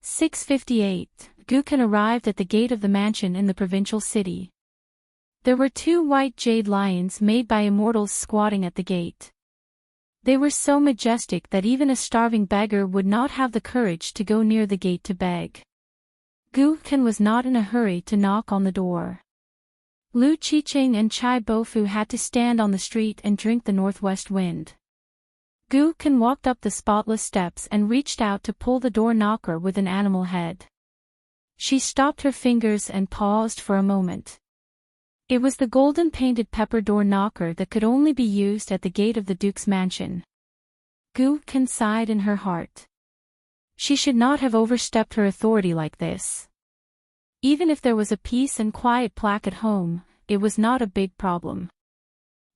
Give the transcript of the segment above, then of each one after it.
6:58. Gukan arrived at the gate of the mansion in the provincial city. There were two white jade lions made by immortals squatting at the gate. They were so majestic that even a starving beggar would not have the courage to go near the gate to beg. Gukan was not in a hurry to knock on the door. Lu Qiqing and Chai Bofu had to stand on the street and drink the northwest wind. Gukan walked up the spotless steps and reached out to pull the door knocker with an animal head. She stopped her fingers and paused for a moment. It was the golden-painted pepper door knocker that could only be used at the gate of the Duke's mansion. Gukan sighed in her heart. She should not have overstepped her authority like this. Even if there was a peace and quiet plaque at home, it was not a big problem.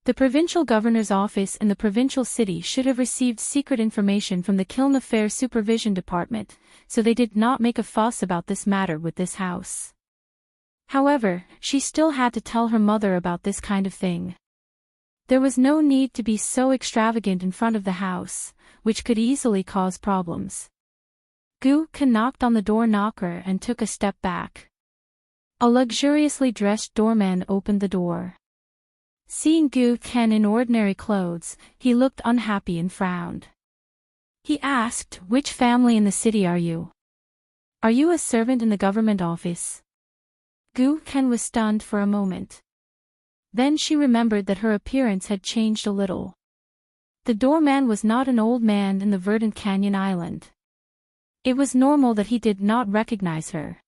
The provincial governor's office in the provincial city should have received secret information from the Kiln Affairs Supervision Department, so they did not make a fuss about this matter with this house. However, she still had to tell her mother about this kind of thing. There was no need to be so extravagant in front of the house, which could easily cause problems. Gukan knocked on the door knocker and took a step back. A luxuriously dressed doorman opened the door. Seeing Gukan in ordinary clothes, he looked unhappy and frowned. He asked, "Which family in the city are you? Are you a servant in the government office?" Gukan was stunned for a moment. Then she remembered that her appearance had changed a little. The doorman was not an old man in the verdant canyon island. It was normal that he did not recognize her.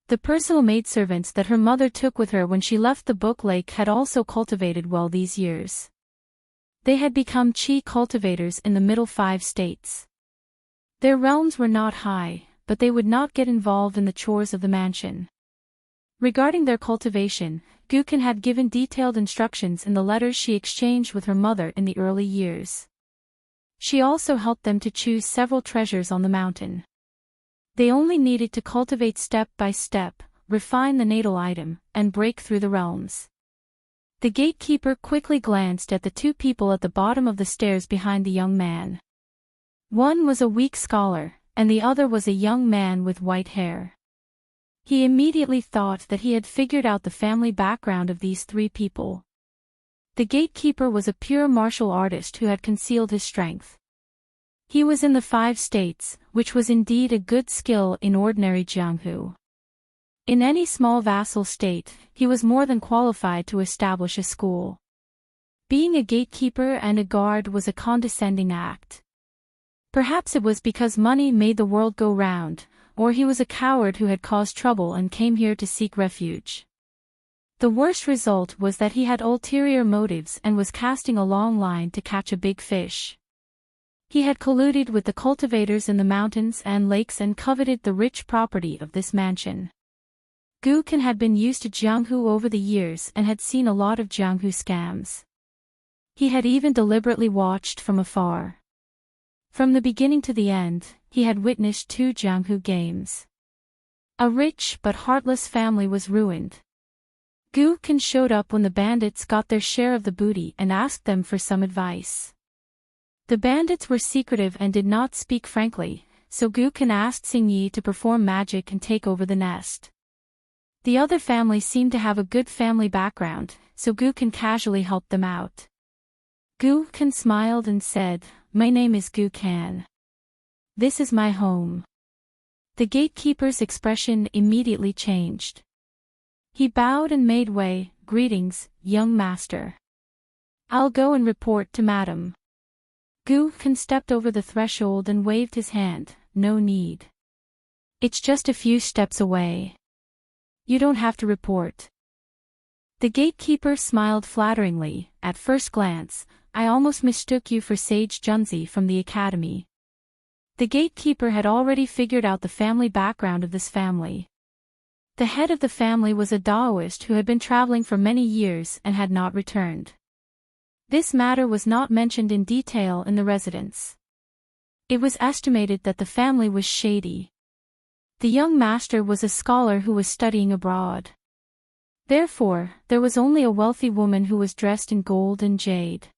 The personal maidservants that her mother took with her when she left the Book Lake had also cultivated well these years. They had become chi cultivators in the middle 5 states. Their realms were not high, but they would not get involved in the chores of the mansion. Regarding their cultivation, Gukan had given detailed instructions in the letters she exchanged with her mother in the early years. She also helped them to choose several treasures on the mountain. They only needed to cultivate step by step, refine the natal item, and break through the realms. The gatekeeper quickly glanced at the two people at the bottom of the stairs behind the young man. One was a weak scholar, and the other was a young man with white hair. He immediately thought that he had figured out the family background of these 3 people. The gatekeeper was a pure martial artist who had concealed his strength. He was in the 5 states, which was indeed a good skill in ordinary Jianghu. In any small vassal state, he was more than qualified to establish a school. Being a gatekeeper and a guard was a condescending act. Perhaps it was because money made the world go round, or he was a coward who had caused trouble and came here to seek refuge. The worst result was that he had ulterior motives and was casting a long line to catch a big fish. He had colluded with the cultivators in the mountains and lakes and coveted the rich property of this mansion. Gukan had been used to Jianghu over the years and had seen a lot of Jianghu scams. He had even deliberately watched from afar. From the beginning to the end, he had witnessed 2 Jianghu games. A rich but heartless family was ruined. Gukan showed up when the bandits got their share of the booty and asked them for some advice. The bandits were secretive and did not speak frankly, so Gukan asked Xingyi to perform magic and take over the nest. The other family seemed to have a good family background, so Gukan casually helped them out. Gukan smiled and said, "My name is Gukan. This is my home." The gatekeeper's expression immediately changed. He bowed and made way. "Greetings, young master. I'll go and report to Madam." Gukan stepped over the threshold and waved his hand. "No need. It's just a few steps away. You don't have to report." The gatekeeper smiled flatteringly. "At first glance, I almost mistook you for Sage Junzi from the academy." The gatekeeper had already figured out the family background of this family. The head of the family was a Daoist who had been traveling for many years and had not returned. This matter was not mentioned in detail in the residence. It was estimated that the family was shady. The young master was a scholar who was studying abroad. Therefore, there was only a wealthy woman who was dressed in gold and jade.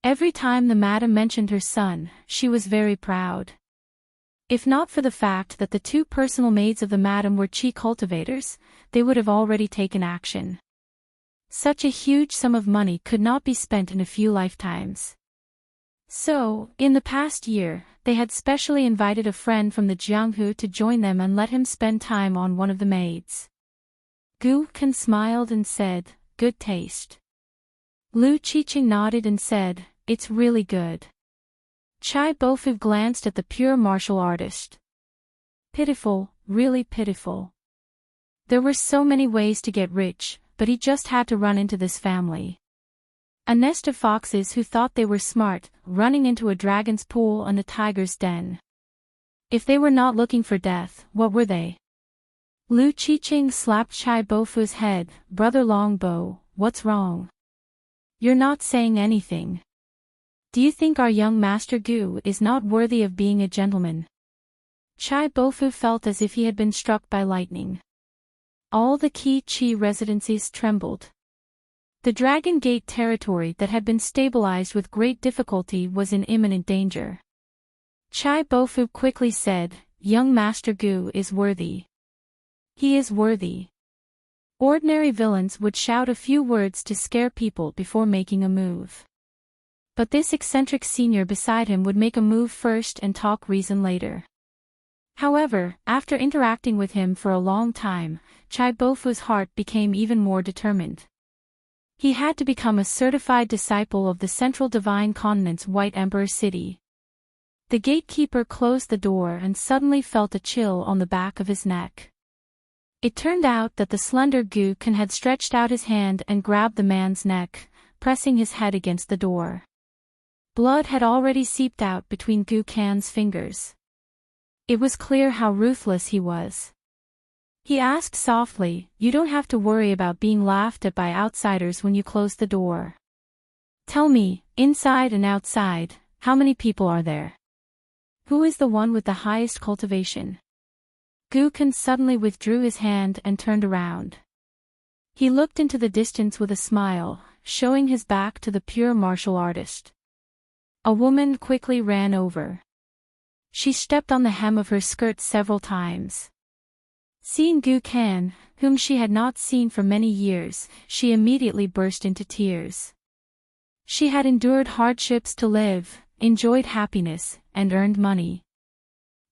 Every time the madam mentioned her son, she was very proud. If not for the fact that the two personal maids of the madam were chi cultivators, they would have already taken action. Such a huge sum of money could not be spent in a few lifetimes. So, in the past year, they had specially invited a friend from the Jianghu to join them and let him spend time on one of the maids. Gu Kan smiled and said, "Good taste." Lu Qiqing nodded and said, "It's really good." Chai Bofu glanced at the pure martial artist. Pitiful, really pitiful. There were so many ways to get rich, but he just had to run into this family. A nest of foxes who thought they were smart, running into a dragon's pool and a tiger's den. If they were not looking for death, what were they? Lu Qiqing slapped Chai Bofu's head. "Brother Longbow, what's wrong? You're not saying anything. Do you think our young master Gu is not worthy of being a gentleman?" Chai Bofu felt as if he had been struck by lightning. All the Qi Chi residencies trembled. The Dragon Gate territory that had been stabilized with great difficulty was in imminent danger. Chai Bofu quickly said, "Young Master Gu is worthy. He is worthy." Ordinary villains would shout a few words to scare people before making a move. But this eccentric senior beside him would make a move first and talk reason later. However, after interacting with him for a long time, Chai Bofu's heart became even more determined. He had to become a certified disciple of the Central Divine Continent's White Emperor City. The gatekeeper closed the door and suddenly felt a chill on the back of his neck. It turned out that the slender Gu Kan had stretched out his hand and grabbed the man's neck, pressing his head against the door. Blood had already seeped out between Gu Kan's fingers. It was clear how ruthless he was. He asked softly, "You don't have to worry about being laughed at by outsiders when you close the door. Tell me, inside and outside, how many people are there? Who is the one with the highest cultivation?" Gu Kan suddenly withdrew his hand and turned around. He looked into the distance with a smile, showing his back to the pure martial artist. A woman quickly ran over. She stepped on the hem of her skirt several times. Seeing Gu Kan, whom she had not seen for many years, she immediately burst into tears. She had endured hardships to live, enjoyed happiness, and earned money.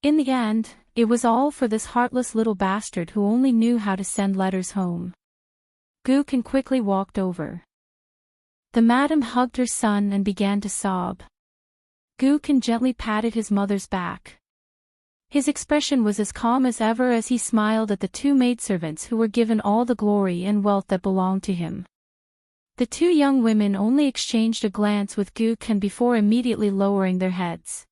In the end, it was all for this heartless little bastard who only knew how to send letters home. Gu Kan quickly walked over. The madam hugged her son and began to sob. Gu Kan gently patted his mother's back. His expression was as calm as ever as he smiled at the two maidservants who were given all the glory and wealth that belonged to him. The two young women only exchanged a glance with Gu Kan before immediately lowering their heads.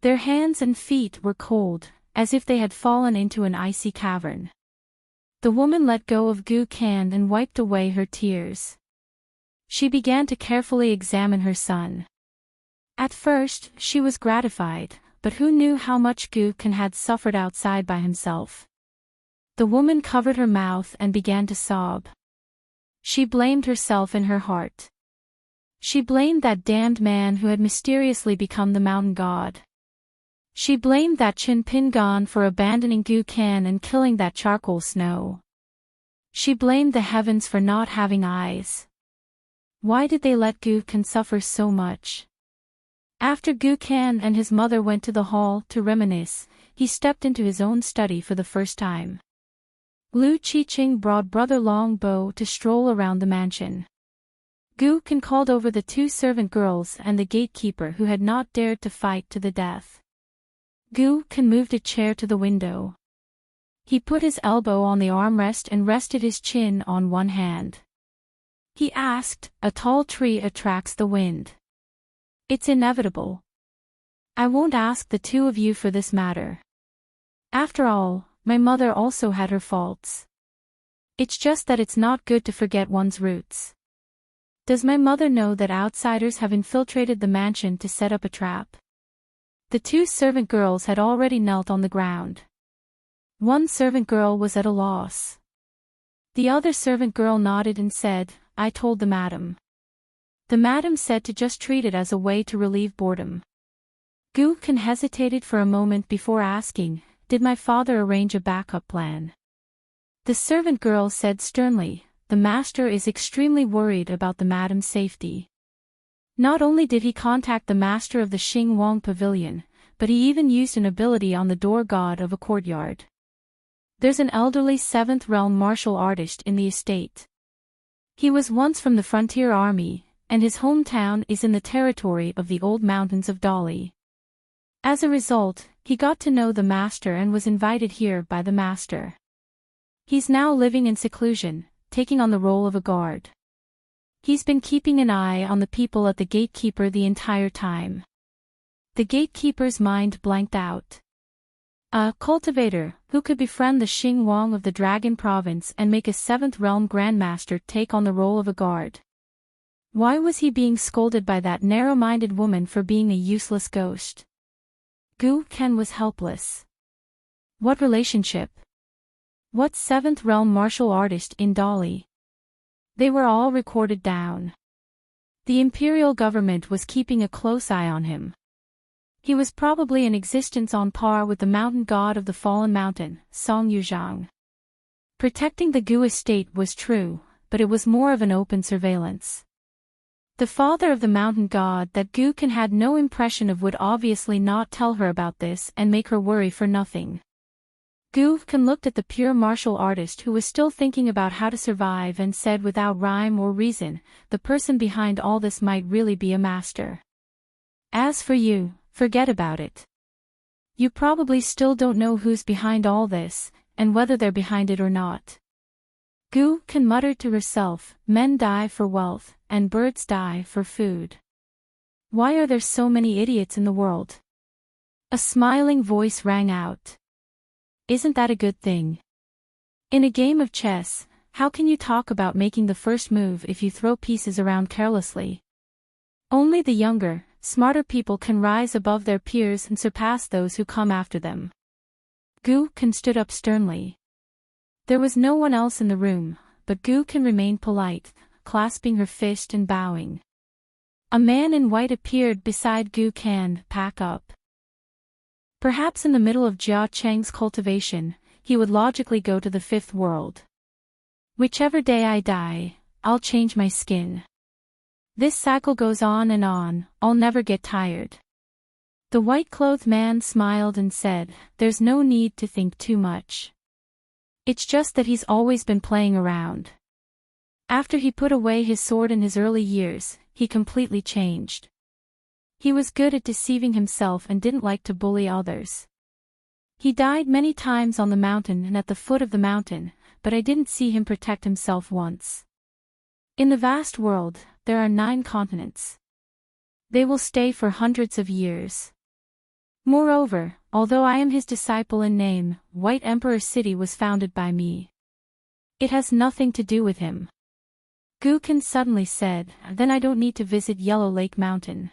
Their hands and feet were cold, as if they had fallen into an icy cavern. The woman let go of Gu Kan and wiped away her tears. She began to carefully examine her son. At first, she was gratified, but who knew how much Gu Kan had suffered outside by himself? The woman covered her mouth and began to sob. She blamed herself in her heart. She blamed that damned man who had mysteriously become the mountain god. She blamed that Chin Pingon for abandoning Gu Kan and killing that charcoal snow. She blamed the heavens for not having eyes. Why did they let Gu Kan suffer so much? After Gu Kan and his mother went to the hall to reminisce, he stepped into his own study for the first time. Lu Qiqing brought Brother Longbow to stroll around the mansion. Gu Kan called over the two servant girls and the gatekeeper who had not dared to fight to the death. Gu Kan moved a chair to the window. He put his elbow on the armrest and rested his chin on one hand. He asked, "A tall tree attracts the wind. It's inevitable. I won't ask the two of you for this matter. After all, my mother also had her faults. It's just that it's not good to forget one's roots. Does my mother know that outsiders have infiltrated the mansion to set up a trap?" The two servant girls had already knelt on the ground. One servant girl was at a loss. The other servant girl nodded and said, "I told the madam." The madam said to just treat it as a way to relieve boredom. Guken hesitated for a moment before asking, "Did my father arrange a backup plan?" The servant girl said sternly, "The master is extremely worried about the madam's safety. Not only did he contact the master of the Xing Wang Pavilion, but he even used an ability on the door god of a courtyard. There's an elderly 7th realm martial artist in the estate. He was once from the frontier army, and his hometown is in the territory of the old mountains of Dali. As a result, he got to know the master and was invited here by the master. He's now living in seclusion, taking on the role of a guard. He's been keeping an eye on the people at the gatekeeper the entire time." The gatekeeper's mind blanked out. A cultivator, who could befriend the Xing Wang of the Dragon Province and make a 7th realm grandmaster take on the role of a guard. Why was he being scolded by that narrow-minded woman for being a useless ghost? Guken was helpless. What relationship? What 7th realm martial artist in Dali? They were all recorded down. The imperial government was keeping a close eye on him. He was probably in existence on par with the mountain god of the fallen mountain, Song Yuzhang. Protecting the Gu estate was true, but it was more of an open surveillance. The father of the mountain god that Guken had no impression of would obviously not tell her about this and make her worry for nothing. Guken looked at the pure martial artist who was still thinking about how to survive and said without rhyme or reason, "The person behind all this might really be a master. As for you, forget about it. You probably still don't know who's behind all this, and whether they're behind it or not." Guken muttered to herself, "Men die for wealth, and birds die for food. Why are there so many idiots in the world?" A smiling voice rang out. "Isn't that a good thing? In a game of chess, how can you talk about making the first move if you throw pieces around carelessly? Only the younger, smarter people can rise above their peers and surpass those who come after them." Guken stood up sternly. There was no one else in the room, but Guken remained polite, clasping her fist and bowing. A man in white appeared beside Guken. "Pack up." Perhaps in the middle of Jia Cheng's cultivation, he would logically go to the 5th world. "Whichever day I die, I'll change my skin. This cycle goes on and on, I'll never get tired." The white-clothed man smiled and said, "There's no need to think too much. It's just that he's always been playing around. After he put away his sword in his early years, he completely changed. He was good at deceiving himself and didn't like to bully others. He died many times on the mountain and at the foot of the mountain, but I didn't see him protect himself once. In the vast world, there are 9 continents. They will stay for hundreds of years. Moreover, although I am his disciple in name, White Emperor City was founded by me. It has nothing to do with him." Guken suddenly said, "Then I don't need to visit Yellow Lake Mountain.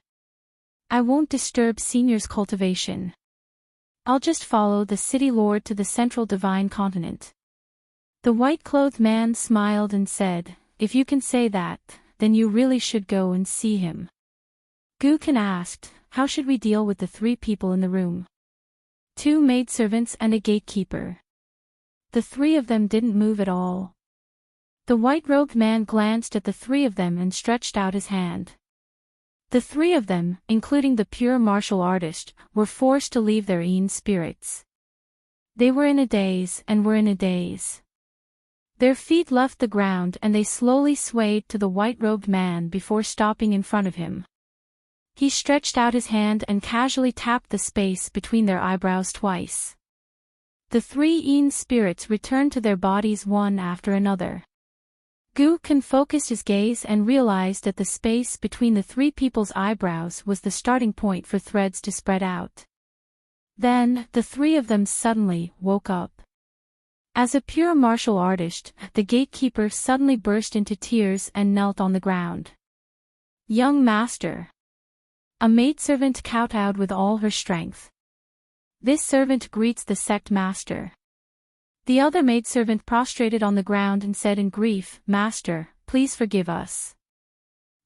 I won't disturb Senior's cultivation. I'll just follow the city lord to the central divine continent." The white-clothed man smiled and said, "If you can say that, then you really should go and see him." Guken asked, "How should we deal with the 3 people in the room?" 2 maidservants and a gatekeeper. The 3 of them didn't move at all. The white-robed man glanced at the 3 of them and stretched out his hand. The 3 of them, including the pure martial artist, were forced to leave their Yin spirits. They were in a daze and were in a daze. Their feet left the ground and they slowly swayed to the white-robed man before stopping in front of him. He stretched out his hand and casually tapped the space between their eyebrows twice. The 3 Yin spirits returned to their bodies one after another. Guken focused his gaze and realized that the space between the 3 people's eyebrows was the starting point for threads to spread out. Then, the 3 of them suddenly woke up. As a pure martial artist, the gatekeeper suddenly burst into tears and knelt on the ground. "Young master." A maidservant kowtowed with all her strength. "This servant greets the sect master." The other maidservant prostrated on the ground and said in grief, "Master, please forgive us."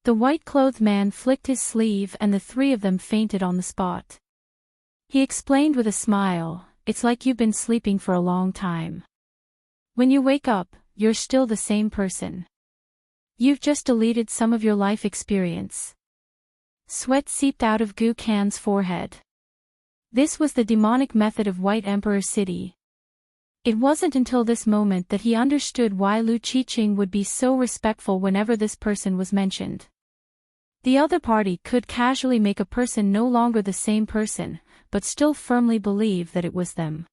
The white-clothed man flicked his sleeve and the 3 of them fainted on the spot. He explained with a smile, "It's like you've been sleeping for a long time. When you wake up, you're still the same person. You've just deleted some of your life experience." Sweat seeped out of Gu Kan's forehead. This was the demonic method of White Emperor City. It wasn't until this moment that he understood why Lu Qiqing would be so respectful whenever this person was mentioned. The other party could casually make a person no longer the same person, but still firmly believe that it was them.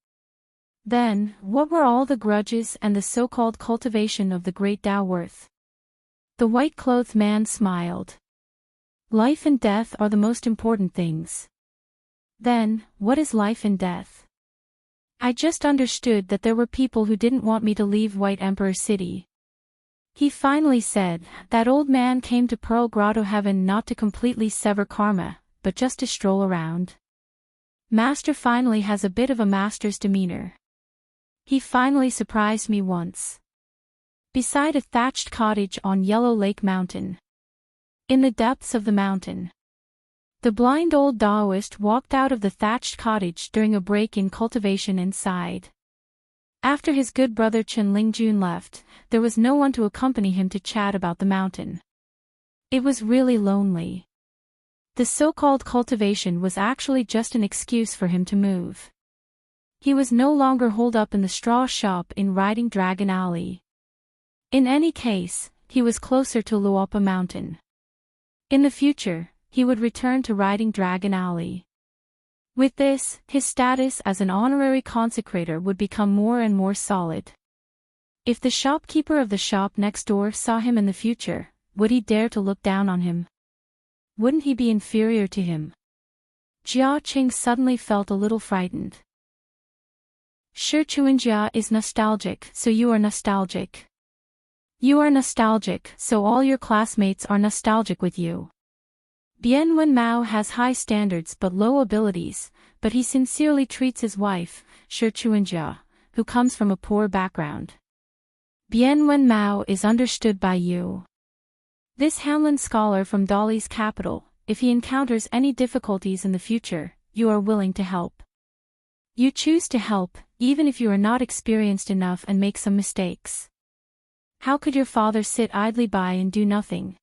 Then, what were all the grudges and the so-called cultivation of the great Tao worth? The white-clothed man smiled. Life and death are the most important things. Then, what is life and death? I just understood that there were people who didn't want me to leave White Emperor City. He finally said, that old man came to Pearl Grotto Heaven not to completely sever karma, but just to stroll around. Master finally has a bit of a master's demeanor. He finally surprised me once. Beside a thatched cottage on Yellow Lake Mountain. In the depths of the mountain. The blind old Taoist walked out of the thatched cottage during a break in cultivation and sighed. After his good brother Chen Lingjun left, there was no one to accompany him to chat about the mountain. It was really lonely. The so-called cultivation was actually just an excuse for him to move. He was no longer holed up in the straw shop in Riding Dragon Alley. In any case, he was closer to Luopa Mountain. In the future, he would return to Riding Dragon Alley. With this, his status as an honorary consecrator would become more and more solid. If the shopkeeper of the shop next door saw him in the future, would he dare to look down on him? Wouldn't he be inferior to him? Jia Qing suddenly felt a little frightened. Shi Chuanjia is nostalgic, so you are nostalgic. You are nostalgic, so all your classmates are nostalgic with you. Bien Wen Mao has high standards but low abilities, but he sincerely treats his wife, Shi Chuanjia, who comes from a poor background. Bien Wen Mao is understood by you. This Hanlon scholar from Dali's capital, if he encounters any difficulties in the future, you are willing to help. You choose to help, even if you are not experienced enough and make some mistakes. How could your father sit idly by and do nothing?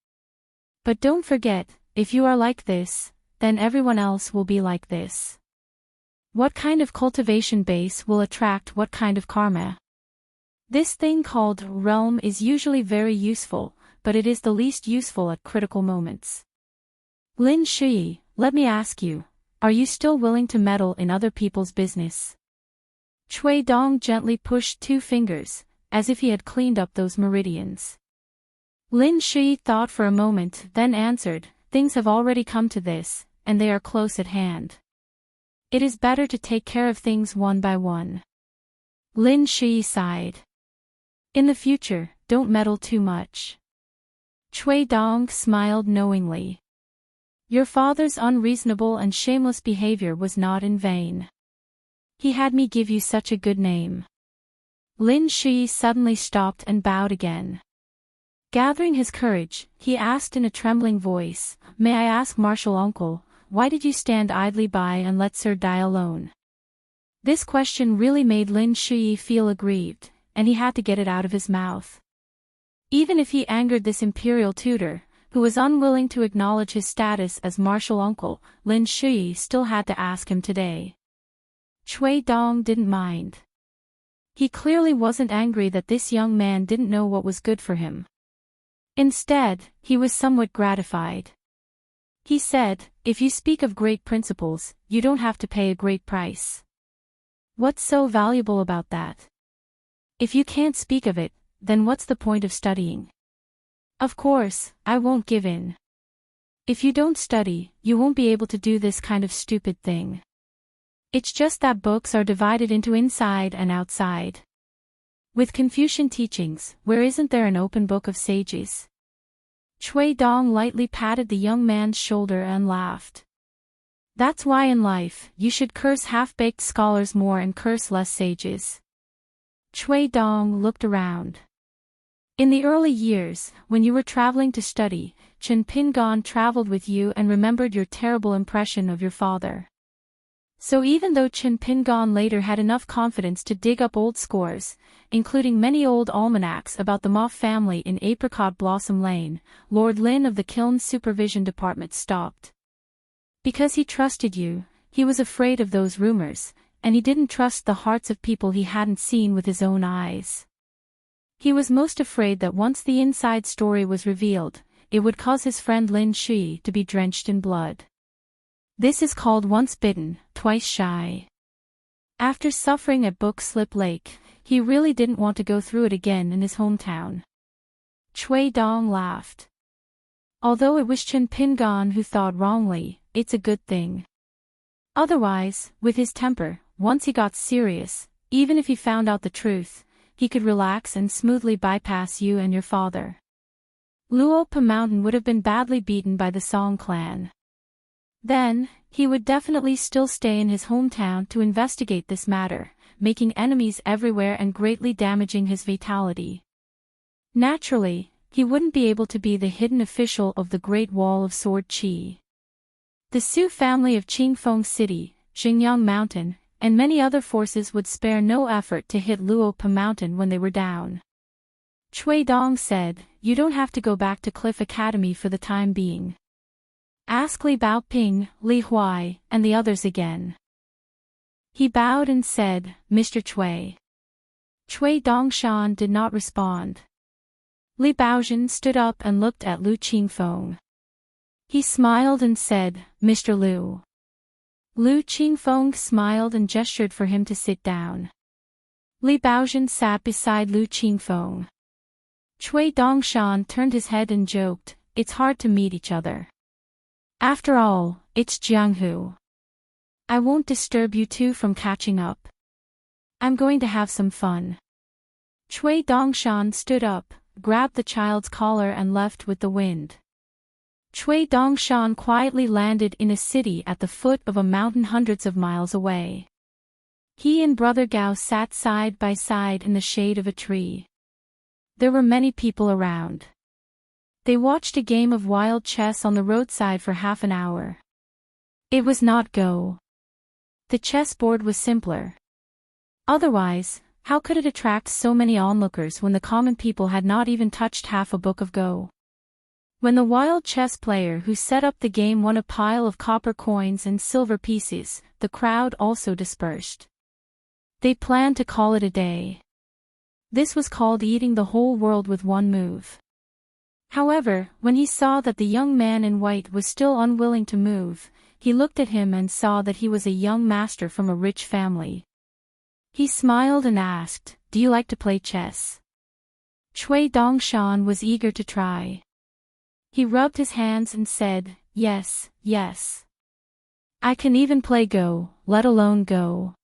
But don't forget, if you are like this, then everyone else will be like this. What kind of cultivation base will attract what kind of karma? This thing called realm is usually very useful, but it is the least useful at critical moments. Lin Shui, let me ask you, are you still willing to meddle in other people's business? Cui Dong gently pushed 2 fingers, as if he had cleaned up those meridians. Lin Shui thought for a moment, then answered, things have already come to this, and they are close at hand. It is better to take care of things one by one. Lin Shui sighed. In the future, don't meddle too much. Cui Dong smiled knowingly. Your father's unreasonable and shameless behavior was not in vain. He had me give you such a good name. Lin Shui suddenly stopped and bowed again. Gathering his courage, he asked in a trembling voice, may I ask Martial Uncle, why did you stand idly by and let Sir die alone? This question really made Lin Shui feel aggrieved, and he had to get it out of his mouth. Even if he angered this imperial tutor, who was unwilling to acknowledge his status as Martial Uncle, Lin Shui still had to ask him today. Cui Dong didn't mind. He clearly wasn't angry that this young man didn't know what was good for him. Instead, he was somewhat gratified. He said, if you speak of great principles, you don't have to pay a great price. What's so valuable about that? If you can't speak of it, then what's the point of studying? Of course, I won't give in. If you don't study, you won't be able to do this kind of stupid thing. It's just that books are divided into inside and outside. With Confucian teachings, where isn't there an open book of sages? Cui Dong lightly patted the young man's shoulder and laughed. That's why in life, you should curse half-baked scholars more and curse less sages. Cui Dong looked around. In the early years, when you were traveling to study, Chen Pingon traveled with you and remembered your terrible impression of your father. So even though Chen Pingon later had enough confidence to dig up old scores, including many old almanacs about the Moth family in Apricot Blossom Lane, Lord Lin of the Kiln Supervision Department stopped. Because he trusted you, he was afraid of those rumors, and he didn't trust the hearts of people he hadn't seen with his own eyes. He was most afraid that once the inside story was revealed, it would cause his friend Lin Shui to be drenched in blood. This is called once bitten, twice shy. After suffering at Book Slip Lake, he really didn't want to go through it again in his hometown. Cui Dong laughed. Although it was Chen Pingon who thought wrongly, it's a good thing. Otherwise, with his temper, once he got serious, even if he found out the truth, he could relax and smoothly bypass you and your father. Luopa Mountain would have been badly beaten by the Song clan. Then, he would definitely still stay in his hometown to investigate this matter, making enemies everywhere and greatly damaging his vitality. Naturally, he wouldn't be able to be the hidden official of the Great Wall of Sword Qi. The Su family of Qingfeng City, Xingyang Mountain, and many other forces would spare no effort to hit Luopa Mountain when they were down. Cui Dong said, "You don't have to go back to Cliff Academy for the time being. Ask Li Baoping, Li Huai, and the others again." He bowed and said, "Mr. Cui." Cui Dongshan did not respond. Li Baozhen stood up and looked at Lu Qingfeng. He smiled and said, "Mr. Lu." Lu Qingfeng smiled and gestured for him to sit down. Li Baozhen sat beside Lu Qingfeng. Cui Dongshan turned his head and joked, "It's hard to meet each other. After all, it's Jianghu. I won't disturb you two from catching up. I'm going to have some fun." Cui Dongshan stood up, grabbed the child's collar and left with the wind. Cui Dongshan quietly landed in a city at the foot of a mountain hundreds of miles away. He and Brother Gao sat side by side in the shade of a tree. There were many people around. They watched a game of wild chess on the roadside for half an hour. It was not Go. The chessboard was simpler. Otherwise, how could it attract so many onlookers when the common people had not even touched half a book of Go? When the wild chess player who set up the game won a pile of copper coins and silver pieces, the crowd also dispersed. They planned to call it a day. This was called eating the whole world with one move. However, when he saw that the young man in white was still unwilling to move, he looked at him and saw that he was a young master from a rich family. He smiled and asked, "Do you like to play chess?" Cui Dongshan was eager to try. He rubbed his hands and said, "Yes, yes. I can even play Go, let alone Go.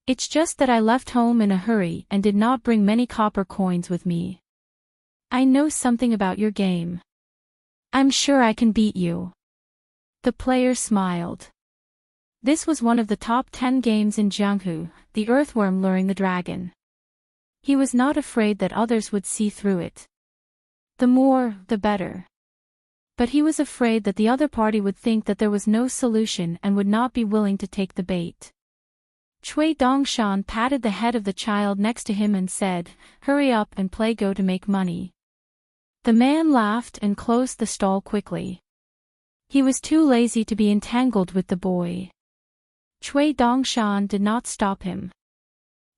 It's just that I left home in a hurry and did not bring many copper coins with me. I know something about your game. I'm sure I can beat you." The player smiled. This was one of the top 10 games in Jianghu, the earthworm luring the dragon. He was not afraid that others would see through it. The more, the better. But he was afraid that the other party would think that there was no solution and would not be willing to take the bait. Cui Dongshan patted the head of the child next to him and said, "Hurry up and play Go to make money." The man laughed and closed the stall quickly. He was too lazy to be entangled with the boy. Cui Dongshan did not stop him.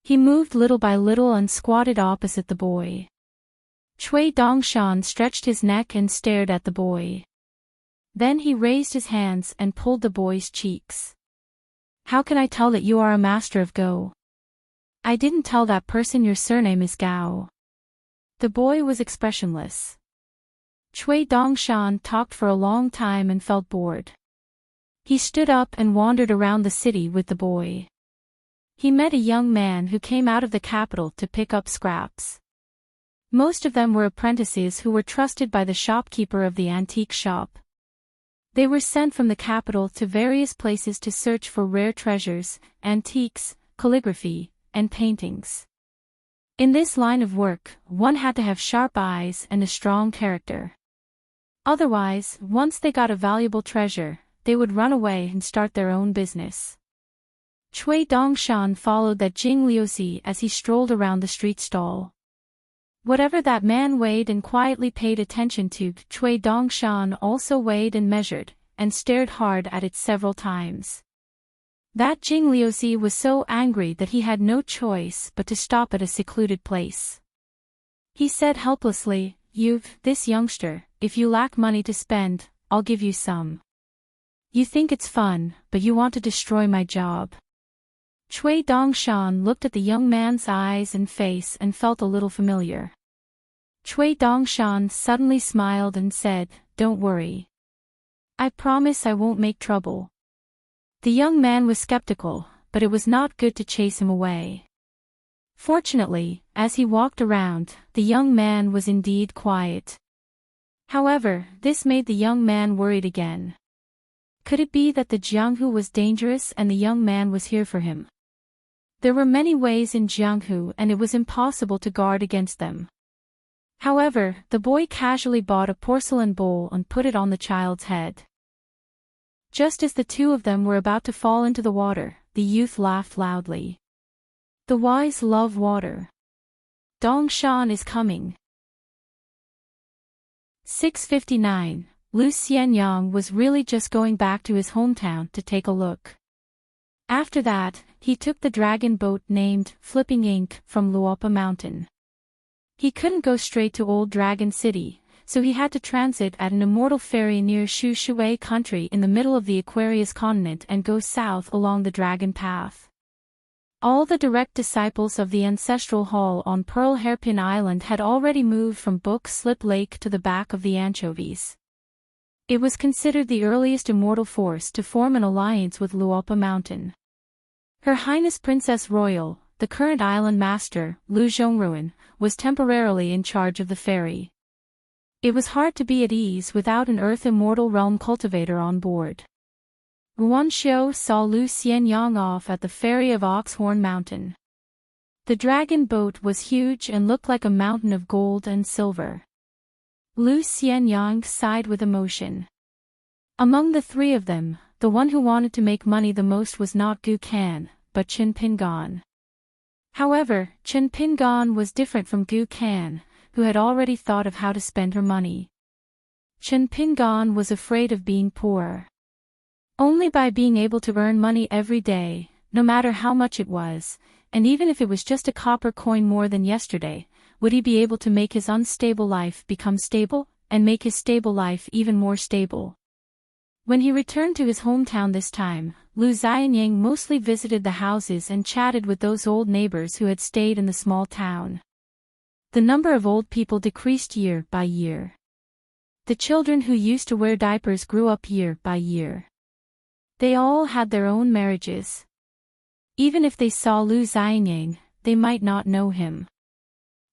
He moved little by little and squatted opposite the boy. Cui Dongshan stretched his neck and stared at the boy. Then he raised his hands and pulled the boy's cheeks. "How can I tell that you are a master of Go? I didn't tell that person your surname is Gao." The boy was expressionless. Cui Dongshan talked for a long time and felt bored. He stood up and wandered around the city with the boy. He met a young man who came out of the capital to pick up scraps. Most of them were apprentices who were trusted by the shopkeeper of the antique shop. They were sent from the capital to various places to search for rare treasures, antiques, calligraphy, and paintings. In this line of work, one had to have sharp eyes and a strong character. Otherwise, once they got a valuable treasure, they would run away and start their own business. Cui Dongshan followed that Jing Liuzi as he strolled around the street stall. Whatever that man weighed and quietly paid attention to, Cui Dongshan also weighed and measured, and stared hard at it several times. That Jing Liuzi was so angry that he had no choice but to stop at a secluded place. He said helplessly, "This youngster, if you lack money to spend, I'll give you some. You think it's fun, but you want to destroy my job." Cui Dongshan looked at the young man's eyes and face and felt a little familiar. Cui Dongshan suddenly smiled and said, "Don't worry. I promise I won't make trouble." The young man was skeptical, but it was not good to chase him away. Fortunately, as he walked around, the young man was indeed quiet. However, this made the young man worried again. Could it be that the Jianghu was dangerous and the young man was here for him? There were many ways in Jianghu and it was impossible to guard against them. However, the boy casually bought a porcelain bowl and put it on the child's head. Just as the two of them were about to fall into the water, the youth laughed loudly. "The wise love water. Dongshan is coming." 659. Lu Xianyang was really just going back to his hometown to take a look. After that, he took the dragon boat named Flipping Ink from Luopa Mountain. He couldn't go straight to Old Dragon City, so he had to transit at an immortal ferry near Shui country in the middle of the Aquarius continent and go south along the Dragon Path. All the direct disciples of the ancestral hall on Pearl Hairpin Island had already moved from Book Slip Lake to the back of the anchovies. It was considered the earliest immortal force to form an alliance with Luopa Mountain. Her Highness Princess Royal, the current island master, Lu Zhongruan, was temporarily in charge of the ferry. It was hard to be at ease without an Earth Immortal Realm cultivator on board. Guan Xiu saw Lu Xianyang off at the ferry of Oxhorn Mountain. The dragon boat was huge and looked like a mountain of gold and silver. Lu Xianyang sighed with emotion. Among the three of them, the one who wanted to make money the most was not Gu Kan, but Chen Pingan. However, Chen Pingan was different from Gu Kan, who had already thought of how to spend her money. Chen Pingan was afraid of being poor. Only by being able to earn money every day, no matter how much it was, and even if it was just a copper coin more than yesterday, would he be able to make his unstable life become stable, and make his stable life even more stable. When he returned to his hometown this time, Lu Xianyang mostly visited the houses and chatted with those old neighbors who had stayed in the small town. The number of old people decreased year by year. The children who used to wear diapers grew up year by year. They all had their own marriages. Even if they saw Lu Xianyang, they might not know him.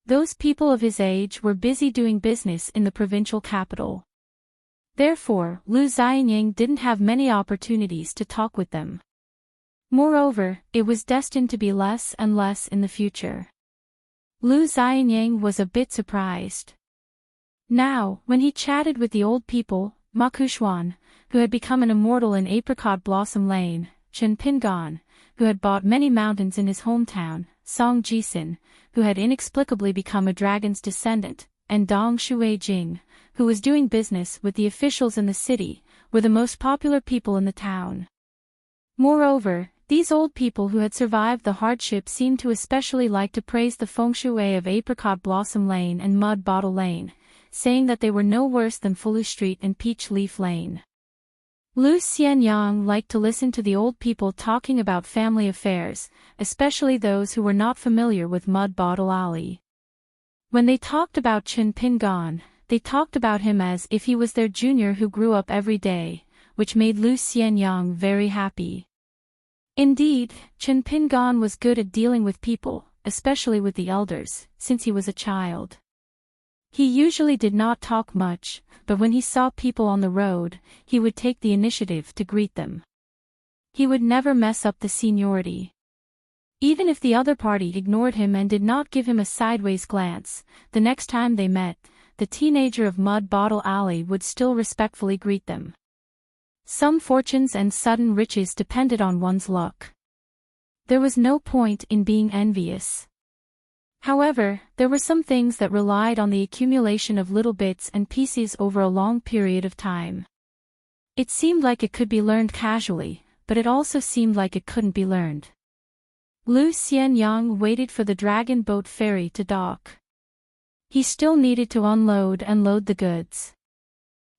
Those people of his age were busy doing business in the provincial capital. Therefore, Lu Xianyang didn't have many opportunities to talk with them. Moreover, it was destined to be less and less in the future. Lu Xianyang was a bit surprised. Now, when he chatted with the old people, Ma Kushuan, who had become an immortal in Apricot Blossom Lane, Chen Pingan, who had bought many mountains in his hometown, Song Jisin, who had inexplicably become a dragon's descendant, and Dong Shuijing, who was doing business with the officials in the city, were the most popular people in the town. Moreover, these old people who had survived the hardship seemed to especially like to praise the feng shui of Apricot Blossom Lane and Mud Bottle Lane, saying that they were no worse than Fulu Street and Peach Leaf Lane. Lu Xianyang liked to listen to the old people talking about family affairs, especially those who were not familiar with Mud Bottle Alley. When they talked about Chen Pingan, they talked about him as if he was their junior who grew up every day, which made Lu Xianyang very happy. Indeed, Chen Pingan was good at dealing with people, especially with the elders, since he was a child. He usually did not talk much, but when he saw people on the road, he would take the initiative to greet them. He would never mess up the seniority. Even if the other party ignored him and did not give him a sideways glance, the next time they met, the teenager of Mud Bottle Alley would still respectfully greet them. Some fortunes and sudden riches depended on one's luck. There was no point in being envious. However, there were some things that relied on the accumulation of little bits and pieces over a long period of time. It seemed like it could be learned casually, but it also seemed like it couldn't be learned. Lu Xianyang waited for the dragon boat ferry to dock. He still needed to unload and load the goods.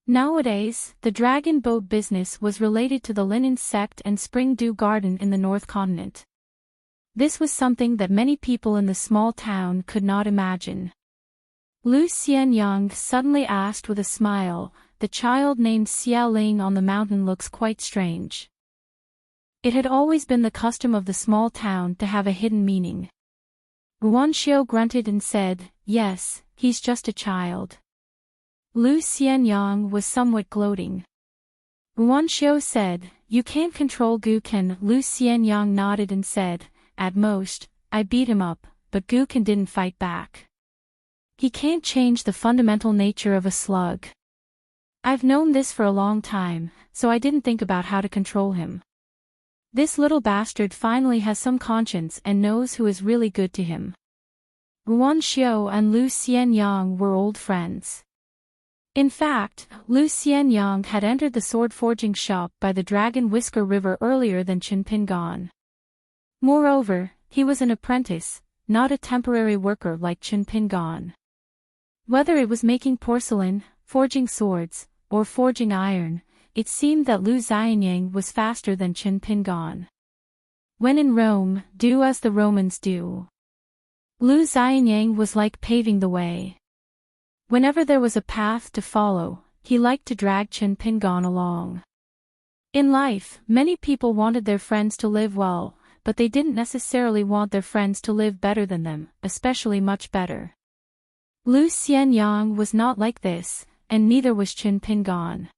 Nowadays, the dragon boat business was related to the linen sect and spring dew garden in the North Continent. This was something that many people in the small town could not imagine. Lu Xianyang suddenly asked with a smile, "The child named Xiaoling on the mountain looks quite strange." It had always been the custom of the small town to have a hidden meaning. Guanxiu grunted and said, "Yes, he's just a child." Lu Xianyang was somewhat gloating. Guanxiu said, "You can't control Guken." Lu Xianyang nodded and said, "At most, I beat him up, but Guken didn't fight back. He can't change the fundamental nature of a slug. I've known this for a long time, so I didn't think about how to control him. This little bastard finally has some conscience and knows who is really good to him." Guanxiu and Lu Xianyang were old friends. In fact, Lu Xianyang had entered the sword forging shop by the Dragon Whisker River earlier than Qin Pingan. Moreover, he was an apprentice, not a temporary worker like Qin Pingan. Whether it was making porcelain, forging swords, or forging iron, it seemed that Lu Xianyang was faster than Qin Pingan. When in Rome, do as the Romans do. Lu Xianyang was like paving the way. Whenever there was a path to follow, he liked to drag Qin Pingan along. In life, many people wanted their friends to live well, but they didn't necessarily want their friends to live better than them, especially much better. Lu Xianyang was not like this, and neither was Qin Pingan.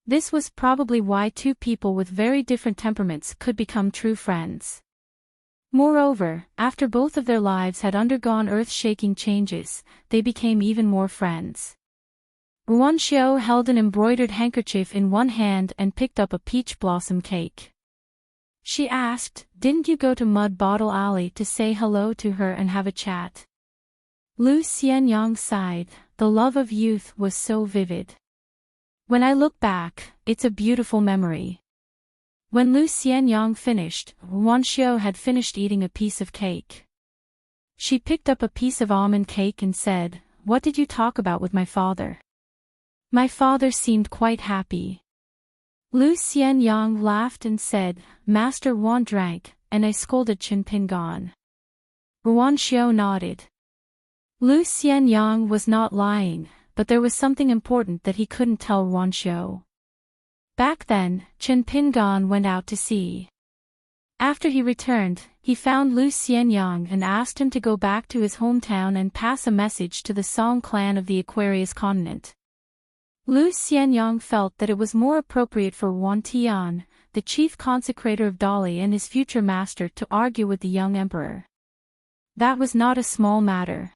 This was probably why two people with very different temperaments could become true friends. Moreover, after both of their lives had undergone earth-shaking changes, they became even more friends. Guanxiu held an embroidered handkerchief in one hand and picked up a peach blossom cake. She asked, "Didn't you go to Mud Bottle Alley to say hello to her and have a chat?" Lu Xianyang sighed. The love of youth was so vivid. "When I look back, it's a beautiful memory." When Lu Xianyang finished, Guanxiu had finished eating a piece of cake. She picked up a piece of almond cake and said, "What did you talk about with my father?" "My father seemed quite happy." Lu Xianyang laughed and said, "Master Wan drank, and I scolded Qin Pingan." Guanxiu nodded. Lu Xianyang was not lying, but there was something important that he couldn't tell Guanxiu. Back then, Qin Pingan went out to sea. After he returned, he found Lu Xianyang and asked him to go back to his hometown and pass a message to the Song clan of the Aquarius continent. Lu Xianyang felt that it was more appropriate for Wan Tian, the chief consecrator of Dali and his future master, to argue with the young emperor. That was not a small matter.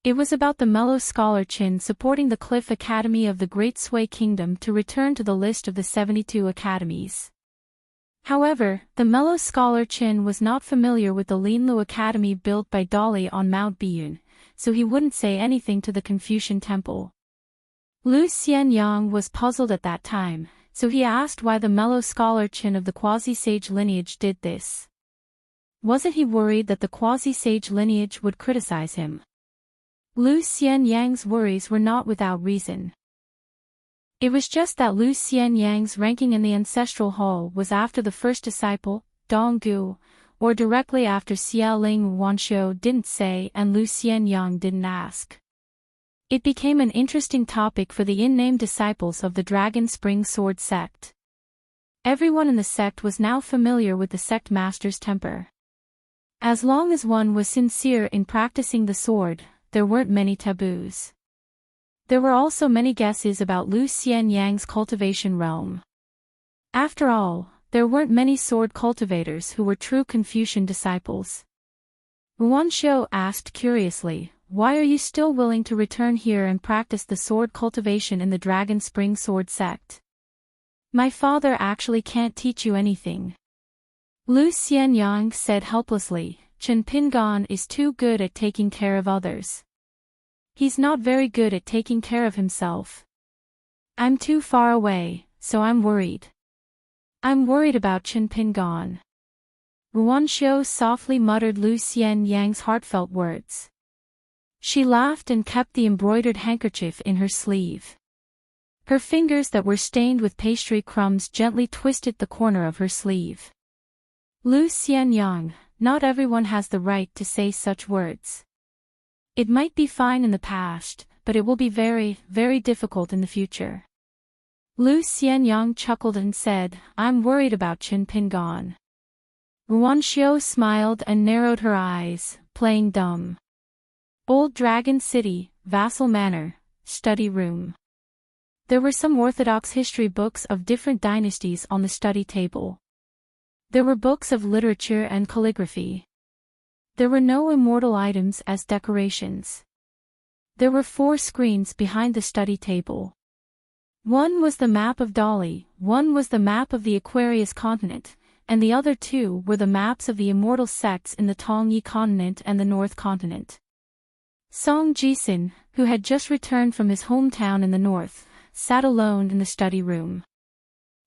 It was about the mellow scholar Qin supporting the Cliff Academy of the Great Sui Kingdom to return to the list of the 72 academies. However, the mellow scholar Qin was not familiar with the Linlu Academy built by Dali on Mount Biyun, so he wouldn't say anything to the Confucian temple. Lu Xianyang was puzzled at that time, so he asked why the mellow scholar Qin of the quasi-sage lineage did this. Wasn't he worried that the quasi-sage lineage would criticize him? Lu Xianyang's worries were not without reason. It was just that Lu Xianyang's ranking in the ancestral hall was after the first disciple, Donggu, or directly after Xiaoling. Guanxiu didn't say and Lu Xianyang didn't ask. It became an interesting topic for the unnamed disciples of the Dragon Spring Sword sect. Everyone in the sect was now familiar with the sect master's temper. As long as one was sincere in practicing the sword, there weren't many taboos. There were also many guesses about Lu Xianyang's cultivation realm. After all, there weren't many sword cultivators who were true Confucian disciples. Guanxiu asked curiously, "Why are you still willing to return here and practice the sword cultivation in the Dragon Spring Sword sect? My father actually can't teach you anything." Lu Xianyang said helplessly, Chen Pingan is too good at taking care of others. He's not very good at taking care of himself. I'm too far away, so I'm worried. I'm worried about Chen Pingan. Ruanxiu softly muttered Lu Xianyang's heartfelt words. She laughed and kept the embroidered handkerchief in her sleeve. Her fingers that were stained with pastry crumbs gently twisted the corner of her sleeve. Lu Xianyang, not everyone has the right to say such words. It might be fine in the past, but it will be very, very difficult in the future. Lu Xianyang chuckled and said, I'm worried about Chen Pingan. Ruanxiu smiled and narrowed her eyes, playing dumb. Old Dragon City, Vassal Manor, Study Room. There were some Orthodox history books of different dynasties on the study table. There were books of literature and calligraphy. There were no immortal items as decorations. There were 4 screens behind the study table. One was the map of Dali, one was the map of the Aquarius continent, and the other 2 were the maps of the immortal sects in the Tongyi continent and the North continent. Song Jisin, who had just returned from his hometown in the north, sat alone in the study room.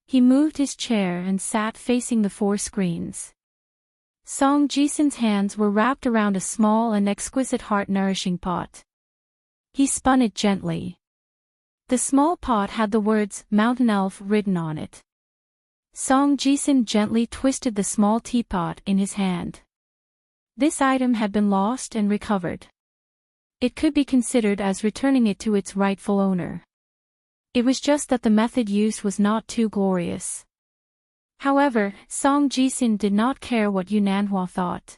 He moved his chair and sat facing the 4 screens. Song Jisin's hands were wrapped around a small and exquisite heart-nourishing pot. He spun it gently. The small pot had the words, Mountain Elf, written on it. Song Jisin gently twisted the small teapot in his hand. This item had been lost and recovered. It could be considered as returning it to its rightful owner. It was just that the method used was not too glorious. However, Song Jisin did not care what Yu Nanhua thought.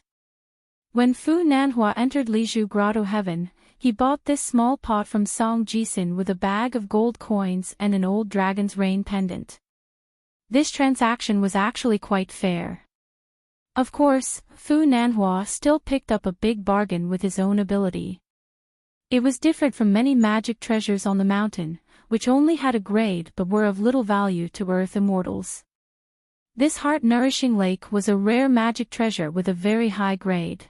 When Fu Nanhua entered Liju Grotto Heaven, he bought this small pot from Song Jisin with a bag of gold coins and an old dragon's rain pendant. This transaction was actually quite fair. Of course, Fu Nanhua still picked up a big bargain with his own ability. It was different from many magic treasures on the mountain, which only had a grade but were of little value to Earth immortals. This heart-nourishing lake was a rare magic treasure with a very high grade.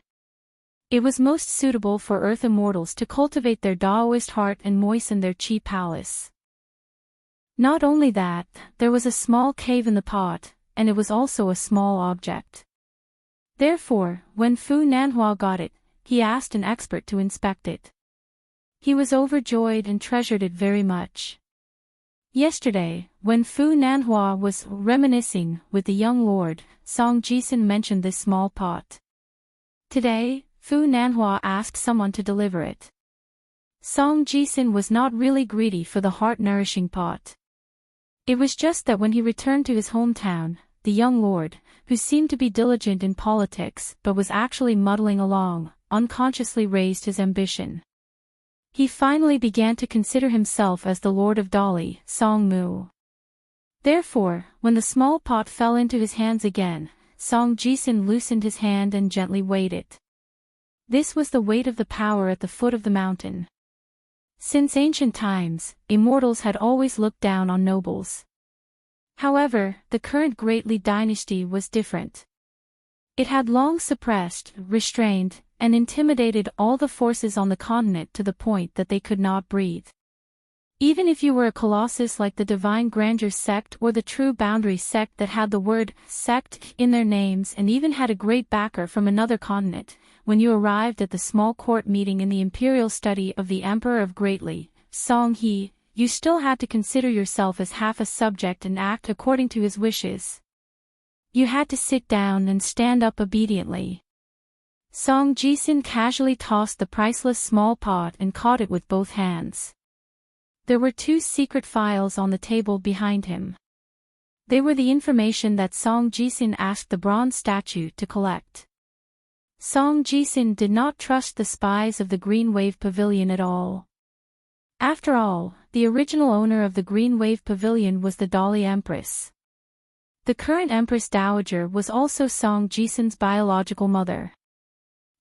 It was most suitable for Earth immortals to cultivate their Taoist heart and moisten their Qi palace. Not only that, there was a small cave in the pot, and it was also a small object. Therefore, when Fu Nanhua got it, he asked an expert to inspect it. He was overjoyed and treasured it very much. Yesterday, when Fu Nanhua was reminiscing with the young lord, Song Jisin mentioned this small pot. Today, Fu Nanhua asked someone to deliver it. Song Jisin was not really greedy for the heart-nourishing pot. It was just that when he returned to his hometown, the young lord, who seemed to be diligent in politics but was actually muddling along, unconsciously raised his ambition. He finally began to consider himself as the Lord of Dali, Song Mu. Therefore, when the small pot fell into his hands again, Song Jisin loosened his hand and gently weighed it. This was the weight of the power at the foot of the mountain. Since ancient times, immortals had always looked down on nobles. However, the current Great Li dynasty was different. It had long suppressed, restrained, and intimidated all the forces on the continent to the point that they could not breathe. Even if you were a colossus like the Divine Grandeur sect or the True Boundary sect that had the word sect in their names and even had a great backer from another continent, when you arrived at the small court meeting in the imperial study of the Emperor of Great Li, Song He, you still had to consider yourself as half a subject and act according to his wishes. You had to sit down and stand up obediently. Song Jisin casually tossed the priceless small pot and caught it with both hands. There were 2 secret files on the table behind him. They were the information that Song Jisin asked the bronze statue to collect. Song Jisin did not trust the spies of the Green Wave Pavilion at all. After all, the original owner of the Green Wave Pavilion was the Dali Empress. The current Empress Dowager was also Song Jisin's biological mother.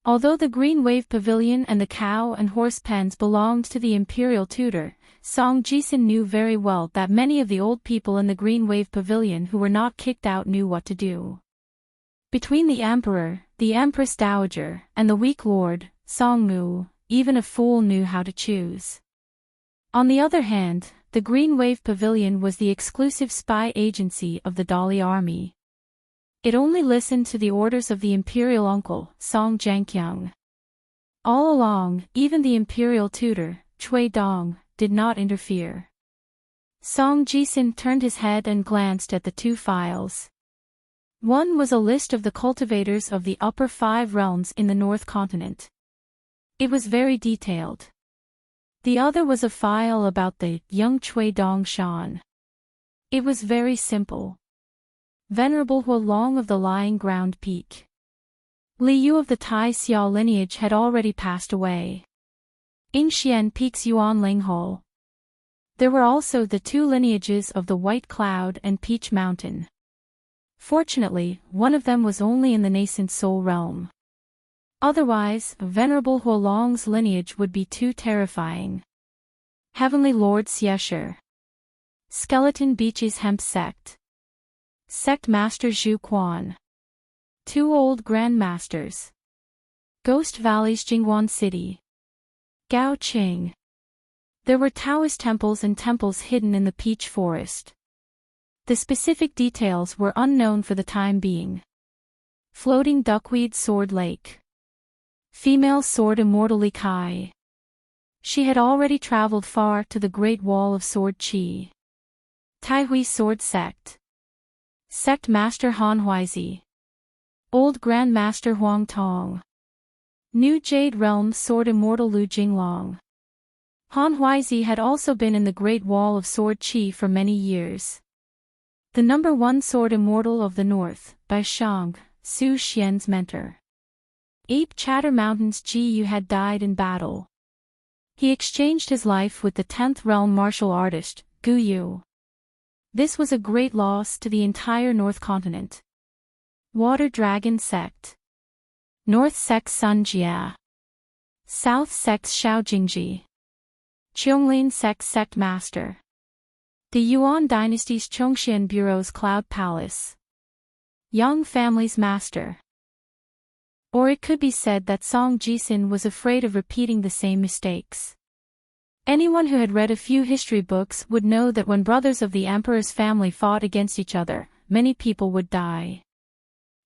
Although the Green Wave Pavilion and the cow and horse pens belonged to the imperial tutor, Song Jisin knew very well that many of the old people in the Green Wave Pavilion who were not kicked out knew what to do. Between the emperor, the empress dowager, and the weak lord, Songmu, even a fool knew how to choose. On the other hand, the Green Wave Pavilion was the exclusive spy agency of the Dali army. It only listened to the orders of the imperial uncle, Song Jianqiang. All along, even the imperial tutor, Cui Dong, did not interfere. Song Jisin turned his head and glanced at the two files. One was a list of the cultivators of the upper 5 realms in the North Continent. It was very detailed. The other was a file about the young Cui Dong Shan. It was very simple. Venerable Huolong of the Lying Ground Peak. Li Yu of the Tai Xiao lineage had already passed away. Yingxian Peak's Yuan Linghole. There were also the 2 lineages of the White Cloud and Peach Mountain. Fortunately, one of them was only in the nascent Soul realm. Otherwise, Venerable Huolong's lineage would be too terrifying. Heavenly Lord Xiesher. Skeleton Beach's Hemp Sect. Sect Master Zhu Quan. 2 old Grand Masters. Ghost Valley's Jingguan City. Gao Qing. There were Taoist temples and temples hidden in the Peach Forest. The specific details were unknown for the time being. Floating Duckweed Sword Lake. Female Sword Immortally Kai. She had already traveled far to the Great Wall of Sword Qi. Taihui Sword Sect. Sect Master Han Huizi. Old Grand Master Huang Tong. New Jade Realm Sword Immortal Lu Jinglong. Han Huizi had also been in the Great Wall of Sword Qi for many years. The number 1 Sword Immortal of the North, Bai Shang, Su Xian's mentor. Ape Chatter Mountain's Ji Yu had died in battle. He exchanged his life with the 10th realm martial artist, Gu Yu. This was a great loss to the entire North Continent. Water Dragon Sect. North Sect Sun Jia. South Sect Xiao Jingji. Qianglin Sect Master. The Yuan Dynasty's Chongxian Bureau's Cloud Palace. Yang Family's Master. Or it could be said that Song Jisin was afraid of repeating the same mistakes. Anyone who had read a few history books would know that when brothers of the emperor's family fought against each other, many people would die.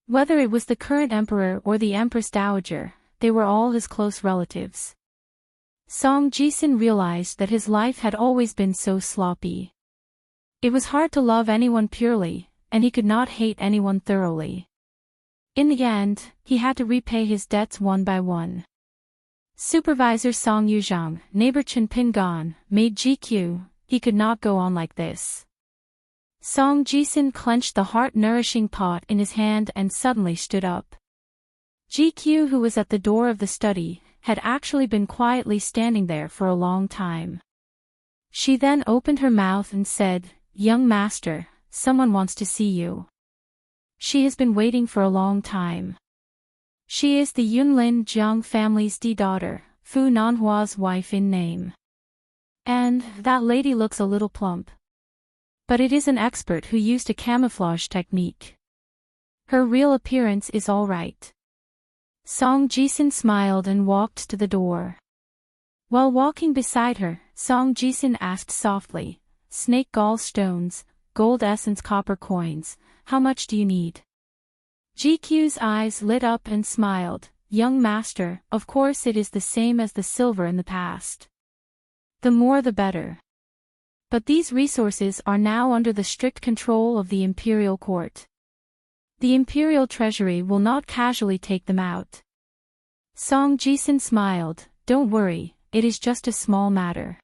Whether it was the current emperor or the empress dowager, they were all his close relatives. Song Jisin realized that his life had always been so sloppy. It was hard to love anyone purely, and he could not hate anyone thoroughly. In the end, he had to repay his debts one by one. Supervisor Song Yuzhang, neighbor Chen Pingan, made GQ, he could not go on like this. Song Jisin clenched the heart-nourishing pot in his hand and suddenly stood up. GQ, who was at the door of the study, had actually been quietly standing there for a long time. She then opened her mouth and said, "Young master, someone wants to see you. She has been waiting for a long time. She is the Yunlin Jiang family's daughter, Fu Nanhua's wife in name. And that lady looks a little plump. But it is an expert who used a camouflage technique. Her real appearance is all right." Song Jisin smiled and walked to the door. While walking beside her, Song Jisin asked softly, "Snake gall stones, gold essence copper coins, how much do you need?" GQ's eyes lit up and smiled, "Young master, of course it is the same as the silver in the past. The more the better. But these resources are now under the strict control of the imperial court. The imperial treasury will not casually take them out." Song Jisin smiled, "Don't worry, it is just a small matter.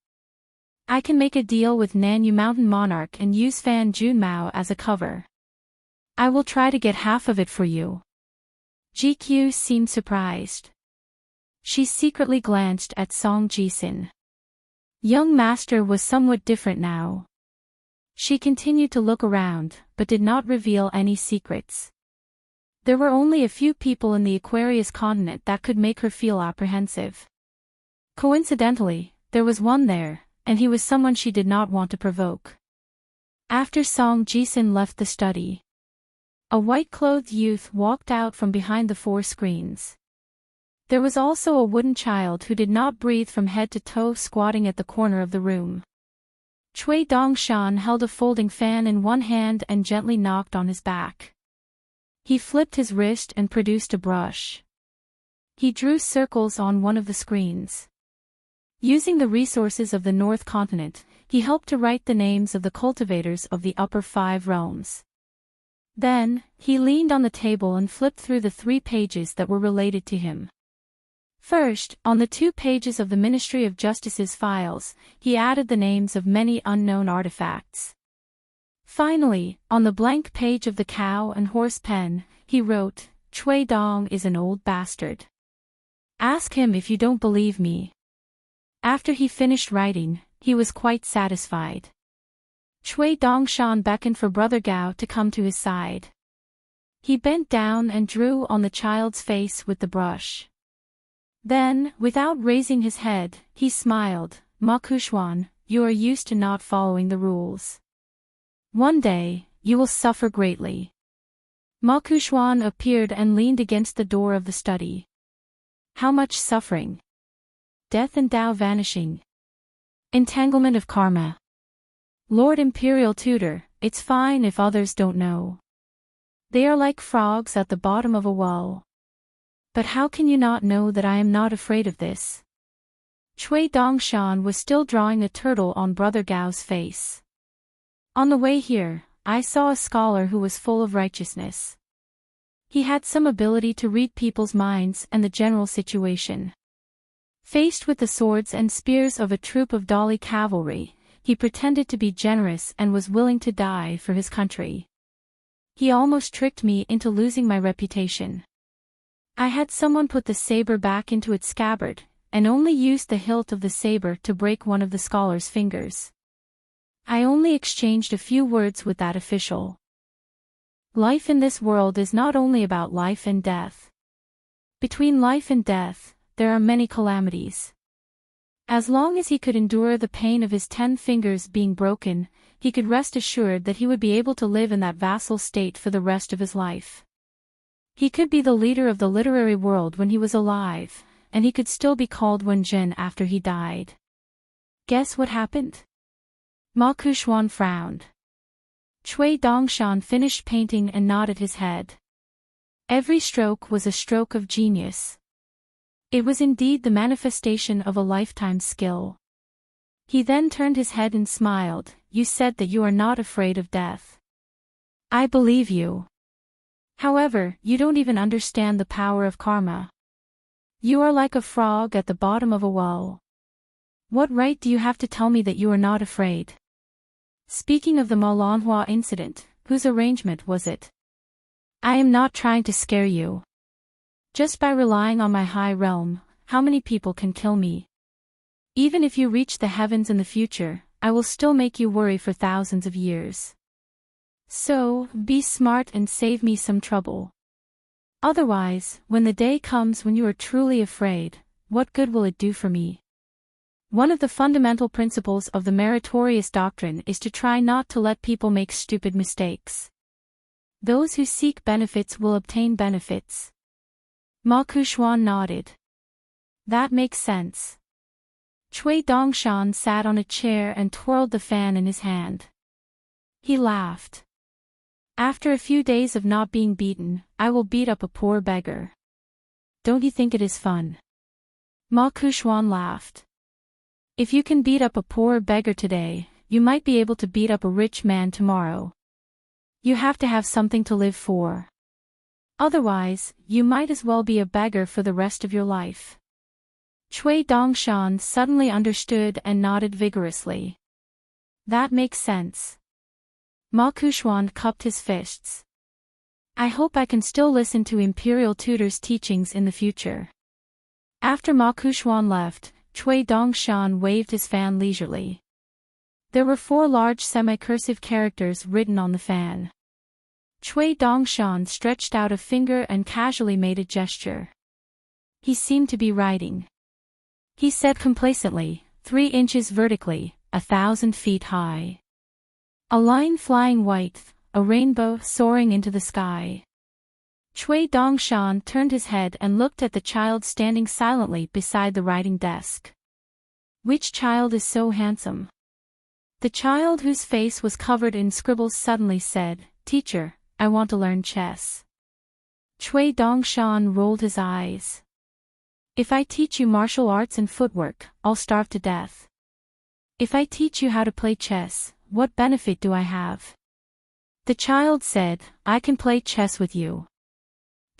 I can make a deal with Nanyu Mountain Monarch and use Fan Junmao as a cover. I will try to get half of it for you." GQ seemed surprised. She secretly glanced at Song Jisin. Young master was somewhat different now. She continued to look around, but did not reveal any secrets. There were only a few people in the Aquarius continent that could make her feel apprehensive. Coincidentally, there was one there, and he was someone she did not want to provoke. After Song Jisin left the study, A white-clothed youth walked out from behind the 4 screens. There was also a wooden child who did not breathe from head to toe squatting at the corner of the room. Cui Dongshan held a folding fan in one hand and gently knocked on his back. He flipped his wrist and produced a brush. He drew circles on one of the screens. Using the resources of the North Continent, he helped to write the names of the cultivators of the upper 5 realms. Then, he leaned on the table and flipped through the 3 pages that were related to him. First, on the 2 pages of the Ministry of Justice's files, he added the names of many unknown artifacts. Finally, on the blank page of the cow and horse pen, he wrote, "Cui Dong is an old bastard. Ask him if you don't believe me." After he finished writing, he was quite satisfied. Cui Dongshan beckoned for Brother Gao to come to his side. He bent down and drew on the child's face with the brush. Then, without raising his head, he smiled, "Ma Kuxuan, you are used to not following the rules. One day, you will suffer greatly." Ma Kuxuan appeared and leaned against the door of the study. "How much suffering? Death and Tao vanishing. Entanglement of karma. Lord Imperial Tutor, it's fine if others don't know. They are like frogs at the bottom of a well. But how can you not know that I am not afraid of this?" Cui Dongshan was still drawing a turtle on Brother Gao's face. "On the way here, I saw a scholar who was full of righteousness. He had some ability to read people's minds and the general situation. Faced with the swords and spears of a troop of Dali cavalry, he pretended to be generous and was willing to die for his country. He almost tricked me into losing my reputation. I had someone put the saber back into its scabbard, and only used the hilt of the saber to break one of the scholar's fingers. I only exchanged a few words with that official. Life in this world is not only about life and death. Between life and death, there are many calamities. As long as he could endure the pain of his 10 fingers being broken, he could rest assured that he would be able to live in that vassal state for the rest of his life. He could be the leader of the literary world when he was alive, and he could still be called Wenjin after he died. Guess what happened?" Ma Kuxuan frowned. Cui Dongshan finished painting and nodded his head. Every stroke was a stroke of genius. It was indeed the manifestation of a lifetime's skill. He then turned his head and smiled. "You said that you are not afraid of death. I believe you. However, you don't even understand the power of karma. You are like a frog at the bottom of a well. What right do you have to tell me that you are not afraid?" Speaking of the Malanhua incident, whose arrangement was it? "I am not trying to scare you. Just by relying on my high realm, how many people can kill me? Even if you reach the heavens in the future, I will still make you worry for thousands of years. So, be smart and save me some trouble. Otherwise, when the day comes when you are truly afraid, what good will it do for me?" One of the fundamental principles of the meritorious doctrine is to try not to let people make stupid mistakes. Those who seek benefits will obtain benefits. Ma Kuxuan nodded. "That makes sense." Cui Dongshan sat on a chair and twirled the fan in his hand. He laughed. "After a few days of not being beaten, I will beat up a poor beggar. Don't you think it is fun?" Ma Kuxuan laughed. "If you can beat up a poor beggar today, you might be able to beat up a rich man tomorrow. You have to have something to live for. Otherwise, you might as well be a beggar for the rest of your life." Cui Dongshan suddenly understood and nodded vigorously. "That makes sense." Ma Kuxuan cupped his fists. "I hope I can still listen to Imperial Tutor's teachings in the future." After Ma Kuxuan left, Cui Dongshan waved his fan leisurely. There were 4 large semi-cursive characters written on the fan. Cui Dongshan stretched out a finger and casually made a gesture. He seemed to be writing. He said complacently, 3 inches vertically, 1,000 feet high. A line flying white, a rainbow soaring into the sky. Cui Dongshan turned his head and looked at the child standing silently beside the writing desk. Which child is so handsome? The child whose face was covered in scribbles suddenly said, Teacher, I want to learn chess. Cui Dongshan rolled his eyes. If I teach you martial arts and footwork, I'll starve to death. If I teach you how to play chess, what benefit do I have? The child said, I can play chess with you.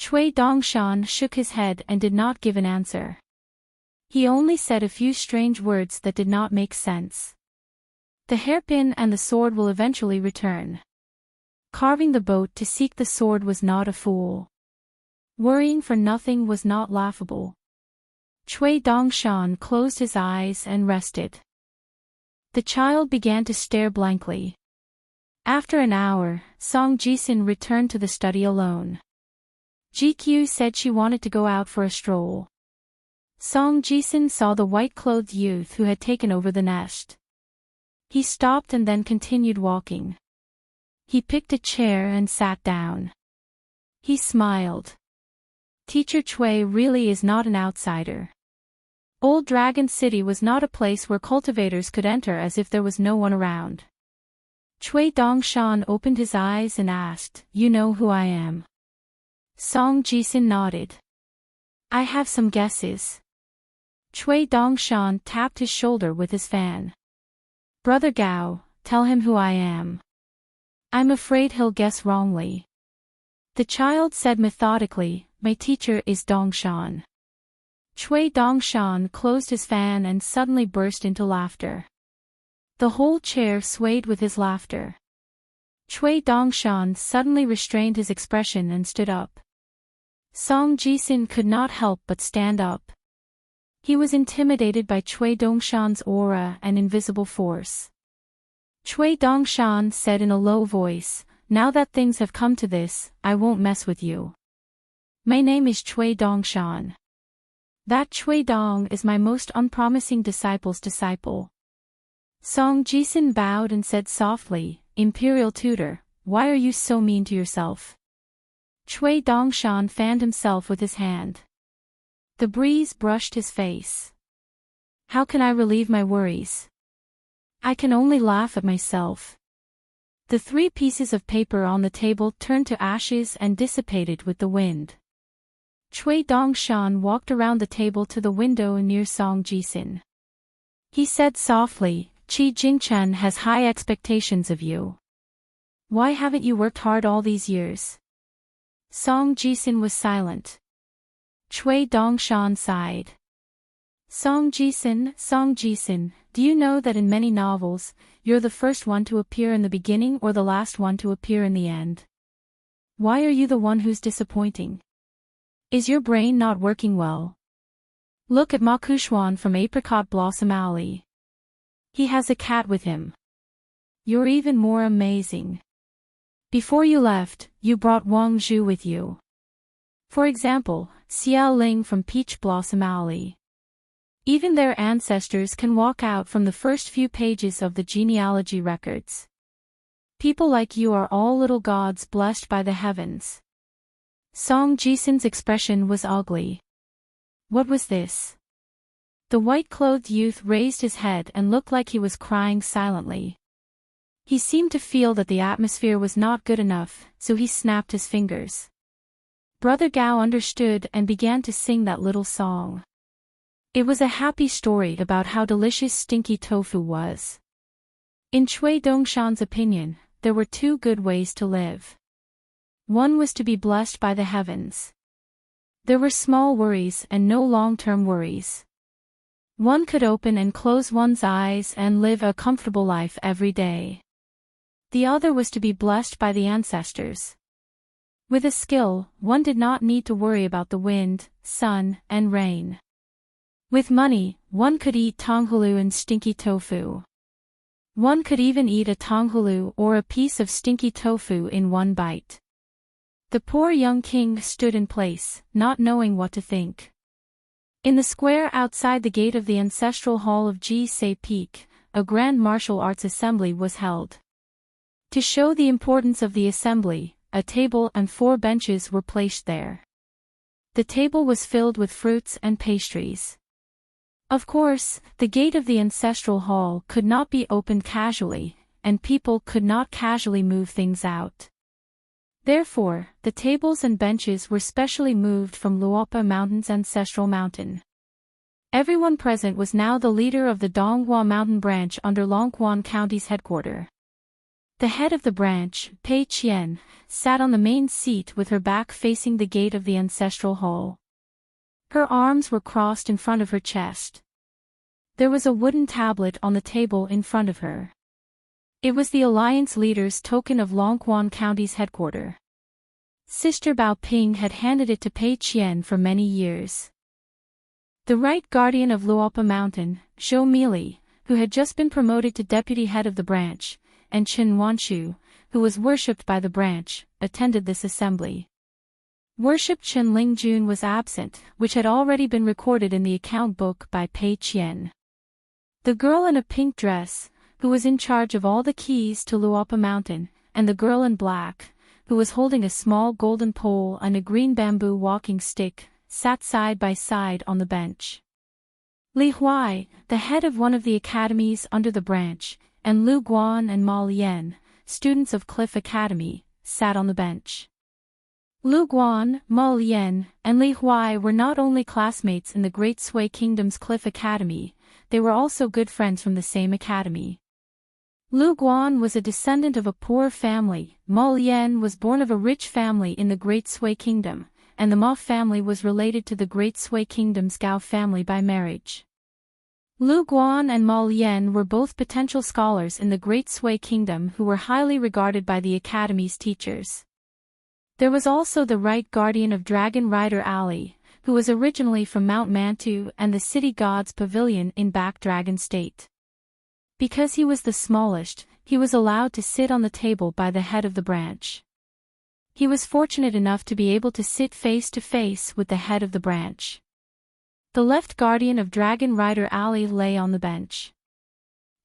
Cui Dongshan shook his head and did not give an answer. He only said a few strange words that did not make sense. The hairpin and the sword will eventually return. Carving the boat to seek the sword was not a fool. Worrying for nothing was not laughable. Cui Dongshan closed his eyes and rested. The child began to stare blankly. After an hour, Song Jisin returned to the study alone. GQ said she wanted to go out for a stroll. Song Jisin saw the white-clothed youth who had taken over the nest. He stopped and then continued walking. He picked a chair and sat down. He smiled. Teacher Cui really is not an outsider. Old Dragon City was not a place where cultivators could enter as if there was no one around. Cui Dongshan opened his eyes and asked, You know who I am? Song Jisin nodded. I have some guesses. Cui Dongshan tapped his shoulder with his fan. Brother Gao, tell him who I am. I'm afraid he'll guess wrongly. The child said methodically, My teacher is Dongshan. Cui Dongshan closed his fan and suddenly burst into laughter. The whole chair swayed with his laughter. Cui Dongshan suddenly restrained his expression and stood up. Song Jisin could not help but stand up. He was intimidated by Cui Dongshan's aura and invisible force. Cui Dongshan said in a low voice, Now that things have come to this, I won't mess with you. My name is Cui Dongshan. That Cui Dong is my most unpromising disciple's disciple. Song Jisin bowed and said softly, Imperial tutor, why are you so mean to yourself? Cui Dongshan fanned himself with his hand. The breeze brushed his face. How can I relieve my worries? I can only laugh at myself. The 3 pieces of paper on the table turned to ashes and dissipated with the wind. Cui Dongshan walked around the table to the window near Song Jisin. He said softly, Qi Jingchen has high expectations of you. Why haven't you worked hard all these years? Song Jisin was silent. Cui Dongshan sighed. Song Jisin, do you know that in many novels, you're the first one to appear in the beginning or the last one to appear in the end? Why are you the one who's disappointing? Is your brain not working well? Look at Ma Kuxuan from Apricot Blossom Alley. He has a cat with him. You're even more amazing. Before you left, you brought Wang Zhu with you. For example, Xiao Ling from Peach Blossom Alley. Even their ancestors can walk out from the first few pages of the genealogy records. People like you are all little gods blessed by the heavens. Song Jisin's expression was ugly. What was this? The white-clothed youth raised his head and looked like he was crying silently. He seemed to feel that the atmosphere was not good enough, so he snapped his fingers. Brother Gao understood and began to sing that little song. It was a happy story about how delicious stinky tofu was. In Cui Dongshan's opinion, there were 2 good ways to live. One was to be blessed by the heavens. There were small worries and no long-term worries. One could open and close one's eyes and live a comfortable life every day. The other was to be blessed by the ancestors. With a skill, one did not need to worry about the wind, sun, and rain. With money, one could eat tonghulu and stinky tofu. One could even eat a tonghulu or a piece of stinky tofu in one bite. The poor young king stood in place, not knowing what to think. In the square outside the gate of the ancestral hall of Ji Se Peak, a grand martial arts assembly was held. To show the importance of the assembly, a table and 4 benches were placed there. The table was filled with fruits and pastries. Of course, the gate of the ancestral hall could not be opened casually, and people could not casually move things out. Therefore, the tables and benches were specially moved from Luopa Mountain's ancestral mountain. Everyone present was now the leader of the Donghua Mountain branch under Longquan County's headquarters. The head of the branch, Pei Qian, sat on the main seat with her back facing the gate of the ancestral hall. Her arms were crossed in front of her chest. There was a wooden tablet on the table in front of her. It was the alliance leader's token of Longquan County's headquarters. Sister Bao Ping had handed it to Pei Qian for many years. The right guardian of Luopa Mountain, Zhou Mili, who had just been promoted to deputy head of the branch, and Chen Wanshu, who was worshipped by the branch, attended this assembly. Worshipped Chen Lingjun was absent, which had already been recorded in the account book by Pei Qian. The girl in a pink dress, who was in charge of all the keys to Luopa Mountain, and the girl in black, who was holding a small golden pole and a green bamboo walking stick, sat side by side on the bench. Li Huai, the head of one of the academies under the branch, and Lu Guan and Ma Lian, students of Cliff Academy, sat on the bench. Lu Guan, Ma Lian, and Li Huai were not only classmates in the Great Sui Kingdom's Cliff Academy, they were also good friends from the same academy. Lu Guan was a descendant of a poor family, Ma Lian was born of a rich family in the Great Sui Kingdom, and the Ma family was related to the Great Sui Kingdom's Gao family by marriage. Lu Guan and Ma Lian were both potential scholars in the Great Sui Kingdom who were highly regarded by the academy's teachers. There was also the right guardian of Dragon Rider Ali, who was originally from Mount Mantu and the City God's Pavilion in Back Dragon State. Because he was the smallest, he was allowed to sit on the table by the head of the branch. He was fortunate enough to be able to sit face to face with the head of the branch. The left guardian of Dragon Rider Ali lay on the bench.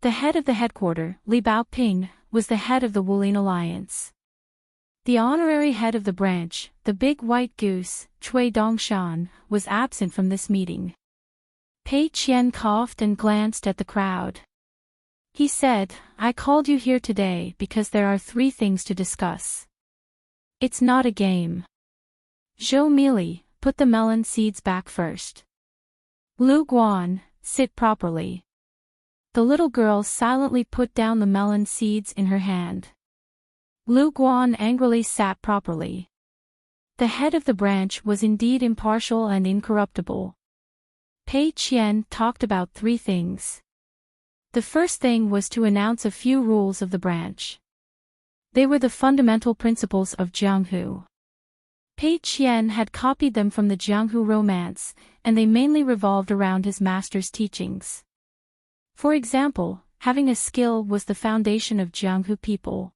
The head of the headquarters, Li Baoping, was the head of the Wulin Alliance. The honorary head of the branch, the big white goose, Cui Dongshan, was absent from this meeting. Pei Qian coughed and glanced at the crowd. He said, "I called you here today because there are 3 things to discuss. It's not a game. Zhou Mili, put the melon seeds back first. Lu Guan, sit properly." The little girl silently put down the melon seeds in her hand. Lu Guan angrily sat properly. The head of the branch was indeed impartial and incorruptible. Pei Qian talked about 3 things. The first thing was to announce a few rules of the branch. They were the fundamental principles of Jianghu. Pei Qian had copied them from the Jianghu romance, and they mainly revolved around his master's teachings. For example, having a skill was the foundation of Jianghu people.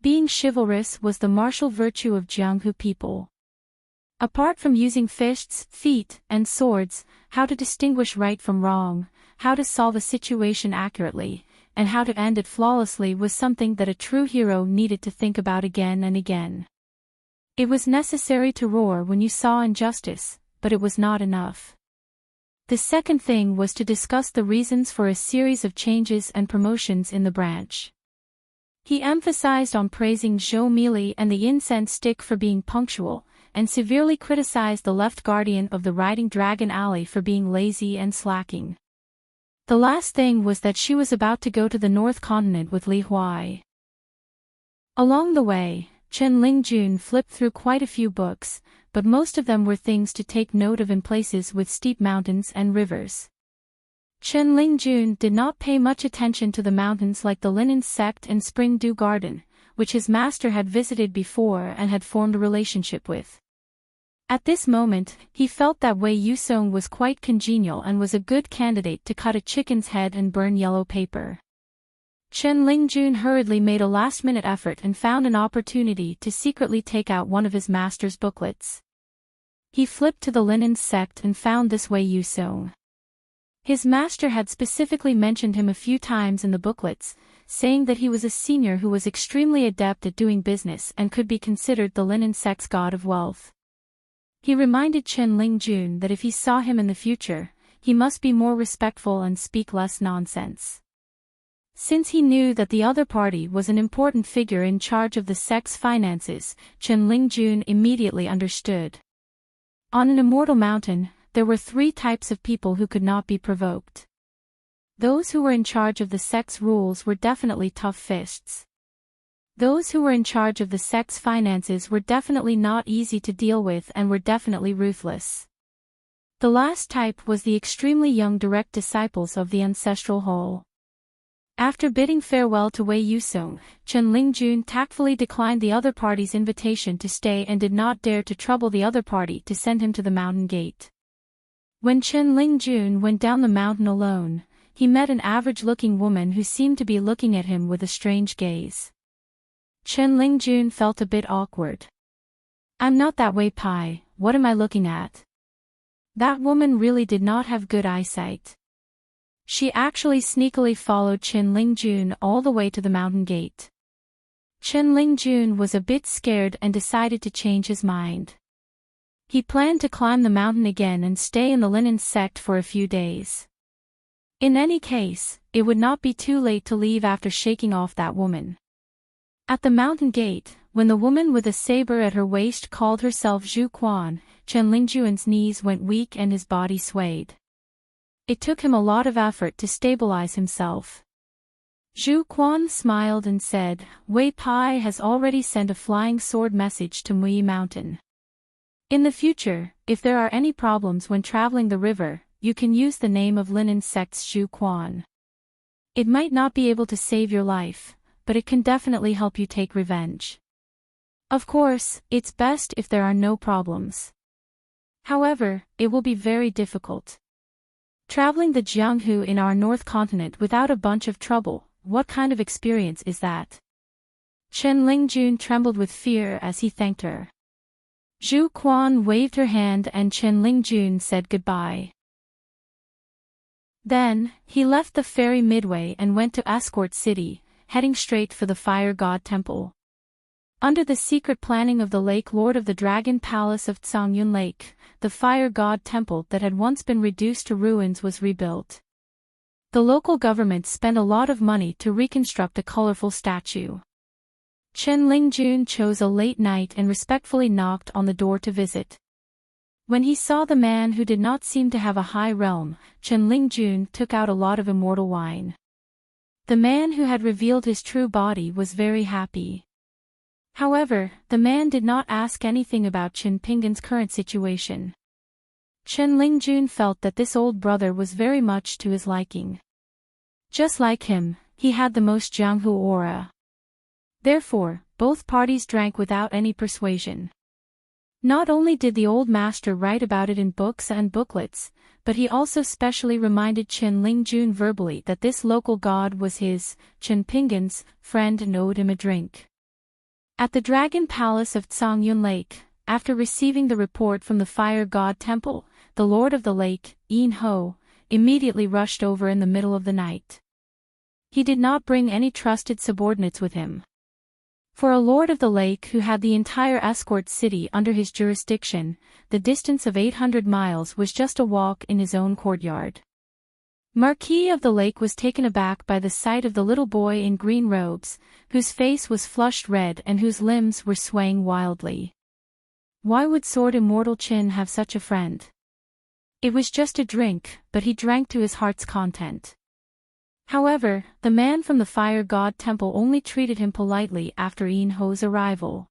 Being chivalrous was the martial virtue of Jianghu people. Apart from using fists, feet, and swords, how to distinguish right from wrong, how to solve a situation accurately, and how to end it flawlessly was something that a true hero needed to think about again and again. It was necessary to roar when you saw injustice, but it was not enough. The second thing was to discuss the reasons for a series of changes and promotions in the branch. He emphasized on praising Zhou Mili and the incense stick for being punctual, and severely criticized the left guardian of the riding dragon alley for being lazy and slacking. The last thing was that she was about to go to the North Continent with Li Huai. Along the way, Chen Lingjun flipped through quite a few books, but most of them were things to take note of in places with steep mountains and rivers. Chen Lingjun did not pay much attention to the mountains like the Linen Sect and Spring Dew Garden, which his master had visited before and had formed a relationship with. At this moment, he felt that Wei Yusong was quite congenial and was a good candidate to cut a chicken's head and burn yellow paper. Chen Lingjun hurriedly made a last-minute effort and found an opportunity to secretly take out one of his master's booklets. He flipped to the Linen Sect and found this Wei Yusong. His master had specifically mentioned him a few times in the booklets, saying that he was a senior who was extremely adept at doing business and could be considered the linen sect's god of wealth. He reminded Chen Lingjun that if he saw him in the future, he must be more respectful and speak less nonsense. Since he knew that the other party was an important figure in charge of the sect's finances, Chen Lingjun immediately understood. On an immortal mountain, there were 3 types of people who could not be provoked. Those who were in charge of the sect's rules were definitely tough fists. Those who were in charge of the sect's finances were definitely not easy to deal with and were definitely ruthless. The last type was the extremely young direct disciples of the ancestral hall. After bidding farewell to Wei Yusung, Chen Lingjun tactfully declined the other party's invitation to stay and did not dare to trouble the other party to send him to the mountain gate. When Chen Lingjun went down the mountain alone, he met an average-looking woman who seemed to be looking at him with a strange gaze. Chen Lingjun felt a bit awkward. "I'm not that Wei Pai, what am I looking at?" That woman really did not have good eyesight. She actually sneakily followed Chen Lingjun all the way to the mountain gate. Chen Lingjun was a bit scared and decided to change his mind. He planned to climb the mountain again and stay in the linen sect for a few days. In any case, it would not be too late to leave after shaking off that woman. At the mountain gate, when the woman with a saber at her waist called herself Zhu Quan, Chen Lingjun's knees went weak and his body swayed. It took him a lot of effort to stabilize himself. Zhu Quan smiled and said, "Wei Pai has already sent a flying sword message to Mui Mountain. In the future, if there are any problems when traveling the river, you can use the name of Linen Sect's Zhu Quan. It might not be able to save your life, but it can definitely help you take revenge. Of course, it's best if there are no problems. However, it will be very difficult. Traveling the Jianghu in our North Continent without a bunch of trouble, what kind of experience is that?" Chen Lingjun trembled with fear as he thanked her. Zhu Quan waved her hand and Chen Lingjun said goodbye. Then, he left the ferry midway and went to Escort City, heading straight for the Fire God Temple. Under the secret planning of the Lake Lord of the Dragon Palace of Tsangyun Lake, the Fire God Temple that had once been reduced to ruins was rebuilt. The local government spent a lot of money to reconstruct a colorful statue. Chen Lingjun chose a late night and respectfully knocked on the door to visit. When he saw the man who did not seem to have a high realm, Chen Lingjun took out a lot of immortal wine. The man who had revealed his true body was very happy. However, the man did not ask anything about Chen Pingan's current situation. Chen Lingjun felt that this old brother was very much to his liking. Just like him, he had the most Jianghu aura. Therefore, both parties drank without any persuasion. Not only did the old master write about it in books and booklets, but he also specially reminded Chen Lingjun verbally that this local god was his, Chen Pingan's, friend and owed him a drink. At the Dragon Palace of Tsangyun Lake, after receiving the report from the Fire God Temple, the Lord of the Lake, Yin Ho, immediately rushed over in the middle of the night. He did not bring any trusted subordinates with him. For a Lord of the Lake who had the entire Escort City under his jurisdiction, the distance of 800 miles was just a walk in his own courtyard. Marquis of the Lake was taken aback by the sight of the little boy in green robes, whose face was flushed red and whose limbs were swaying wildly. Why would Sword Immortal Qin have such a friend? It was just a drink, but he drank to his heart's content. However, the man from the Fire God Temple only treated him politely after Yin Ho's arrival.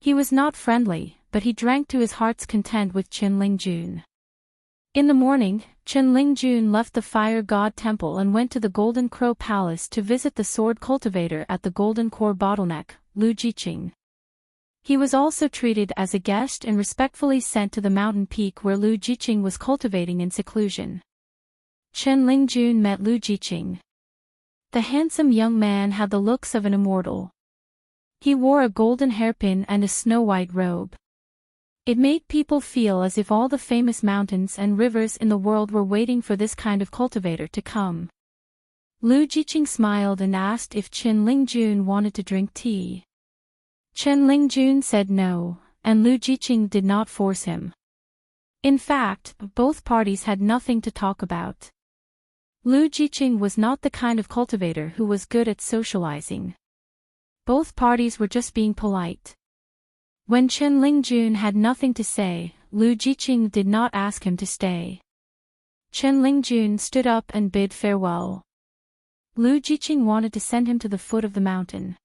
He was not friendly, but he drank to his heart's content with Chen Lingjun. In the morning, Chen Lingjun left the Fire God Temple and went to the Golden Crow Palace to visit the sword cultivator at the Golden Core Bottleneck, Lu Jiqing. He was also treated as a guest and respectfully sent to the mountain peak where Lu Jiqing was cultivating in seclusion. Chen Lingjun met Lu Jiqing. The handsome young man had the looks of an immortal. He wore a golden hairpin and a snow-white robe. It made people feel as if all the famous mountains and rivers in the world were waiting for this kind of cultivator to come. Lu Jiqing smiled and asked if Chen Lingjun wanted to drink tea. Chen Lingjun said no, and Lu Jiqing did not force him. In fact, both parties had nothing to talk about. Lu Jiqing was not the kind of cultivator who was good at socializing. Both parties were just being polite. When Chen Lingjun had nothing to say, Lu Jiqing did not ask him to stay. Chen Lingjun stood up and bid farewell. Lu Jiqing wanted to send him to the foot of the mountain.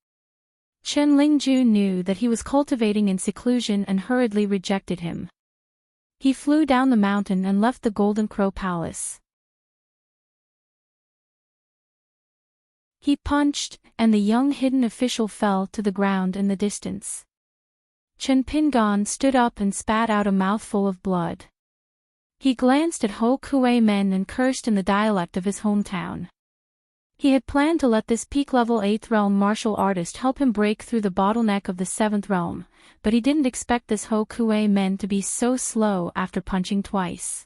Chen Lingjun knew that he was cultivating in seclusion and hurriedly rejected him. He flew down the mountain and left the Golden Crow Palace. He punched, and the young hidden official fell to the ground in the distance. Chen Pingan stood up and spat out a mouthful of blood. He glanced at Ho Kuei Men and cursed in the dialect of his hometown. He had planned to let this peak-level 8th realm martial artist help him break through the bottleneck of the 7th realm, but he didn't expect this Ho Kuei Men to be so slow after punching twice.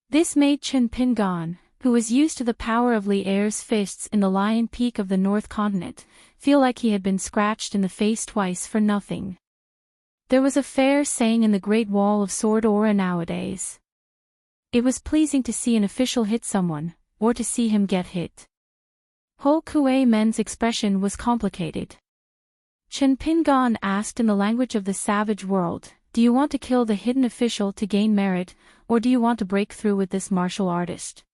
This made Chen Pingan, who was used to the power of Li Er's fists in the Lion Peak of the North Continent, feel like he had been scratched in the face twice for nothing. There was a fair saying in the Great Wall of Sword Aura nowadays. It was pleasing to see an official hit someone, or to see him get hit. Ho Kuei Men's expression was complicated. Chen Pingan asked in the language of the savage world, "Do you want to kill the hidden official to gain merit, or do you want to break through with this martial artist?"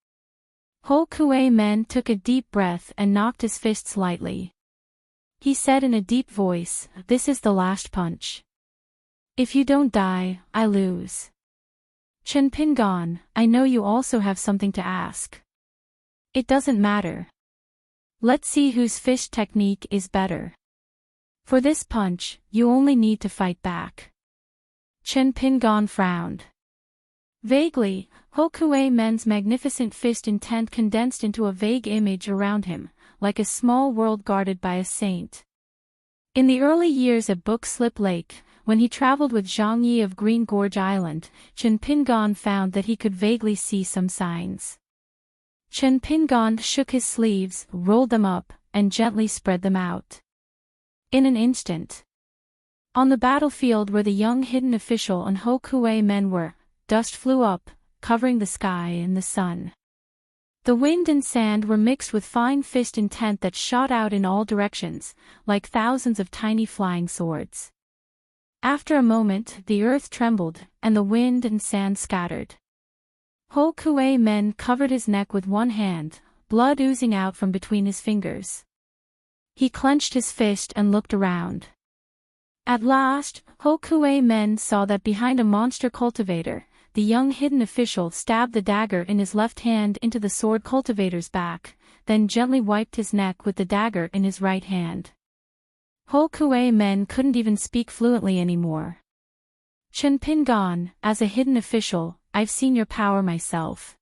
Ho Kuei Men took a deep breath and knocked his fists lightly. He said in a deep voice, "This is the last punch. If you don't die, I lose." Chen Pingan, I know you also have something to ask. It doesn't matter. Let's see whose fist technique is better. For this punch, you only need to fight back. Chen Pingan frowned. Vaguely, Ho Kuei Men's magnificent fist intent condensed into a vague image around him, like a small world guarded by a saint. In the early years at Book Slip Lake, when he traveled with Zhang Yi of Green Gorge Island, Chen Pingan found that he could vaguely see some signs. Chen Pingan shook his sleeves, rolled them up, and gently spread them out. In an instant, on the battlefield where the young hidden official and Ho Kuei Men were, dust flew up, covering the sky and the sun. The wind and sand were mixed with fine fist intent that shot out in all directions, like thousands of tiny flying swords. After a moment, the earth trembled, and the wind and sand scattered. Ho Kuei Men covered his neck with one hand, blood oozing out from between his fingers. He clenched his fist and looked around. At last, Ho Kuei Men saw that behind a monster cultivator, the young hidden official stabbed the dagger in his left hand into the sword cultivator's back, then gently wiped his neck with the dagger in his right hand. Ho Kuei Men couldn't even speak fluently anymore. Chen Pingan, as a hidden official, I've seen your power myself.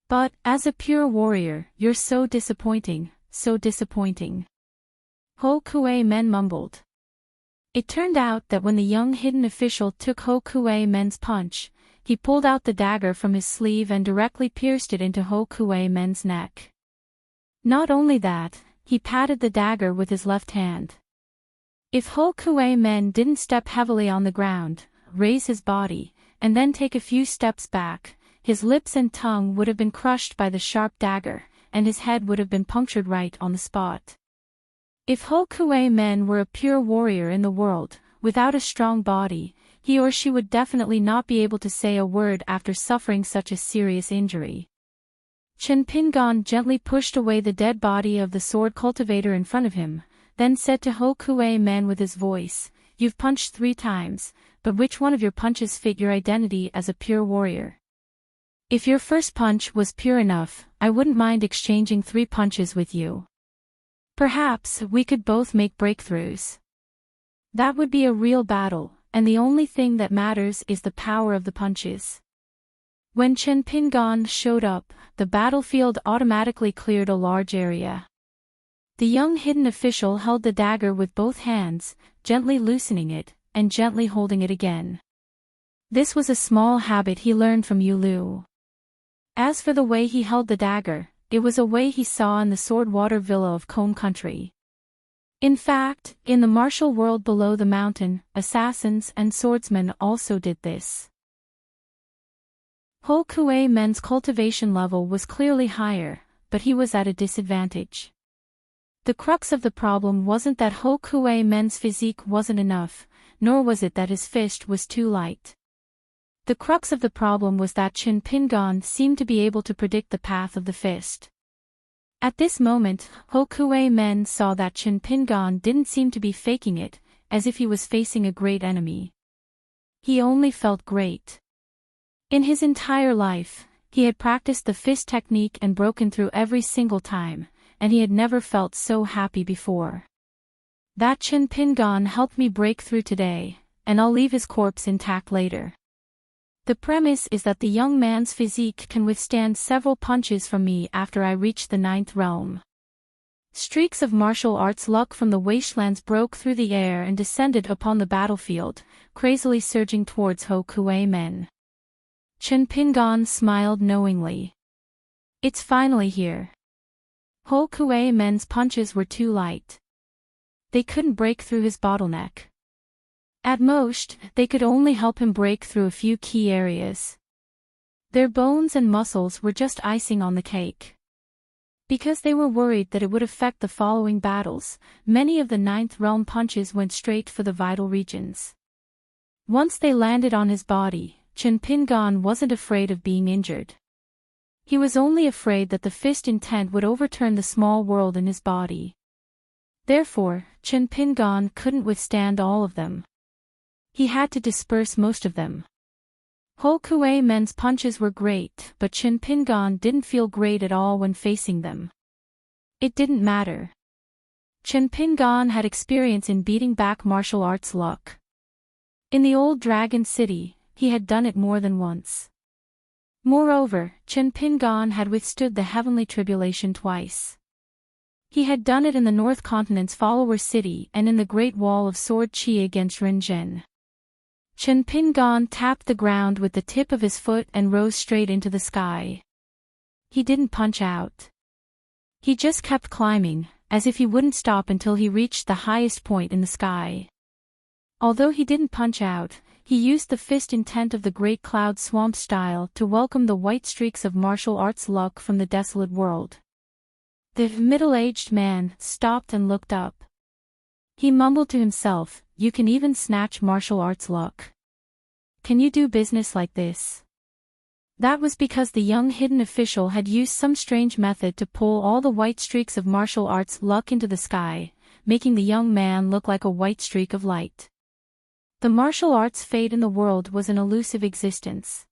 But, as a pure warrior, you're so disappointing, so disappointing. Ho Kuei Men mumbled. It turned out that when the young hidden official took Ho Kuei Men's punch, he pulled out the dagger from his sleeve and directly pierced it into Ho Kuei Men's neck. Not only that, he patted the dagger with his left hand. If Ho Kuei Men didn't step heavily on the ground, raise his body, and then take a few steps back, his lips and tongue would have been crushed by the sharp dagger, and his head would have been punctured right on the spot. If Ho Kuei Men were a pure warrior in the world, without a strong body, he or she would definitely not be able to say a word after suffering such a serious injury. Chen Pingan gently pushed away the dead body of the sword cultivator in front of him, then said to Ho Kuei Men with his voice, "You've punched 3 times, but which one of your punches fit your identity as a pure warrior? If your first punch was pure enough, I wouldn't mind exchanging 3 punches with you. Perhaps we could both make breakthroughs. That would be a real battle, and the only thing that matters is the power of the punches." When Chen Pingan showed up, the battlefield automatically cleared a large area. The young hidden official held the dagger with both hands, gently loosening it, and gently holding it again. This was a small habit he learned from Yu Lu. As for the way he held the dagger, it was a way he saw in the Swordwater Villa of Combe Country. In fact, in the martial world below the mountain, assassins and swordsmen also did this. Ho Kue Men's cultivation level was clearly higher, but he was at a disadvantage. The crux of the problem wasn't that Ho Kue Men's physique wasn't enough, nor was it that his fist was too light. The crux of the problem was that Qin Pingan seemed to be able to predict the path of the fist. At this moment, Ho Kue Men saw that Qin Pingan didn't seem to be faking it, as if he was facing a great enemy. He only felt great. In his entire life, he had practiced the fist technique and broken through every single time, and he had never felt so happy before. That Qin Pingan helped me break through today, and I'll leave his corpse intact later. The premise is that the young man's physique can withstand several punches from me after I reach the 9th realm. Streaks of martial arts luck from the wastelands broke through the air and descended upon the battlefield, crazily surging towards Ho Kue Men. Qin Pingan smiled knowingly. It's finally here. Ho Kue Men's punches were too light. They couldn't break through his bottleneck. At most, they could only help him break through a few key areas. Their bones and muscles were just icing on the cake. Because they were worried that it would affect the following battles, many of the 9th realm punches went straight for the vital regions. Once they landed on his body, Qin Pingan wasn't afraid of being injured. He was only afraid that the fist intent would overturn the small world in his body. Therefore, Qin Pingan couldn't withstand all of them. He had to disperse most of them. Ho Kue Men's punches were great, but Qin Pingan didn't feel great at all when facing them. It didn't matter. Qin Pingan had experience in beating back martial arts luck. In the old Dragon City, he had done it more than once. Moreover, Qin Pingan had withstood the heavenly tribulation twice. He had done it in the North Continent's follower city and in the Great Wall of Sword Qi against Rinzhen. Qin Pingan tapped the ground with the tip of his foot and rose straight into the sky. He didn't punch out. He just kept climbing, as if he wouldn't stop until he reached the highest point in the sky. Although he didn't punch out, he used the fist intent of the Great Cloud Swamp style to welcome the white streaks of martial arts luck from the desolate world. The middle-aged man stopped and looked up. He mumbled to himself, "You can even snatch martial arts luck. Can you do business like this?" That was because the young hidden official had used some strange method to pull all the white streaks of martial arts luck into the sky, making the young man look like a white streak of light. The martial arts fate in the world was an elusive existence.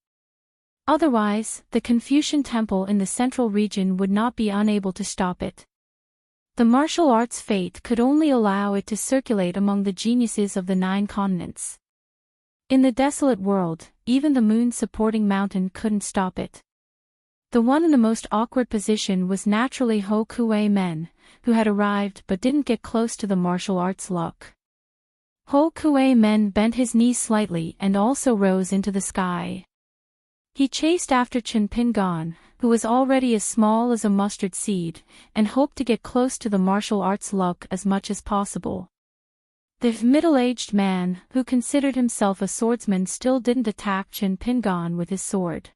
Otherwise, the Confucian temple in the central region would not be unable to stop it. The martial arts fate could only allow it to circulate among the geniuses of the 9 continents. In the desolate world, even the moon-supporting mountain couldn't stop it. The one in the most awkward position was naturally Ho Kue Men, who had arrived but didn't get close to the martial arts luck. Ho Kue Men bent his knees slightly and also rose into the sky. He chased after Qin Pingan, who was already as small as a mustard seed, and hoped to get close to the martial arts luck as much as possible. The middle-aged man, who considered himself a swordsman, still didn't attack Qin Pingan with his sword.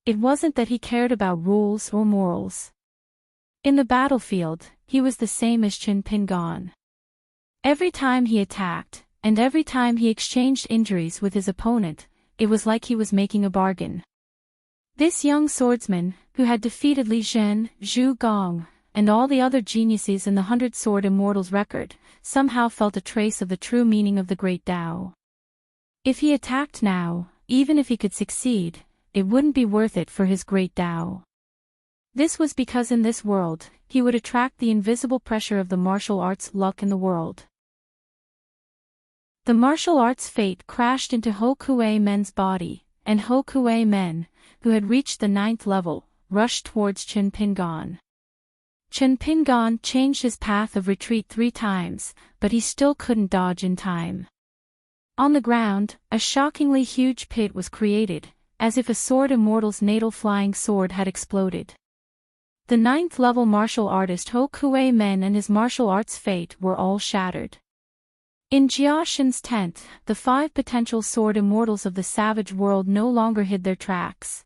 It wasn't that he cared about rules or morals. In the battlefield, he was the same as Qin Pingan. Every time he attacked, and every time he exchanged injuries with his opponent, it was like he was making a bargain. This young swordsman, who had defeated Li Zhen, Zhu Gong, and all the other geniuses in the 100 Sword Immortals record, somehow felt a trace of the true meaning of the Great Tao. If he attacked now, even if he could succeed, it wouldn't be worth it for his Great Tao. This was because in this world, he would attract the invisible pressure of the martial arts luck in the world. The martial arts fate crashed into Ho Kue Men's body, and Ho Kue Men, who had reached the 9th level, rushed towards Qin Pingan. Qin Pingan changed his path of retreat 3 times, but he still couldn't dodge in time. On the ground, a shockingly huge pit was created, as if a Sword Immortal's natal flying sword had exploded. The 9th-level martial artist Ho Kue Men and his martial arts fate were all shattered. In Jia Shen's tent, the 5 potential sword immortals of the savage world no longer hid their tracks.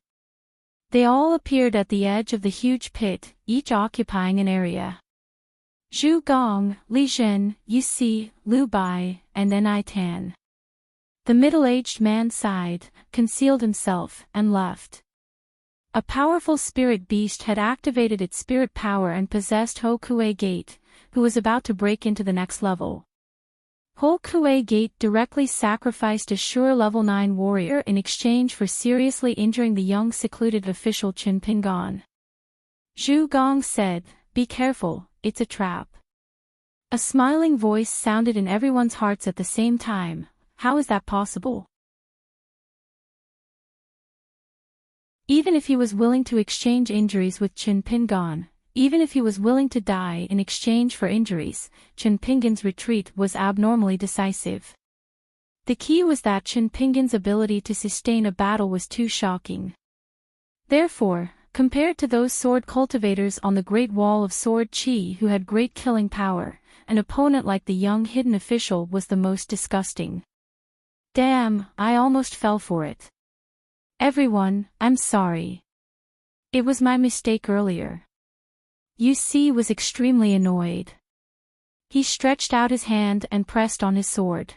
They all appeared at the edge of the huge pit, each occupying an area. Zhu Gong, Li Zhen, Yu Si, Liu Bai, and Ni Tan. The middle-aged man sighed, concealed himself, and left. A powerful spirit beast had activated its spirit power and possessed Ho Kue Gate, who was about to break into the next level. Ho Kue Gate directly sacrificed a sure level 9 warrior in exchange for seriously injuring the young secluded official Qin Pingan. Zhu Gong said, "Be careful, it's a trap." A smiling voice sounded in everyone's hearts at the same time. How is that possible? Even if he was willing to exchange injuries with Qin Pingan, even if he was willing to die in exchange for injuries, Qin Pingan's retreat was abnormally decisive. The key was that Qin Pingan's ability to sustain a battle was too shocking. Therefore, compared to those sword cultivators on the Great Wall of Sword Qi who had great killing power, an opponent like the young hidden official was the most disgusting. Damn, I almost fell for it. Everyone, I'm sorry. It was my mistake earlier. Yu Si was extremely annoyed. He stretched out his hand and pressed on his sword.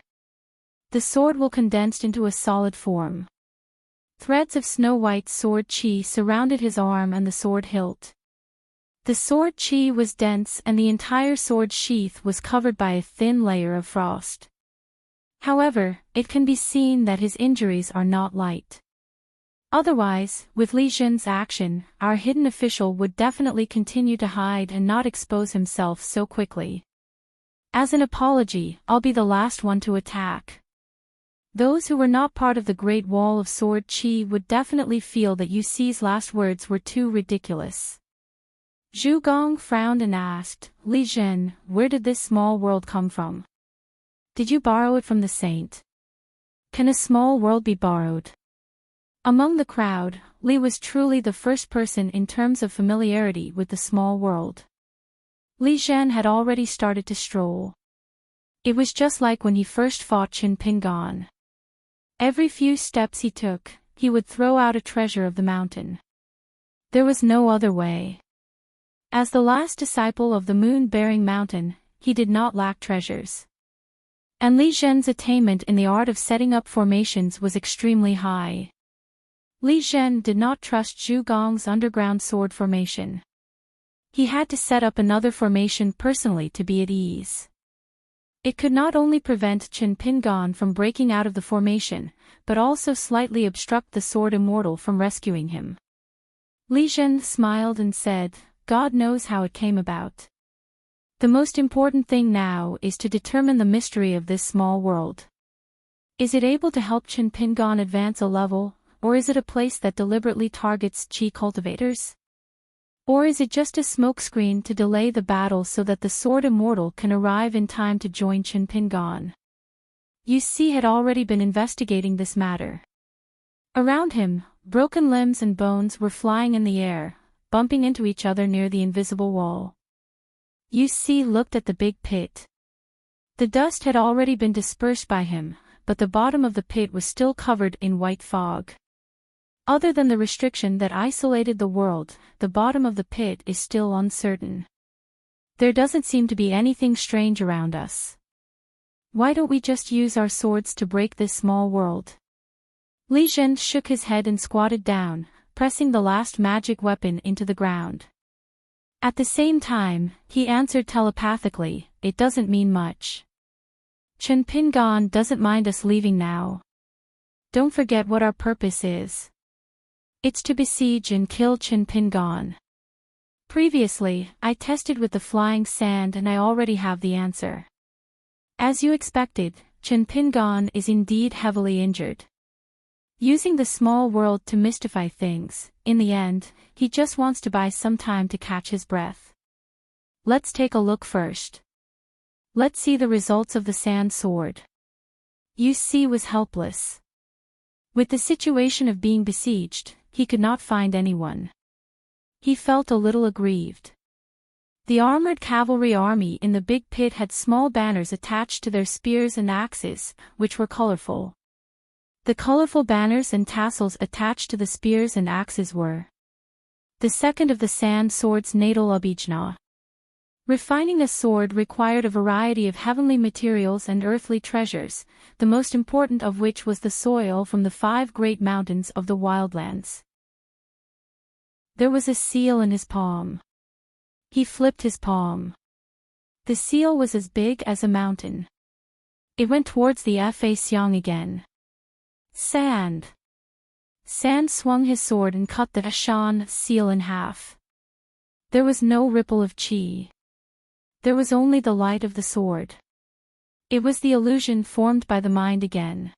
The sword will condensed into a solid form. Threads of snow-white sword chi surrounded his arm and the sword hilt. The sword chi was dense and the entire sword sheath was covered by a thin layer of frost. However, it can be seen that his injuries are not light. Otherwise, with Li Zhen's action, our hidden official would definitely continue to hide and not expose himself so quickly. As an apology, I'll be the last one to attack. Those who were not part of the Great Wall of Sword Qi would definitely feel that Yu Si's last words were too ridiculous. Zhu Gong frowned and asked, "Li Zhen, where did this small world come from? Did you borrow it from the saint? Can a small world be borrowed?" Among the crowd, Li was truly the first person in terms of familiarity with the small world. Li Zhen had already started to stroll. It was just like when he first fought Qin Pingan. Every few steps he took, he would throw out a treasure of the mountain. There was no other way. As the last disciple of the moon-bearing mountain, he did not lack treasures. And Li Zhen's attainment in the art of setting up formations was extremely high. Li Zhen did not trust Zhu Gong's underground sword formation. He had to set up another formation personally to be at ease. It could not only prevent Qin Pingan from breaking out of the formation, but also slightly obstruct the sword immortal from rescuing him. Li Zhen smiled and said, "God knows how it came about. The most important thing now is to determine the mystery of this small world. Is it able to help Qin Pingan advance a level, or is it a place that deliberately targets Qi cultivators? Or is it just a smokescreen to delay the battle so that the sword immortal can arrive in time to join Qin Pingan?" Yu Si had already been investigating this matter. Around him, broken limbs and bones were flying in the air, bumping into each other near the invisible wall. Yu Si looked at the big pit. The dust had already been dispersed by him, but the bottom of the pit was still covered in white fog. Other than the restriction that isolated the world, the bottom of the pit is still uncertain. There doesn't seem to be anything strange around us. Why don't we just use our swords to break this small world? Li Zhen shook his head and squatted down, pressing the last magic weapon into the ground. At the same time, he answered telepathically, "It doesn't mean much. Qin Pingan doesn't mind us leaving now. Don't forget what our purpose is. It's to besiege and kill Qin Pingan. Previously, I tested with the flying sand and I already have the answer. As you expected, Qin Pingan is indeed heavily injured. Using the small world to mystify things, in the end, he just wants to buy some time to catch his breath. Let's take a look first. Let's see the results of the sand sword." Yu Si was helpless. With the situation of being besieged, he could not find anyone. He felt a little aggrieved. The armored cavalry army in the big pit had small banners attached to their spears and axes, which were colorful. The colorful banners and tassels attached to the spears and axes were the second of the sand swords Nadal Abijna. Refining a sword required a variety of heavenly materials and earthly treasures, the most important of which was the soil from the 5 great mountains of the wildlands. There was a seal in his palm. He flipped his palm. The seal was as big as a mountain. It went towards the Fa again. Sand. Sand swung his sword and cut the Ashan seal in half. There was no ripple of chi. There was only the light of the sword. It was the illusion formed by the mind again.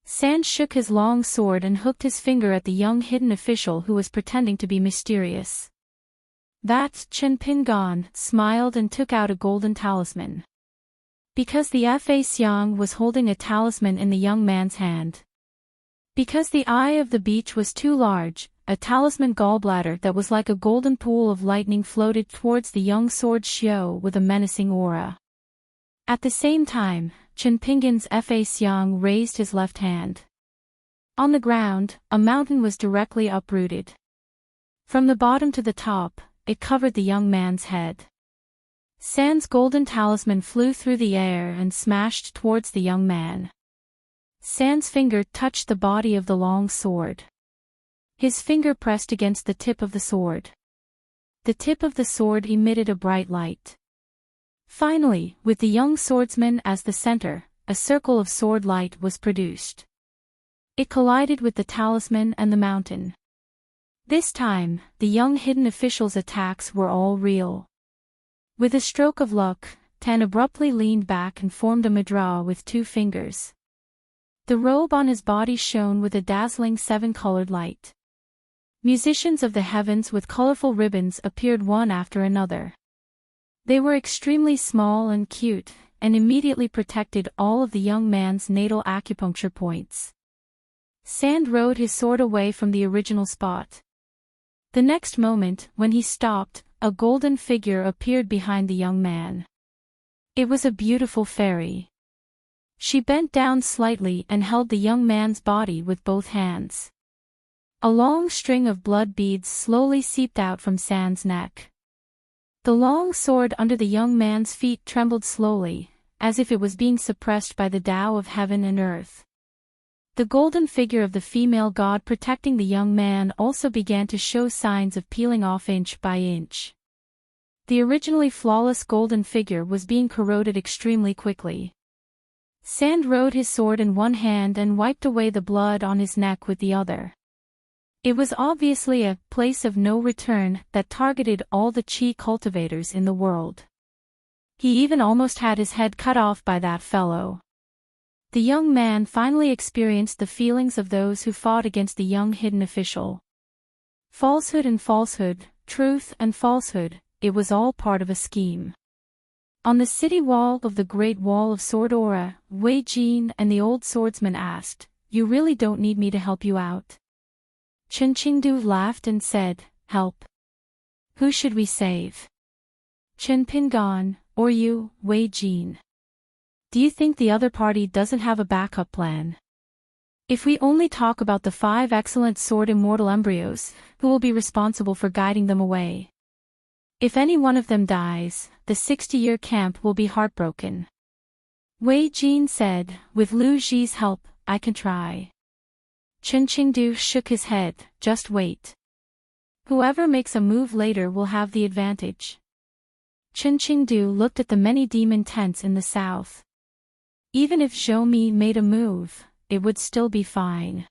Sand shook his long sword and hooked his finger at the young hidden official who was pretending to be mysterious. That Chen Pingan smiled and took out a golden talisman. Because the Fa Xiang was holding a talisman in the young man's hand. Because the eye of the beach was too large, a talisman gallbladder that was like a golden pool of lightning floated towards the young sword Xiao with a menacing aura. At the same time, Chen Pingan's Fa Xiang raised his left hand. On the ground, a mountain was directly uprooted. From the bottom to the top, it covered the young man's head. Sand's golden talisman flew through the air and smashed towards the young man. Sand's finger touched the body of the long sword. His finger pressed against the tip of the sword. The tip of the sword emitted a bright light. Finally, with the young swordsman as the center, a circle of sword light was produced. It collided with the talisman and the mountain. This time, the young hidden official's attacks were all real. With a stroke of luck, Tan abruptly leaned back and formed a mudra with 2 fingers. The robe on his body shone with a dazzling 7-colored light. Musicians of the heavens with colorful ribbons appeared one after another. They were extremely small and cute, and immediately protected all of the young man's natal acupuncture points. Sand rode his sword away from the original spot. The next moment, when he stopped, a golden figure appeared behind the young man. It was a beautiful fairy. She bent down slightly and held the young man's body with both hands. A long string of blood beads slowly seeped out from Sand's neck. The long sword under the young man's feet trembled slowly, as if it was being suppressed by the Tao of heaven and earth. The golden figure of the female god protecting the young man also began to show signs of peeling off inch by inch. The originally flawless golden figure was being corroded extremely quickly. Sand rode his sword in one hand and wiped away the blood on his neck with the other. It was obviously a place of no return that targeted all the chi cultivators in the world. He even almost had his head cut off by that fellow. The young man finally experienced the feelings of those who fought against the young hidden official. Falsehood and falsehood, truth and falsehood, it was all part of a scheme. On the city wall of the Great Wall of Sword Aura, Wei Jin and the old swordsman asked, "You really don't need me to help you out?" Chen Qingdu laughed and said, "Help? Who should we save? Chen Pingan, or you, Wei Jin? Do you think the other party doesn't have a backup plan? If we only talk about the 5 excellent sword immortal embryos, who will be responsible for guiding them away? If any one of them dies, the 60-year camp will be heartbroken." Wei Jin said, "With Lu Ji's help, I can try." Chen Qingdu shook his head, "Just wait. Whoever makes a move later will have the advantage." Chen Qingdu looked at the many demon tents in the south. Even if Zhou Mi made a move, it would still be fine.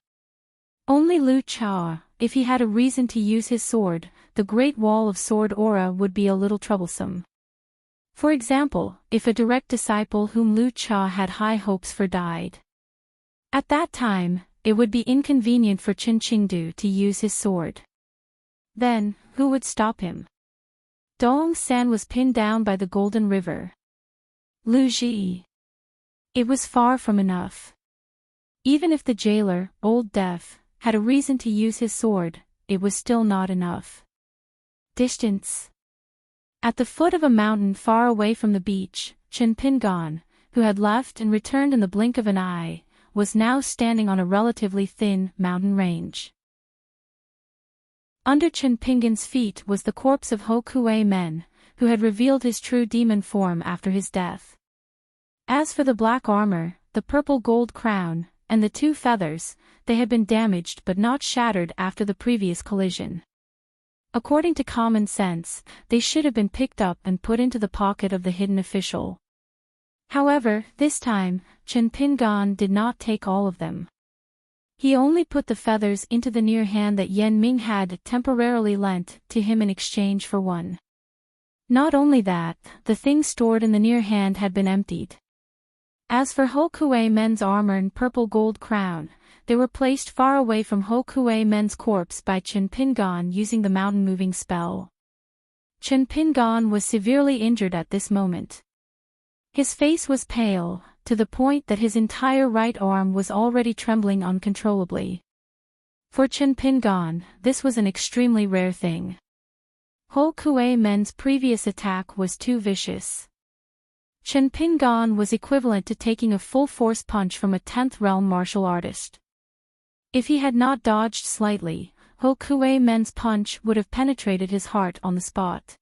Only Lu Cha, if he had a reason to use his sword, the Great Wall of Sword Aura would be a little troublesome. For example, if a direct disciple whom Lu Cha had high hopes for died. At that time, it would be inconvenient for Chen Qingdu to use his sword. Then, who would stop him? Dong San was pinned down by the Golden River. Lu Ji. It was far from enough. Even if the jailer, Old Deaf, had a reason to use his sword, it was still not enough. Distance. At the foot of a mountain far away from the beach, Chinpingan, who had left and returned in the blink of an eye, was now standing on a relatively thin mountain range. Under Chinpingan's feet was the corpse of Ho Kue-men, who had revealed his true demon form after his death. As for the black armor, the purple gold crown, and the 2 feathers, they had been damaged but not shattered after the previous collision. According to common sense, they should have been picked up and put into the pocket of the hidden official. However, this time, Chinpingan did not take all of them. He only put the feathers into the near hand that Yan Ming had temporarily lent to him in exchange for one. Not only that, the things stored in the near hand had been emptied. As for Ho Kue-men's armor and purple gold crown, they were placed far away from Ho Kue-men's corpse by Chinpingan using the mountain-moving spell. Chinpingan was severely injured at this moment. His face was pale, to the point that his entire right arm was already trembling uncontrollably. For Chinpingan, this was an extremely rare thing. Ho Kue-men's previous attack was too vicious. Chinpingan was equivalent to taking a full-force punch from a 10th realm martial artist. If he had not dodged slightly, Ho Kue-men's punch would have penetrated his heart on the spot.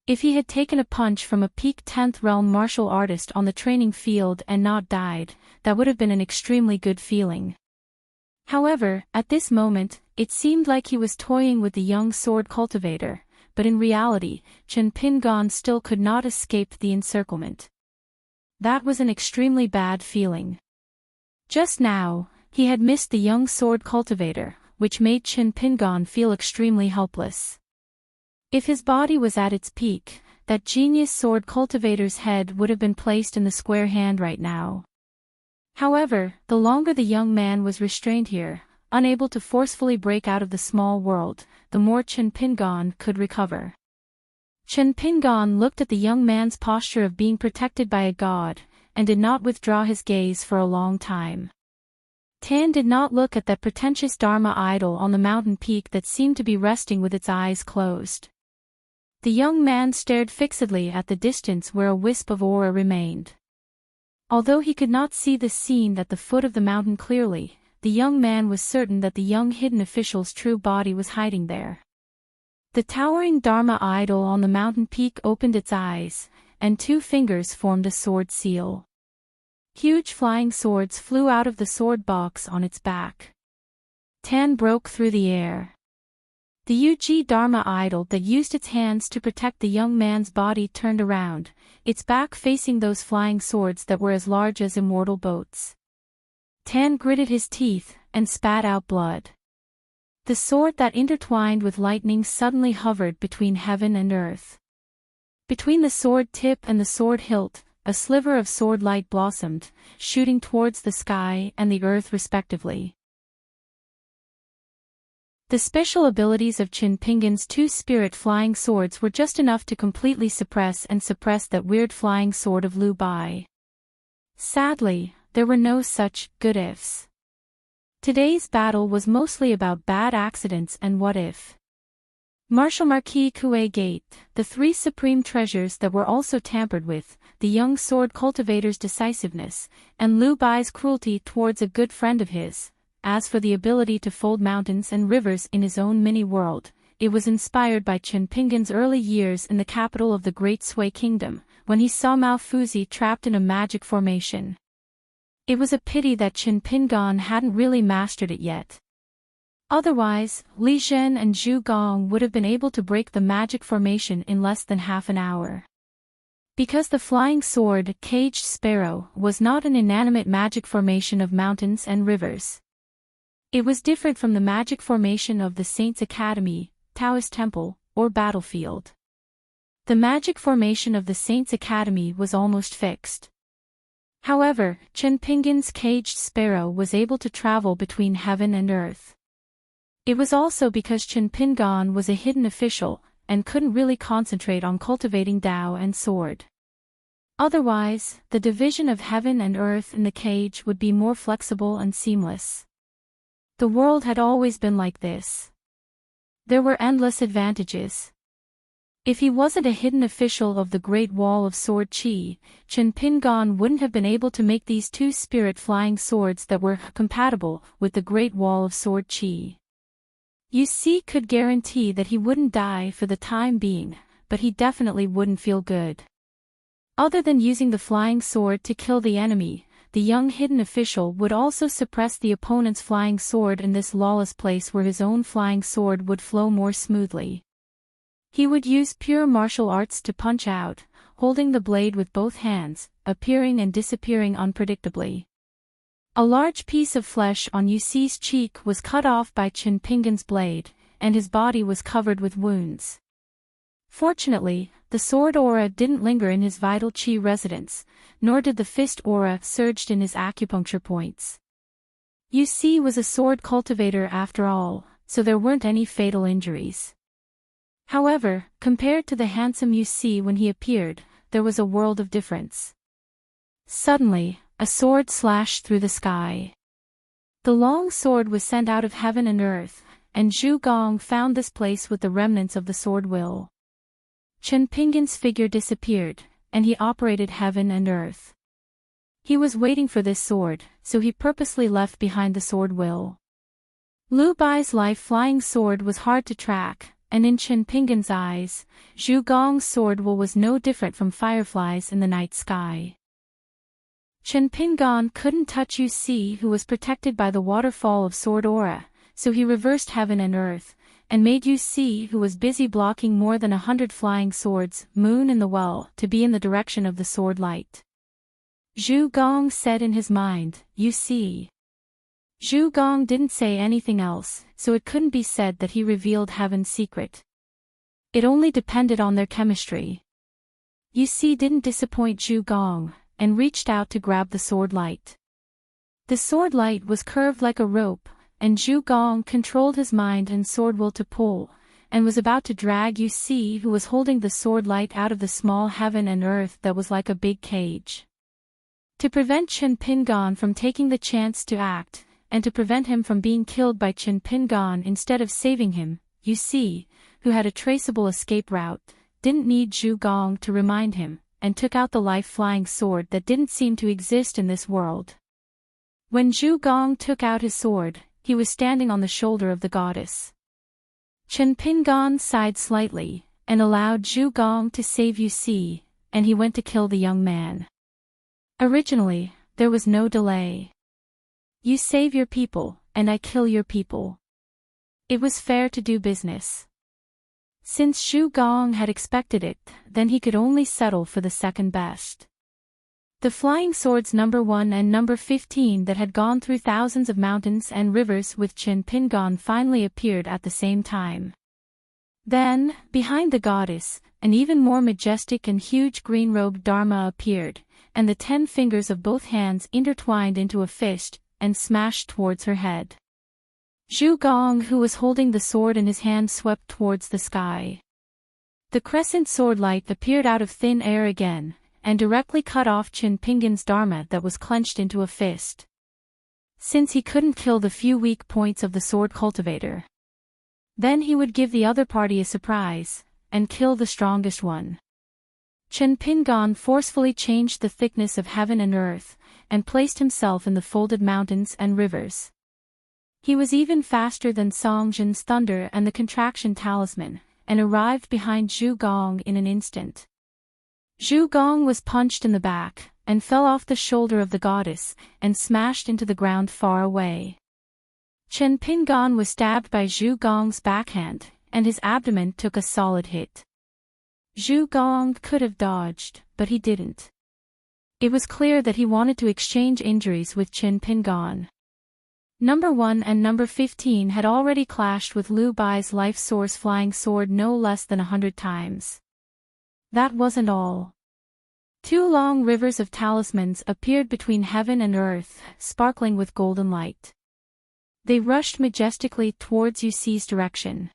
If he had taken a punch from a peak 10th realm martial artist on the training field and not died, that would have been an extremely good feeling. However, at this moment, it seemed like he was toying with the young sword cultivator, but in reality, Chinpingan still could not escape the encirclement. That was an extremely bad feeling. Just now, he had missed the young sword cultivator, which made Chinpingan feel extremely helpless. If his body was at its peak, that genius sword cultivator's head would have been placed in the square hand right now. However, the longer the young man was restrained here, unable to forcefully break out of the small world, the more Chinpingan could recover. Chinpingan looked at the young man's posture of being protected by a god, and did not withdraw his gaze for a long time. Tan did not look at that pretentious Dharma idol on the mountain peak that seemed to be resting with its eyes closed. The young man stared fixedly at the distance where a wisp of aura remained. Although he could not see the scene at the foot of the mountain clearly, the young man was certain that the young hidden official's true body was hiding there. The towering Dharma idol on the mountain peak opened its eyes, and 2 fingers formed a sword seal. Huge flying swords flew out of the sword box on its back. Tan broke through the air. The UG Dharma idol that used its hands to protect the young man's body turned around, its back facing those flying swords that were as large as immortal boats. Tan gritted his teeth and spat out blood. The sword that intertwined with lightning suddenly hovered between heaven and earth. Between the sword tip and the sword hilt, a sliver of sword light blossomed, shooting towards the sky and the earth respectively. The special abilities of Chinpingan's 2 spirit flying swords were just enough to completely suppress that weird flying sword of Liu Bai. Sadly, there were no such good ifs. Today's battle was mostly about bad accidents and what if. Martial Marquis Kue Gate, the 3 supreme treasures that were also tampered with, the young sword cultivator's decisiveness, and Liu Bai's cruelty towards a good friend of his. As for the ability to fold mountains and rivers in his own mini-world, it was inspired by Chinpingan's early years in the capital of the Great Sui Kingdom, when he saw Mao Fuzi trapped in a magic formation. It was a pity that Chinpingan hadn't really mastered it yet. Otherwise, Li Zhen and Zhu Gong would have been able to break the magic formation in less than half an hour. Because the flying sword, Caged Sparrow, was not an inanimate magic formation of mountains and rivers. It was different from the magic formation of the Saints' Academy, Taoist Temple, or battlefield. The magic formation of the Saints' Academy was almost fixed. However, Chinpingan's Caged Sparrow was able to travel between heaven and earth. It was also because Chinpingan was a hidden official, and couldn't really concentrate on cultivating Tao and sword. Otherwise, the division of heaven and earth in the cage would be more flexible and seamless. The world had always been like this. There were endless advantages. If he wasn't a hidden official of the Great Wall of Sword Chi, Chen Pingon wouldn't have been able to make these two spirit flying swords that were compatible with the Great Wall of Sword Chi. Yu Si could guarantee that he wouldn't die for the time being, but he definitely wouldn't feel good. Other than using the flying sword to kill the enemy, the young hidden official would also suppress the opponent's flying sword in this lawless place where his own flying sword would flow more smoothly. He would use pure martial arts to punch out, holding the blade with both hands, appearing and disappearing unpredictably. A large piece of flesh on Yu Si's cheek was cut off by Chen Pingon's blade, and his body was covered with wounds. Fortunately, the sword aura didn't linger in his vital chi residence, nor did the fist aura surged in his acupuncture points. Yu Si was a sword cultivator after all, so there weren't any fatal injuries. However, compared to the handsome Yu Si when he appeared, there was a world of difference. Suddenly, a sword slashed through the sky. The long sword was sent out of heaven and earth, and Zhu Gong found this place with the remnants of the sword will. Chen Pingon's figure disappeared, and he operated heaven and earth. He was waiting for this sword, so he purposely left behind the sword will. Lu Bai's life-flying sword was hard to track, and in Chen Pingon's eyes, Zhu Gong's sword will was no different from fireflies in the night sky. Chen Pingon couldn't touch Yu Si, who was protected by the waterfall of sword aura, so he reversed heaven and earth, and made Yu Si, who was busy blocking more than 100 flying swords, moon in the well, to be in the direction of the sword light. Zhu Gong said in his mind, "Yu Si." Zhu Gong didn't say anything else, so it couldn't be said that he revealed heaven's secret. It only depended on their chemistry. Yu Si didn't disappoint Zhu Gong, and reached out to grab the sword light. The sword light was curved like a rope, and Zhu Gong controlled his mind and sword will to pull, and was about to drag Yu Si, who was holding the sword light, out of the small heaven and earth that was like a big cage. To prevent Chen Pingon from taking the chance to act, and to prevent him from being killed by Chen Pingon instead of saving him, Yu Si, who had a traceable escape route, didn't need Zhu Gong to remind him, and took out the life-flying sword that didn't seem to exist in this world. When Zhu Gong took out his sword, he was standing on the shoulder of the goddess. Chen Pingon sighed slightly, and allowed Zhu Gong to save Yu Si, and he went to kill the young man. Originally, there was no delay. You save your people, and I kill your people. It was fair to do business. Since Zhu Gong had expected it, then he could only settle for the second best. The flying swords number 1 and number 15 that had gone through thousands of mountains and rivers with Chen Pingon finally appeared at the same time. Then, behind the goddess, an even more majestic and huge green-robed Dharma appeared, and the 10 fingers of both hands intertwined into a fist, and smashed towards her head. Zhu Gong, who was holding the sword in his hand, swept towards the sky. The crescent sword light appeared out of thin air again, and directly cut off Chen Pingon's dharma that was clenched into a fist. Since he couldn't kill the few weak points of the sword cultivator, then he would give the other party a surprise, and kill the strongest one. Chen Pingon forcefully changed the thickness of heaven and earth, and placed himself in the folded mountains and rivers. He was even faster than Song Jin's thunder and the contraction talisman, and arrived behind Zhu Gong in an instant. Zhu Gong was punched in the back, and fell off the shoulder of the goddess, and smashed into the ground far away. Chen Pingon was stabbed by Zhu Gong's backhand, and his abdomen took a solid hit. Zhu Gong could have dodged, but he didn't. It was clear that he wanted to exchange injuries with Chen Pingon. Number 1 and number 15 had already clashed with Lu Bai's life source flying sword no less than 100 times. That wasn't all. 2 long rivers of talismans appeared between heaven and earth, sparkling with golden light. They rushed majestically towards Yu Si's direction.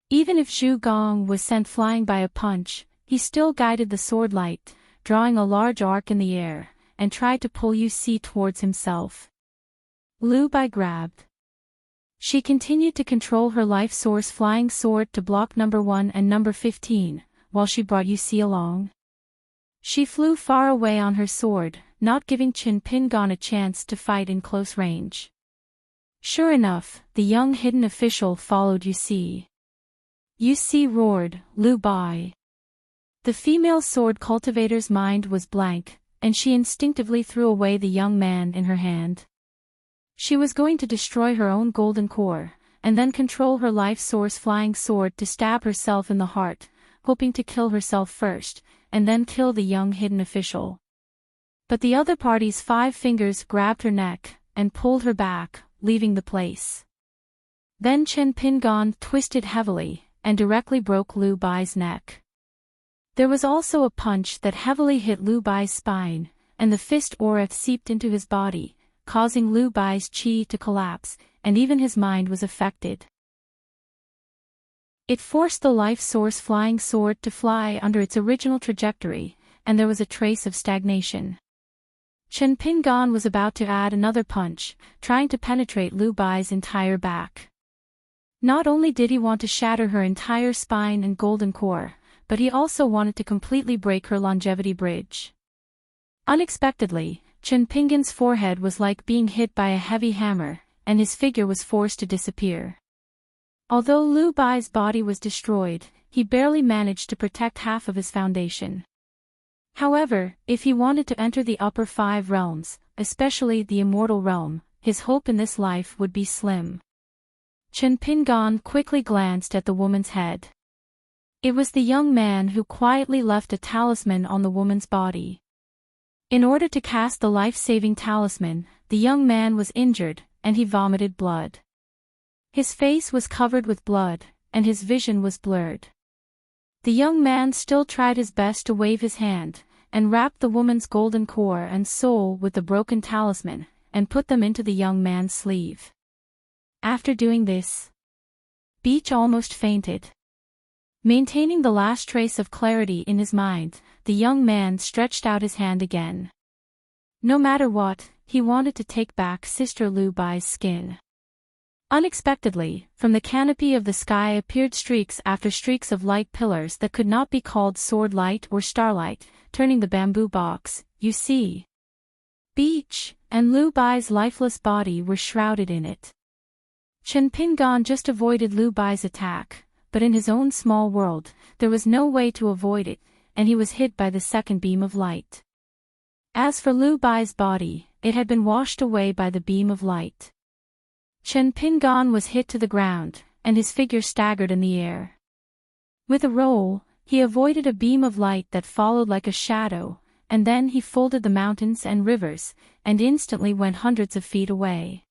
Even if Zhu Gong was sent flying by a punch, he still guided the sword light, drawing a large arc in the air, and tried to pull Yu Si towards himself. Lu Bai grabbed She continued to control her life source flying sword to block number 1 and number 15, while she brought Yusi along. She flew far away on her sword, not giving Chen Pingan a chance to fight in close range. Sure enough, the young hidden official followed Yusi. Yusi roared, "Lu Bai!" The female sword cultivator's mind was blank, and she instinctively threw away the young man in her hand. She was going to destroy her own golden core, and then control her life source flying sword to stab herself in the heart, hoping to kill herself first, and then kill the young hidden official. But the other party's 5 fingers grabbed her neck, and pulled her back, leaving the place. Then Chen Pingan twisted heavily, and directly broke Lu Bai's neck. There was also a punch that heavily hit Lu Bai's spine, and the fist aura seeped into his body, causing Lu Bai's chi to collapse, and even his mind was affected. It forced the life source flying sword to fly under its original trajectory, and there was a trace of stagnation. Chen Pingan was about to add another punch, trying to penetrate Lu Bai's entire back. Not only did he want to shatter her entire spine and golden core, but he also wanted to completely break her longevity bridge. Unexpectedly, Chen Pingan's forehead was like being hit by a heavy hammer, and his figure was forced to disappear. Although Lu Bai's body was destroyed, he barely managed to protect half of his foundation. However, if he wanted to enter the upper 5 realms, especially the immortal realm, his hope in this life would be slim. Chen Pingan quickly glanced at the woman's head. It was the young man who quietly left a talisman on the woman's body. In order to cast the life-saving talisman, the young man was injured, and he vomited blood. His face was covered with blood, and his vision was blurred. The young man still tried his best to wave his hand, and wrapped the woman's golden core and soul with the broken talisman, and put them into the young man's sleeve. After doing this, Beach almost fainted. Maintaining the last trace of clarity in his mind, the young man stretched out his hand again. No matter what, he wanted to take back Sister Lu Bai's skin. Unexpectedly, from the canopy of the sky appeared streaks after streaks of light pillars that could not be called sword light or starlight, turning the bamboo box, Yusi. Beach, and Lu Bai's lifeless body were shrouded in it. Chen Pingan just avoided Lu Bai's attack, but in his own small world, there was no way to avoid it, and he was hit by the second beam of light. As for Lu Bai's body, it had been washed away by the beam of light. Chen Pingan was hit to the ground, and his figure staggered in the air. With a roll, he avoided a beam of light that followed like a shadow, and then he folded the mountains and rivers, and instantly went hundreds of feet away.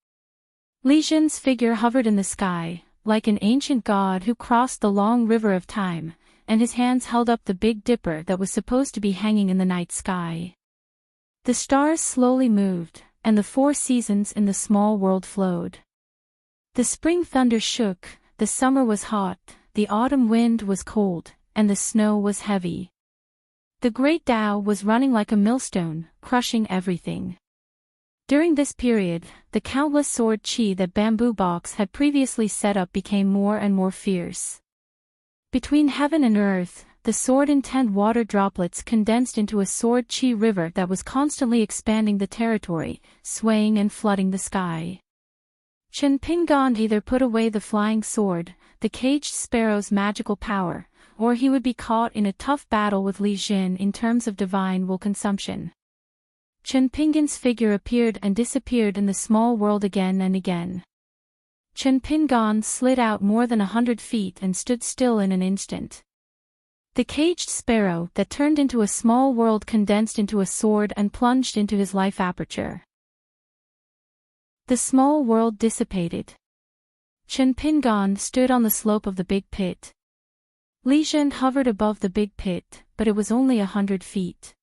Li Jin's figure hovered in the sky, like an ancient god who crossed the long river of time, and his hands held up the Big Dipper that was supposed to be hanging in the night sky. The stars slowly moved, and the 4 seasons in the small world flowed. The spring thunder shook, the summer was hot, the autumn wind was cold, and the snow was heavy. The great Tao was running like a millstone, crushing everything. During this period, the countless sword chi that Bamboo Box had previously set up became more and more fierce. Between heaven and earth, the sword intent water droplets condensed into a sword chi river that was constantly expanding the territory, swaying and flooding the sky. Chen Pingan either put away the flying sword, the caged sparrow's magical power, or he would be caught in a tough battle with Li Jin in terms of divine will consumption. Chen Pingan's figure appeared and disappeared in the small world again and again. Chen Pingan slid out more than 100 feet and stood still in an instant. The caged sparrow that turned into a small world condensed into a sword and plunged into his life aperture. The small world dissipated. Chen Pingan stood on the slope of the big pit. Li Jin hovered above the big pit, but it was only 100 feet.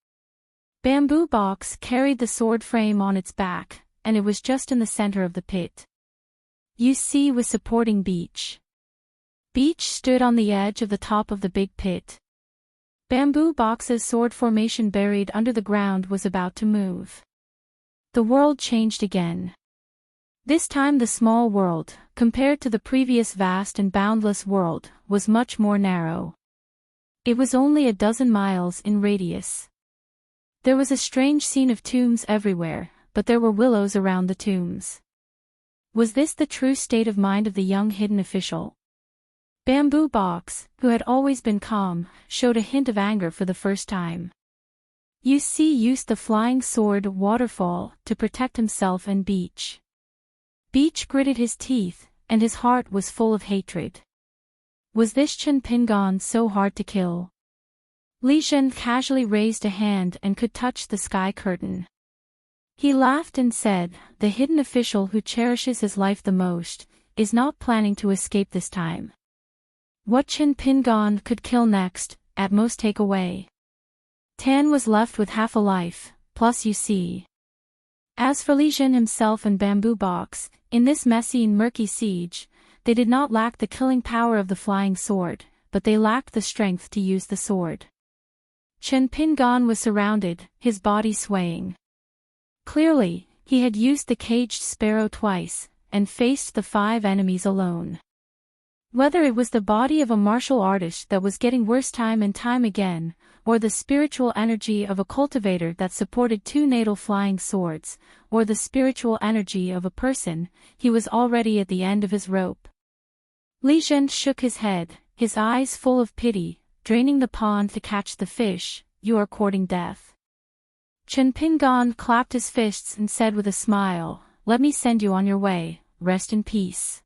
Bamboo Box carried the sword frame on its back, and it was just in the center of the pit. Yusi was supporting Beach. Beach stood on the edge of the top of the big pit. Bamboo Box's sword formation buried under the ground was about to move. The world changed again. This time the small world, compared to the previous vast and boundless world, was much more narrow. It was only a dozen miles in radius. There was a strange scene of tombs everywhere, but there were willows around the tombs. Was this the true state of mind of the young hidden official? Bamboo Box, who had always been calm, showed a hint of anger for the first time. You see, used the flying sword waterfall to protect himself and Beach. Beach gritted his teeth, and his heart was full of hatred. Was this Chen Pingon so hard to kill? Li Zhen casually raised a hand and could touch the sky curtain. He laughed and said, "The hidden official who cherishes his life the most, is not planning to escape this time. What Chen Pingon could kill next, at most take away. Tan was left with half a life, plus you see." As for Li Zhen himself and Bamboo Box, in this messy and murky siege, they did not lack the killing power of the flying sword, but they lacked the strength to use the sword. Chen Pingon was surrounded, his body swaying. Clearly, he had used the caged sparrow twice, and faced the 5 enemies alone. Whether it was the body of a martial artist that was getting worse time and time again, or the spiritual energy of a cultivator that supported 2 natal flying swords, or the spiritual energy of a person, he was already at the end of his rope. Li Zhen shook his head, his eyes full of pity, draining the pond to catch the fish. "You are courting death." Chen Pingon clapped his fists and said with a smile, "Let me send you on your way, rest in peace."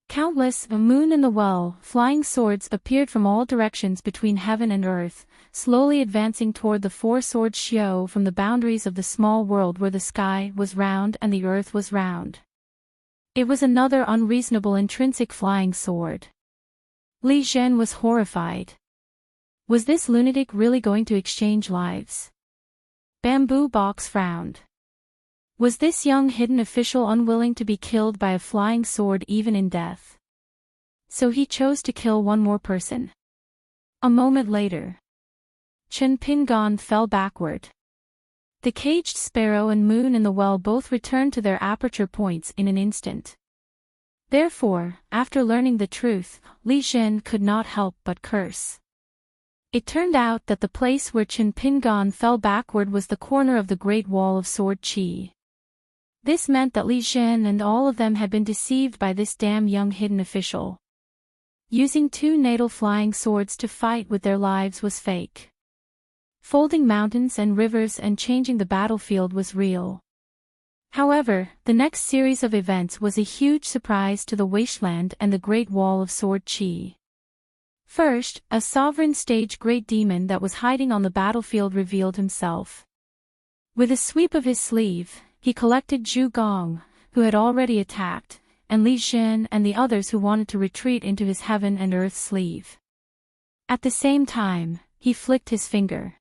Countless, a moon in the well, flying swords appeared from all directions between heaven and earth, slowly advancing toward the 4-sword Xiao from the boundaries of the small world where the sky was round and the earth was round. It was another unreasonable intrinsic flying sword. Li Zhen was horrified. Was this lunatic really going to exchange lives? Bamboo Box frowned. Was this young hidden official unwilling to be killed by a flying sword even in death? So he chose to kill one more person. A moment later, Chen Pingon fell backward. The caged sparrow and moon in the well both returned to their aperture points in an instant. Therefore, after learning the truth, Li Zhen could not help but curse. It turned out that the place where Chen Pingon fell backward was the corner of the Great Wall of Sword Qi. This meant that Li Zhen and all of them had been deceived by this damn young hidden official. Using 2 natal flying swords to fight with their lives was fake. Folding mountains and rivers and changing the battlefield was real. However, the next series of events was a huge surprise to the wasteland and the Great Wall of Sword Qi. First, a sovereign stage great demon that was hiding on the battlefield revealed himself. With a sweep of his sleeve, he collected Zhu Gong, who had already attacked, and Li Zhen and the others who wanted to retreat into his heaven and earth sleeve. At the same time, he flicked his finger.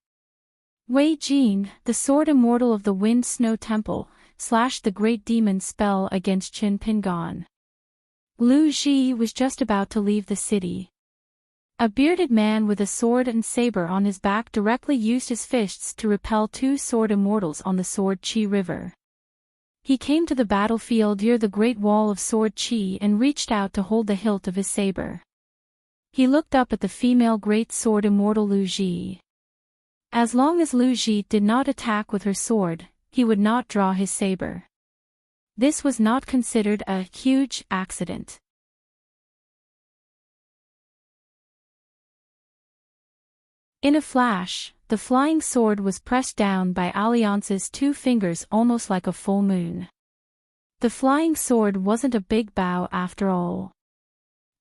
Wei Jin, the sword immortal of the Wind Snow Temple, slashed the great demon's spell against Chen Pingon. Lu Ji was just about to leave the city. A bearded man with a sword and saber on his back directly used his fists to repel 2 sword immortals on the Sword Qi River. He came to the battlefield near the Great Wall of Sword Qi and reached out to hold the hilt of his saber. He looked up at the female great sword immortal Lu Ji. As long as Lu Ji did not attack with her sword, he would not draw his saber. This was not considered a huge accident. In a flash, the flying sword was pressed down by Alliance's 2 fingers almost like a full moon. The flying sword wasn't a big bow after all.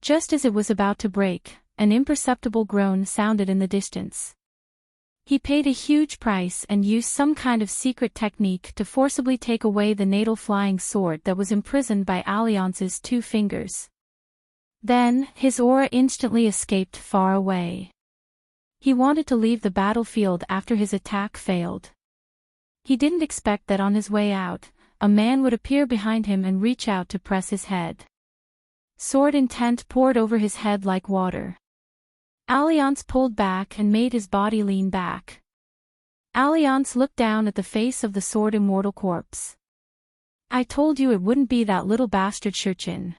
Just as it was about to break, an imperceptible groan sounded in the distance. He paid a huge price and used some kind of secret technique to forcibly take away the natal flying sword that was imprisoned by Alliance's 2 fingers. Then, his aura instantly escaped far away. He wanted to leave the battlefield after his attack failed. He didn't expect that on his way out, a man would appear behind him and reach out to press his head. Sword intent poured over his head like water. Alliance pulled back and made his body lean back. Alliance looked down at the face of the sword immortal corpse. "I told you it wouldn't be that little bastard Shurchin."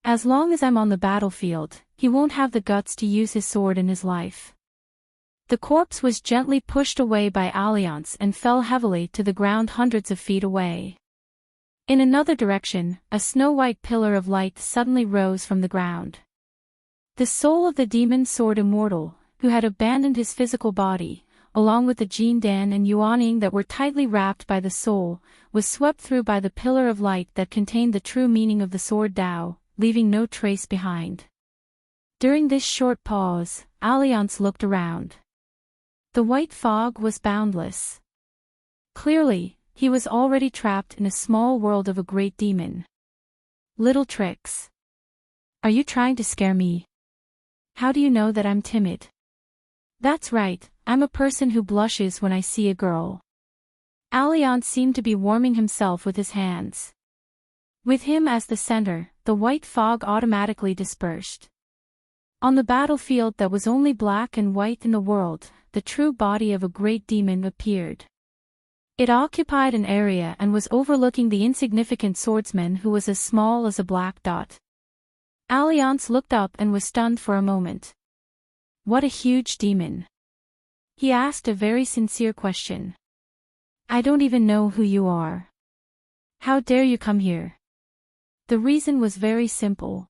As long as I'm on the battlefield, he won't have the guts to use his sword in his life. The corpse was gently pushed away by Alliance and fell heavily to the ground hundreds of feet away. In another direction, a snow-white pillar of light suddenly rose from the ground. The soul of the demon sword immortal, who had abandoned his physical body, along with the Jin Dan and Yuaning that were tightly wrapped by the soul, was swept through by the pillar of light that contained the true meaning of the sword Tao, leaving no trace behind. During this short pause, Alliance looked around. The white fog was boundless. Clearly, he was already trapped in a small world of a great demon. Little tricks. Are you trying to scare me? How do you know that I'm timid? That's right, I'm a person who blushes when I see a girl. Alliance seemed to be warming himself with his hands. With him as the center, the white fog automatically dispersed. On the battlefield that was only black and white in the world, the true body of a great demon appeared. It occupied an area and was overlooking the insignificant swordsman who was as small as a black dot. Alliance looked up and was stunned for a moment. What a huge demon! He asked a very sincere question. I don't even know who you are. How dare you come here? The reason was very simple.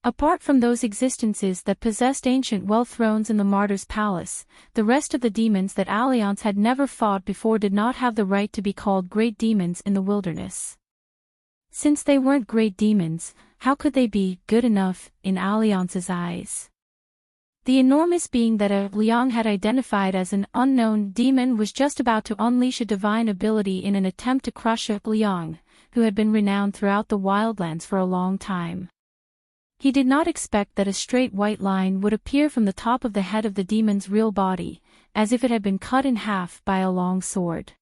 Apart from those existences that possessed ancient wealth thrones in the martyr's palace, the rest of the demons that Alliance had never fought before did not have the right to be called great demons in the wilderness. Since they weren't great demons, how could they be good enough in Alliance's eyes? The enormous being that Liang had identified as an unknown demon was just about to unleash a divine ability in an attempt to crush Liang, who had been renowned throughout the wildlands for a long time. He did not expect that a straight white line would appear from the top of the head of the demon's real body, as if it had been cut in half by a long sword.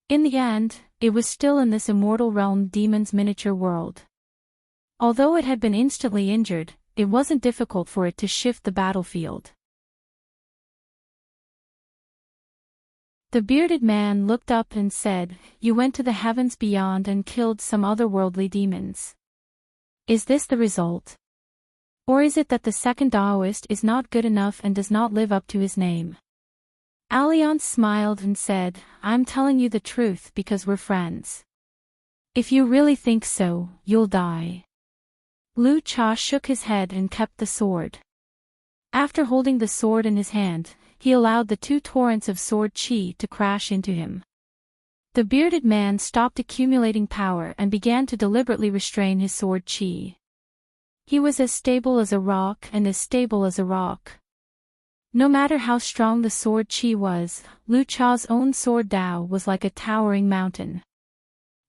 In the end, it was still in this immortal realm demon's miniature world. Although it had been instantly injured, it wasn't difficult for it to shift the battlefield. The bearded man looked up and said, "You went to the heavens beyond and killed some otherworldly demons. Is this the result? Or is it that the second Taoist is not good enough and does not live up to his name?" Alliance smiled and said, "I'm telling you the truth because we're friends. If you really think so, you'll die." Lu Cha shook his head and kept the sword. After holding the sword in his hand, he allowed the two torrents of sword chi to crash into him. The bearded man stopped accumulating power and began to deliberately restrain his sword chi. He was as stable as a rock and as stable as a rock. No matter how strong the sword chi was, Lu Cha's own sword Dao was like a towering mountain.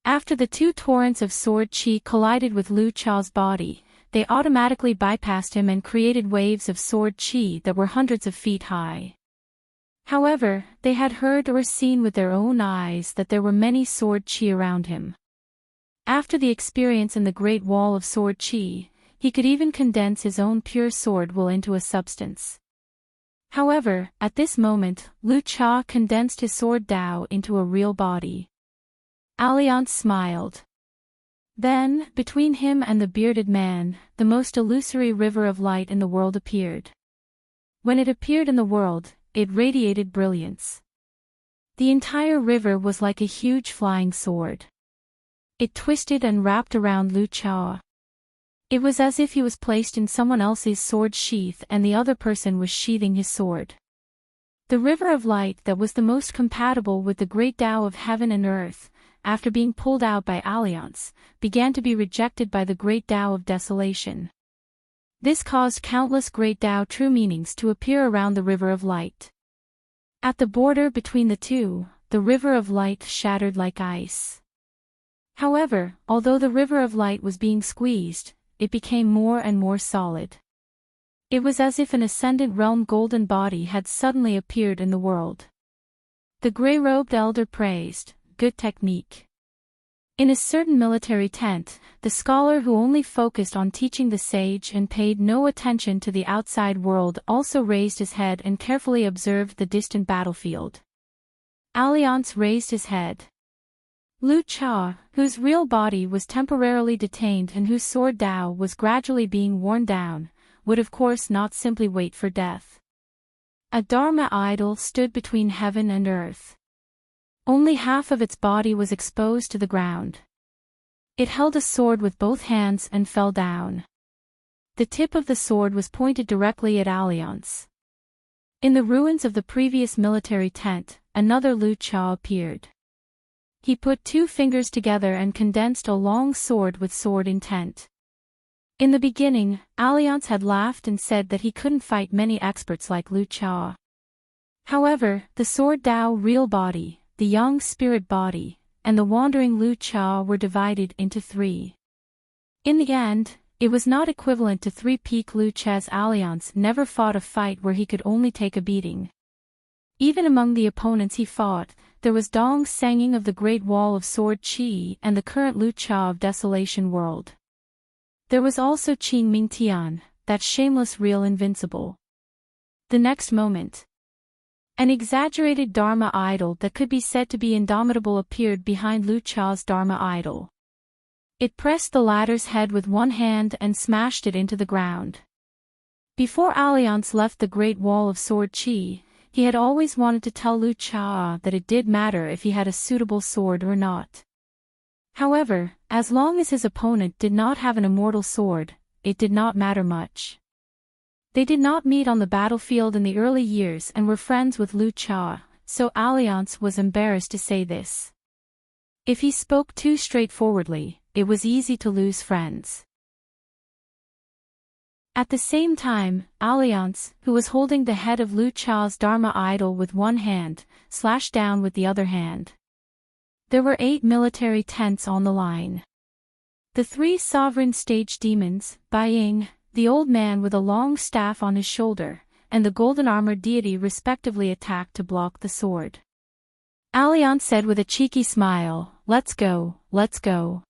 After the two torrents of sword chi collided with Lu Cha's body, they automatically bypassed him and created waves of sword chi that were hundreds of feet high. However, they had heard or seen with their own eyes that there were many sword chi around him. After the experience in the Great Wall of Sword Chi, he could even condense his own pure sword will into a substance. However, at this moment, Lu Cha condensed his sword Dao into a real body. Alliance smiled. Then, between him and the bearded man, the most illusory river of light in the world appeared. When it appeared in the world, it radiated brilliance. The entire river was like a huge flying sword. It twisted and wrapped around Lu Cha. It was as if he was placed in someone else's sword sheath and the other person was sheathing his sword. The river of light that was the most compatible with the great Tao of heaven and earth, after being pulled out by Alliance, began to be rejected by the great Tao of desolation. This caused countless great Tao true meanings to appear around the river of light. At the border between the two, the river of light shattered like ice. However, although the river of light was being squeezed, it became more and more solid. It was as if an ascendant realm golden body had suddenly appeared in the world. The gray-robed elder praised, "Good technique." In a certain military tent, the scholar who only focused on teaching the sage and paid no attention to the outside world also raised his head and carefully observed the distant battlefield. Alliance raised his head. Lu Cha, whose real body was temporarily detained and whose sword Dao was gradually being worn down, would of course not simply wait for death. A Dharma idol stood between heaven and earth. Only half of its body was exposed to the ground. It held a sword with both hands and fell down. The tip of the sword was pointed directly at Alliance. In the ruins of the previous military tent, another Lu Cha appeared. He put two fingers together and condensed a long sword with sword intent. In the beginning, Alliance had laughed and said that he couldn't fight many experts like Lu Cha. However, the sword Dao real body, the young spirit body, and the wandering Lu Cha were divided into three. In the end, it was not equivalent to three-peak Lu Cha's Alliance never fought a fight where he could only take a beating. Even among the opponents he fought, there was Dong Sanging of the Great Wall of Sword Qi and the current Lu Cha of Desolation World. There was also Qing Ming Tian, that shameless real invincible. The next moment, an exaggerated Dharma idol that could be said to be indomitable appeared behind Lu Cha's Dharma idol. It pressed the latter's head with one hand and smashed it into the ground. Before Alliance left the Great Wall of Sword Qi, he had always wanted to tell Lu Cha that it did matter if he had a suitable sword or not. However, as long as his opponent did not have an immortal sword, it did not matter much. They did not meet on the battlefield in the early years and were friends with Lu Cha, so Alliance was embarrassed to say this. If he spoke too straightforwardly, it was easy to lose friends. At the same time, Alliance, who was holding the head of Lu Cha's Dharma idol with one hand, slashed down with the other hand. There were 8 military tents on the line. The 3 sovereign stage demons, Bai Ying, the old man with a long staff on his shoulder, and the golden-armored deity respectively attacked to block the sword. Alliance said with a cheeky smile, "Let's go, let's go."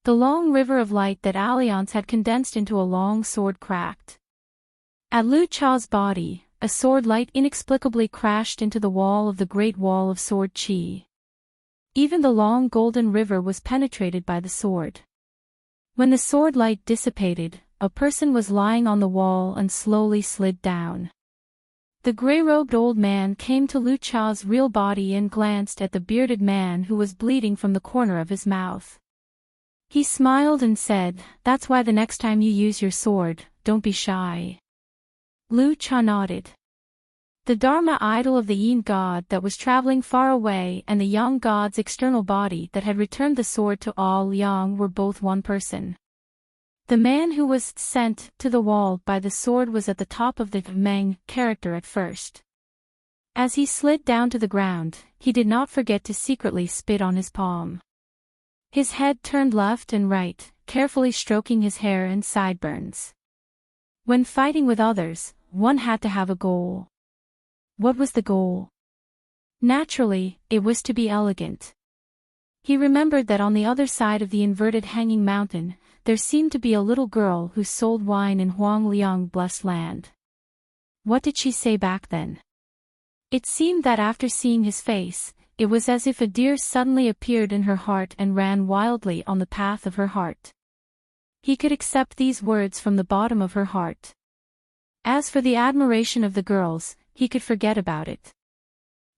The long river of light that Alliance had condensed into a long sword cracked. At Lu Cha's body, a sword light inexplicably crashed into the wall of the Great Wall of Sword Qi. Even the long golden river was penetrated by the sword. When the sword light dissipated, a person was lying on the wall and slowly slid down. The gray-robed old man came to Lu Cha's real body and glanced at the bearded man who was bleeding from the corner of his mouth. He smiled and said, "That's why the next time you use your sword, don't be shy." Lu Cha nodded. The Dharma idol of the Yin god that was traveling far away and the young god's external body that had returned the sword to All Yang were both one person. The man who was sent to the wall by the sword was at the top of the Meng character at first. As he slid down to the ground, he did not forget to secretly spit on his palm. His head turned left and right, carefully stroking his hair and sideburns. When fighting with others, one had to have a goal. What was the goal? Naturally, it was to be elegant. He remembered that on the other side of the inverted hanging mountain, there seemed to be a little girl who sold wine in Huangliang blessed land. What did she say back then? It seemed that after seeing his face, it was as if a deer suddenly appeared in her heart and ran wildly on the path of her heart. He could accept these words from the bottom of her heart. As for the admiration of the girls, he could forget about it.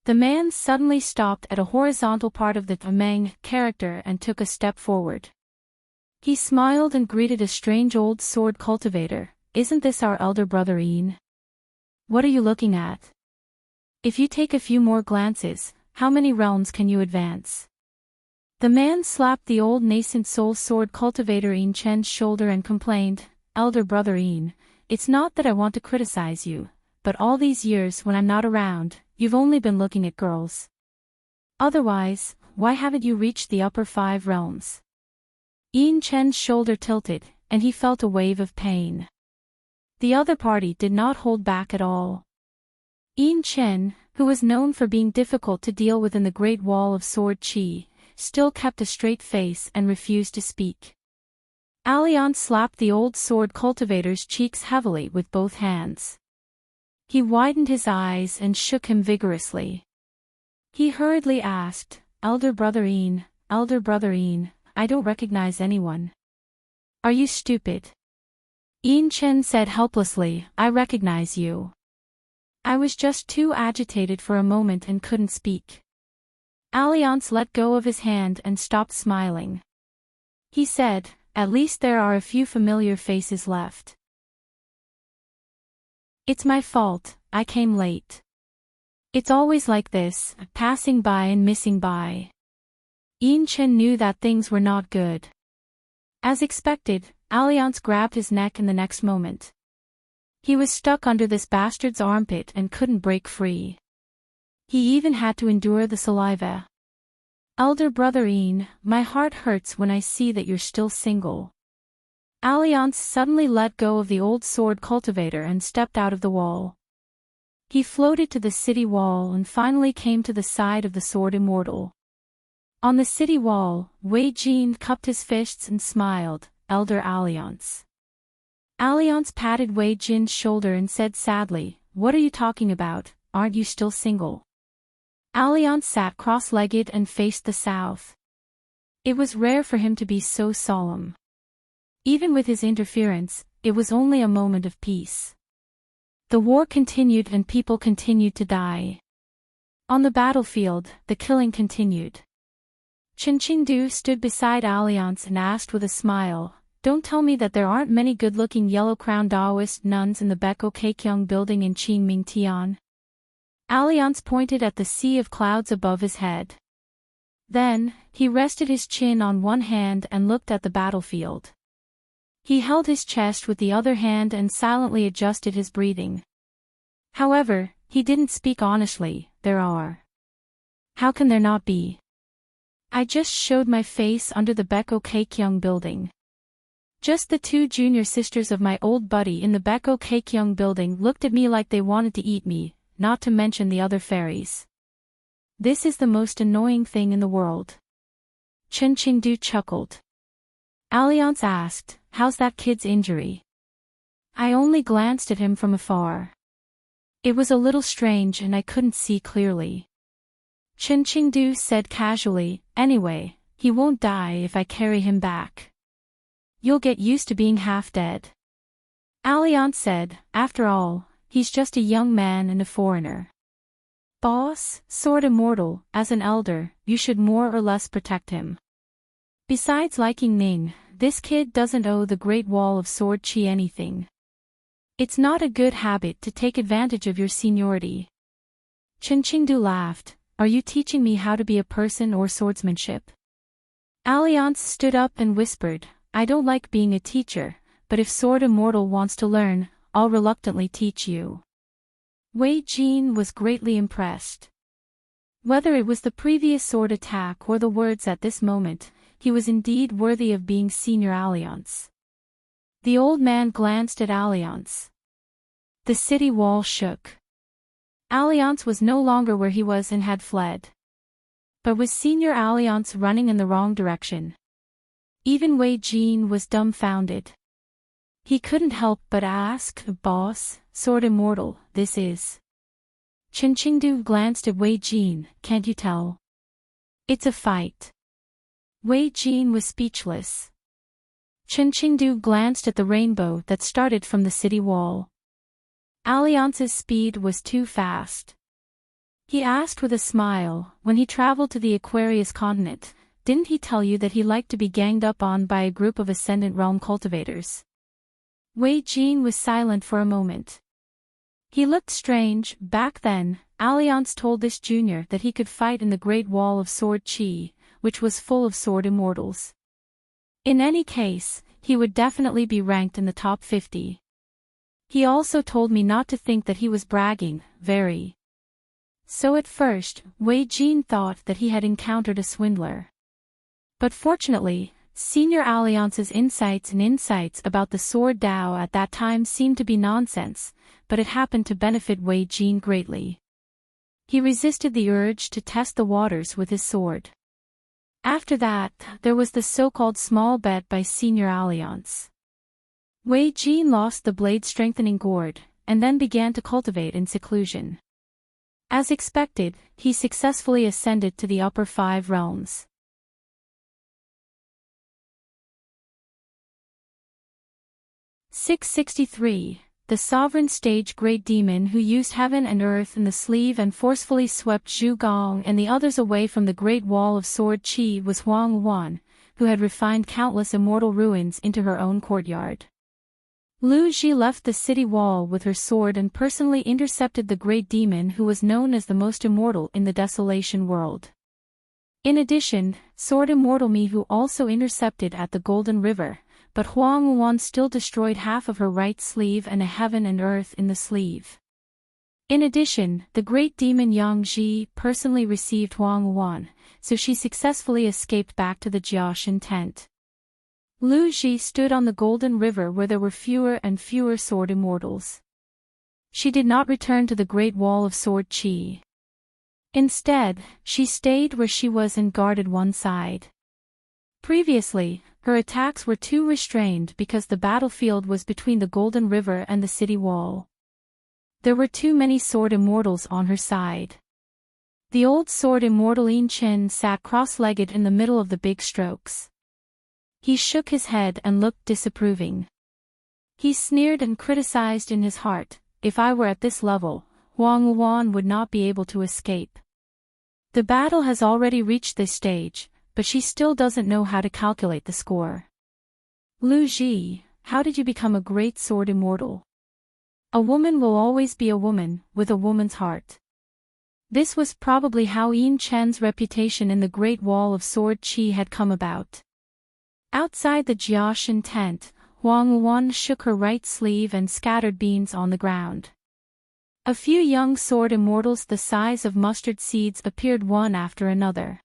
The man suddenly stopped at a horizontal part of the Meng character and took a step forward. He smiled and greeted a strange old sword cultivator. "Isn't this our elder brother Yin? What are you looking at? If you take a few more glances, how many realms can you advance?" The man slapped the old nascent soul sword cultivator Yin Chen's shoulder and complained, "Elder brother Yin, it's not that I want to criticize you, but all these years when I'm not around, you've only been looking at girls. Otherwise, why haven't you reached the upper 5 realms?" Yin Chen's shoulder tilted, and he felt a wave of pain. The other party did not hold back at all. Yin Chen, who was known for being difficult to deal with in the Great Wall of Sword Qi, still kept a straight face and refused to speak. Alliance slapped the old sword cultivator's cheeks heavily with both hands. He widened his eyes and shook him vigorously. He hurriedly asked, "Elder brother Yin, elder brother Ian, I don't recognize anyone. Are you stupid? Ian Chen said helplessly, I recognize you. I was just too agitated for a moment and couldn't speak. Alliance let go of his hand and stopped smiling. He said, at least there are a few familiar faces left. It's my fault, I came late. It's always like this, passing by and missing by. Ian Chen knew that things were not good. As expected, Alliance grabbed his neck in the next moment. He was stuck under this bastard's armpit and couldn't break free. He even had to endure the saliva. Elder brother Ian, my heart hurts when I see that you're still single. Alliance suddenly let go of the old sword cultivator and stepped out of the wall. He floated to the city wall and finally came to the side of the sword immortal. On the city wall, Wei Jin cupped his fists and smiled, Elder Alliance. Alliance patted Wei Jin's shoulder and said sadly, what are you talking about, aren't you still single? Alliance sat cross-legged and faced the south. It was rare for him to be so solemn. Even with his interference, it was only a moment of peace. The war continued and people continued to die. On the battlefield, the killing continued. Chen Qingdu stood beside Alliance and asked with a smile, don't tell me that there aren't many good-looking yellow-crowned Taoist nuns in the Beko Keikyung building in Qingming Tian. Alliance pointed at the sea of clouds above his head. Then, he rested his chin on one hand and looked at the battlefield. He held his chest with the other hand and silently adjusted his breathing. However, he didn't speak honestly, there are. How can there not be? I just showed my face under the Beko Keikyung building. Just the two junior sisters of my old buddy in the Beko Keikyung building looked at me like they wanted to eat me, not to mention the other fairies. This is the most annoying thing in the world. Chen Qingdu chuckled. Alliance asked, how's that kid's injury? I only glanced at him from afar. It was a little strange and I couldn't see clearly. Chen Qingdu said casually, anyway, he won't die if I carry him back. You'll get used to being half dead. Alliance said, after all, he's just a young man and a foreigner. Boss, sword immortal, as an elder, you should more or less protect him. Besides liking Ning, this kid doesn't owe the Great Wall of Sword Chi anything. It's not a good habit to take advantage of your seniority. Chen Qingdu laughed, are you teaching me how to be a person or swordsmanship? Alliance stood up and whispered, I don't like being a teacher, but if Sword Immortal wants to learn, I'll reluctantly teach you. Wei Jin was greatly impressed. Whether it was the previous sword attack or the words at this moment, he was indeed worthy of being senior Alliance. The old man glanced at Alliance. The city wall shook. Alliance was no longer where he was and had fled. But was senior Alliance running in the wrong direction? Even Wei Jin was dumbfounded. He couldn't help but ask, boss, sword immortal, this is. Chen Qingdu glanced at Wei Jin, can't you tell? It's a fight. Wei Jin was speechless. Chen Qingdu glanced at the rainbow that started from the city wall. Alliance's speed was too fast. He asked with a smile, when he traveled to the Aquarius continent, didn't he tell you that he liked to be ganged up on by a group of Ascendant Realm cultivators? Wei Jin was silent for a moment. He looked strange. Back then, Alliance told this junior that he could fight in the Great Wall of Sword Chi, which was full of sword immortals. In any case, he would definitely be ranked in the top 50. He also told me not to think that he was bragging, very. So at first, Wei Jin thought that he had encountered a swindler. But fortunately, Senior Alliance's insights about the Sword Dao at that time seemed to be nonsense, but it happened to benefit Wei Jin greatly. He resisted the urge to test the waters with his sword. After that, there was the so-called small bet by Senior Alliance. Wei Jin lost the blade-strengthening gourd, and then began to cultivate in seclusion. As expected, he successfully ascended to the upper 5 realms. 663. The sovereign stage great demon who used heaven and earth in the sleeve and forcefully swept Zhu Gong and the others away from the great wall of sword Qi was Huang Wan, who had refined countless immortal ruins into her own courtyard. Lu Ji left the city wall with her sword and personally intercepted the great demon who was known as the most immortal in the desolation world. In addition, Sword Immortal Mi Hu also intercepted at the Golden River, but Huang Wan still destroyed half of her right sleeve and a heaven and earth in the sleeve. In addition, the great demon Yang Ji personally received Huang Wan, so she successfully escaped back to the Jiaoshan tent. Lu Ji stood on the Golden River where there were fewer and fewer sword immortals. She did not return to the Great Wall of Sword Qi. Instead, she stayed where she was and guarded one side. Previously, her attacks were too restrained because the battlefield was between the Golden River and the city wall. There were too many sword immortals on her side. The old sword immortal Yin Chen sat cross-legged in the middle of the big strokes. He shook his head and looked disapproving. He sneered and criticized in his heart, if I were at this level, Huang Wan would not be able to escape. The battle has already reached this stage, but she still doesn't know how to calculate the score. Lu Ji, how did you become a great sword immortal? A woman will always be a woman, with a woman's heart. This was probably how Yin Chen's reputation in the Great Wall of Sword Qi had come about. Outside the Jiaoshan tent, Huang Wan shook her right sleeve and scattered beans on the ground. A few young sword immortals the size of mustard seeds appeared one after another.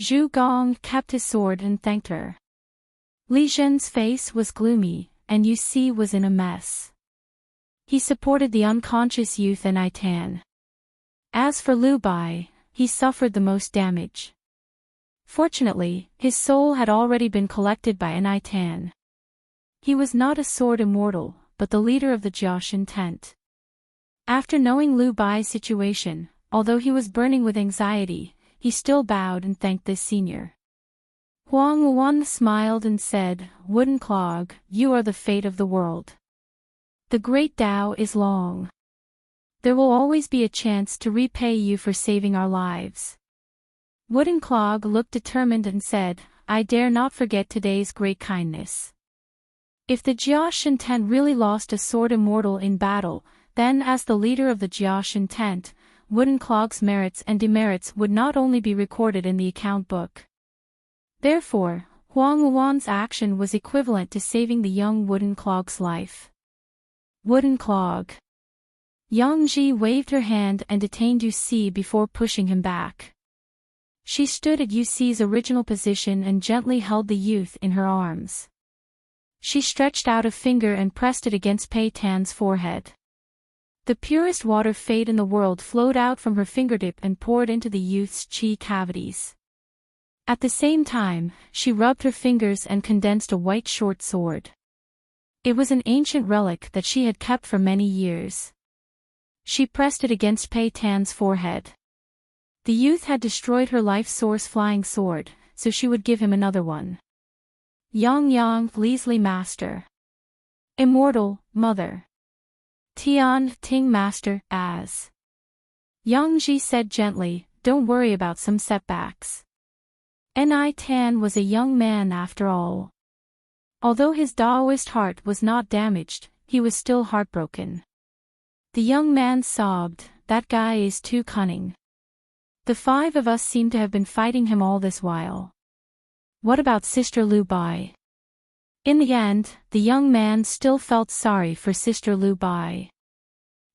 Zhu Gong kept his sword and thanked her. Li Zhen's face was gloomy, and Yu Si was in a mess. He supported the unconscious youth and Itan. As for Lu Bai, he suffered the most damage. Fortunately, his soul had already been collected by an Itan. He was not a sword immortal, but the leader of the Jiaoshan tent. After knowing Lu Bai's situation, although he was burning with anxiety, he still bowed and thanked this senior. Huang Wan smiled and said, Wooden Clog, you are the fate of the world. The great Tao is long. There will always be a chance to repay you for saving our lives. Wooden Clog looked determined and said, I dare not forget today's great kindness. If the Jiaoshan tent really lost a sword immortal in battle, then as the leader of the Jiaoshan tent, Wooden Clog's merits and demerits would not only be recorded in the account book. Therefore, Huang Wan's action was equivalent to saving the young Wooden Clog's life. Wooden Clog. Yang Ji waved her hand and detained Yu Si before pushing him back. She stood at Yu Si's original position and gently held the youth in her arms. She stretched out a finger and pressed it against Pei Tan's forehead. The purest water fate in the world flowed out from her fingertip and poured into the youth's qi cavities. At the same time, she rubbed her fingers and condensed a white short sword. It was an ancient relic that she had kept for many years. She pressed it against Pei Tan's forehead. The youth had destroyed her life source flying sword, so she would give him another one. Yang Leslie Master. Immortal, Mother. Tian Ting Master, as. Yang Ji said gently, don't worry about some setbacks. Ni Tan was a young man after all. Although his Taoist heart was not damaged, he was still heartbroken. The young man sobbed, that guy is too cunning. The five of us seem to have been fighting him all this while. What about Sister Lu Bai? In the end, the young man still felt sorry for Sister Lu Bai.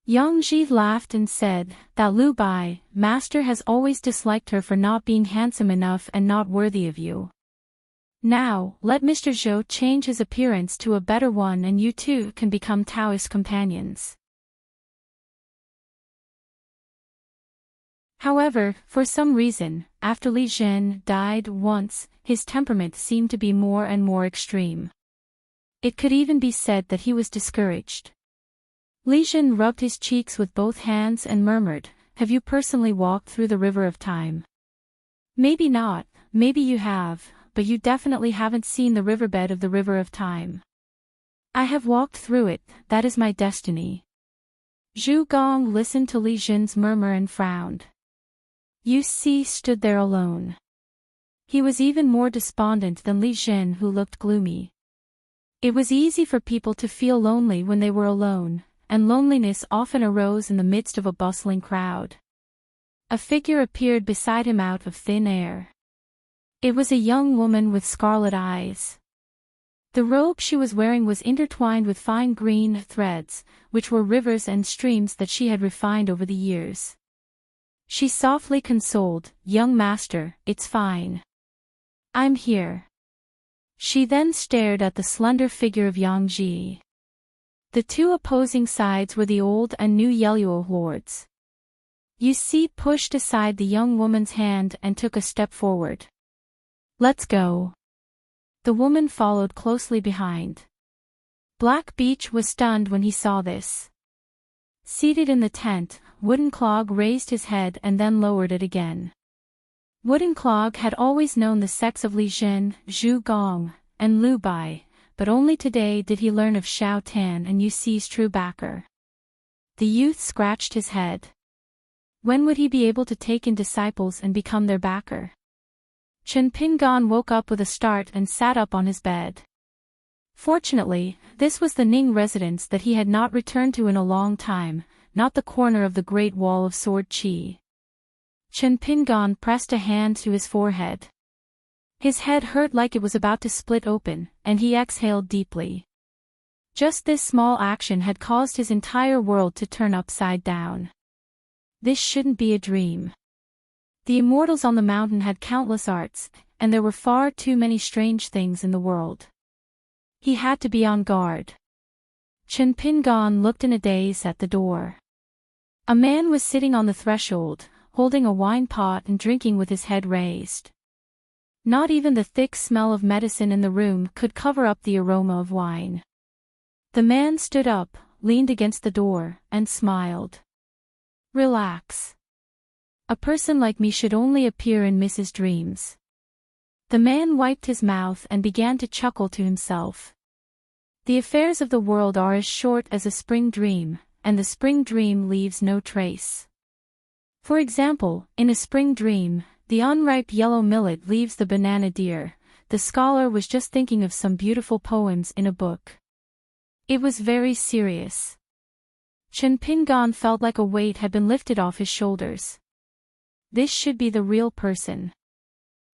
Yang Ji laughed and said, that Lu Bai, Master has always disliked her for not being handsome enough and not worthy of you. Now, let Mr. Zhou change his appearance to a better one and you two can become Taoist companions. However, for some reason, after Li Zhen died once, his temperament seemed to be more and more extreme. It could even be said that he was discouraged. Li Zhen rubbed his cheeks with both hands and murmured, have you personally walked through the river of time? Maybe not, maybe you have, but you definitely haven't seen the riverbed of the river of time. I have walked through it, that is my destiny. Zhu Gong listened to Li Jin's murmur and frowned. Yu Si stood there alone. He was even more despondent than Li Jin, who looked gloomy. It was easy for people to feel lonely when they were alone, and loneliness often arose in the midst of a bustling crowd. A figure appeared beside him out of thin air. It was a young woman with scarlet eyes. The robe she was wearing was intertwined with fine green threads, which were rivers and streams that she had refined over the years. She softly consoled, "Young master, it's fine. I'm here." She then stared at the slender figure of Yang Ji. The two opposing sides were the old and new Yelluo lords. Yu Si pushed aside the young woman's hand and took a step forward. "Let's go." The woman followed closely behind. Black Beach was stunned when he saw this. Seated in the tent, Wooden Clog raised his head and then lowered it again. Wooden Clog had always known the sex of Li Jin, Zhu Gong, and Lu Bai, but only today did he learn of Xiao Tan and Yu Si's true backer. The youth scratched his head. When would he be able to take in disciples and become their backer? Chen Pingan woke up with a start and sat up on his bed. Fortunately, this was the Ning residence that he had not returned to in a long time, not the corner of the Great Wall of Sword Qi. Chen Pingan pressed a hand to his forehead. His head hurt like it was about to split open, and he exhaled deeply. Just this small action had caused his entire world to turn upside down. This shouldn't be a dream. The immortals on the mountain had countless arts, and there were far too many strange things in the world. He had to be on guard. Chen Pingan looked in a daze at the door. A man was sitting on the threshold, holding a wine pot and drinking with his head raised. Not even the thick smell of medicine in the room could cover up the aroma of wine. The man stood up, leaned against the door, and smiled. "Relax. A person like me should only appear in Mrs. Dreams." The man wiped his mouth and began to chuckle to himself. The affairs of the world are as short as a spring dream, and the spring dream leaves no trace. For example, in a spring dream, the unripe yellow millet leaves the banana deer. The scholar was just thinking of some beautiful poems in a book. It was very serious. Chen Pingan felt like a weight had been lifted off his shoulders. This should be the real person.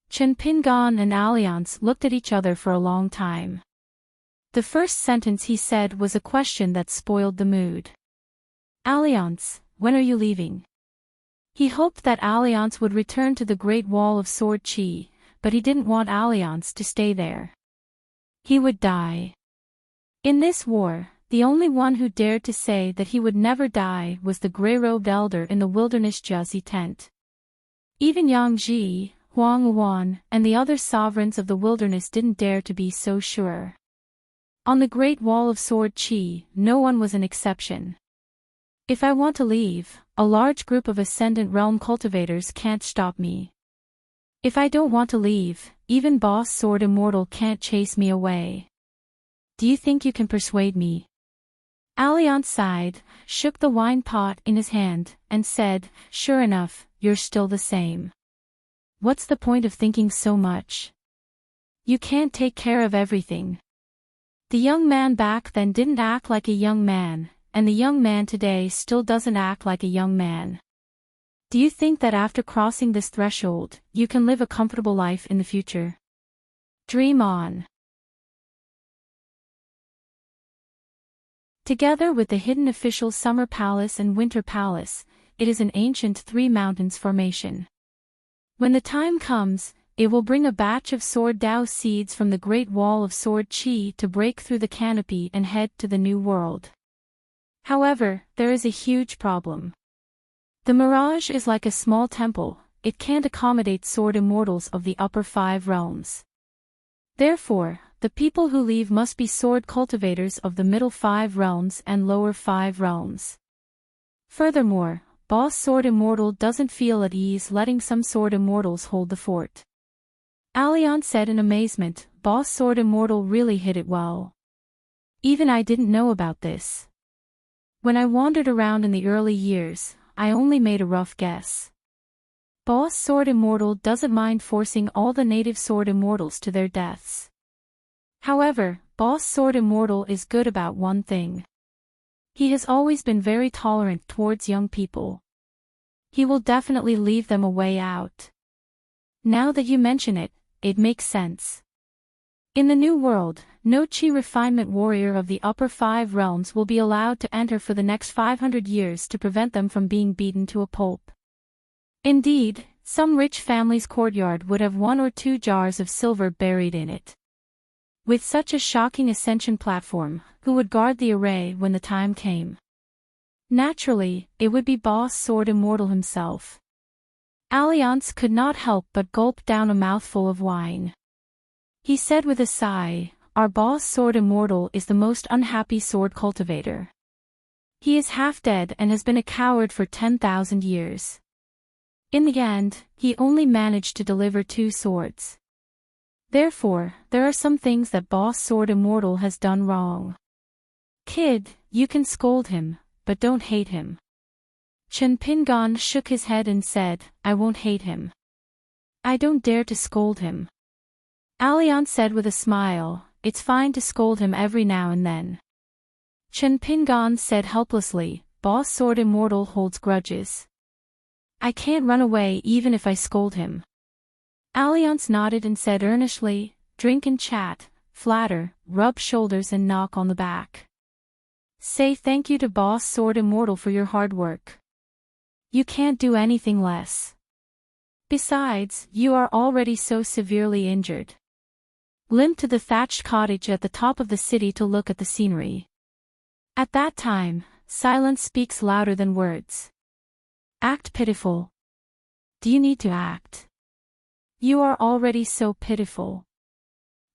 Chen Pingan and Alliance looked at each other for a long time. The first sentence he said was a question that spoiled the mood. "Alliance, when are you leaving?" He hoped that Alliance would return to the Great Wall of Sword Qi, but he didn't want Alliance to stay there. He would die. In this war, the only one who dared to say that he would never die was the gray-robed elder in the wilderness Jiazi tent. Even Yang Ji, Huang Wan, and the other sovereigns of the wilderness didn't dare to be so sure. On the Great Wall of Sword Qi, no one was an exception. If I want to leave, a large group of Ascendant Realm cultivators can't stop me. If I don't want to leave, even Boss Sword Immortal can't chase me away. Do you think you can persuade me? Alliance sighed, shook the wine pot in his hand, and said, "Sure enough, you're still the same. What's the point of thinking so much? You can't take care of everything." The young man back then didn't act like a young man, and the young man today still doesn't act like a young man. Do you think that after crossing this threshold, you can live a comfortable life in the future? Dream on. Together with the hidden official Summer Palace and Winter Palace, it is an ancient three mountains formation. When the time comes, it will bring a batch of Sword Dao seeds from the Great Wall of Sword Qi to break through the canopy and head to the New World. However, there is a huge problem. The Mirage is like a small temple, it can't accommodate sword immortals of the upper 5 realms. Therefore, the people who leave must be sword cultivators of the middle 5 realms and lower 5 realms. Furthermore, Boss Sword Immortal doesn't feel at ease letting some sword immortals hold the fort. Alliance said in amazement, Boss Sword Immortal really hit it well. Even I didn't know about this. When I wandered around in the early years, I only made a rough guess. Boss Sword Immortal doesn't mind forcing all the native Sword Immortals to their deaths. However, Boss Sword Immortal is good about one thing. He has always been very tolerant towards young people. He will definitely leave them a way out. Now that you mention it, it makes sense. In the New World, no Chi refinement warrior of the upper 5 realms will be allowed to enter for the next 500 years to prevent them from being beaten to a pulp. Indeed, some rich family's courtyard would have 1 or 2 jars of silver buried in it. With such a shocking ascension platform, who would guard the array when the time came? Naturally, it would be Boss Sword Immortal himself. Alliance could not help but gulp down a mouthful of wine. He said with a sigh, "Our Boss Sword Immortal is the most unhappy sword cultivator. He is half dead and has been a coward for 10,000 years. In the end, he only managed to deliver 2 swords. Therefore, there are some things that Boss Sword Immortal has done wrong. Kid, you can scold him, but don't hate him." Chen Pingon shook his head and said, "I won't hate him. I don't dare to scold him." Alliance said with a smile, "It's fine to scold him every now and then." Chen Pingon said helplessly, "Boss Sword Immortal holds grudges. I can't run away even if I scold him." Alliance nodded and said earnestly, "Drink and chat, flatter, rub shoulders and knock on the back. Say thank you to Boss Sword Immortal for your hard work. You can't do anything less. Besides, you are already so severely injured. Limp to the thatched cottage at the top of the city to look at the scenery." At that time, silence speaks louder than words. Act pitiful. Do you need to act? You are already so pitiful.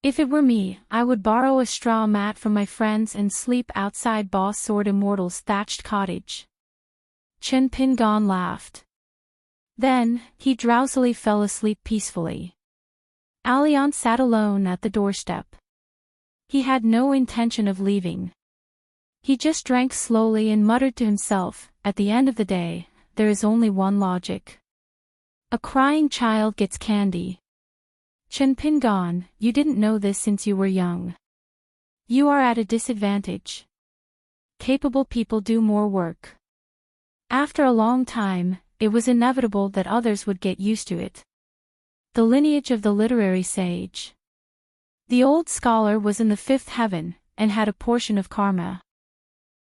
If it were me, I would borrow a straw mat from my friends and sleep outside Boss Sword Immortal's thatched cottage. Chen Pingon laughed. Then, he drowsily fell asleep peacefully. Alliance sat alone at the doorstep. He had no intention of leaving. He just drank slowly and muttered to himself, "At the end of the day, there is only one logic. A crying child gets candy. Chen Pingon, you didn't know this since you were young. You are at a disadvantage. Capable people do more work." After a long time, it was inevitable that others would get used to it. The lineage of the literary sage. The old scholar was in the 5th heaven, and had a portion of karma.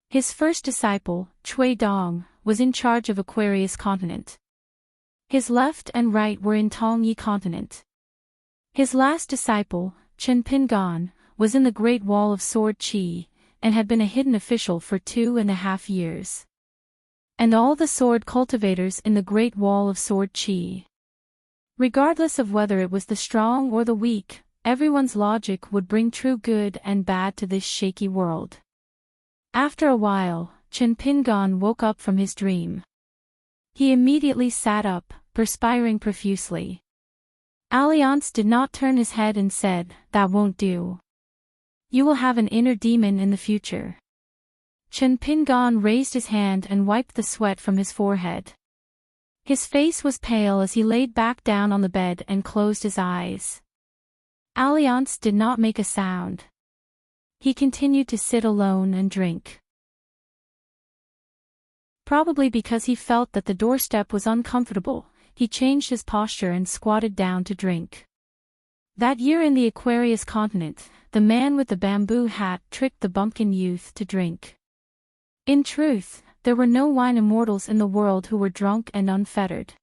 His first disciple, Cui Dong, was in charge of Aquarius continent. His left and right were in Tongyi continent. His last disciple, Chen Pingon, was in the Great Wall of Sword Qi, and had been a hidden official for 2.5 years. And all the sword cultivators in the Great Wall of Sword Qi. Regardless of whether it was the strong or the weak, everyone's logic would bring true good and bad to this shaky world. After a while, Chen Pingon woke up from his dream. He immediately sat up, perspiring profusely. Alliance did not turn his head and said, "That won't do. You will have an inner demon in the future." Chen Pingon raised his hand and wiped the sweat from his forehead. His face was pale as he laid back down on the bed and closed his eyes. Alliance did not make a sound. He continued to sit alone and drink. Probably because he felt that the doorstep was uncomfortable, he changed his posture and squatted down to drink. That year in the Aquarius continent, the man with the bamboo hat tricked the bumpkin youth to drink. In truth, there were no wine immortals in the world who were drunk and unfettered.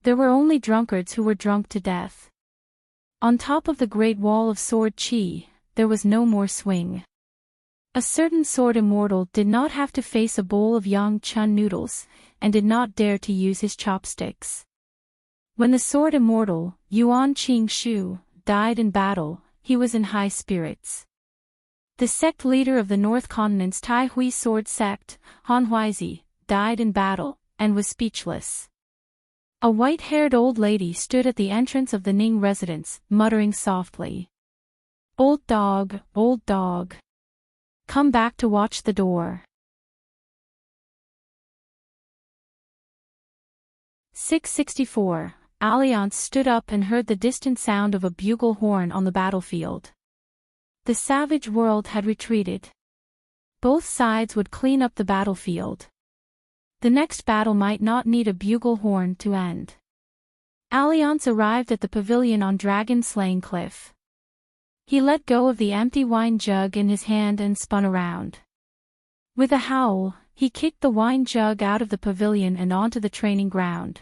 There were only drunkards who were drunk to death. On top of the Great Wall of Sword Qi, there was no more swing. A certain sword immortal did not have to face a bowl of yang chun noodles, and did not dare to use his chopsticks. When the sword immortal, Yuan Qing died in battle, he was in high spirits. The sect leader of the North Continent's Tai Hui sword sect, Han Huizi, died in battle, and was speechless. A white-haired old lady stood at the entrance of the Ning residence, muttering softly. Old dog, old dog. Come back to watch the door. 664. Alliance stood up and heard the distant sound of a bugle horn on the battlefield. The savage world had retreated. Both sides would clean up the battlefield. The next battle might not need a bugle horn to end. Alliance arrived at the pavilion on Dragon-Slaying Cliff. He let go of the empty wine jug in his hand and spun around. With a howl, he kicked the wine jug out of the pavilion and onto the training ground.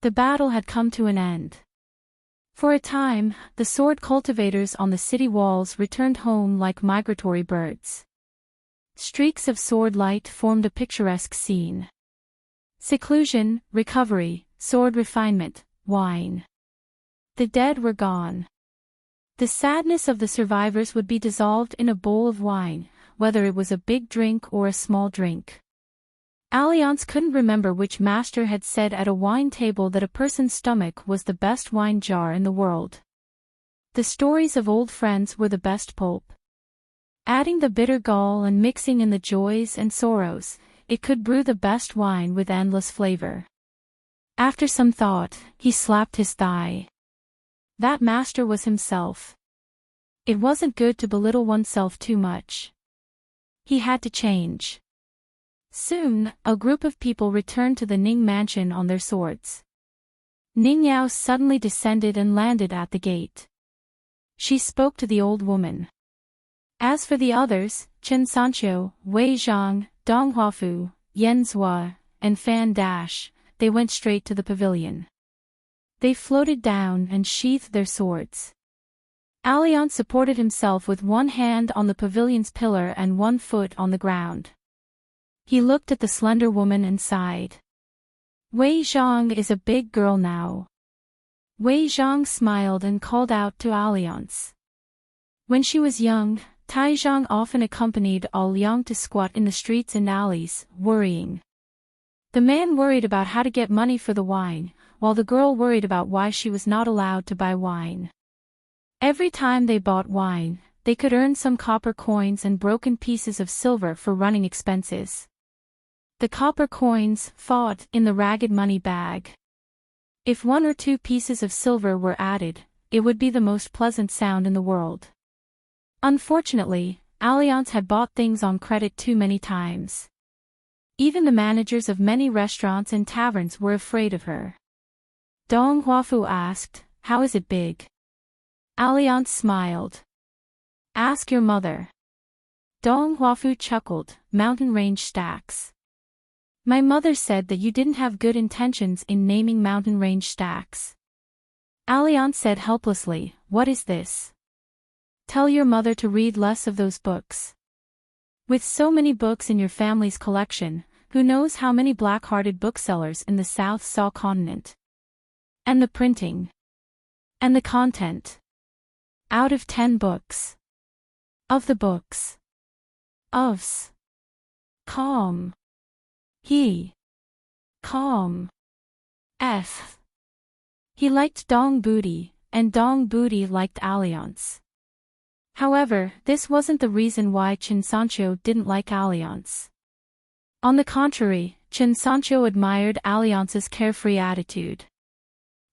The battle had come to an end. For a time, the sword cultivators on the city walls returned home like migratory birds. Streaks of sword light formed a picturesque scene. Seclusion, recovery, sword refinement, wine. The dead were gone. The sadness of the survivors would be dissolved in a bowl of wine, whether it was a big drink or a small drink. Alliance couldn't remember which master had said at a wine table that a person's stomach was the best wine jar in the world. The stories of old friends were the best pulp. Adding the bitter gall and mixing in the joys and sorrows, it could brew the best wine with endless flavor. After some thought, he slapped his thigh. That master was himself. It wasn't good to belittle oneself too much. He had to change. Soon, a group of people returned to the Ning mansion on their swords. Ning Yao suddenly descended and landed at the gate. She spoke to the old woman. As for the others, Chen Sancho, Wei Zhang, Dong Huafu, Yen Zhua, and Fan Dash, they went straight to the pavilion. They floated down and sheathed their swords. Alliance supported himself with one hand on the pavilion's pillar and one foot on the ground. He looked at the slender woman and sighed. Wei Zhang is a big girl now. Wei Zhang smiled and called out to Alliance. When she was young, Tai Zhang often accompanied Liang to squat in the streets and alleys, worrying. The man worried about how to get money for the wine, while the girl worried about why she was not allowed to buy wine. Every time they bought wine, they could earn some copper coins and broken pieces of silver for running expenses. The copper coins fought in the ragged money bag. If 1 or 2 pieces of silver were added, it would be the most pleasant sound in the world. Unfortunately, Alliance had bought things on credit too many times. Even the managers of many restaurants and taverns were afraid of her. Dong Huafu asked, "How is it big?" Alliance smiled. "Ask your mother." Dong Huafu chuckled, "Mountain range stacks." My mother said that you didn't have good intentions in naming mountain range stacks. Alliance said helplessly, "What is this?" Tell your mother to read less of those books. With so many books in your family's collection, who knows how many black-hearted booksellers in the South Saw continent? And the printing. And the content. Out of 10 books. Of the books. Ofs. Calm. He. Calm. F. He liked Dong Booty, and Dong Booty liked Alliance. However, this wasn't the reason why Chen Sancho didn't like Alliance. On the contrary, Chen Sancho admired Alliance's carefree attitude.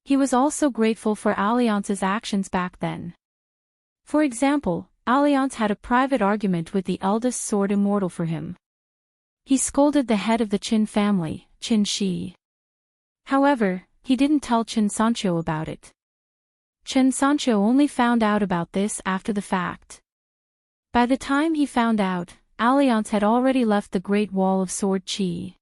He was also grateful for Alliance's actions back then. For example, Alliance had a private argument with the eldest sword immortal for him. He scolded the head of the Qin family, Qin Shi. However, he didn't tell Chen Sancho about it. Chen Sancho only found out about this after the fact. By the time he found out, Alliance had already left the Great Wall of Sword Qi.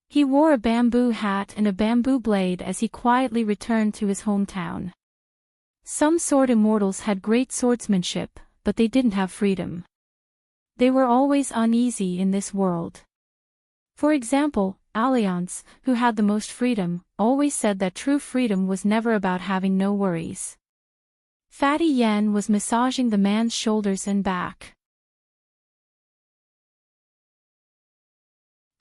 He wore a bamboo hat and a bamboo blade as he quietly returned to his hometown. Some sword immortals had great swordsmanship, but they didn't have freedom. They were always uneasy in this world. For example, Alliance, who had the most freedom, always said that true freedom was never about having no worries. Fatty Yen was massaging the man's shoulders and back.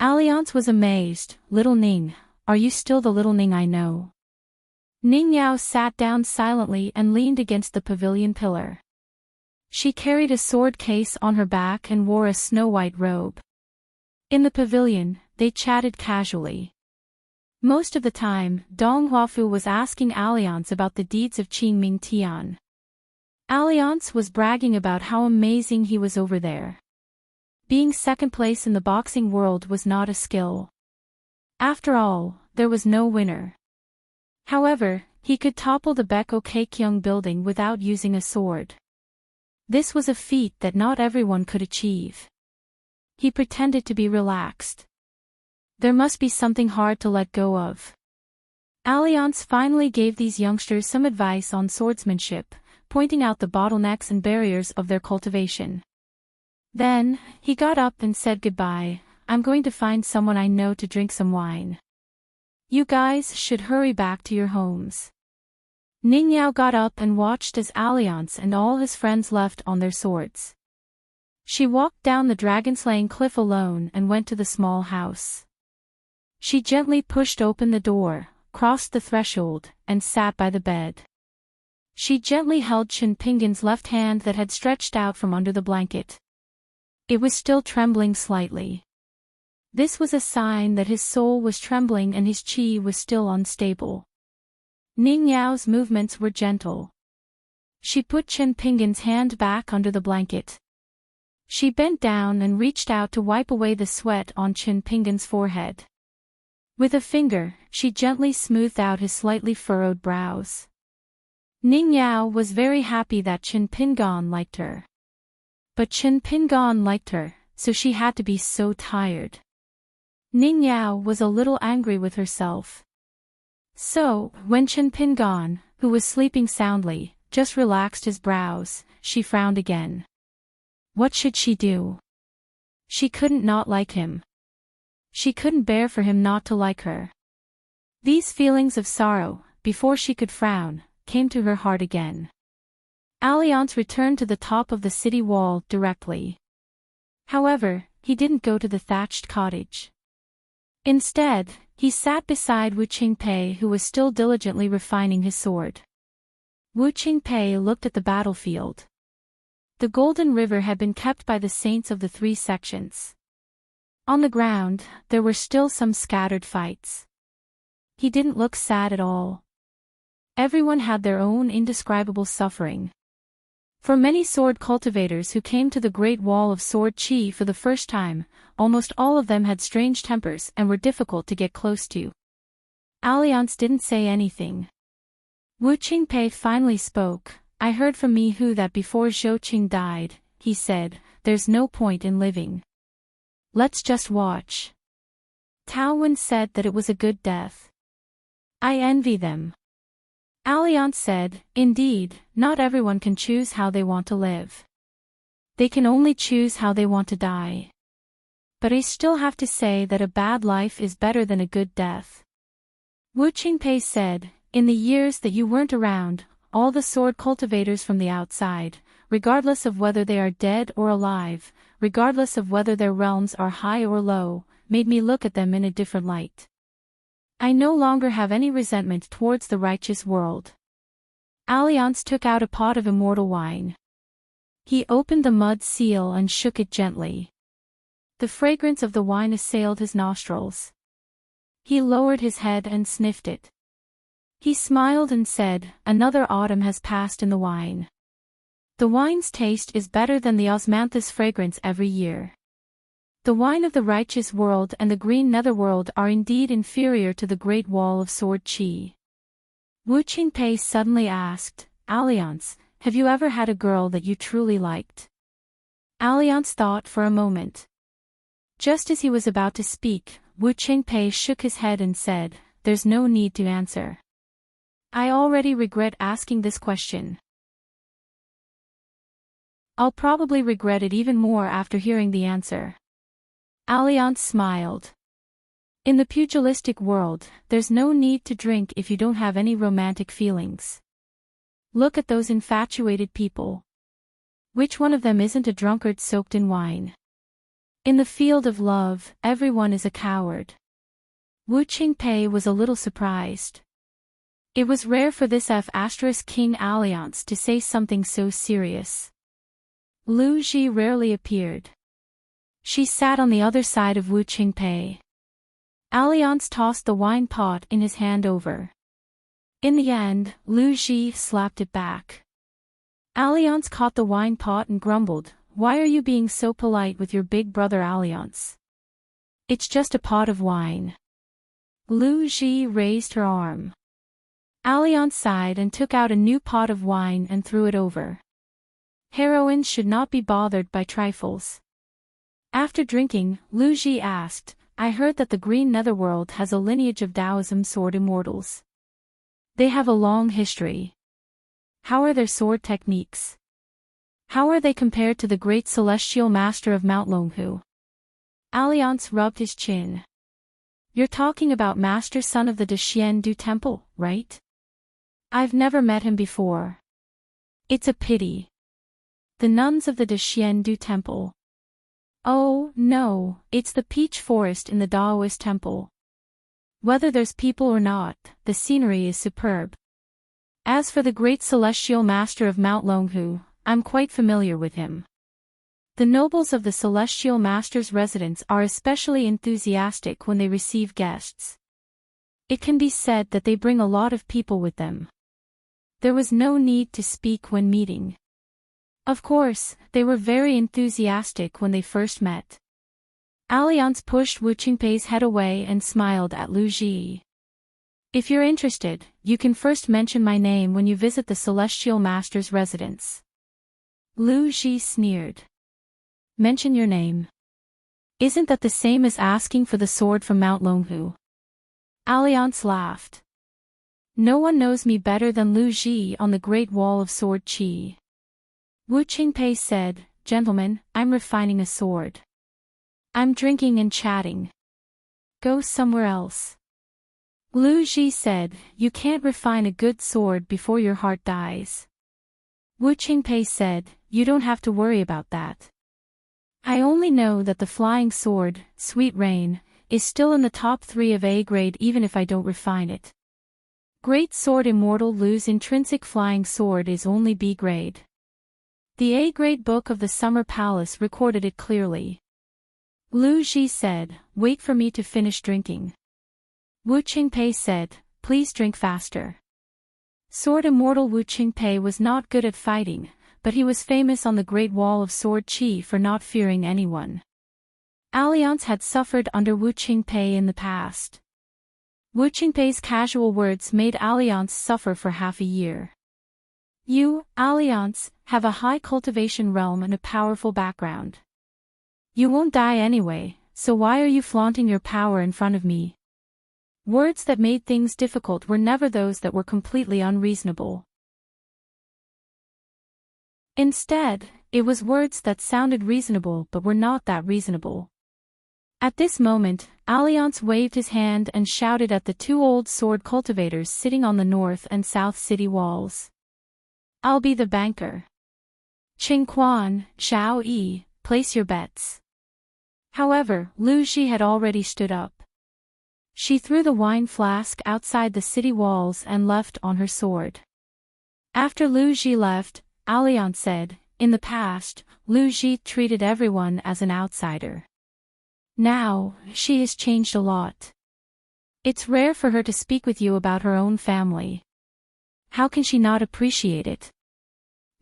Alliance was amazed. "Little Ning, are you still the little Ning I know?" Ning Yao sat down silently and leaned against the pavilion pillar. She carried a sword case on her back and wore a snow-white robe. In the pavilion, they chatted casually. Most of the time, Dong Huafu was asking Alliance about the deeds of Qing Ming Tian. Alliance was bragging about how amazing he was over there. Being second place in the boxing world was not a skill. After all, there was no winner. However, he could topple the Beko Kaikyung building without using a sword. This was a feat that not everyone could achieve. He pretended to be relaxed. There must be something hard to let go of. Alliance finally gave these youngsters some advice on swordsmanship, pointing out the bottlenecks and barriers of their cultivation. Then, he got up and said goodbye. I'm going to find someone I know to drink some wine. You guys should hurry back to your homes. Ning Yao got up and watched as Alliance and all his friends left on their swords. She walked down the dragon-slaying cliff alone and went to the small house. She gently pushed open the door, crossed the threshold, and sat by the bed. She gently held Chen Pinggan's left hand that had stretched out from under the blanket. It was still trembling slightly. This was a sign that his soul was trembling and his qi was still unstable. Ning Yao's movements were gentle. She put Chen Pinggan's hand back under the blanket. She bent down and reached out to wipe away the sweat on Chen Pinggan's forehead. With a finger, she gently smoothed out his slightly furrowed brows. Ning Yao was very happy that Chen Pinggan liked her. But Chen Pinggan liked her, so she had to be so tired. Ning Yao was a little angry with herself. So, when Chen Pinggan, who was sleeping soundly, just relaxed his brows, she frowned again. What should she do? She couldn't not like him. She couldn't bear for him not to like her. These feelings of sorrow, before she could frown, came to her heart again. Alliance returned to the top of the city wall directly. However, he didn't go to the thatched cottage. Instead, he sat beside Wu Qingpei, who was still diligently refining his sword. Wu Qingpei looked at the battlefield. The Golden River had been kept by the saints of the three sections. On the ground, there were still some scattered fights. He didn't look sad at all. Everyone had their own indescribable suffering. For many sword cultivators who came to the Great Wall of Sword Qi for the first time, almost all of them had strange tempers and were difficult to get close to. Alliance didn't say anything. Wu Qingpei finally spoke. I heard from Mi Hu that before Zhou Qing died, he said, there's no point in living. Let's just watch. Tao Wen said that it was a good death. I envy them. Alliance said, indeed, not everyone can choose how they want to live. They can only choose how they want to die. But I still have to say that a bad life is better than a good death. Wu Qingpei said, in the years that you weren't around, all the sword cultivators from the outside, regardless of whether they are dead or alive, regardless of whether their realms are high or low, made me look at them in a different light. I no longer have any resentment towards the righteous world. Alliance took out a pot of immortal wine. He opened the mud seal and shook it gently. The fragrance of the wine assailed his nostrils. He lowered his head and sniffed it. He smiled and said, another autumn has passed in the wine. The wine's taste is better than the osmanthus fragrance every year. The wine of the righteous world and the green netherworld are indeed inferior to the Great Wall of Sword Qi. Wu Qingpei suddenly asked, Alliance, have you ever had a girl that you truly liked? Alliance thought for a moment. Just as he was about to speak, Wu Qingpei shook his head and said, there's no need to answer. I already regret asking this question. I'll probably regret it even more after hearing the answer. Alliance smiled. In the pugilistic world, there's no need to drink if you don't have any romantic feelings. Look at those infatuated people. Which one of them isn't a drunkard soaked in wine? In the field of love, everyone is a coward. Wu Qingpei was a little surprised. It was rare for this F** King Alliance to say something so serious. Lu Ji rarely appeared. She sat on the other side of Wu Qingpei. Alliance tossed the wine pot in his hand over. In the end, Lu Ji slapped it back. Alliance caught the wine pot and grumbled, "Why are you being so polite with your big brother Alliance? It's just a pot of wine." Lu Ji raised her arm. Alliance sighed and took out a new pot of wine and threw it over. Heroines should not be bothered by trifles. After drinking, Lu Ji asked, "I heard that the Green Netherworld has a lineage of Taoism sword immortals. They have a long history. How are their sword techniques? How are they compared to the great celestial master of Mount Longhu?" Alliance rubbed his chin. "You're talking about Master Son of the Dexian Du Temple, right? I've never met him before. It's a pity. The nuns of the Dexian Du Temple. Oh, no, it's the peach forest in the Daoist temple. Whether there's people or not, the scenery is superb. As for the great celestial master of Mount Longhu, I'm quite familiar with him. The nobles of the celestial master's residence are especially enthusiastic when they receive guests. It can be said that they bring a lot of people with them. There was no need to speak when meeting. Of course, they were very enthusiastic when they first met." Alliance pushed Wu Qingpei's head away and smiled at Lu Ji. "If you're interested, you can first mention my name when you visit the Celestial Master's residence." Lu Ji sneered. "Mention your name. Isn't that the same as asking for the sword from Mount Longhu?" Alliance laughed. "No one knows me better than Lu Ji on the Great Wall of Sword Qi." Wu Qingpei said, "Gentlemen, I'm refining a sword. I'm drinking and chatting. Go somewhere else." Lu Ji said, "You can't refine a good sword before your heart dies." Wu Qingpei said, "You don't have to worry about that. I only know that the flying sword, Sweet Rain, is still in the top 3 of A grade even if I don't refine it. Great Sword Immortal Lu's intrinsic flying sword is only B grade. The A-grade book of the Summer Palace recorded it clearly." Lu Ji said, "Wait for me to finish drinking." Wu Qingpei said, "Please drink faster." Sword Immortal Wu Qingpei was not good at fighting, but he was famous on the Great Wall of Sword Qi for not fearing anyone. Alliance had suffered under Wu Qingpei in the past. Wu Qingpei's casual words made Alliance suffer for half a year. "You, Alliance, have a high cultivation realm and a powerful background. You won't die anyway, so why are you flaunting your power in front of me?" Words that made things difficult were never those that were completely unreasonable. Instead, it was words that sounded reasonable but were not that reasonable. At this moment, Alliance waved his hand and shouted at the 2 old sword cultivators sitting on the north and south city walls. "I'll be the banker. Qing Quan, Xiao Yi, place your bets." However, Lu Ji had already stood up. She threw the wine flask outside the city walls and left on her sword. After Lu Ji left, Alliance said, "In the past, Lu Ji treated everyone as an outsider. Now, she has changed a lot. It's rare for her to speak with you about her own family. How can she not appreciate it?"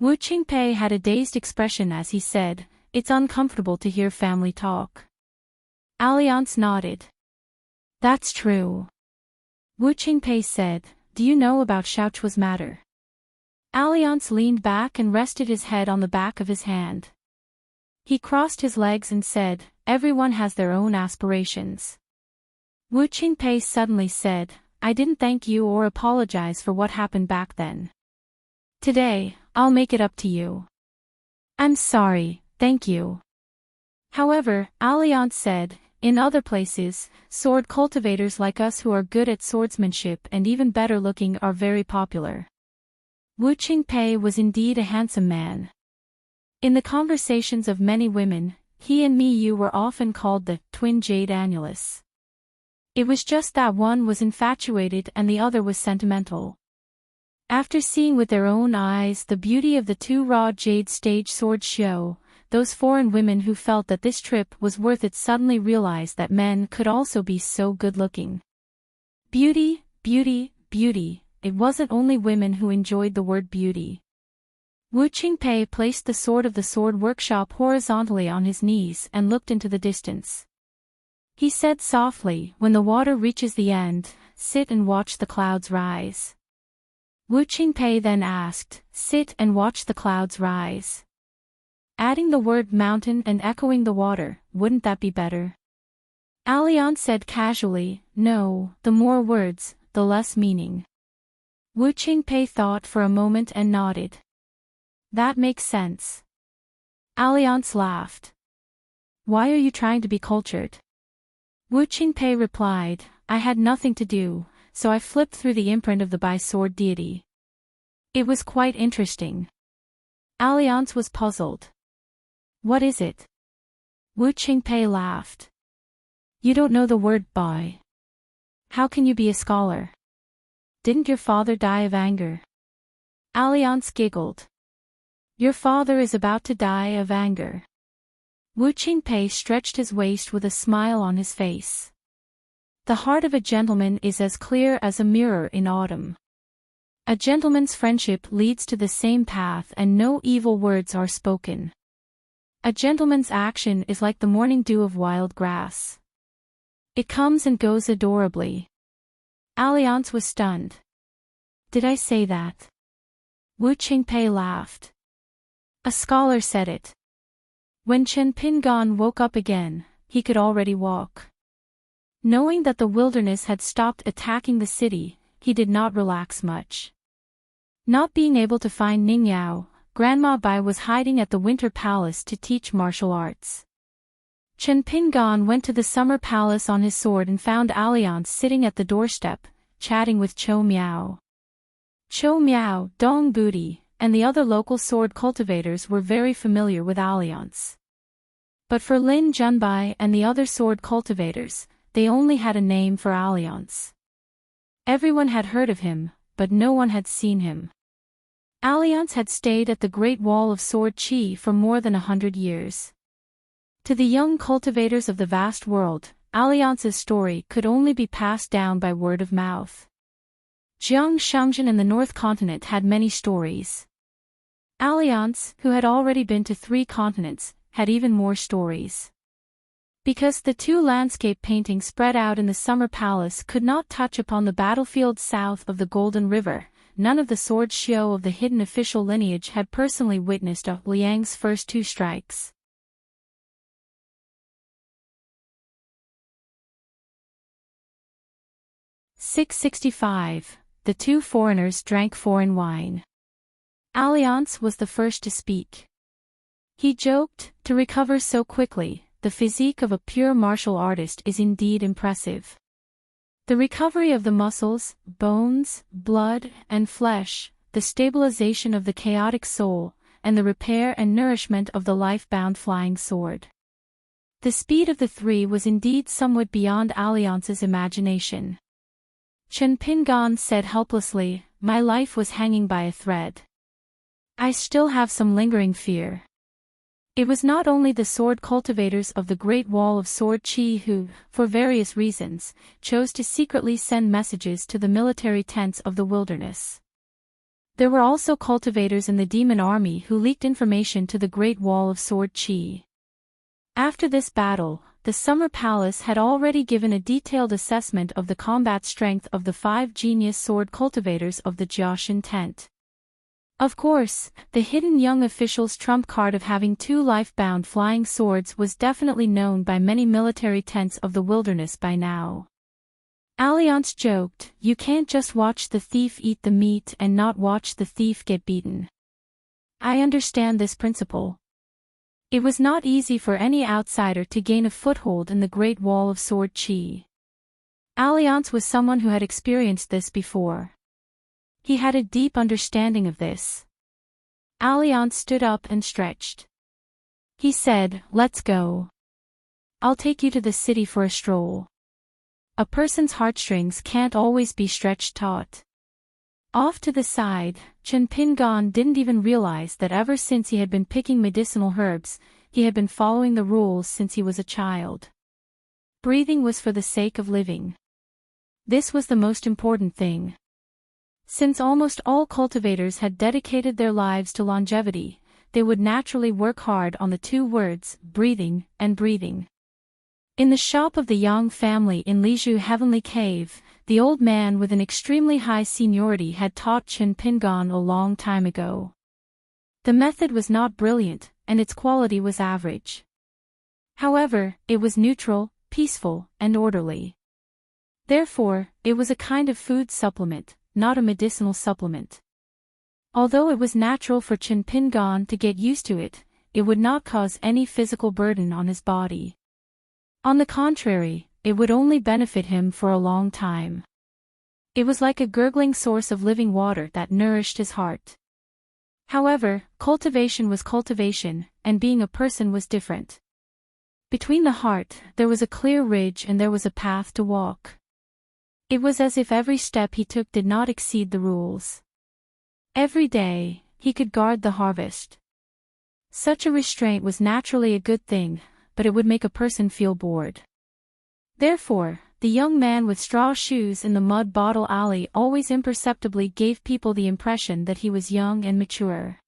Wu Qingpei had a dazed expression as he said, "It's uncomfortable to hear family talk." Alliance nodded. "That's true." Wu Qingpei said, "Do you know about Xiaochua's matter?" Alliance leaned back and rested his head on the back of his hand. He crossed his legs and said, "Everyone has their own aspirations." Wu Qingpei suddenly said, "I didn't thank you or apologize for what happened back then. Today, I'll make it up to you." "I'm sorry, thank you." However, Alliance said, "In other places, sword cultivators like us who are good at swordsmanship and even better looking are very popular." Wu Qingpei was indeed a handsome man. In the conversations of many women, he and Miyu were often called the twin jade annulus. It was just that one was infatuated and the other was sentimental. After seeing with their own eyes the beauty of the two raw jade stage sword show, those foreign women who felt that this trip was worth it suddenly realized that men could also be so good-looking. Beauty, beauty, beauty, it wasn't only women who enjoyed the word beauty. Wu Qingpei placed the sword of the sword workshop horizontally on his knees and looked into the distance. He said softly, "When the water reaches the end, sit and watch the clouds rise." Wu Qingpei then asked, "Sit and watch the clouds rise?" Adding the word mountain and echoing the water, wouldn't that be better? Alliance said casually, "No, the more words, the less meaning." Wu Qingpei thought for a moment and nodded. "That makes sense." Alliance laughed. "Why are you trying to be cultured?" Wu Qingpei replied, "I had nothing to do, so I flipped through the imprint of the bi-sword deity. It was quite interesting." Alliance was puzzled. "What is it?" Wu Qingpei laughed. "You don't know the word bai. How can you be a scholar? Didn't your father die of anger?" Alliance giggled. "Your father is about to die of anger." Wu Qingpei stretched his waist with a smile on his face. The heart of a gentleman is as clear as a mirror in autumn. A gentleman's friendship leads to the same path and no evil words are spoken. A gentleman's action is like the morning dew of wild grass. It comes and goes adorably. Alliance was stunned. "Did I say that?" Wu Qingpei laughed. "A scholar said it." When Chen Pingan woke up again, he could already walk. Knowing that the wilderness had stopped attacking the city, he did not relax much. Not being able to find Ning Yao, Grandma Bai was hiding at the Winter Palace to teach martial arts. Chen Pingan went to the Summer Palace on his sword and found Alliance sitting at the doorstep, chatting with Chou Miao. Chou Miao, Dong Budi, and the other local sword cultivators were very familiar with Alliance. But for Lin Junbai and the other sword cultivators, they only had a name for Alliance. Everyone had heard of him, but no one had seen him. Alliance had stayed at the Great Wall of Sword Qi for more than 100 years. To the young cultivators of the vast world, Alliance's story could only be passed down by word of mouth. Jiang Shangjin and the North Continent had many stories. Alliance, who had already been to 3 continents, had even more stories. Because the 2 landscape paintings spread out in the Summer Palace could not touch upon the battlefield south of the Golden River, none of the sword show of the hidden official lineage had personally witnessed Liang's first 2 strikes. "665. The 2 foreigners drank foreign wine." Alliance was the first to speak. He joked, "To recover so quickly, the physique of a pure martial artist is indeed impressive. The recovery of the muscles, bones, blood, and flesh, the stabilization of the chaotic soul, and the repair and nourishment of the life-bound flying sword." The speed of the 3 was indeed somewhat beyond Alliance's imagination. Chen Pingan said helplessly, "My life was hanging by a thread. I still have some lingering fear." It was not only the sword cultivators of the Great Wall of Sword Qi who, for various reasons, chose to secretly send messages to the military tents of the wilderness. There were also cultivators in the demon army who leaked information to the Great Wall of Sword Qi. After this battle, the Summer Palace had already given a detailed assessment of the combat strength of the 5 genius sword cultivators of the Jiaoshan tent. Of course, the hidden young official's trump card of having 2 life-bound flying swords was definitely known by many military tents of the wilderness by now. Alliance joked, "You can't just watch the thief eat the meat and not watch the thief get beaten. I understand this principle." It was not easy for any outsider to gain a foothold in the Great Wall of Sword Qi. Alliance was someone who had experienced this before. He had a deep understanding of this. Alliance stood up and stretched. He said, "Let's go. I'll take you to the city for a stroll. A person's heartstrings can't always be stretched taut." Off to the side, Chen Pingan didn't even realize that ever since he had been picking medicinal herbs, he had been following the rules since he was a child. Breathing was for the sake of living. This was the most important thing. Since almost all cultivators had dedicated their lives to longevity, they would naturally work hard on the two words, breathing and breathing. In the shop of the Yang family in Lizhu Heavenly Cave, the old man with an extremely high seniority had taught Chen Pingan a long time ago. The method was not brilliant, and its quality was average. However, it was neutral, peaceful, and orderly. Therefore, it was a kind of food supplement, not a medicinal supplement. Although it was natural for Chen Pingan to get used to it, it would not cause any physical burden on his body. On the contrary, it would only benefit him for a long time. It was like a gurgling source of living water that nourished his heart. However, cultivation was cultivation, and being a person was different. Between the heart, there was a clear ridge and there was a path to walk. It was as if every step he took did not exceed the rules. Every day, he could guard the harvest. Such a restraint was naturally a good thing, but it would make a person feel bored. Therefore, the young man with straw shoes in the mud bottle alley always imperceptibly gave people the impression that he was young and mature.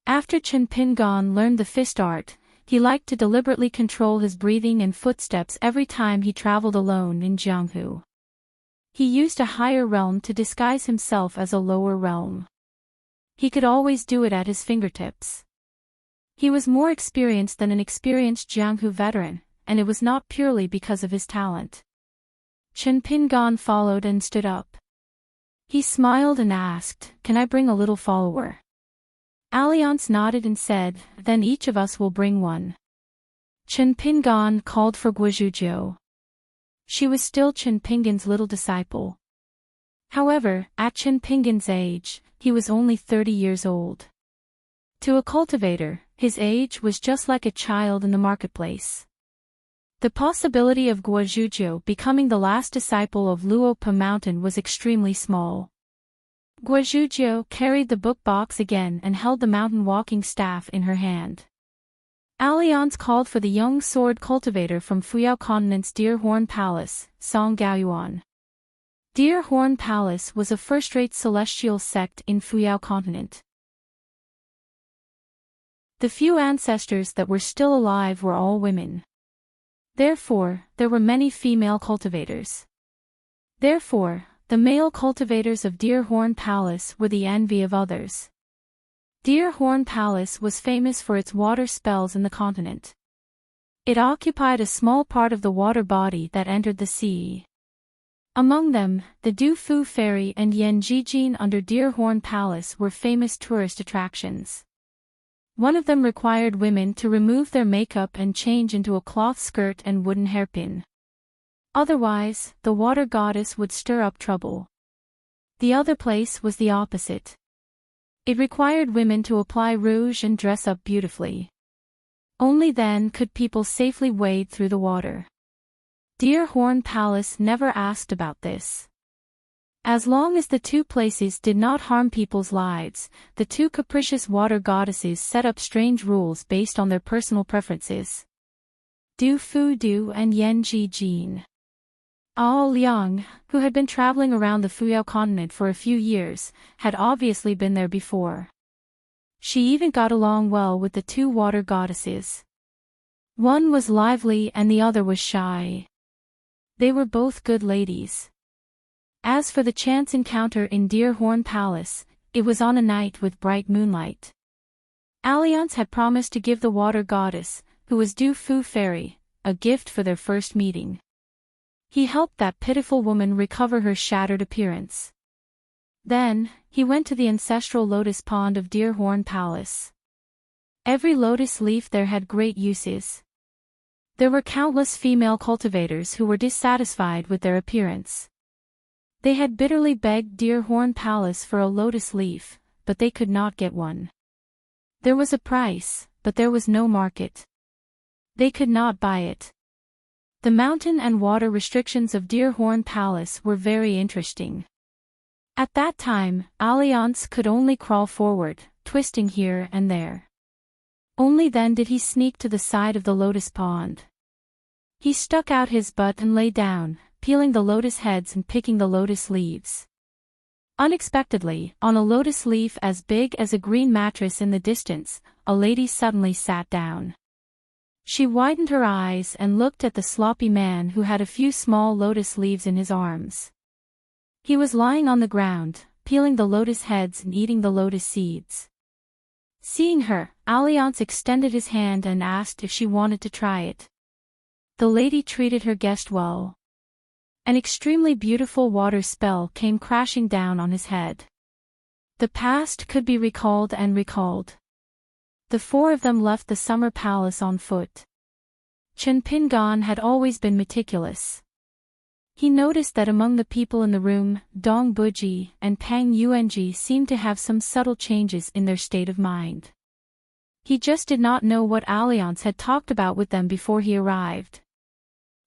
After Chen Pingan learned the fist art, he liked to deliberately control his breathing and footsteps every time he traveled alone in Jianghu. He used a higher realm to disguise himself as a lower realm. He could always do it at his fingertips. He was more experienced than an experienced Jianghu veteran, and it was not purely because of his talent. Chen Pingan followed and stood up. He smiled and asked, "Can I bring a little follower?" Alliance nodded and said, "Then each of us will bring one." Chen Pingan called for Guizhuzhou. She was still Chen Pingan's little disciple. However, at Chen Pingan's age, he was only 30 years old. To a cultivator, his age was just like a child in the marketplace. The possibility of Guizhuzhou becoming the last disciple of Luopa Mountain was extremely small. Guizhuzhou carried the book box again and held the mountain walking staff in her hand. Alliance called for the young sword cultivator from Fuyao Continent's Deer Horn Palace, Song Gaoyuan. Deer Horn Palace was a first-rate celestial sect in Fuyao Continent. The few ancestors that were still alive were all women. Therefore, there were many female cultivators. Therefore, the male cultivators of Deer Horn Palace were the envy of others. Deer Horn Palace was famous for its water spells in the continent. It occupied a small part of the water body that entered the sea. Among them, the Du Fu Ferry and Yan Jijin under Deer Horn Palace were famous tourist attractions. One of them required women to remove their makeup and change into a cloth skirt and wooden hairpin. Otherwise, the water goddess would stir up trouble. The other place was the opposite. It required women to apply rouge and dress up beautifully. Only then could people safely wade through the water. Deer Horn Palace never asked about this. As long as the two places did not harm people's lives, the two capricious water goddesses set up strange rules based on their personal preferences. Du Fu Du and Yan Jijin. Ao Liang, who had been traveling around the Fuyao continent for a few years, had obviously been there before. She even got along well with the two water goddesses. One was lively and the other was shy. They were both good ladies. As for the chance encounter in Deer Horn Palace, it was on a night with bright moonlight. Alliance had promised to give the water goddess, who was Du Fu Fairy, a gift for their first meeting. He helped that pitiful woman recover her shattered appearance. Then, he went to the ancestral lotus pond of Deer Horn Palace. Every lotus leaf there had great uses. There were countless female cultivators who were dissatisfied with their appearance. They had bitterly begged Deer Horn Palace for a lotus leaf, but they could not get one. There was a price, but there was no market. They could not buy it. The mountain and water restrictions of Deer Horn Palace were very interesting. At that time, Alliance could only crawl forward, twisting here and there. Only then did he sneak to the side of the lotus pond. He stuck out his butt and lay down, peeling the lotus heads and picking the lotus leaves. Unexpectedly, on a lotus leaf as big as a green mattress in the distance, a lady suddenly sat down. She widened her eyes and looked at the sloppy man who had a few small lotus leaves in his arms. He was lying on the ground, peeling the lotus heads and eating the lotus seeds. Seeing her, Alliance extended his hand and asked if she wanted to try it. The lady treated her guest well. An extremely beautiful water spell came crashing down on his head. The past could be recalled and recalled. The four of them left the summer palace on foot. Chen Pingan had always been meticulous. He noticed that among the people in the room, Dong Buji and Pang Yuanji seemed to have some subtle changes in their state of mind. He just did not know what Alliance had talked about with them before he arrived.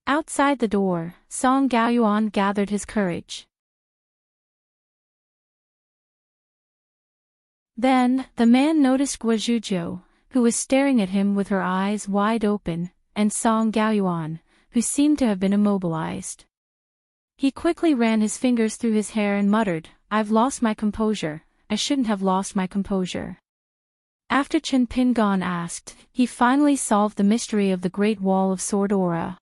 Outside the door, Song Gaoyuan gathered his courage. Then, the man noticed Guozhuzhou, who was staring at him with her eyes wide open, and Song Gaoyuan, who seemed to have been immobilized. He quickly ran his fingers through his hair and muttered, "I've lost my composure, I shouldn't have lost my composure." After Chen Pingan asked, he finally solved the mystery of the Great Wall of Sword Aura.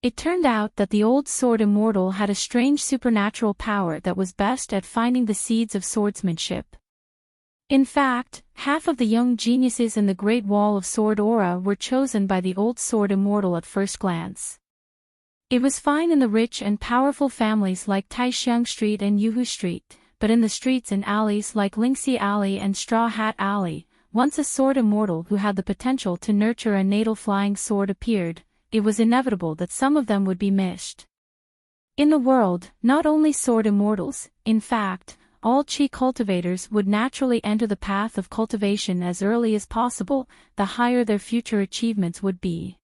It turned out that the old sword immortal had a strange supernatural power that was best at finding the seeds of swordsmanship. In fact, half of the young geniuses in the Great Wall of Sword Aura were chosen by the old sword immortal at first glance. It was fine in the rich and powerful families like Taixiang Street and Yuhu Street, but in the streets and alleys like Lingxi Alley and Straw Hat Alley, once a sword immortal who had the potential to nurture a natal flying sword appeared, it was inevitable that some of them would be missed. In the world, not only sword immortals, in fact, all qi cultivators would naturally enter the path of cultivation as early as possible, the higher their future achievements would be.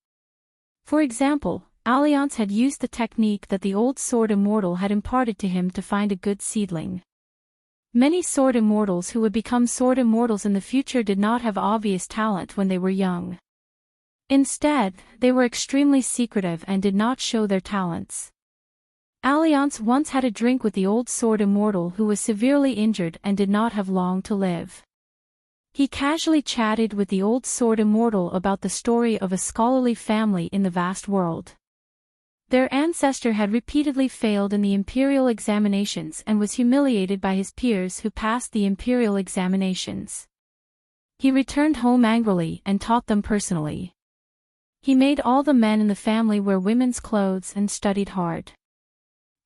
For example, Alliance had used the technique that the old sword immortal had imparted to him to find a good seedling. Many sword immortals who would become sword immortals in the future did not have obvious talent when they were young. Instead, they were extremely secretive and did not show their talents. Alliance once had a drink with the old sword immortal who was severely injured and did not have long to live. He casually chatted with the old sword immortal about the story of a scholarly family in the vast world. Their ancestor had repeatedly failed in the imperial examinations and was humiliated by his peers who passed the imperial examinations. He returned home angrily and taught them personally. He made all the men in the family wear women's clothes and studied hard.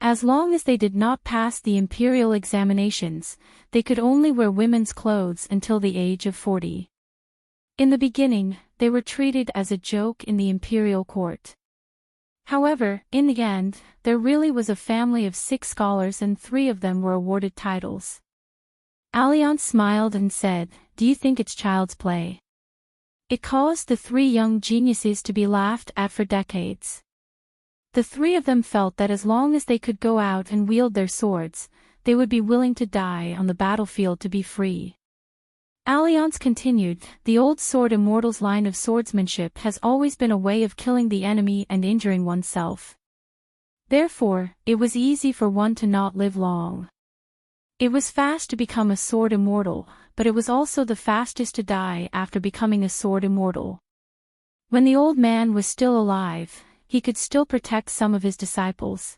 As long as they did not pass the imperial examinations, they could only wear women's clothes until the age of 40. In the beginning, they were treated as a joke in the imperial court. However, in the end, there really was a family of 6 scholars and 3 of them were awarded titles. Alliance smiled and said, "Do you think it's child's play?" It caused the 3 young geniuses to be laughed at for decades. The 3 of them felt that as long as they could go out and wield their swords, they would be willing to die on the battlefield to be free. Alliance continued, "The old sword immortal's line of swordsmanship has always been a way of killing the enemy and injuring oneself. Therefore, it was easy for one to not live long. It was fast to become a sword immortal, but it was also the fastest to die after becoming a sword immortal. When the old man was still alive, he could still protect some of his disciples.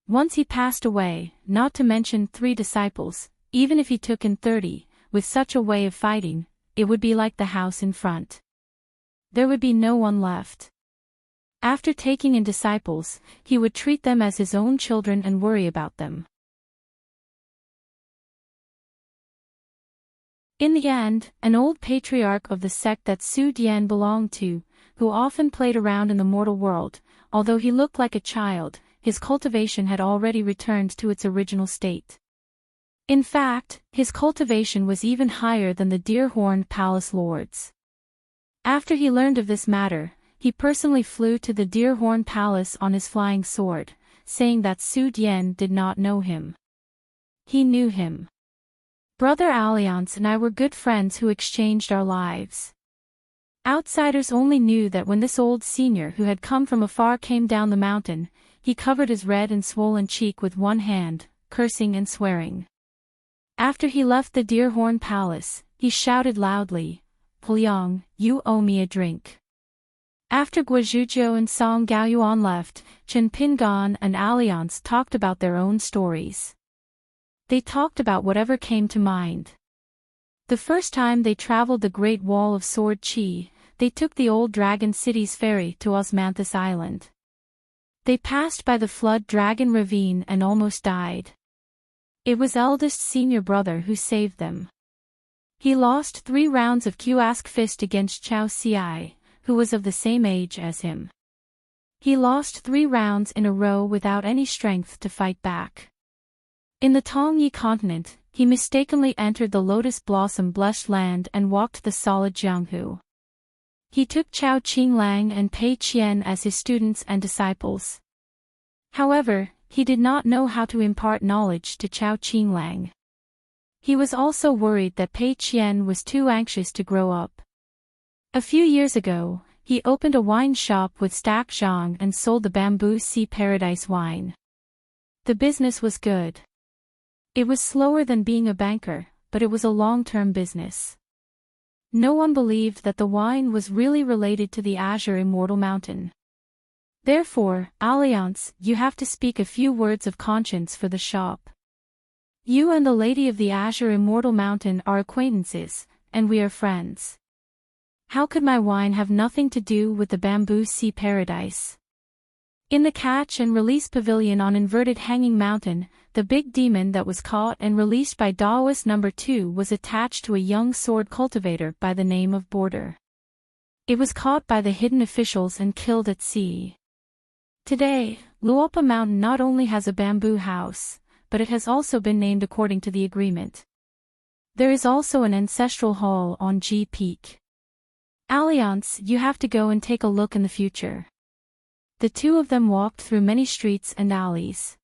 Once he passed away, not to mention 3 disciples, even if he took in 30, with such a way of fighting, it would be like the house in front. There would be no one left. After taking in disciples, he would treat them as his own children and worry about them. In the end, an old patriarch of the sect that Su Dian belonged to, who often played around in the mortal world, although he looked like a child, his cultivation had already returned to its original state. In fact, his cultivation was even higher than the deer-horned palace lords. After he learned of this matter, he personally flew to the deer-horned palace on his flying sword, saying that Su Dian did not know him. He knew him. Brother Alliance and I were good friends who exchanged our lives. Outsiders only knew that when this old senior who had come from afar came down the mountain, he covered his red and swollen cheek with one hand, cursing and swearing. After he left the Deerhorn Palace, he shouted loudly, "Puliang, you owe me a drink." After Guizhuzhou and Song Gaoyuan left, Chen Pingan and Alliance talked about their own stories. They talked about whatever came to mind. The first time they traveled the Great Wall of Sword Chi, they took the old Dragon City's ferry to Osmanthus Island. They passed by the Flood Dragon Ravine and almost died. It was eldest senior brother who saved them. He lost 3 rounds of Q-ask fist against Chao Ci, who was of the same age as him. He lost 3 rounds in a row without any strength to fight back. In the Tongyi continent, he mistakenly entered the lotus blossom-blessed land and walked the solid Jianghu. He took Chao Qinglang and Pei Qian as his students and disciples. However, he did not know how to impart knowledge to Chao Qinglang. He was also worried that Pei Qian was too anxious to grow up. A few years ago, he opened a wine shop with Stack Zhang and sold the Bamboo Sea Paradise wine. The business was good. It was slower than being a banker, but it was a long-term business. No one believed that the wine was really related to the Azure Immortal Mountain. Therefore, Alliance, you have to speak a few words of conscience for the shop. You and the Lady of the Azure Immortal Mountain are acquaintances, and we are friends. How could my wine have nothing to do with the Bamboo Sea Paradise? In the catch and release pavilion on Inverted Hanging Mountain, the big demon that was caught and released by Daoist No. 2 was attached to a young sword cultivator by the name of Border. It was caught by the hidden officials and killed at sea. Today, Luopa Mountain not only has a bamboo house, but it has also been named according to the agreement. There is also an ancestral hall on G Peak. Alliance, you have to go and take a look in the future. The two of them walked through many streets and alleys.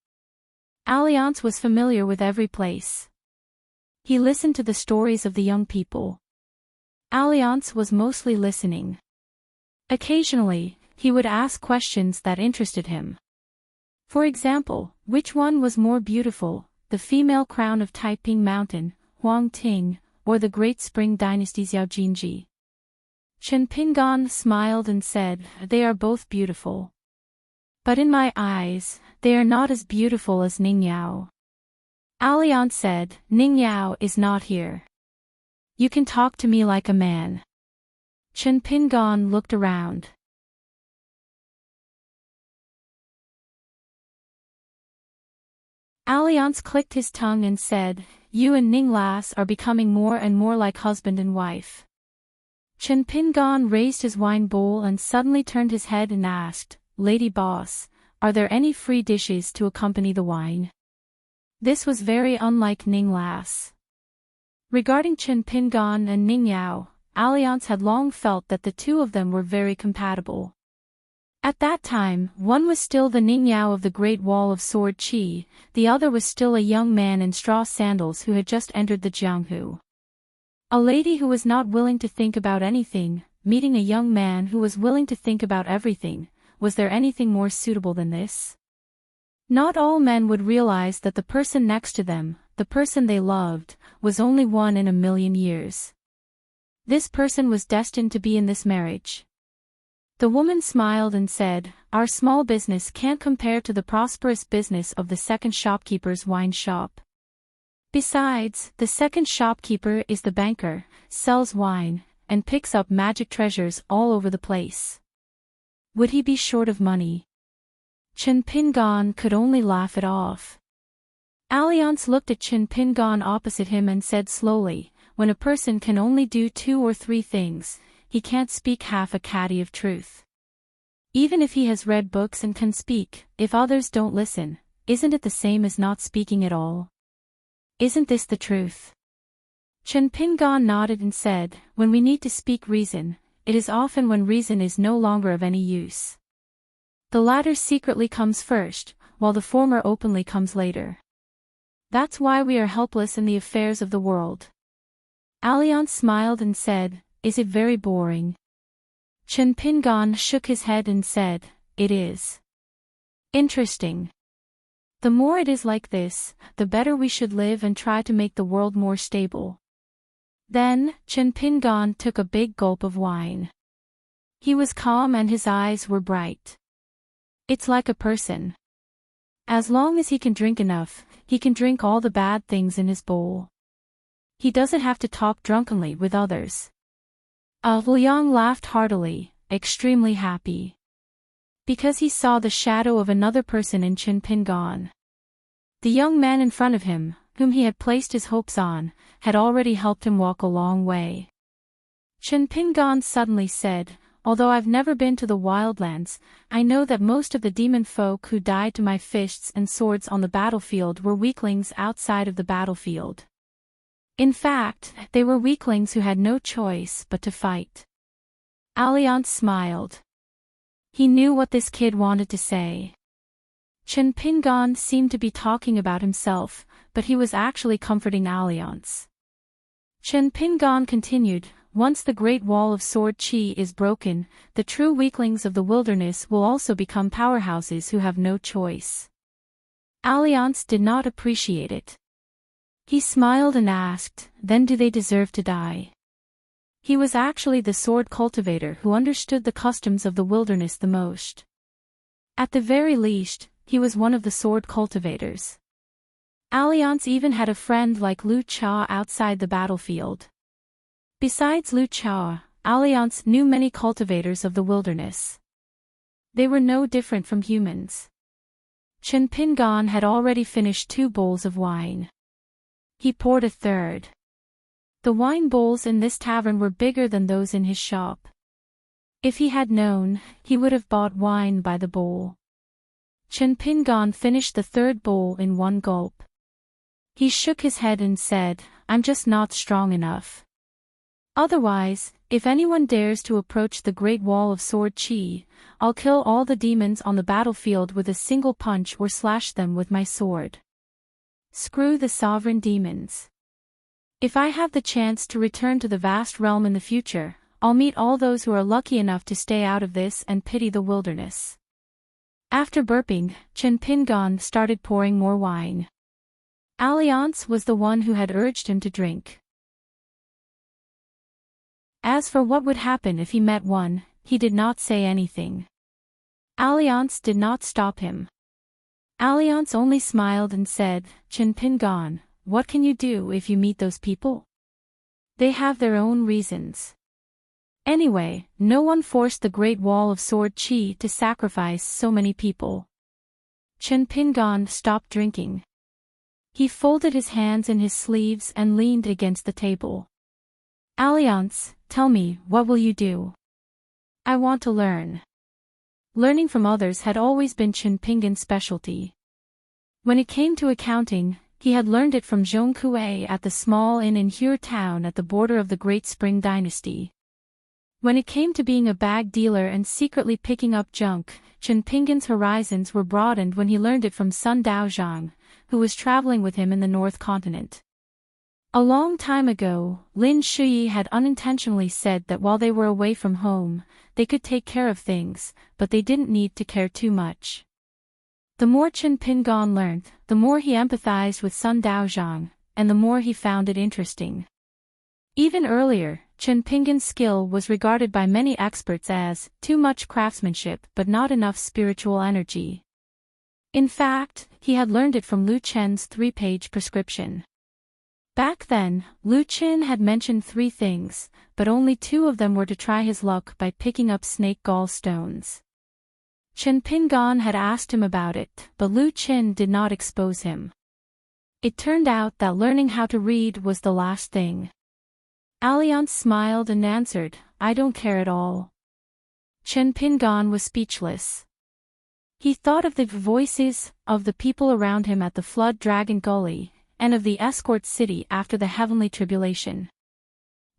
Alliance was familiar with every place. He listened to the stories of the young people. Alliance was mostly listening. Occasionally, he would ask questions that interested him. For example, which one was more beautiful, the female crown of Taiping Mountain, Huang Ting, or the Great Spring Dynasty's Yao Jinji? Chen Pingan smiled and said, "They are both beautiful. But in my eyes, they are not as beautiful as Ning Yao." Alliance said, "Ning Yao is not here. You can talk to me like a man." Chen Pingan looked around. Alliance clicked his tongue and said, "You and Ning Lass are becoming more and more like husband and wife." Chen Pingan raised his wine bowl and suddenly turned his head and asked, "Lady Boss, are there any free dishes to accompany the wine?" This was very unlike Ning Lass. Regarding Chen Pingan and Ning Yao, Alliance had long felt that the two of them were very compatible. At that time, one was still the Ning Yao of the Great Wall of Sword Chi, the other was still a young man in straw sandals who had just entered the Jianghu. A lady who was not willing to think about anything, meeting a young man who was willing to think about everything, was there anything more suitable than this? Not all men would realize that the person next to them, the person they loved, was only one in a million years. This person was destined to be in this marriage. The woman smiled and said, "Our small business can't compare to the prosperous business of the second shopkeeper's wine shop. Besides, the second shopkeeper is the banker, sells wine, and picks up magic treasures all over the place. Would he be short of money?" Chen Pingan could only laugh it off. Alliance looked at Chen Pingan opposite him and said slowly, "When a person can only do 2 or 3 things, he can't speak half a caddy of truth. Even if he has read books and can speak, if others don't listen, isn't it the same as not speaking at all? Isn't this the truth?" Chen Pingan nodded and said, "When we need to speak reason, it is often when reason is no longer of any use. The latter secretly comes first, while the former openly comes later." That's why we are helpless in the affairs of the world. Alliance smiled and said, Is it very boring? Chen Pingan shook his head and said, It is. Interesting. The more it is like this, the better we should live and try to make the world more stable. Then, Chen Pingan took a big gulp of wine. He was calm and his eyes were bright. It's like a person. As long as he can drink enough, he can drink all the bad things in his bowl. He doesn't have to talk drunkenly with others. Liang laughed heartily, extremely happy. Because he saw the shadow of another person in Chen Pingan. The young man in front of him, whom he had placed his hopes on, had already helped him walk a long way. Chen Pingan suddenly said, Although I've never been to the wildlands, I know that most of the demon folk who died to my fists and swords on the battlefield were weaklings outside of the battlefield. In fact, they were weaklings who had no choice but to fight. Alliance smiled. He knew what this kid wanted to say. Chen Pingan seemed to be talking about himself, but he was actually comforting Alliance. Chen Pingan continued, Once the Great Wall of Sword Qi is broken, the true weaklings of the wilderness will also become powerhouses who have no choice. Alliance did not appreciate it. He smiled and asked, Then do they deserve to die? He was actually the sword cultivator who understood the customs of the wilderness the most. At the very least, he was one of the sword cultivators. Alliance even had a friend like Lu Cha outside the battlefield. Besides Lu Cha, Alliance knew many cultivators of the wilderness. They were no different from humans. Chen Pingan had already finished 2 bowls of wine. He poured a third. The wine bowls in this tavern were bigger than those in his shop. If he had known, he would have bought wine by the bowl. Chen Pingan finished the 3rd bowl in 1 gulp. He shook his head and said, I'm just not strong enough. Otherwise, if anyone dares to approach the Great Wall of Sword Qi, I'll kill all the demons on the battlefield with a single punch or slash them with my sword. Screw the sovereign demons. If I have the chance to return to the vast realm in the future, I'll meet all those who are lucky enough to stay out of this and pity the wilderness. After burping, Chen Pingan started pouring more wine. Alliance was the one who had urged him to drink. As for what would happen if he met one, he did not say anything. Alliance did not stop him. Alliance only smiled and said, Chen Pingan, what can you do if you meet those people? They have their own reasons. Anyway, no one forced the Great Wall of Sword Qi to sacrifice so many people. Chen Pingan stopped drinking. He folded his hands in his sleeves and leaned against the table. Alliance, tell me, what will you do? I want to learn. Learning from others had always been Chen Pingan's specialty. When it came to accounting, he had learned it from Zhong Kue at the small inn in Hure town at the border of the Great Spring Dynasty. When it came to being a bag dealer and secretly picking up junk, Chen Pingan's horizons were broadened when he learned it from Sun Daozhang, who was traveling with him in the North Continent. A long time ago, Lin Shuyi had unintentionally said that while they were away from home, they could take care of things, but they didn't need to care too much. The more Chen Pingan learned, the more he empathized with Sun Daozhang, and the more he found it interesting. Even earlier, Chen Pingan's skill was regarded by many experts as too much craftsmanship but not enough spiritual energy. In fact, he had learned it from Lu Chen's 3-page prescription. Back then, Lu Chen had mentioned 3 things, but only 2 of them were to try his luck by picking up snake gall stones. Chen Pingan had asked him about it, but Lu Chen did not expose him. It turned out that learning how to read was the last thing. Alliance smiled and answered, I don't care at all. Chen Pingan was speechless. He thought of the voices of the people around him at the Flood Dragon Gully, and of the escort city after the heavenly tribulation.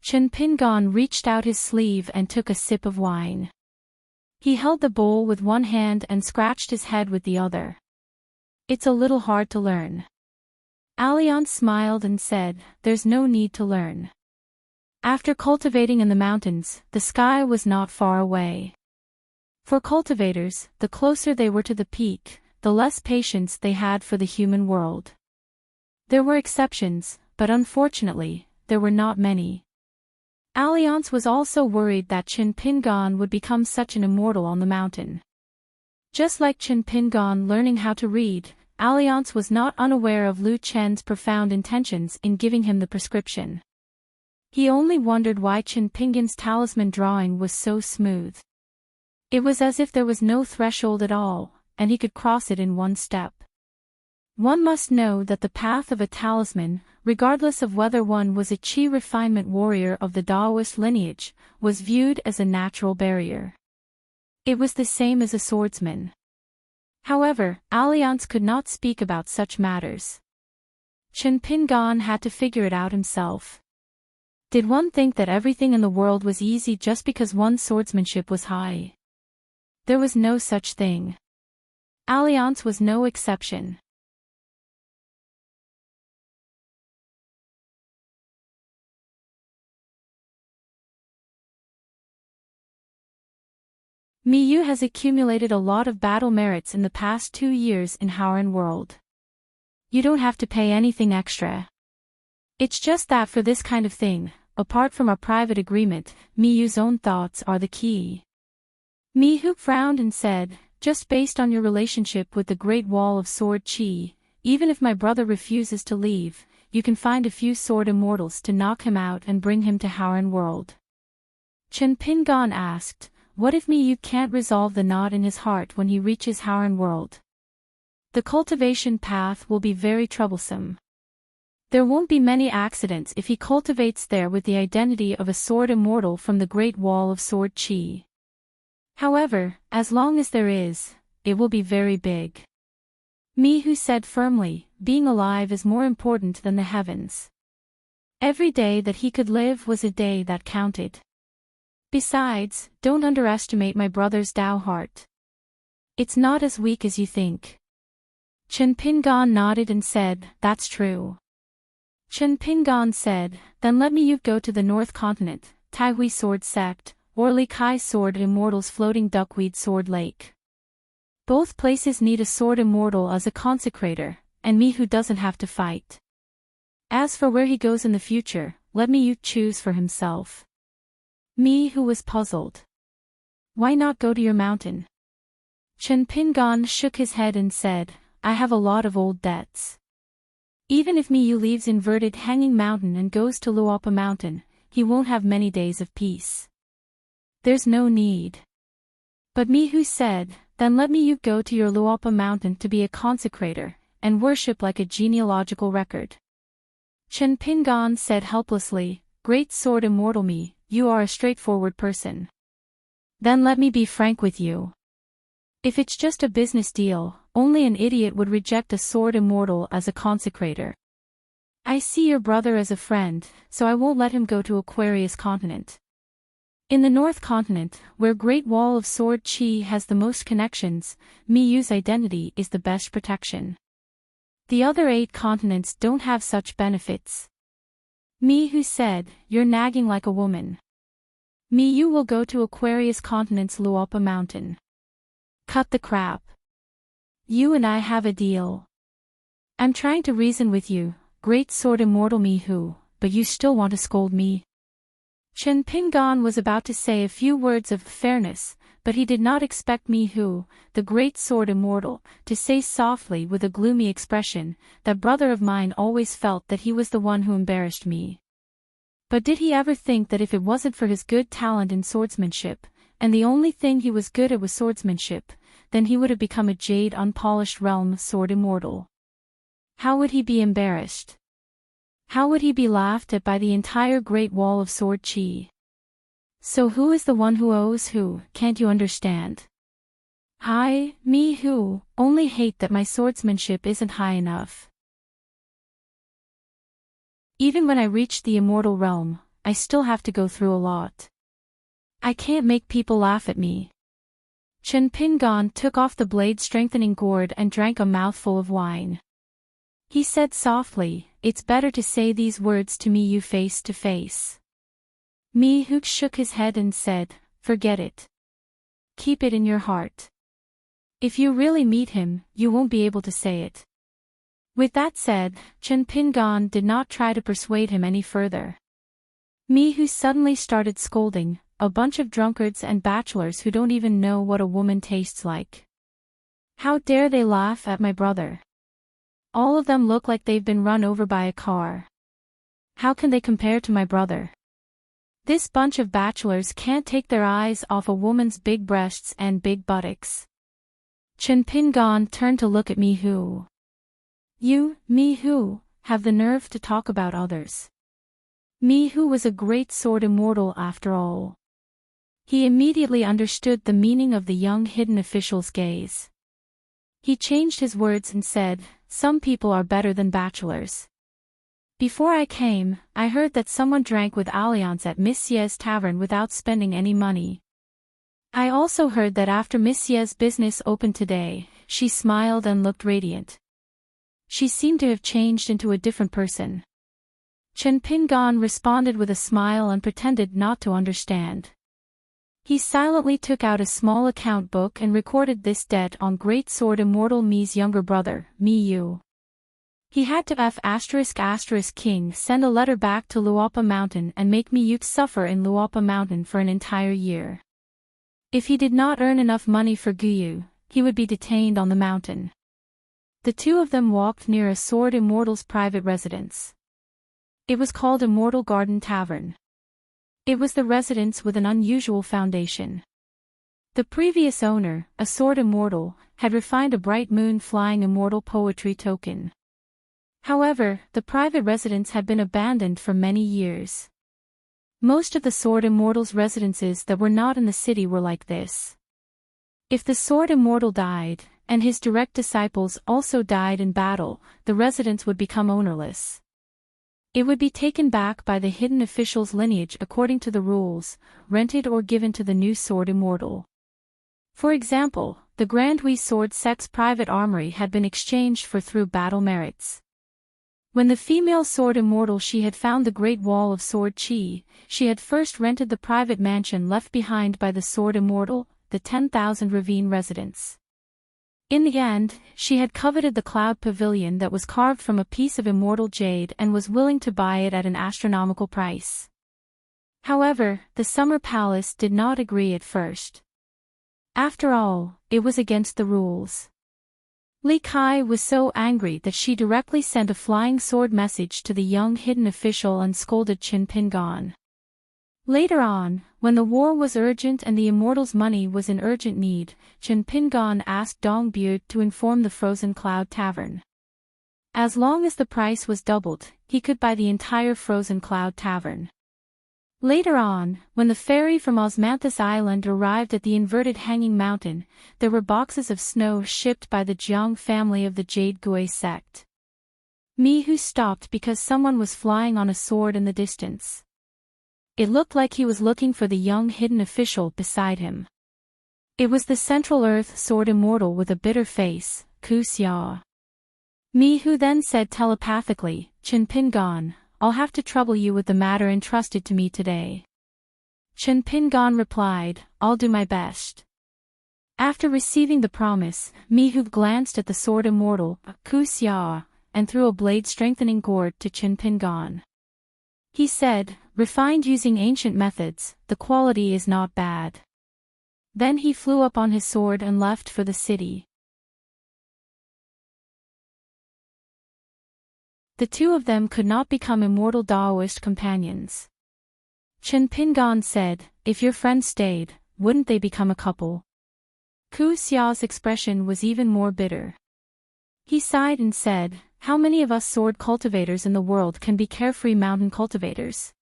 Chen Pingan reached out his sleeve and took a sip of wine. He held the bowl with one hand and scratched his head with the other. It's a little hard to learn. Alliance smiled and said, "There's no need to learn." After cultivating in the mountains, the sky was not far away. For cultivators, the closer they were to the peak, the less patience they had for the human world. There were exceptions, but unfortunately, there were not many. Alliance was also worried that Chin Pingon would become such an immortal on the mountain. Just like Chin Pingon learning how to read, Alliance was not unaware of Lu Chen's profound intentions in giving him the prescription. He only wondered why Chin Pingon's talisman drawing was so smooth. It was as if there was no threshold at all, and he could cross it in one step. One must know that the path of a talisman, regardless of whether one was a Qi refinement warrior of the Daoist lineage, was viewed as a natural barrier. It was the same as a swordsman. However, Alliance could not speak about such matters. Chin Pingon had to figure it out himself. Did one think that everything in the world was easy just because one's swordsmanship was high? There was no such thing. Alliance was no exception. Miyu has accumulated a lot of battle merits in the past 2 years in Howren World. You don't have to pay anything extra. It's just that for this kind of thing, apart from our private agreement, Miyu's own thoughts are the key. Miyu frowned and said, "Just based on your relationship with the Great Wall of Sword Qi, even if my brother refuses to leave, you can find a few sword immortals to knock him out and bring him to Howren World." Chin Pingon asked, "What if Miyu can't resolve the knot in his heart when he reaches Howren World? The cultivation path will be very troublesome. There won't be many accidents if he cultivates there with the identity of a sword immortal from the Great Wall of Sword Qi. However, as long as there is, it will be very big." Miyu said firmly, "Being alive is more important than the heavens. Every day that he could live was a day that counted. Besides, don't underestimate my brother's Dao heart. It's not as weak as you think." Chin Pingon nodded and said, "That's true." Chin Pingon said, "Then let Miyu go to the North Continent, Taihui Sword Sect, or Li Kai Sword Immortals Floating Duckweed Sword Lake. Both places need a sword immortal as a consecrator, and Miyu doesn't have to fight. As for where he goes in the future, let Miyu choose for himself." Miyu was puzzled. "Why not go to your mountain?" Chin Pingon shook his head and said, "I have a lot of old debts. Even if Miyu leaves Inverted Hanging Mountain and goes to Luopa Mountain, he won't have many days of peace. There's no need." But Miyu said, "Then let Miyu go to your Luopa Mountain to be a consecrator, and worship like a genealogical record." Chin Pingon said helplessly, "Great Sword Immortal Me, you are a straightforward person. Then let me be frank with you. If it's just a business deal, only an idiot would reject a sword immortal as a consecrator. I see your brother as a friend, so I won't let him go to Aquarius Continent. In the North Continent, where Great Wall of Sword Qi has the most connections, Miyu's identity is the best protection. The other 8 continents don't have such benefits." Miyu said, "You're nagging like a woman. Miyu will go to Aquarius Continent's Luopa Mountain." "Cut the crap. You and I have a deal. I'm trying to reason with you, Great Sword Immortal Miyu, but you still want to scold me." Chin Pingon was about to say a few words of fairness, but he did not expect Miyu, the Great Sword Immortal, to say softly with a gloomy expression, "That brother of mine always felt that he was the one who embarrassed me." But did he ever think that if it wasn't for his good talent in swordsmanship, and the only thing he was good at was swordsmanship, then he would have become a jade unpolished realm sword immortal? How would he be embarrassed? How would he be laughed at by the entire Great Wall of Sword Qi? So who is the one who owes who, can't you understand? I, Miyu, only hate that my swordsmanship isn't high enough. Even when I reach the immortal realm, I still have to go through a lot. I can't make people laugh at me." Chin Pingon took off the blade-strengthening gourd and drank a mouthful of wine. He said softly, "It's better to say these words to me you face to face." Mi Hu shook his head and said, "Forget it. Keep it in your heart. If you really meet him, you won't be able to say it." With that said, Chen Pingan did not try to persuade him any further. Mi Hu suddenly started scolding, "A bunch of drunkards and bachelors who don't even know what a woman tastes like. How dare they laugh at my brother? All of them look like they've been run over by a car. How can they compare to my brother? This bunch of bachelors can't take their eyes off a woman's big breasts and big buttocks." Chen Pingan turned to look at Mi Hu. "You, Mi Hu, have the nerve to talk about others." Mi Hu was a great sword immortal after all. He immediately understood the meaning of the young hidden official's gaze. He changed his words and said, "Some people are better than bachelors. Before I came, I heard that someone drank with Alliance at Miss Ye's tavern without spending any money. I also heard that after Miss Ye's business opened today, she smiled and looked radiant. She seemed to have changed into a different person." Chen Pingan responded with a smile and pretended not to understand. He silently took out a small account book and recorded this debt on Great Sword Immortal Mi's younger brother, Mi Yu. He had to King send a letter back to Luopa Mountain and make Mi Yu suffer in Luopa Mountain for an entire year. If he did not earn enough money for Guyu, he would be detained on the mountain. The two of them walked near a sword immortal's private residence. It was called Immortal Garden Tavern. It was the residence with an unusual foundation. The previous owner, a sword immortal, had refined a bright moon flying immortal poetry token. However, the private residence had been abandoned for many years. Most of the sword immortals' residences that were not in the city were like this. If the sword immortal died, and his direct disciples also died in battle, the residence would become ownerless. It would be taken back by the hidden official's lineage according to the rules, rented or given to the new sword immortal. For example, the Grand Hui sword sect's private armory had been exchanged for through battle merits. When the female sword immortal she had found the Great Wall of Sword Chi, she had first rented the private mansion left behind by the sword immortal, the 10,000 Ravine residence. In the end, she had coveted the cloud pavilion that was carved from a piece of immortal jade and was willing to buy it at an astronomical price. However, the summer palace did not agree at first. After all, it was against the rules. Li Kai was so angry that she directly sent a flying sword message to the young hidden official and scolded Chen Pingan. Later on, when the war was urgent and the immortal's money was in urgent need, Chen Pingan asked Dong Bu to inform the Frozen Cloud Tavern. As long as the price was doubled, he could buy the entire Frozen Cloud Tavern. Later on, when the ferry from Osmanthus Island arrived at the inverted hanging mountain, there were boxes of snow shipped by the Jiang family of the Jade Gui sect. Mi Hu stopped because someone was flying on a sword in the distance. It looked like he was looking for the young hidden official beside him. It was the Central Earth sword immortal with a bitter face, Ku Xia. Mi Hu then said telepathically, "Chen Pingan, I'll have to trouble you with the matter entrusted to me today." Chen Pingan replied, "I'll do my best." After receiving the promise, Mi Hu glanced at the sword immortal, Ku Xia, and threw a blade-strengthening gourd to Chen Pingan. He said, "Refined using ancient methods, the quality is not bad." Then he flew up on his sword and left for the city. The two of them could not become immortal Daoist companions. Chen Pingan said, "If your friend stayed, wouldn't they become a couple?" Ku Xiao's expression was even more bitter. He sighed and said, "How many of us sword cultivators in the world can be carefree mountain cultivators?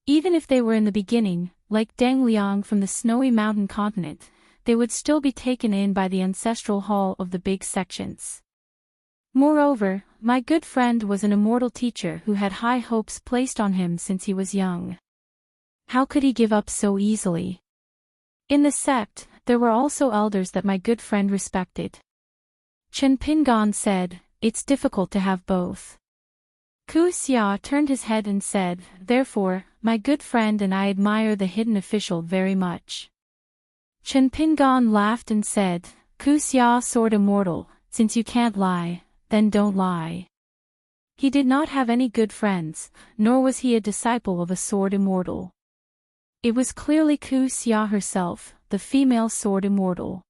Even if they were in the beginning, like Deng Liang from the snowy mountain continent, they would still be taken in by the ancestral hall of the big sections. Moreover, my good friend was an immortal teacher who had high hopes placed on him since he was young. How could he give up so easily?" In the sect, there were also elders that my good friend respected. Chen Pingan said, it's difficult to have both. Ku Xia turned his head and said, therefore, my good friend and I admire the hidden official very much. Chen Pingan laughed and said, Ku Xia Sword Immortal, since you can't lie, then don't lie. He did not have any good friends, nor was he a disciple of a sword immortal. It was clearly Ku Xia herself, the female sword immortal.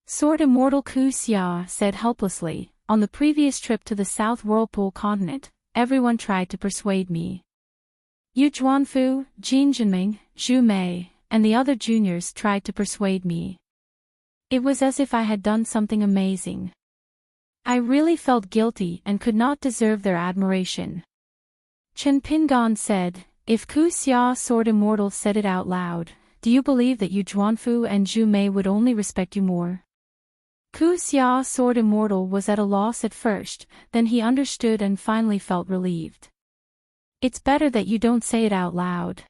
Sword immortal Ku Xia said helplessly, on the previous trip to the South Whirlpool continent, everyone tried to persuade me. Yu Zhuanfu, Jin Jinming, Zhu Mei, and the other juniors tried to persuade me. It was as if I had done something amazing. I really felt guilty and could not deserve their admiration. Chen Pingan said, if Ku Xia Sword Immortal said it out loud, do you believe that Yu Zhuanfu and Zhu Mei would only respect you more? Ku Xia Sword Immortal was at a loss at first, then he understood and finally felt relieved. It's better that you don't say it out loud.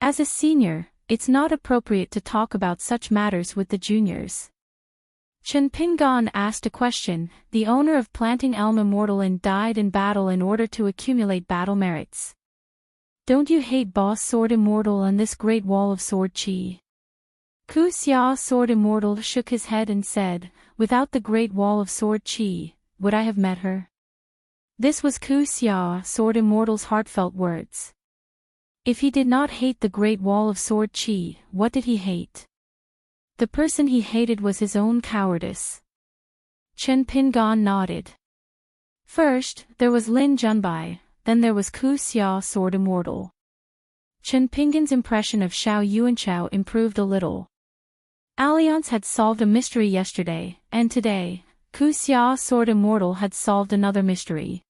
As a senior, it's not appropriate to talk about such matters with the juniors. Chen Pingan asked a question. The owner of Planting Elm Immortal and died in battle in order to accumulate battle merits. Don't you hate Boss Sword Immortal and this Great Wall of Sword Chi? Ku Xia Sword Immortal shook his head and said, without the Great Wall of Sword Chi, would I have met her? This was Ku Xia Sword Immortal's heartfelt words. If he did not hate the Great Wall of Sword Chi, what did he hate? The person he hated was his own cowardice. Chen Pingan nodded. First, there was Lin Junbai, then there was Ku Xia Sword Immortal. Chen Pingan's impression of Xiao Yuanchao improved a little. Alliance had solved a mystery yesterday, and today, Ku Xia Sword Immortal had solved another mystery.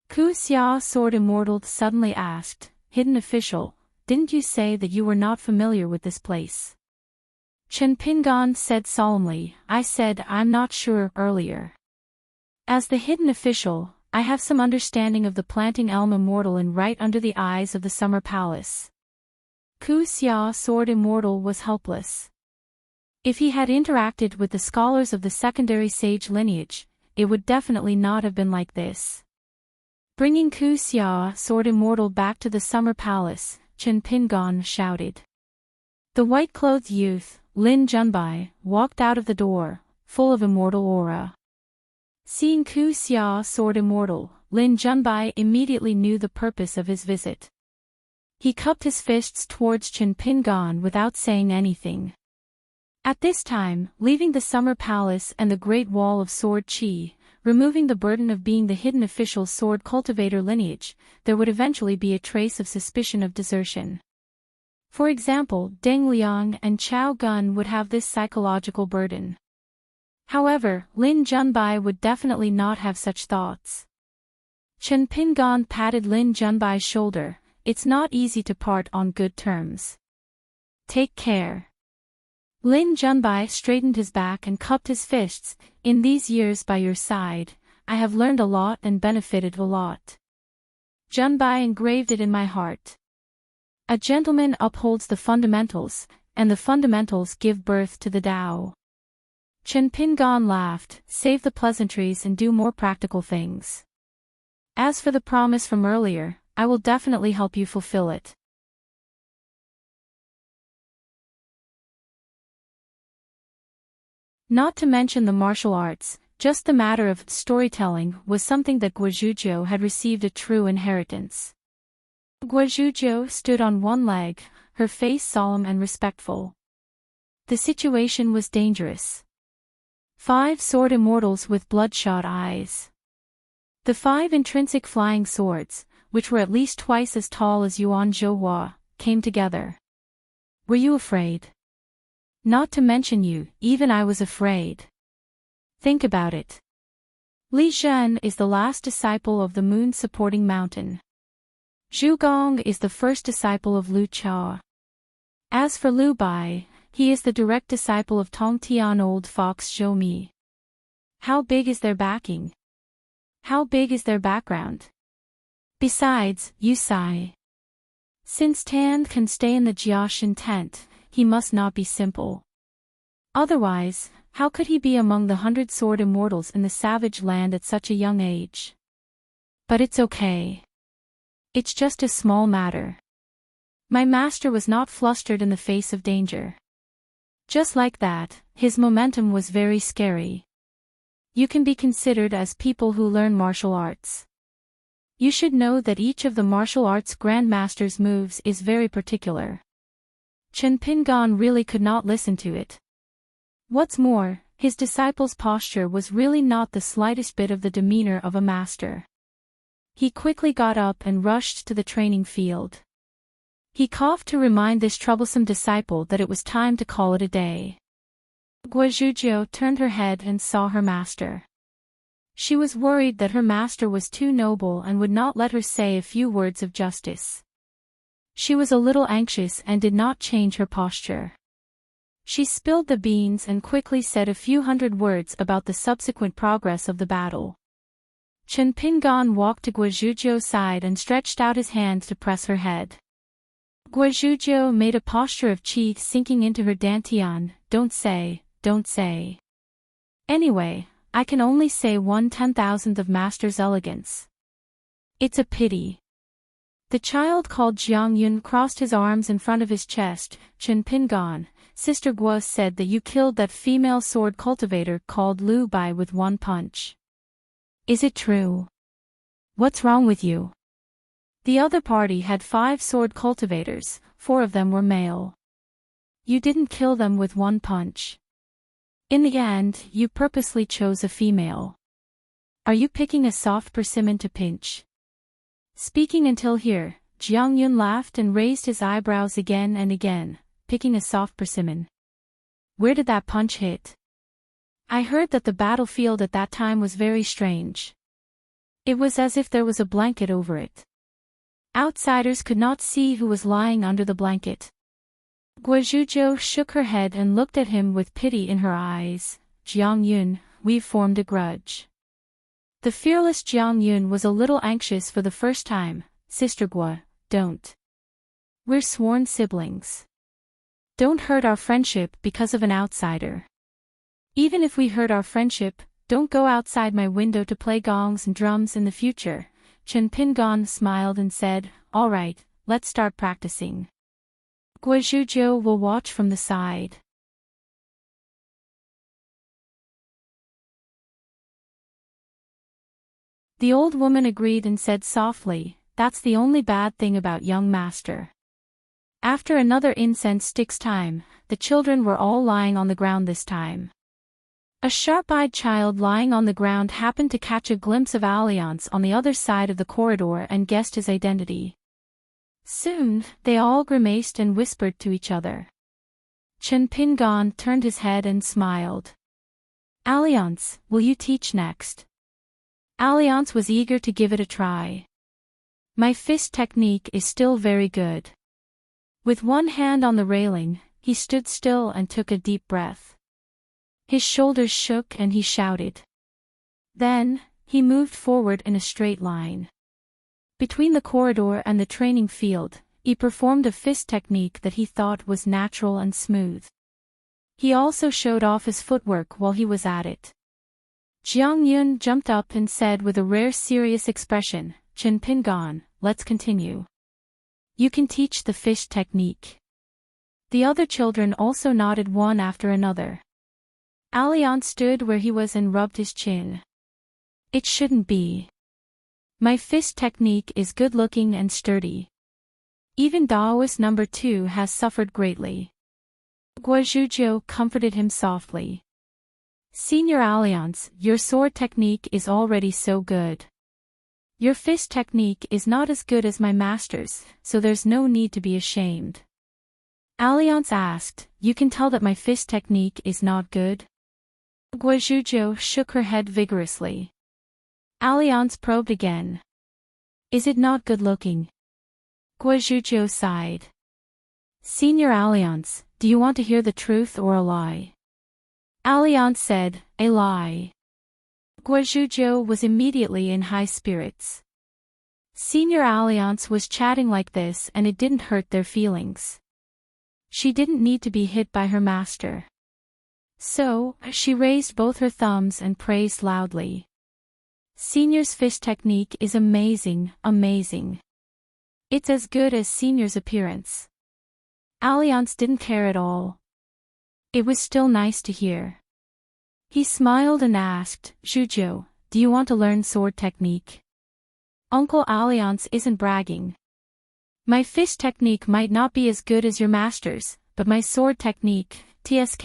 Ku Xia Sword Immortal suddenly asked, Hidden Official, didn't you say that you were not familiar with this place? Chen Pingan said solemnly, I said I'm not sure earlier. As the hidden official, I have some understanding of the Planting Elm Immortal and right under the eyes of the Summer Palace. Ku Xia Sword Immortal was helpless. If he had interacted with the scholars of the secondary sage lineage, it would definitely not have been like this. Bringing Ku Xia Sword Immortal back to the Summer Palace, Chen Pingan shouted. The white-clothed youth, Lin Junbai, walked out of the door, full of immortal aura. Seeing Ku Xia Sword Immortal, Lin Junbai immediately knew the purpose of his visit. He cupped his fists towards Chen Pingan without saying anything. At this time, leaving the Summer Palace and the Great Wall of Sword Chi, removing the burden of being the hidden official sword cultivator lineage, there would eventually be a trace of suspicion of desertion. For example, Deng Liang and Chao Gun would have this psychological burden. However, Lin Junbai would definitely not have such thoughts. Chen Pingan patted Lin Junbai's shoulder. It's not easy to part on good terms. Take care. Lin Junbai straightened his back and cupped his fists. In these years by your side, I have learned a lot and benefited a lot. Junbai engraved it in my heart. A gentleman upholds the fundamentals, and the fundamentals give birth to the Tao. Chen Pingan laughed, save the pleasantries and do more practical things. As for the promise from earlier, I will definitely help you fulfill it. Not to mention the martial arts, just the matter of storytelling was something that Guozhuzhou had received a true inheritance. Guozhuzhou stood on one leg, her face solemn and respectful. The situation was dangerous. 5 sword immortals with bloodshot eyes. The 5 intrinsic flying swords, which were at least twice as tall as Yuan Zhouhua, came together. Were you afraid? Not to mention you, even I was afraid. Think about it. Li Zhen is the last disciple of the moon-supporting mountain. Zhu Gong is the first disciple of Lu Chao. As for Lu Bai, he is the direct disciple of Tong Tian Old Fox Zhou Mi. How big is their backing? How big is their background? Besides, Yu Sai. Since Tan can stay in the Jiaxin tent, he must not be simple. Otherwise, How could he be among the 100 sword immortals in the savage land at such a young age? But it's okay. It's just a small matter. My master was not flustered in the face of danger. Just like that, his momentum was very scary. You can be considered as people who learn martial arts. You should know that each of the martial arts grandmaster's moves is very particular. Chen Pingan really could not listen to it. What's more, his disciple's posture was really not the slightest bit of the demeanor of a master. He quickly got up and rushed to the training field. He coughed to remind this troublesome disciple that it was time to call it a day. Guozhujiu turned her head and saw her master. She was worried that her master was too noble and would not let her say a few words of justice. She was a little anxious and did not change her posture. She spilled the beans and quickly said a few hundred words about the subsequent progress of the battle. Chen Pingan walked to Guozhujiu's side and stretched out his hand to press her head. Guozhujiu made a posture of qi sinking into her dantian. Don't say. Anyway, I can only say 1/10,000th of master's elegance. It's a pity. The child called Jiang Yun crossed his arms in front of his chest. Chen Pingan, Sister Guo said that you killed that female sword cultivator called Lu Bai with one punch. Is it true? What's wrong with you? The other party had 5 sword cultivators, 4 of them were male. You didn't kill them with one punch. In the end, you purposely chose a female. Are you picking a soft persimmon to pinch? Speaking until here, Jiang Yun laughed and raised his eyebrows again and again, picking a soft persimmon. Where did that punch hit? I heard that the battlefield at that time was very strange. It was as if there was a blanket over it. Outsiders could not see who was lying under the blanket. Guozhujiu shook her head and looked at him with pity in her eyes. Jiang Yun, we've formed a grudge. The fearless Jiang Yun was a little anxious for the first time. Sister Guo, don't. We're sworn siblings. Don't hurt our friendship because of an outsider. Even if we hurt our friendship, don't go outside my window to play gongs and drums in the future. Chen Pingan smiled and said, all right, let's start practicing. Guozhujiu will watch from the side. The old woman agreed and said softly, that's the only bad thing about young master. After another incense stick's time, the children were all lying on the ground this time. A sharp-eyed child lying on the ground happened to catch a glimpse of Alliance on the other side of the corridor and guessed his identity. Soon, they all grimaced and whispered to each other. Chen Pingan turned his head and smiled. Alliance, will you teach next? Alliance was eager to give it a try. My fist technique is still very good. With one hand on the railing, he stood still and took a deep breath. His shoulders shook and he shouted. Then, he moved forward in a straight line. Between the corridor and the training field, he performed a fist technique that he thought was natural and smooth. He also showed off his footwork while he was at it. Jiang Yun jumped up and said with a rare serious expression, Chen Pingan, let's continue. You can teach the fist technique. The other children also nodded one after another. Alliance stood where he was and rubbed his chin. It shouldn't be. My fist technique is good-looking and sturdy. Even Daoist number 2 has suffered greatly. Guozhujiu comforted him softly. Senior Alliance, your sword technique is already so good. Your fist technique is not as good as my master's, so there's no need to be ashamed. Alliance asked, you can tell that my fist technique is not good? Guozhujiu shook her head vigorously. Alliance probed again. Is it not good-looking? Guozhujiu sighed. Senior Alliance, do you want to hear the truth or a lie? Alliance said, a lie. Guozhujiu was immediately in high spirits. Senior Alliance was chatting like this and it didn't hurt their feelings. She didn't need to be hit by her master. So, she raised both her thumbs and praised loudly. Senior's fish technique is amazing, amazing. It's as good as Senior's appearance. Alliance didn't care at all. It was still nice to hear. He smiled and asked, Zhujiu, do you want to learn sword technique? Uncle Alliance isn't bragging. My fish technique might not be as good as your master's, but my sword technique, TSK.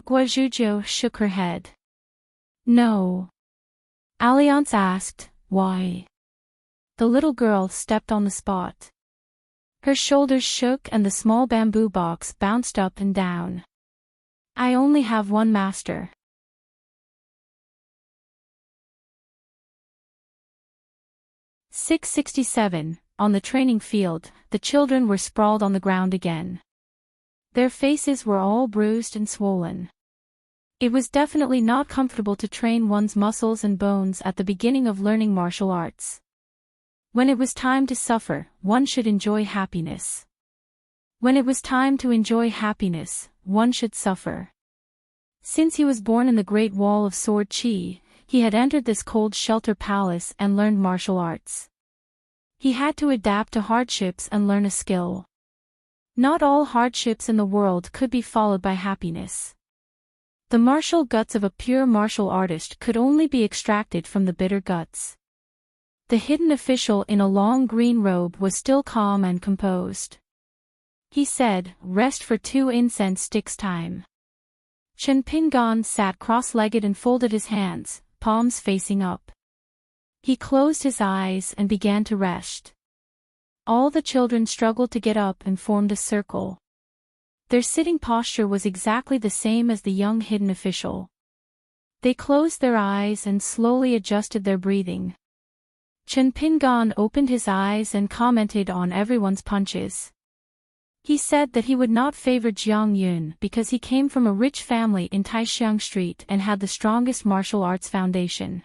Guo shook her head. No. Alliance asked, why? The little girl stepped on the spot. Her shoulders shook and the small bamboo box bounced up and down. I only have one master. "667, on the training field, the children were sprawled on the ground again. Their faces were all bruised and swollen. It was definitely not comfortable to train one's muscles and bones at the beginning of learning martial arts. When it was time to suffer, one should enjoy happiness. When it was time to enjoy happiness, one should suffer. Since he was born in the Great Wall of Sword Chi, he had entered this cold shelter palace and learned martial arts. He had to adapt to hardships and learn a skill. Not all hardships in the world could be followed by happiness. The martial guts of a pure martial artist could only be extracted from the bitter guts. The hidden official in a long green robe was still calm and composed. He said, rest for 2 incense sticks time. Chen Pingan sat cross-legged and folded his hands, palms facing up. He closed his eyes and began to rest. All the children struggled to get up and formed a circle. Their sitting posture was exactly the same as the young hidden official. They closed their eyes and slowly adjusted their breathing. Chen Pingan opened his eyes and commented on everyone's punches. He said that he would not favor Jiang Yun because he came from a rich family in Taixiang Street and had the strongest martial arts foundation.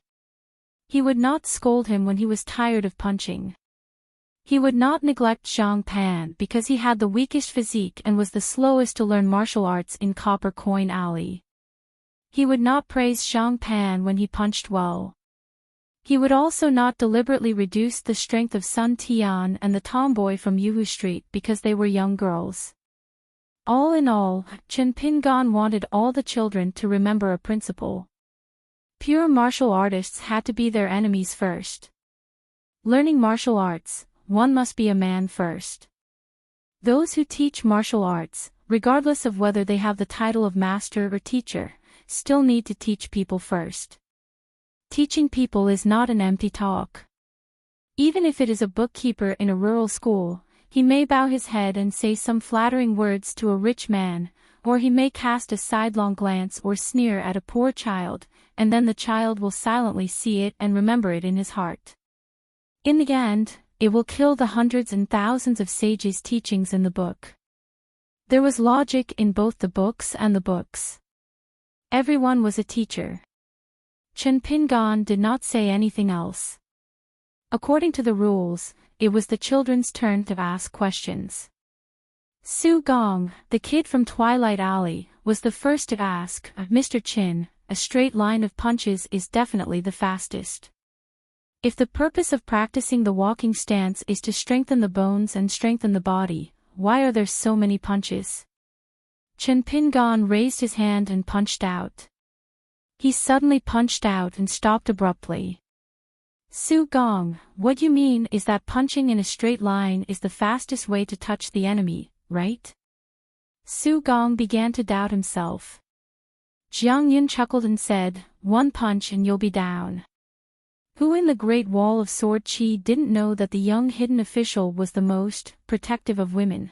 He would not scold him when he was tired of punching. He would not neglect Zhang Pan because he had the weakest physique and was the slowest to learn martial arts in Copper Coin Alley. He would not praise Zhang Pan when he punched well. He would also not deliberately reduce the strength of Sun Tian and the tomboy from Yuhu Street because they were young girls. All in all, Chen Pingan wanted all the children to remember a principle. Pure martial artists had to be their enemies first. Learning martial arts, one must be a man first. Those who teach martial arts, regardless of whether they have the title of master or teacher, still need to teach people first. Teaching people is not an empty talk. Even if it is a bookkeeper in a rural school, he may bow his head and say some flattering words to a rich man, or he may cast a sidelong glance or sneer at a poor child, and then the child will silently see it and remember it in his heart. In the end, it will kill the hundreds and thousands of sages' teachings in the book. There was logic in both the books and the books. Everyone was a teacher. Chen Pingan did not say anything else. According to the rules, it was the children's turn to ask questions. Su Gong, the kid from Twilight Alley, was the first to ask, Mr. Chin, a straight line of punches is definitely the fastest. If the purpose of practicing the walking stance is to strengthen the bones and strengthen the body, why are there so many punches? Chen Pingan raised his hand and punched out. He suddenly punched out and stopped abruptly. Su Gong, what you mean is that punching in a straight line is the fastest way to touch the enemy, right? Su Gong began to doubt himself. Jiang Yun chuckled and said, 1 punch and you'll be down. Who in the Great Wall of Sword Chi didn't know that the young hidden official was the most protective of women?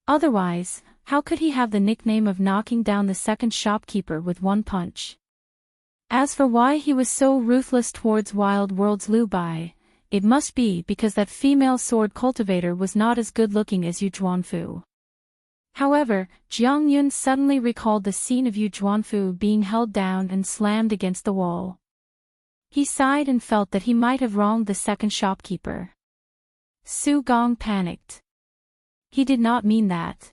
Otherwise, how could he have the nickname of knocking down the second shopkeeper with 1 punch? As for why he was so ruthless towards Wild World's Liu Bai, it must be because that female sword cultivator was not as good-looking as Yu Zhuanfu. However, Jiang Yun suddenly recalled the scene of Yu Zhuanfu being held down and slammed against the wall. He sighed and felt that he might have wronged the second shopkeeper. Su Gong panicked. He did not mean that.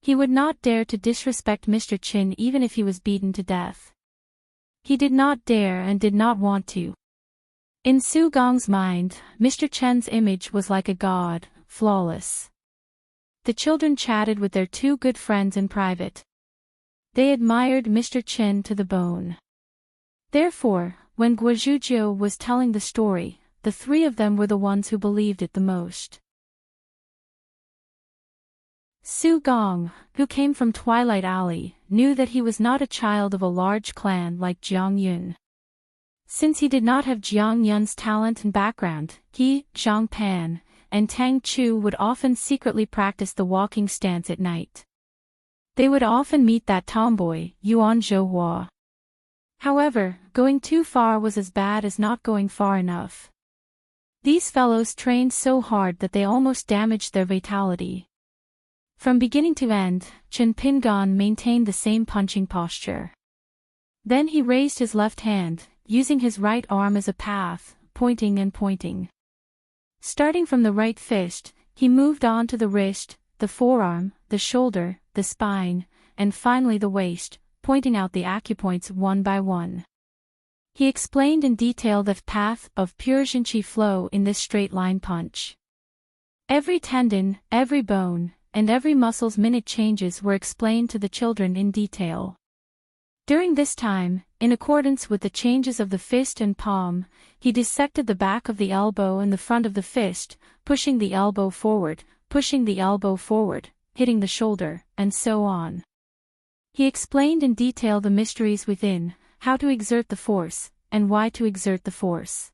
He would not dare to disrespect Mr. Chin even if he was beaten to death. He did not dare and did not want to. In Su Gong's mind, Mr. Chen's image was like a god, flawless. The children chatted with their two good friends in private. They admired Mr. Chen to the bone. Therefore, when Guozhujiu was telling the story, the three of them were the ones who believed it the most. Su Gong, who came from Twilight Alley, knew that he was not a child of a large clan like Jiang Yun. Since he did not have Jiang Yun's talent and background, he, Zhang Pan, and Tang Chu would often secretly practice the walking stance at night. They would often meet that tomboy, Yuan Zhouhua. However, going too far was as bad as not going far enough. These fellows trained so hard that they almost damaged their vitality. From beginning to end, Chen Pingan maintained the same punching posture. Then he raised his left hand, using his right arm as a path, pointing and pointing. Starting from the right fist, he moved on to the wrist, the forearm, the shoulder, the spine, and finally the waist, pointing out the acupoints one by one. He explained in detail the path of pure Jinqi flow in this straight-line punch. Every tendon, every bone, and every muscle's minute changes were explained to the children in detail. During this time, in accordance with the changes of the fist and palm, he dissected the back of the elbow and the front of the fist, pushing the elbow forward, hitting the shoulder, and so on. He explained in detail the mysteries within, how to exert the force, and why to exert the force.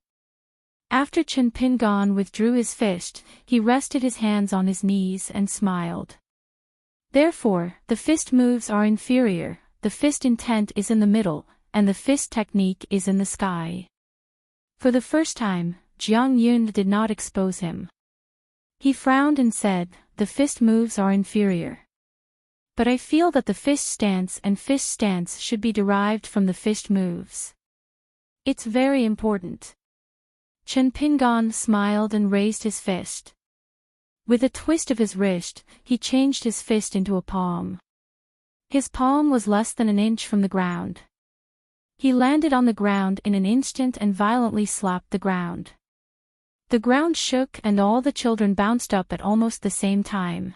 After Chen Pingan withdrew his fist, he rested his hands on his knees and smiled. Therefore, the fist moves are inferior, the fist intent is in the middle, and the fist technique is in the sky. For the first time, Jiang Yun did not expose him. He frowned and said, "The fist moves are inferior. But I feel that the fist stance and fist stance should be derived from the fist moves. It's very important." Chen Pingan smiled and raised his fist. With a twist of his wrist, he changed his fist into a palm. His palm was less than an inch from the ground. He landed on the ground in an instant and violently slapped the ground. The ground shook and all the children bounced up at almost the same time.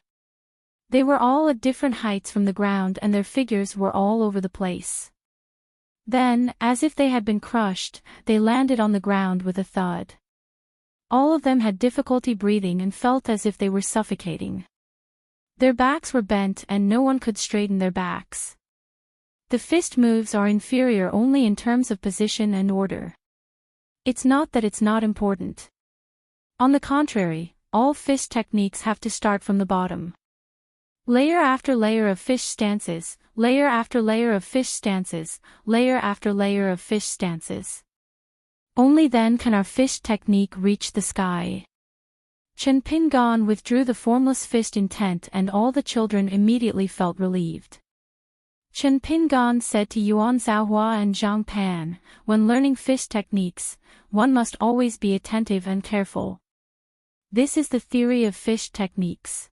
They were all at different heights from the ground and their figures were all over the place. Then, as if they had been crushed, they landed on the ground with a thud. All of them had difficulty breathing and felt as if they were suffocating. Their backs were bent and no one could straighten their backs. The fist moves are inferior only in terms of position and order. It's not that it's not important. On the contrary, all fist techniques have to start from the bottom. Layer after layer of fish stances, layer after layer of fish stances, layer after layer of fish stances. Only then can our fish technique reach the sky. Chen Pingan withdrew the formless fist intent and all the children immediately felt relieved. Chen Pingan said to Yuan Zhaohua and Zhang Pan, when learning fist techniques, one must always be attentive and careful. This is the theory of fish techniques.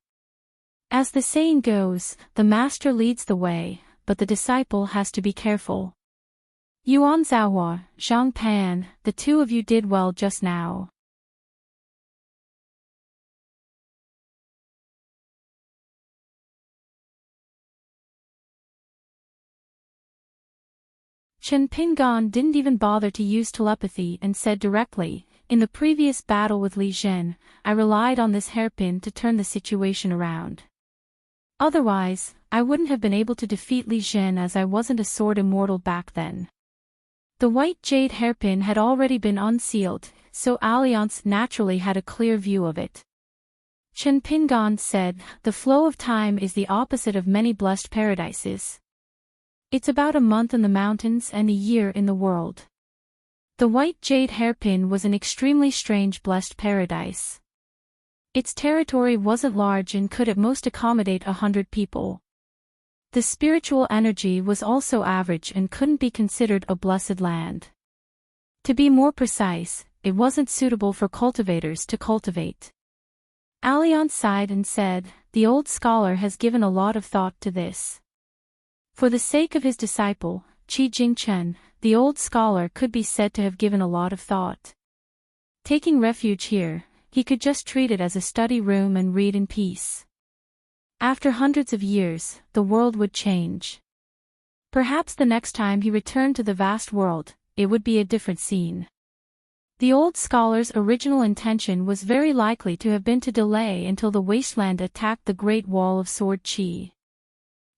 As the saying goes, the master leads the way, but the disciple has to be careful. Yuan Zhaohua, Zhang Pan, the two of you did well just now. Chen Pingan didn't even bother to use telepathy and said directly, "In the previous battle with Li Zhen, I relied on this hairpin to turn the situation around. Otherwise, I wouldn't have been able to defeat Li Zhen as I wasn't a sword immortal back then." The white jade hairpin had already been unsealed, so Alliance naturally had a clear view of it. Chen Pingan said, "The flow of time is the opposite of many blessed paradises. It's about a month in the mountains and a year in the world." The white jade hairpin was an extremely strange blessed paradise. Its territory wasn't large and could at most accommodate 100 people. The spiritual energy was also average and couldn't be considered a blessed land. To be more precise, it wasn't suitable for cultivators to cultivate. Alliance sighed and said, "The old scholar has given a lot of thought to this." For the sake of his disciple, Qi Jingchen, the old scholar could be said to have given a lot of thought. Taking refuge here, he could just treat it as a study room and read in peace. After hundreds of years, the world would change. Perhaps the next time he returned to the vast world, it would be a different scene. The old scholar's original intention was very likely to have been to delay until the wasteland attacked the Great Wall of Sword Qi.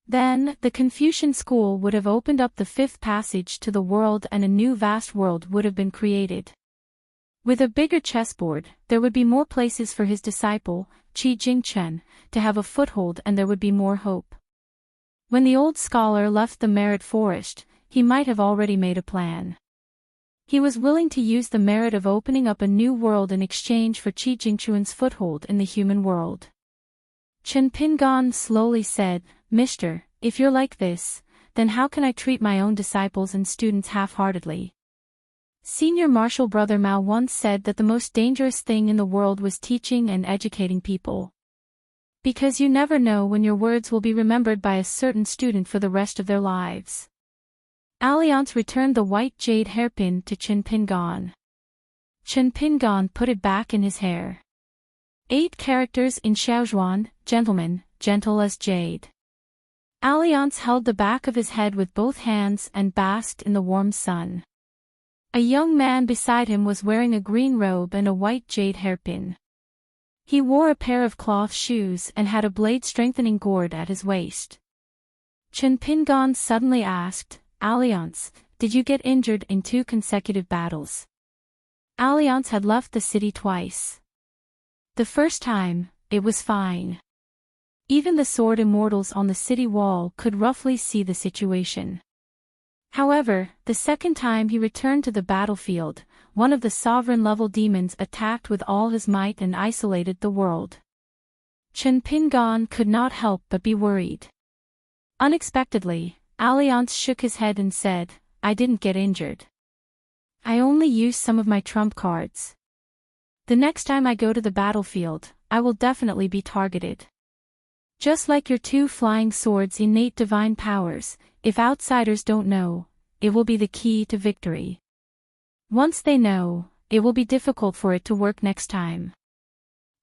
Then, the Confucian school would have opened up the fifth passage to the world and a new vast world would have been created. With a bigger chessboard, there would be more places for his disciple, Qi Jingchen, to have a foothold and there would be more hope. When the old scholar left the Merit Forest, he might have already made a plan. He was willing to use the merit of opening up a new world in exchange for Qi Jingchuan's foothold in the human world. Chen Pingan slowly said, "Mister, if you're like this, then how can I treat my own disciples and students half-heartedly?" Senior Marshal Brother Mao once said that the most dangerous thing in the world was teaching and educating people. Because you never know when your words will be remembered by a certain student for the rest of their lives. Alliance returned the white jade hairpin to Chen Pingan. Chen Pingan put it back in his hair. 8 characters in Xiaozhuan, gentleman, gentle as jade. Alliance held the back of his head with both hands and basked in the warm sun. A young man beside him was wearing a green robe and a white jade hairpin. He wore a pair of cloth shoes and had a blade-strengthening gourd at his waist. Chen Pingan suddenly asked, "Alliance, did you get injured in 2 consecutive battles?" Alliance had left the city twice. The first time, it was fine. Even the sword immortals on the city wall could roughly see the situation. However, the second time he returned to the battlefield, one of the sovereign-level demons attacked with all his might and isolated the world. Chen Pingan could not help but be worried. Unexpectedly, Alliance shook his head and said, "I didn't get injured. I only used some of my trump cards. The next time I go to the battlefield, I will definitely be targeted. Just like your 2 flying swords' innate divine powers, if outsiders don't know, it will be the key to victory. Once they know, it will be difficult for it to work next time."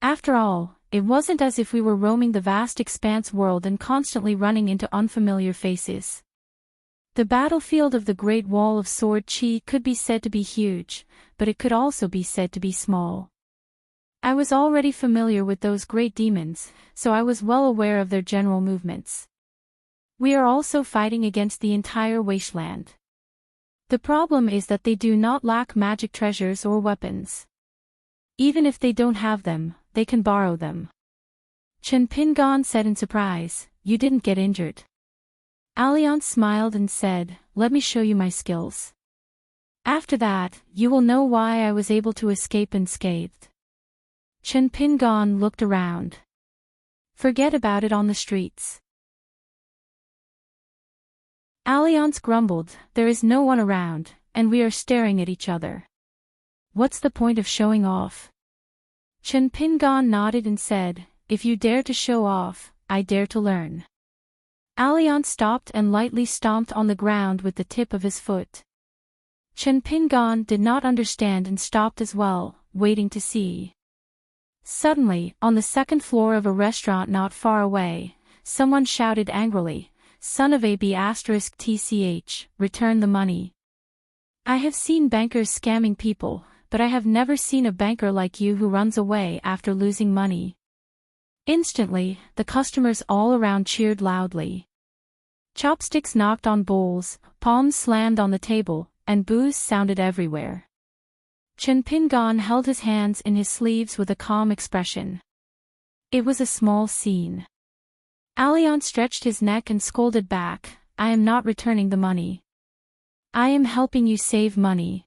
After all, it wasn't as if we were roaming the vast expanse world and constantly running into unfamiliar faces. The battlefield of the Great Wall of Sword Qi could be said to be huge, but it could also be said to be small. I was already familiar with those great demons, so I was well aware of their general movements. We are also fighting against the entire wasteland. The problem is that they do not lack magic treasures or weapons. Even if they don't have them, they can borrow them. Chen Pingan said in surprise, "You didn't get injured." Alliance smiled and said, "Let me show you my skills. After that, you will know why I was able to escape unscathed." Chen Pingan looked around. "Forget about it on the streets." Alliance grumbled, "There is no one around, and we are staring at each other. What's the point of showing off?" Chen Pingan nodded and said, "If you dare to show off, I dare to learn." Alliance stopped and lightly stomped on the ground with the tip of his foot. Chen Pingan did not understand and stopped as well, waiting to see. Suddenly, on the second floor of a restaurant not far away, someone shouted angrily, "Son of a B***TCH, return the money." I have seen bankers scamming people, but I have never seen a banker like you who runs away after losing money. Instantly, the customers all around cheered loudly. Chopsticks knocked on bowls, palms slammed on the table, and boos sounded everywhere. Chen Pingan held his hands in his sleeves with a calm expression. It was a small scene. Alliance stretched his neck and scolded back, "I am not returning the money. I am helping you save money.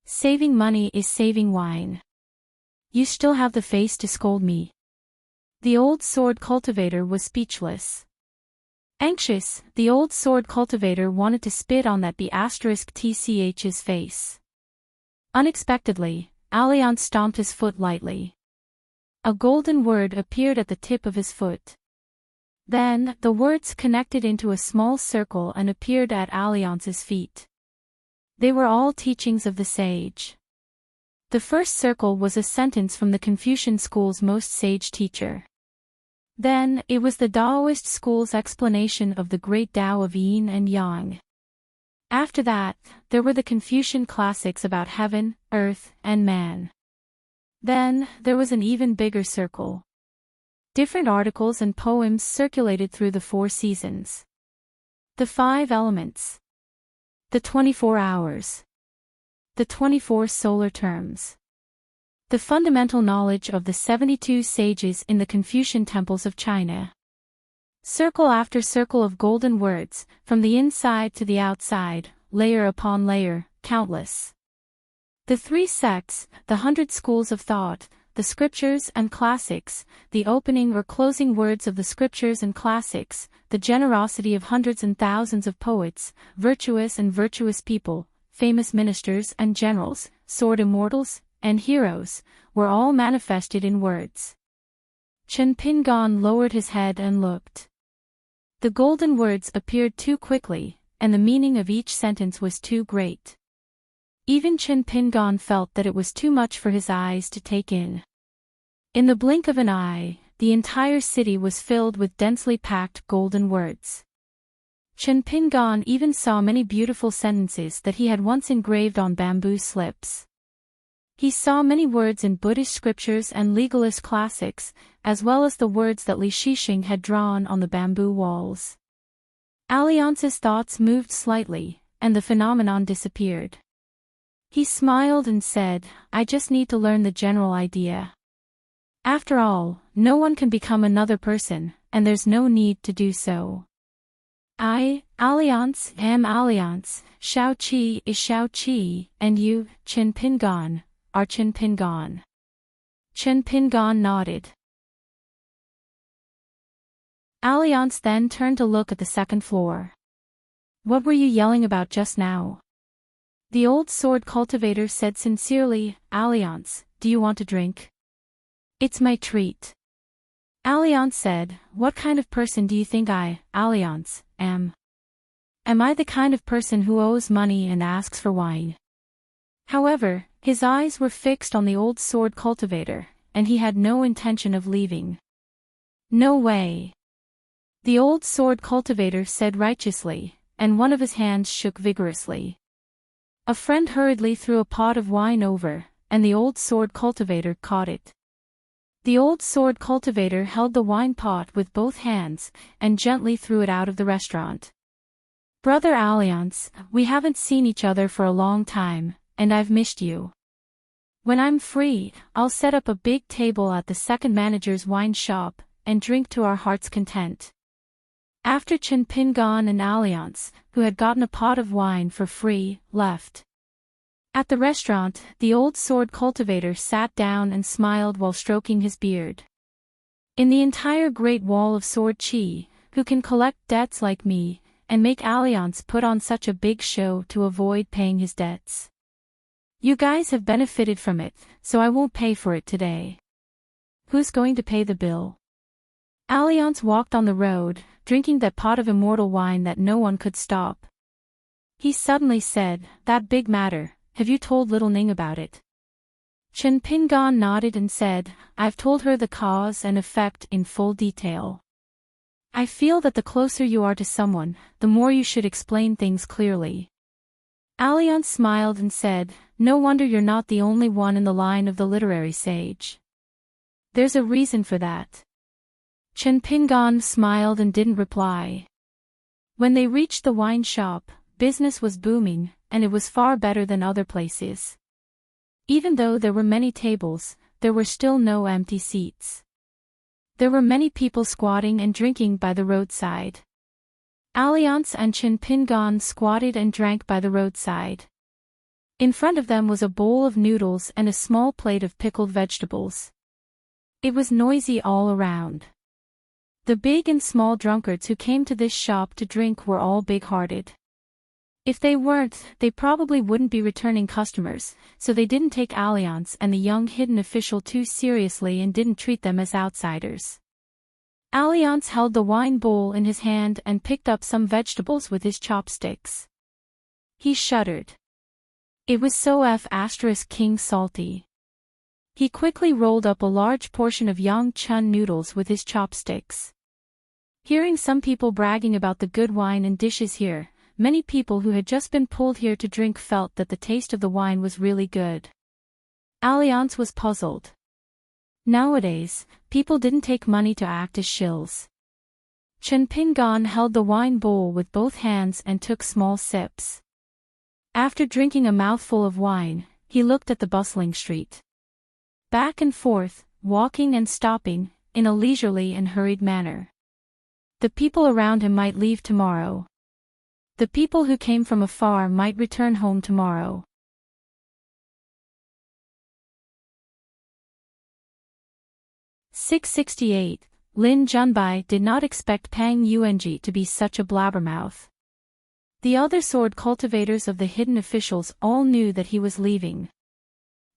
Saving money is saving wine. You still have the face to scold me." The old sword cultivator was speechless. Anxious, the old sword cultivator wanted to spit on that B***TCH's face. Unexpectedly, Alliance stomped his foot lightly. A golden word appeared at the tip of his foot. Then, the words connected into a small circle and appeared at Alliance's feet. They were all teachings of the sage. The first circle was a sentence from the Confucian school's most sage teacher. Then, it was the Taoist school's explanation of the great Tao of yin and yang. After that, there were the Confucian classics about heaven, earth, and man. Then, there was an even bigger circle. Different articles and poems circulated through the 4 seasons. The 5 elements. The 24 hours. The 24 solar terms. The fundamental knowledge of the 72 sages in the Confucian temples of China. Circle after circle of golden words, from the inside to the outside, layer upon layer, countless. The 3 sects, the 100 schools of thought, the scriptures and classics, the opening or closing words of the scriptures and classics, the generosity of hundreds and thousands of poets, virtuous and virtuous people, famous ministers and generals, sword immortals, and heroes, were all manifested in words. Chen Pingon lowered his head and looked. The golden words appeared too quickly, and the meaning of each sentence was too great. Even Chen Pingon felt that it was too much for his eyes to take in. In the blink of an eye, the entire city was filled with densely packed golden words. Chen Pingon even saw many beautiful sentences that he had once engraved on bamboo slips. He saw many words in Buddhist scriptures and legalist classics, as well as the words that Li Shixing had drawn on the bamboo walls. Alliance's thoughts moved slightly, and the phenomenon disappeared. He smiled and said, "I just need to learn the general idea. After all, no one can become another person, and there's no need to do so. I, Alliance, am Alliance, Shao Qi is Shao Qi, and you, Chen Pingon, are Chen Pingon." Chen Pingon nodded. Alliance then turned to look at the second floor. "What were you yelling about just now?" The old sword cultivator said sincerely, "Alliance, do you want a drink?" "It's my treat." Alliance said, "What kind of person do you think I, Alliance, am? Am I the kind of person who owes money and asks for wine?" However, his eyes were fixed on the old sword cultivator, and he had no intention of leaving. "No way." The old sword cultivator said righteously, and one of his hands shook vigorously. A friend hurriedly threw a pot of wine over, and the old sword cultivator caught it. The old sword cultivator held the wine pot with both hands, and gently threw it out of the restaurant. "Brother Alliance, we haven't seen each other for a long time, and I've missed you. When I'm free, I'll set up a big table at the second manager's wine shop, and drink to our heart's content." After Chen Pingon and Alliance, who had gotten a pot of wine for free, left. At the restaurant, the old sword cultivator sat down and smiled while stroking his beard. "In the entire Great Wall of Sword Qi, who can collect debts like me, and make Alliance put on such a big show to avoid paying his debts? You guys have benefited from it, so I won't pay for it today. Who's going to pay the bill?" Alliance walked on the road, drinking that pot of immortal wine that no one could stop. He suddenly said, "That big matter, have you told little Ning about it?" Chen Pingon nodded and said, "I've told her the cause and effect in full detail. I feel that the closer you are to someone, the more you should explain things clearly." Alliance smiled and said, "No wonder you're not the only one in the line of the literary sage. There's a reason for that." Chen Pingon smiled and didn't reply. When they reached the wine shop, business was booming, and it was far better than other places. Even though there were many tables, there were still no empty seats. There were many people squatting and drinking by the roadside. Alliance and Chen Pingon squatted and drank by the roadside. In front of them was a bowl of noodles and a small plate of pickled vegetables. It was noisy all around. The big and small drunkards who came to this shop to drink were all big-hearted. If they weren't, they probably wouldn't be returning customers, so they didn't take Alliance and the young hidden official too seriously and didn't treat them as outsiders. Alliance held the wine bowl in his hand and picked up some vegetables with his chopsticks. He shuddered. It was so *king salty. He quickly rolled up a large portion of yang chun noodles with his chopsticks. Hearing some people bragging about the good wine and dishes here, many people who had just been pulled here to drink felt that the taste of the wine was really good. Alliance was puzzled. Nowadays, people didn't take money to act as shills. Chen Pingan held the wine bowl with both hands and took small sips. After drinking a mouthful of wine, he looked at the bustling street. Back and forth, walking and stopping, in a leisurely and hurried manner. The people around him might leave tomorrow. The people who came from afar might return home tomorrow. (668) Lin Junbai did not expect Pang Yuanji to be such a blabbermouth. The other sword cultivators of the hidden officials all knew that he was leaving.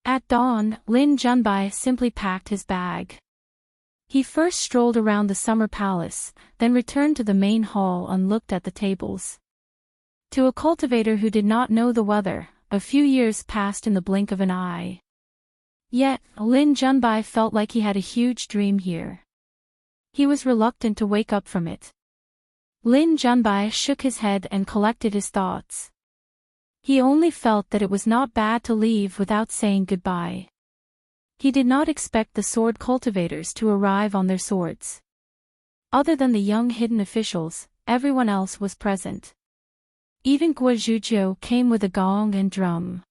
At dawn, Lin Junbai simply packed his bag. He first strolled around the summer palace, then returned to the main hall and looked at the tables. To a cultivator who did not know the weather, a few years passed in the blink of an eye. Yet, Lin Junbai felt like he had a huge dream here. He was reluctant to wake up from it. Lin Junbai shook his head and collected his thoughts. He only felt that it was not bad to leave without saying goodbye. He did not expect the sword cultivators to arrive on their swords. Other than the young hidden officials, everyone else was present. Even Guo Zhujiu came with a gong and drum.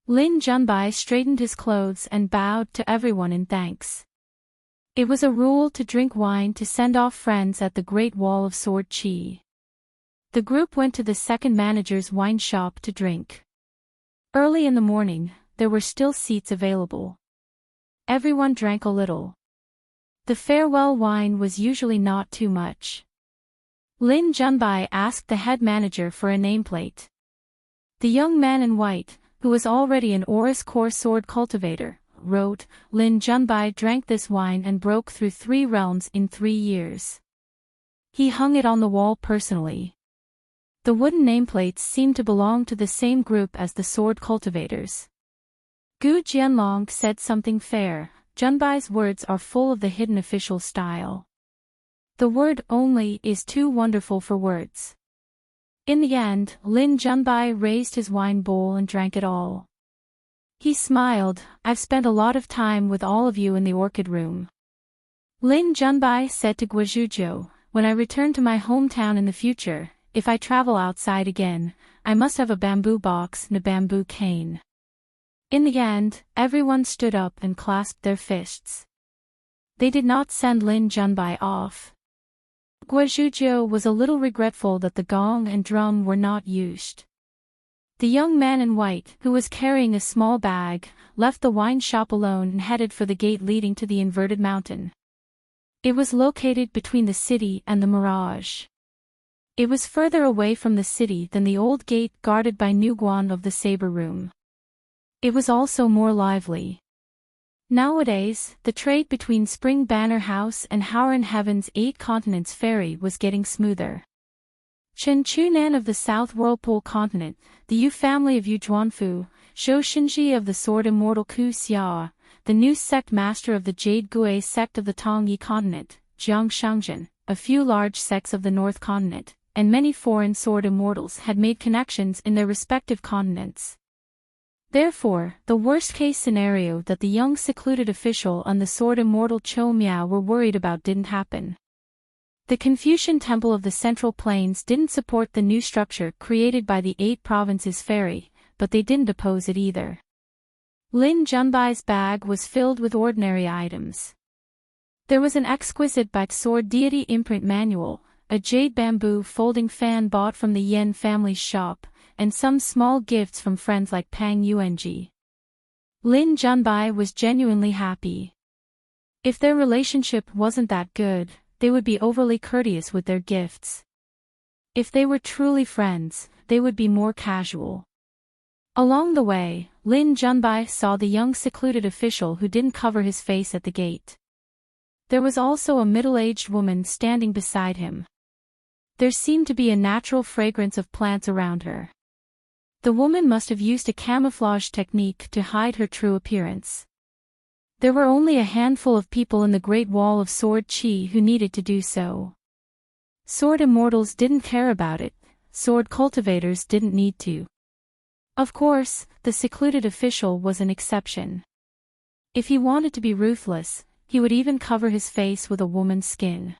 Lin Junbai straightened his clothes and bowed to everyone in thanks. It was a rule to drink wine to send off friends at the Great Wall of Sword Qi. The group went to the second manager's wine shop to drink. Early in the morning, there were still seats available. Everyone drank a little. The farewell wine was usually not too much. Lin Junbai asked the head manager for a nameplate. The young man in white, who was already an Oris Core sword cultivator, wrote, Lin Junbai drank this wine and broke through 3 realms in 3 years. He hung it on the wall personally. The wooden nameplates seemed to belong to the same group as the sword cultivators. Gu Jianlong said something fair. Junbai's words are full of the hidden official style. The word only is too wonderful for words. In the end, Lin Junbai raised his wine bowl and drank it all. He smiled. I've spent a lot of time with all of you in the orchid room. Lin Junbai said to Guo Zhujiu, when I return to my hometown in the future, if I travel outside again, I must have a bamboo box and a bamboo cane. In the end, everyone stood up and clasped their fists. They did not send Lin Junbai off. Guo Zhujiu was a little regretful that the gong and drum were not used. The young man in white, who was carrying a small bag, left the wine shop alone and headed for the gate leading to the inverted mountain. It was located between the city and the mirage. It was further away from the city than the old gate guarded by Nuguan of the Saber Room. It was also more lively. Nowadays, the trade between Spring Banner House and Howren Heaven's 8 Continents Ferry was getting smoother. Chen Chunan of the South Whirlpool Continent, the Yu family of Yu Zhuanfu, Shou Shinji of the Sword Immortal Ku Xia, the new sect master of the Jade Gui sect of the Tongyi Continent, Jiang Shangzhen, a few large sects of the North Continent, and many foreign sword immortals had made connections in their respective continents. Therefore, the worst-case scenario that the young secluded official and the sword immortal Chou Miao were worried about didn't happen. The Confucian Temple of the Central Plains didn't support the new structure created by the 8 Provinces Ferry, but they didn't oppose it either. Lin Junbai's bag was filled with ordinary items. There was an exquisite Bite Sword Deity imprint manual, a jade bamboo folding fan bought from the Yen family's shop, and some small gifts from friends like Pang Yuanji. Lin Junbai was genuinely happy. If their relationship wasn't that good, they would be overly courteous with their gifts. If they were truly friends, they would be more casual. Along the way, Lin Junbai saw the young secluded official who didn't cover his face at the gate. There was also a middle-aged woman standing beside him. There seemed to be a natural fragrance of plants around her. The woman must have used a camouflage technique to hide her true appearance. There were only a handful of people in the Great Wall of Sword Chi who needed to do so. Sword immortals didn't care about it, sword cultivators didn't need to. Of course, the secluded official was an exception. If he wanted to be ruthless, he would even cover his face with a woman's skin.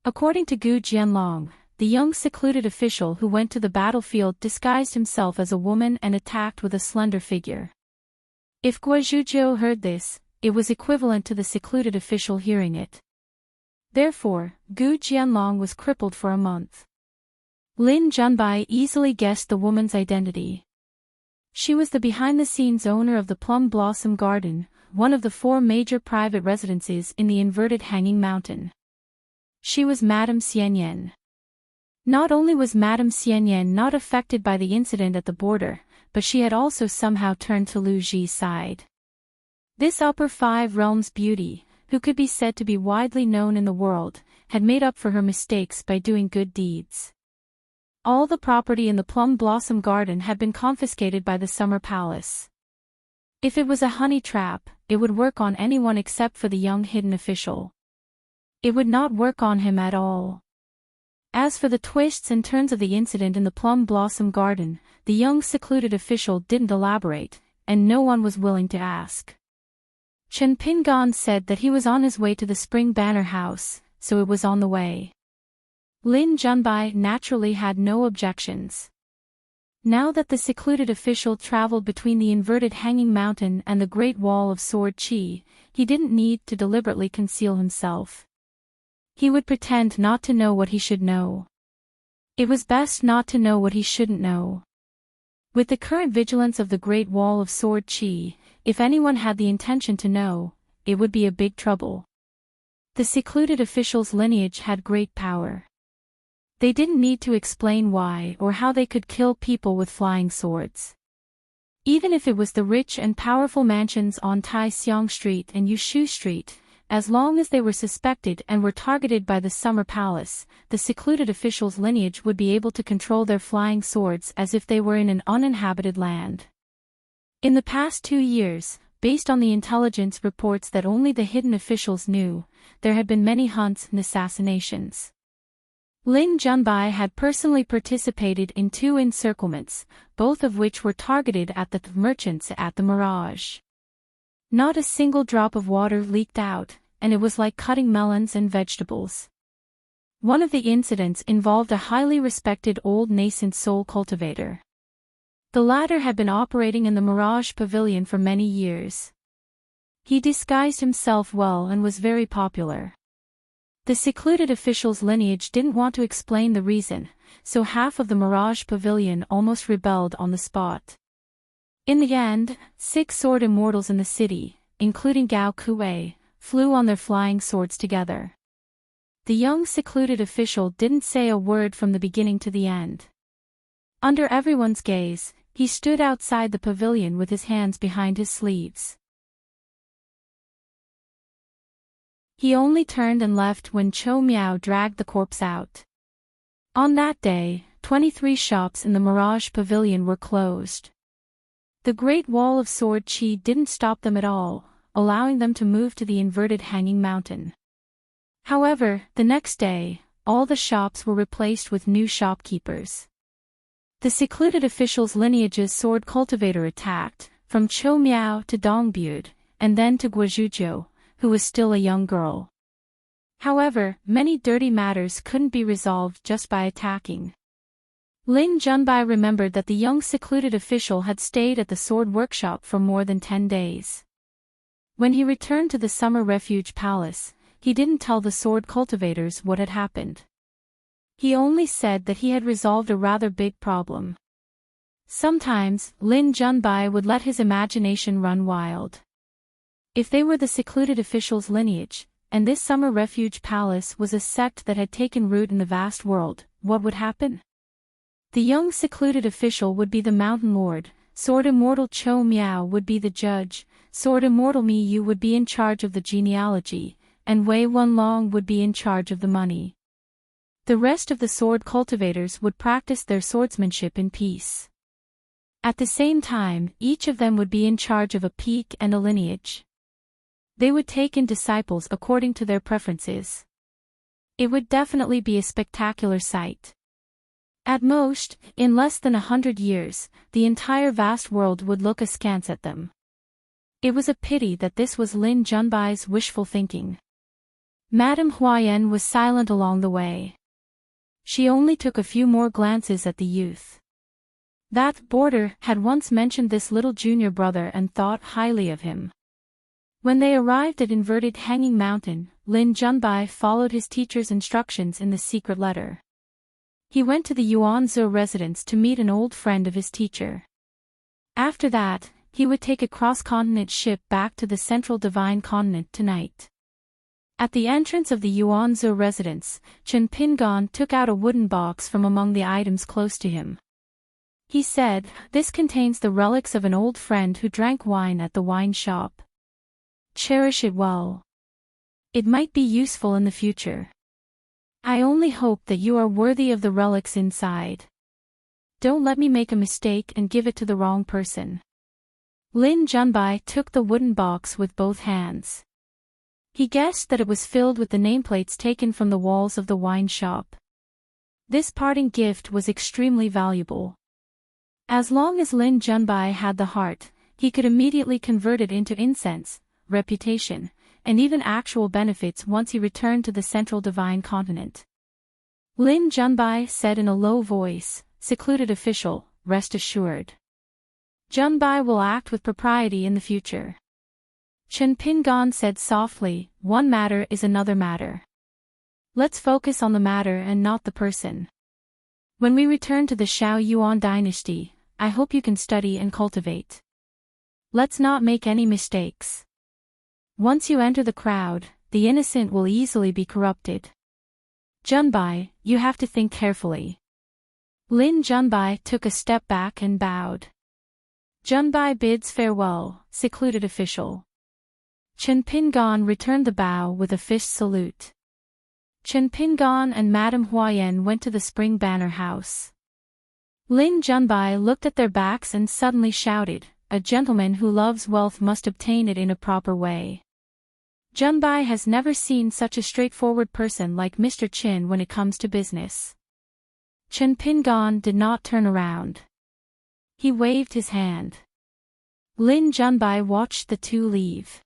According to Gu Jianlong, the young secluded official who went to the battlefield disguised himself as a woman and attacked with a slender figure. If Guo Zhujiu heard this, it was equivalent to the secluded official hearing it. Therefore, Gu Jianlong was crippled for a month. Lin Junbai easily guessed the woman's identity. She was the behind-the-scenes owner of the Plum Blossom Garden, one of the 4 major private residences in the inverted hanging mountain. She was Madame Xianyan. Not only was Madame Xianyan not affected by the incident at the border, but she had also somehow turned to Lu Ji's side. This upper 5 realms beauty, who could be said to be widely known in the world, had made up for her mistakes by doing good deeds. All the property in the Plum Blossom Garden had been confiscated by the Summer Palace. If it was a honey trap, it would work on anyone except for the young hidden official. It would not work on him at all. As for the twists and turns of the incident in the Plum Blossom Garden, the young secluded official didn't elaborate, and no one was willing to ask. Chen Pingan said that he was on his way to the Spring Banner House, so it was on the way. Lin Junbai naturally had no objections. Now that the secluded official traveled between the inverted hanging mountain and the Great Wall of Sword Chi, he didn't need to deliberately conceal himself. He would pretend not to know what he should know. It was best not to know what he shouldn't know. With the current vigilance of the Great Wall of Sword Chi, if anyone had the intention to know, it would be a big trouble. The secluded official's lineage had great power. They didn't need to explain why or how they could kill people with flying swords. Even if it was the rich and powerful mansions on Tai Xiang Street and Yushu Street, as long as they were suspected and were targeted by the Summer Palace, the secluded official's lineage would be able to control their flying swords as if they were in an uninhabited land. In the past 2 years, based on the intelligence reports that only the hidden officials knew, there had been many hunts and assassinations. Lin Junbai had personally participated in 2 encirclements, both of which were targeted at the merchants at the Mirage. Not a single drop of water leaked out, and it was like cutting melons and vegetables. One of the incidents involved a highly respected old nascent soul cultivator. The latter had been operating in the Mirage Pavilion for many years. He disguised himself well and was very popular. The secluded official's lineage didn't want to explain the reason, so half of the Mirage Pavilion almost rebelled on the spot. In the end, 6 sword immortals in the city, including Gao Kuei, flew on their flying swords together. The young secluded official didn't say a word from the beginning to the end. Under everyone's gaze, he stood outside the pavilion with his hands behind his sleeves. He only turned and left when Chou Miao dragged the corpse out. On that day, 23 shops in the Mirage Pavilion were closed. The Great Wall of Sword Chi didn't stop them at all, allowing them to move to the inverted hanging mountain. However, the next day, all the shops were replaced with new shopkeepers. The secluded official's lineage's sword cultivator attacked, from Chou Miao to Dong Bude, and then to Guo Zhujiu, who was still a young girl. However, many dirty matters couldn't be resolved just by attacking. Lin Junbai remembered that the young secluded official had stayed at the sword workshop for more than 10 days. When he returned to the Summer Refuge Palace, he didn't tell the sword cultivators what had happened. He only said that he had resolved a rather big problem. Sometimes, Lin Junbai would let his imagination run wild. If they were the secluded official's lineage, and this Summer Refuge Palace was a sect that had taken root in the vast world, what would happen? The young secluded official would be the mountain lord, Sword Immortal Cho Miao would be the judge, Sword Immortal Mi Yu would be in charge of the genealogy, and Wei Wenlong would be in charge of the money. The rest of the sword cultivators would practice their swordsmanship in peace. At the same time, each of them would be in charge of a peak and a lineage. They would take in disciples according to their preferences. It would definitely be a spectacular sight. At most, in less than 100 years, the entire vast world would look askance at them. It was a pity that this was Lin Junbai's wishful thinking. Madame Huayan was silent along the way. She only took a few more glances at the youth. That boarder had once mentioned this little junior brother and thought highly of him. When they arrived at Inverted Hanging Mountain, Lin Junbai followed his teacher's instructions in the secret letter. He went to the Yuanzhou residence to meet an old friend of his teacher. After that, he would take a cross-continent ship back to the Central Divine Continent tonight. At the entrance of the Yuanzhou residence, Chen Pingon took out a wooden box from among the items close to him. He said, "This contains the relics of an old friend who drank wine at the wine shop. Cherish it well. It might be useful in the future. I only hope that you are worthy of the relics inside. Don't let me make a mistake and give it to the wrong person." Lin Junbai took the wooden box with both hands. He guessed that it was filled with the nameplates taken from the walls of the wine shop. This parting gift was extremely valuable. As long as Lin Junbai had the heart, he could immediately convert it into incense, reputation, and even actual benefits once he returned to the Central Divine Continent. Lin Junbai said in a low voice, "Secluded official, rest assured. Junbai will act with propriety in the future." Chen Pingon said softly, "One matter is another matter. Let's focus on the matter and not the person. When we return to the Xiao Yuan dynasty, I hope you can study and cultivate. Let's not make any mistakes. Once you enter the crowd, the innocent will easily be corrupted. Junbai, you have to think carefully." Lin Junbai took a step back and bowed. "Junbai bids farewell, secluded official." Chen Pingon returned the bow with a fist salute. Chen Pingon and Madame Huayan went to the Spring Banner House. Lin Junbai looked at their backs and suddenly shouted, "A gentleman who loves wealth must obtain it in a proper way." Junbai has never seen such a straightforward person like Mr. Chin when it comes to business. Chen Pingon did not turn around. He waved his hand. Lin Junbai watched the two leave.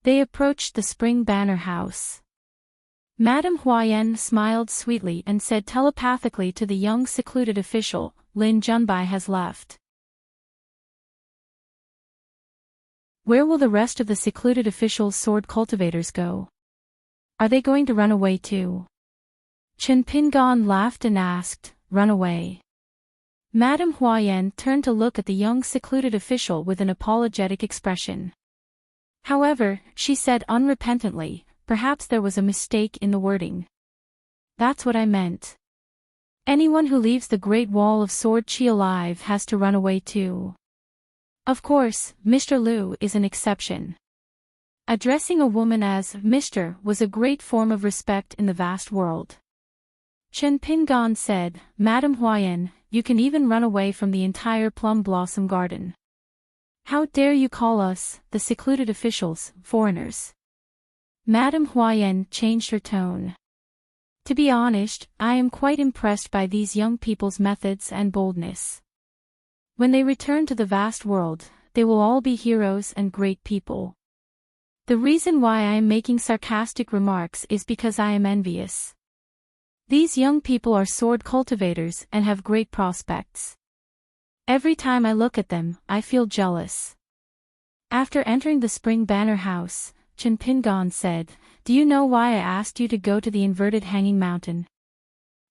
They approached the Spring Banner House. Madame Huayan smiled sweetly and said telepathically to the young secluded official, "Lin Junbai has left." Where will the rest of the secluded officials' sword cultivators go? Are they going to run away too? Chen Pingon laughed and asked, "Run away?" Madame Huayan turned to look at the young secluded official with an apologetic expression. However, she said unrepentantly, "Perhaps there was a mistake in the wording. That's what I meant. Anyone who leaves the Great Wall of Sword Qi alive has to run away too. Of course, Mr. Liu is an exception." Addressing a woman as Mr. was a great form of respect in the vast world. Chen Pingon said, "Madame Huayan, you can even run away from the entire Plum Blossom Garden. How dare you call us, the secluded officials, foreigners?" Madame Huayan changed her tone. "To be honest, I am quite impressed by these young people's methods and boldness. When they return to the vast world, they will all be heroes and great people. The reason why I am making sarcastic remarks is because I am envious. These young people are sword cultivators and have great prospects. Every time I look at them, I feel jealous." After entering the Spring Banner House, Chen Pingon said, "Do you know why I asked you to go to the Inverted Hanging Mountain?"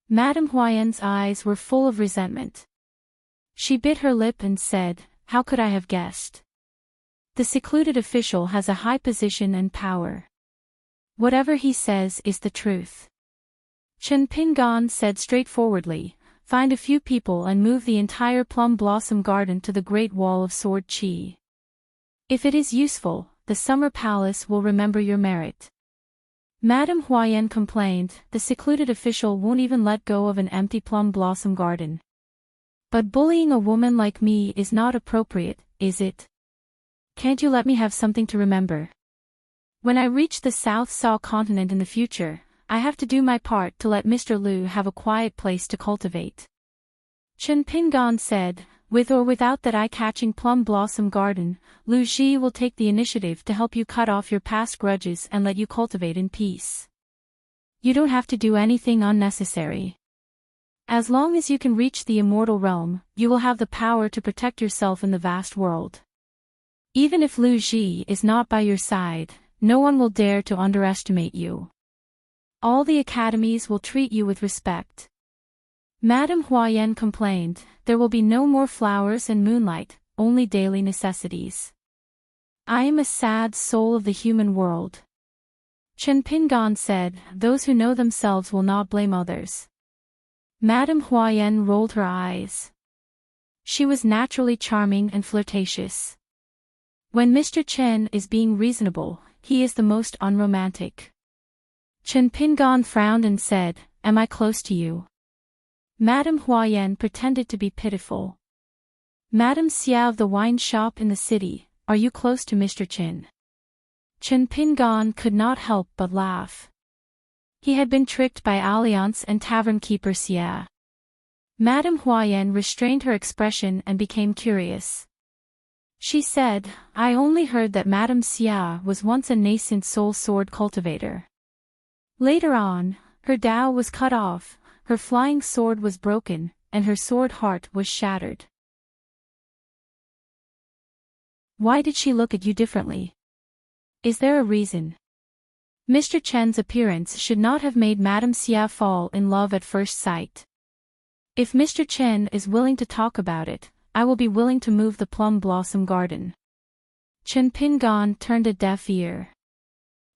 Madame Huayan's eyes were full of resentment. She bit her lip and said, "How could I have guessed? The secluded official has a high position and power. Whatever he says is the truth. Chen Pingan said straightforwardly, find a few people and move the entire plum blossom garden to the Great Wall of Sword Chi. If it is useful, the Summer Palace will remember your merit. Madame Huayan complained, the secluded official won't even let go of an empty plum blossom garden. But bullying a woman like me is not appropriate, is it? Can't you let me have something to remember? When I reach the South Saw continent in the future, I have to do my part to let Mr. Liu have a quiet place to cultivate. Chen Pingan said, with or without that eye-catching plum blossom garden, Liu Ji will take the initiative to help you cut off your past grudges and let you cultivate in peace. You don't have to do anything unnecessary. As long as you can reach the immortal realm, you will have the power to protect yourself in the vast world. Even if Liu Ji is not by your side, no one will dare to underestimate you. All the academies will treat you with respect. Madame Huayan complained, there will be no more flowers and moonlight, only daily necessities. I am a sad soul of the human world. Chen Pingan said, those who know themselves will not blame others. Madame Huayan rolled her eyes. She was naturally charming and flirtatious. When Mr. Chen is being reasonable, he is the most unromantic. Chen Pingan frowned and said, am I close to you? Madame Huayan pretended to be pitiful. Madame Xia of the wine shop in the city, are you close to Mr. Chen? Chen Pingan could not help but laugh. He had been tricked by Alliance and tavern keeper Xia. Madame Huayan restrained her expression and became curious. She said, I only heard that Madame Xia was once a nascent soul sword cultivator. Later on, her Dao was cut off, her flying sword was broken, and her sword heart was shattered. Why did she look at you differently? Is there a reason? Mr. Chen's appearance should not have made Madame Xia fall in love at first sight. If Mr. Chen is willing to talk about it, I will be willing to move the plum blossom garden. Chen Pingan turned a deaf ear.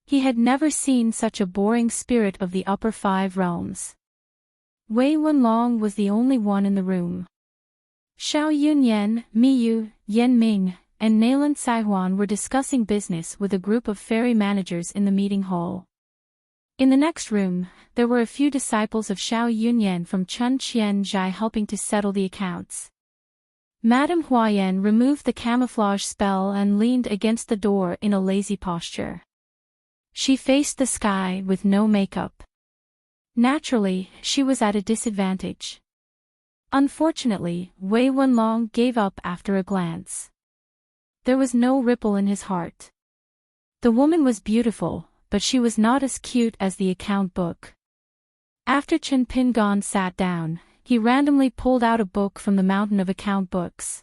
He had never seen such a boring spirit of the upper five realms. Wei Wenlong was the only one in the room. Xiao Yunyan, Miyu, Yan Ming, and Nailan Saihuan were discussing business with a group of ferry managers in the meeting hall. In the next room, there were a few disciples of Xiao Yunyan from Chun Qian Zhai helping to settle the accounts. Madame Huayan removed the camouflage spell and leaned against the door in a lazy posture. She faced the sky with no makeup. Naturally, she was at a disadvantage. Unfortunately, Wei Wenlong gave up after a glance. There was no ripple in his heart. The woman was beautiful, but she was not as cute as the account book. After Chen Pingan sat down, he randomly pulled out a book from the mountain of account books.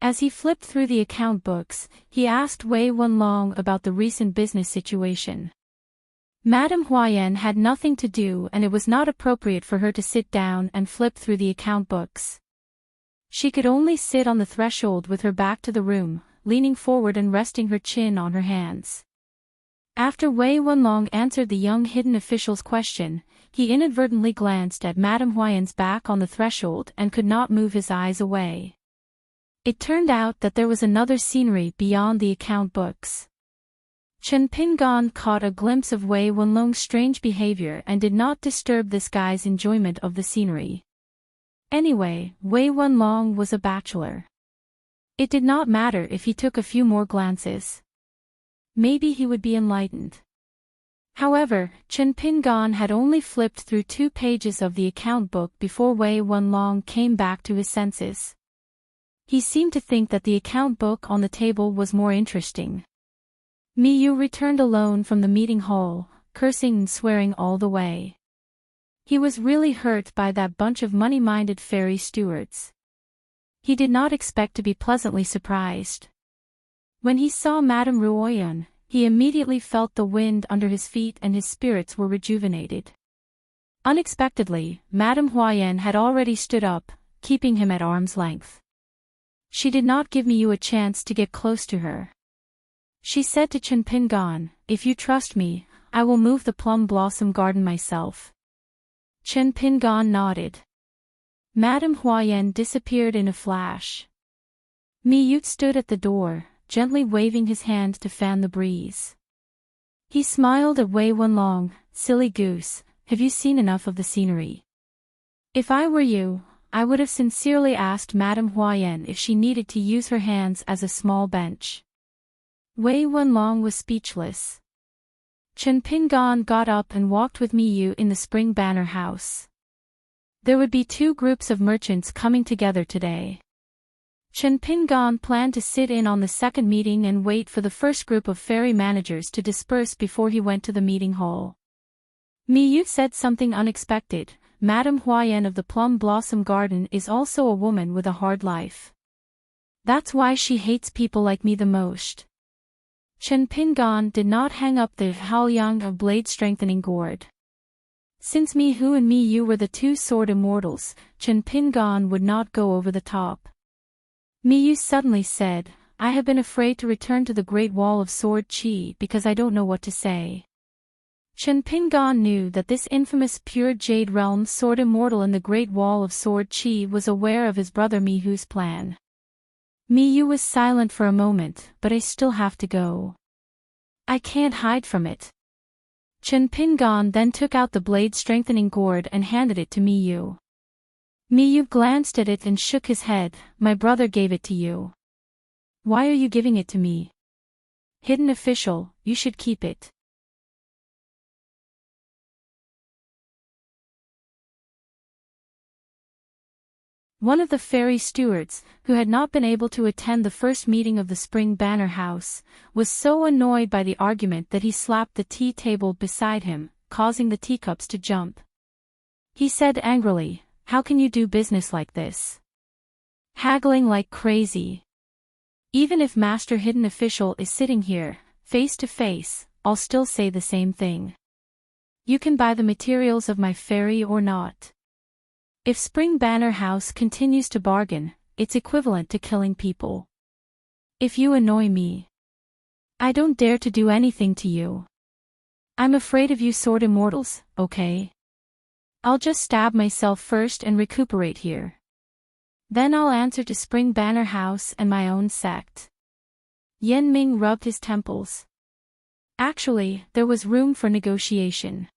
As he flipped through the account books, he asked Wei Wenlong about the recent business situation. Madame Huayan had nothing to do and it was not appropriate for her to sit down and flip through the account books. She could only sit on the threshold with her back to the room, leaning forward and resting her chin on her hands. After Wei Wenlong answered the young hidden official's question, he inadvertently glanced at Madame Huayan's back on the threshold and could not move his eyes away. It turned out that there was another scenery beyond the account books. Chen Pingan caught a glimpse of Wei Wenlong's strange behavior and did not disturb this guy's enjoyment of the scenery. Anyway, Wei Wenlong was a bachelor. It did not matter if he took a few more glances. Maybe he would be enlightened. However, Chen Pingan had only flipped through 2 pages of the account book before Wei Wenlong came back to his senses. He seemed to think that the account book on the table was more interesting. Miyu returned alone from the meeting hall, cursing and swearing all the way. He was really hurt by that bunch of money-minded ferry stewards. He did not expect to be pleasantly surprised. When he saw Madame Ruoyan, he immediately felt the wind under his feet and his spirits were rejuvenated. Unexpectedly, Madame Huayan had already stood up, keeping him at arm's length. She did not give Miyu a chance to get close to her. She said to Chen Pingan, if you trust me, I will move the plum blossom garden myself. Chen Pingan nodded. Madame Huayan disappeared in a flash. Mi Yu stood at the door, gently waving his hand to fan the breeze. He smiled at Wei Wenlong. Silly goose, have you seen enough of the scenery? If I were you, I would have sincerely asked Madame Huayan if she needed to use her hands as a small bench. Wei Wenlong was speechless. Chen Pingan got up and walked with Mi Yu in the Spring Banner House. There would be 2 groups of merchants coming together today. Chen Pingan planned to sit in on the second meeting and wait for the first group of ferry managers to disperse before he went to the meeting hall. Mi Yu said something unexpected. Madame Huayan of the Plum Blossom Garden is also a woman with a hard life. That's why she hates people like me the most. Chen Pingan did not hang up the Haoyang of blade strengthening gourd. Since Mi Hu and Mi Yu were the 2 sword immortals, Chen Pingan would not go over the top. Mi Yu suddenly said, I have been afraid to return to the Great Wall of Sword Qi because I don't know what to say. Chen Pingan knew that this infamous pure Jade Realm sword immortal in the Great Wall of Sword Qi was aware of his brother Mi Hu's plan. Mi Yu was silent for a moment, but I still have to go. I can't hide from it. Chen Pingan then took out the blade strengthening gourd and handed it to Mi Yu. Mi Yu glanced at it and shook his head. My brother gave it to you. Why are you giving it to me? Hidden official, you should keep it. One of the fairy stewards, who had not been able to attend the first meeting of the Spring Banner House, was so annoyed by the argument that he slapped the tea table beside him, causing the teacups to jump. He said angrily, How can you do business like this? Haggling like crazy. Even if Master Hidden Official is sitting here, face to face, I'll still say the same thing. You can buy the materials of my ferry or not. If Spring Banner House continues to bargain, it's equivalent to killing people. If you annoy me, I don't dare to do anything to you. I'm afraid of you sword immortals, okay? I'll just stab myself first and recuperate here. Then I'll answer to Spring Banner House and my own sect. Yan Ming rubbed his temples. Actually, there was room for negotiation.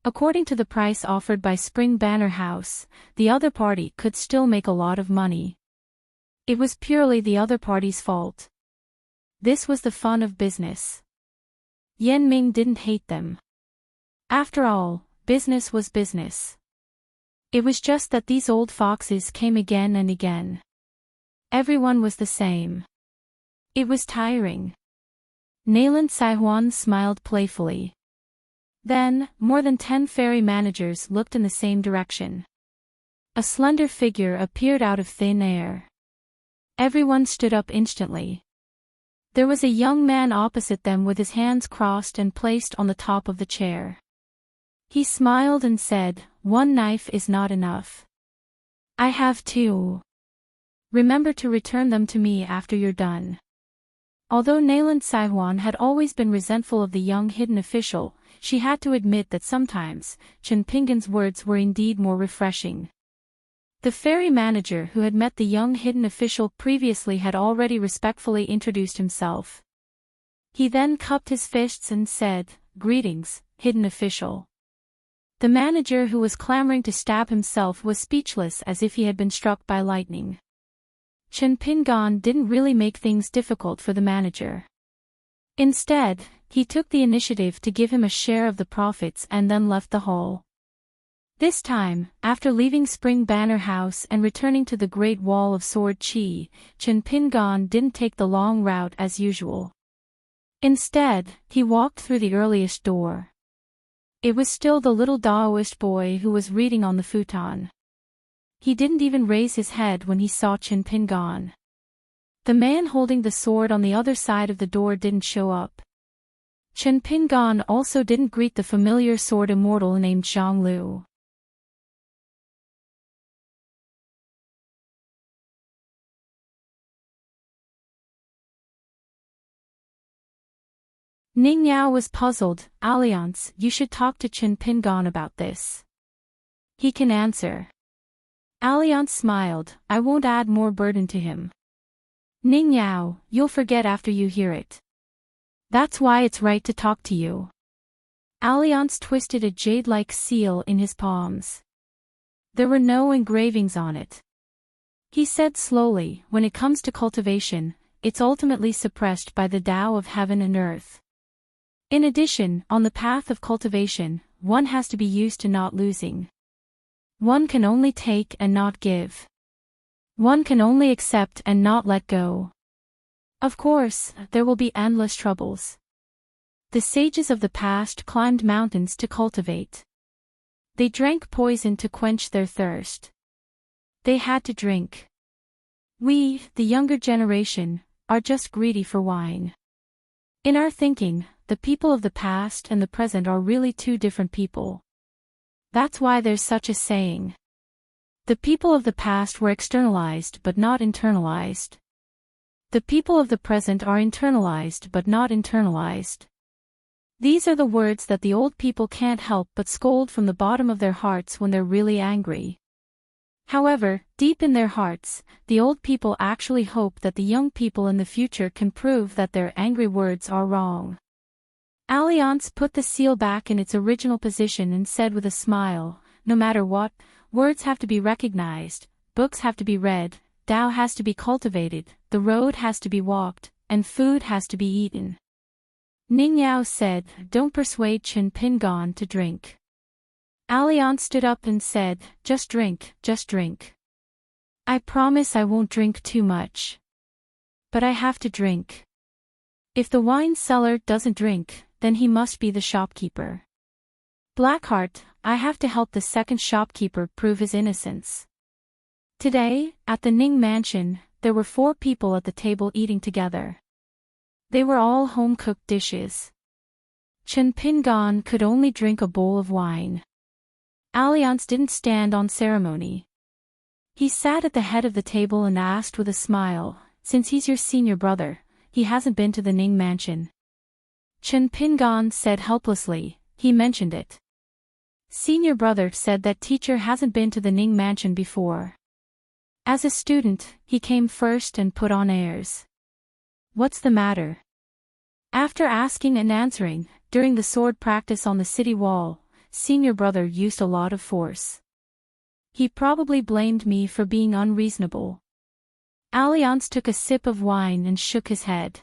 According to the price offered by Spring Banner House, the other party could still make a lot of money. It was purely the other party's fault. This was the fun of business. Yan Ming didn't hate them. After all, business was business. It was just that these old foxes came again and again. Everyone was the same. It was tiring. Nayland Saihuan smiled playfully. Then, more than 10 ferry managers looked in the same direction. A slender figure appeared out of thin air. Everyone stood up instantly. There was a young man opposite them with his hands crossed and placed on the top of the chair. He smiled and said, One knife is not enough. I have 2. Remember to return them to me after you're done. Although Nayland Saihuan had always been resentful of the young hidden official, she had to admit that sometimes, Chen Pingan's words were indeed more refreshing. The ferry manager who had met the young hidden official previously had already respectfully introduced himself. He then cupped his fists and said, Greetings, hidden official. The manager who was clamoring to stab himself was speechless as if he had been struck by lightning. Chen Pingan didn't really make things difficult for the manager. Instead, he took the initiative to give him a share of the profits and then left the hall. This time, after leaving Spring Banner House and returning to the Great Wall of Sword Qi, Chen Pingan didn't take the long route as usual. Instead, he walked through the earliest door. It was still the little Daoist boy who was reading on the futon. He didn't even raise his head when he saw Chen Pingan. The man holding the sword on the other side of the door didn't show up. Chen Pingan also didn't greet the familiar sword immortal named Zhang Lu. Ning Yao was puzzled. Alliance, you should talk to Chen Pingan about this. He can answer. Alliance smiled. I won't add more burden to him. Ning Yao, you'll forget after you hear it. That's why it's right to talk to you. Alliance twisted a jade-like seal in his palms. There were no engravings on it. He said slowly, when it comes to cultivation, it's ultimately suppressed by the Tao of heaven and earth. In addition, on the path of cultivation, one has to be used to not losing. One can only take and not give. One can only accept and not let go. Of course, there will be endless troubles. The sages of the past climbed mountains to cultivate. They drank poison to quench their thirst. They had to drink. We, the younger generation, are just greedy for wine. In our thinking, the people of the past and the present are really two different people. That's why there's such a saying. The people of the past were externalized but not internalized. The people of the present are internalized but not internalized. These are the words that the old people can't help but scold from the bottom of their hearts when they're really angry. However, deep in their hearts, the old people actually hope that the young people in the future can prove that their angry words are wrong. Alliance put the seal back in its original position and said with a smile, no matter what, words have to be recognized, books have to be read, Tao has to be cultivated, the road has to be walked, and food has to be eaten. Ning Yao said, don't persuade Chen Pingon to drink. Alliance stood up and said, just drink, just drink. I promise I won't drink too much. But I have to drink. If the wine seller doesn't drink, then he must be the shopkeeper. Blackheart, I have to help the second shopkeeper prove his innocence. Today, at the Ning mansion, there were 4 people at the table eating together. They were all home-cooked dishes. Chen Pingon could only drink a bowl of wine. Alliance didn't stand on ceremony. He sat at the head of the table and asked with a smile, since he's your senior brother, he hasn't been to the Ning mansion. Chen Pingon said helplessly, he mentioned it. Senior brother said that teacher hasn't been to the Ning mansion before. As a student, he came first and put on airs. What's the matter? After asking and answering, during the sword practice on the city wall, senior brother used a lot of force. He probably blamed me for being unreasonable. Alliance took a sip of wine and shook his head.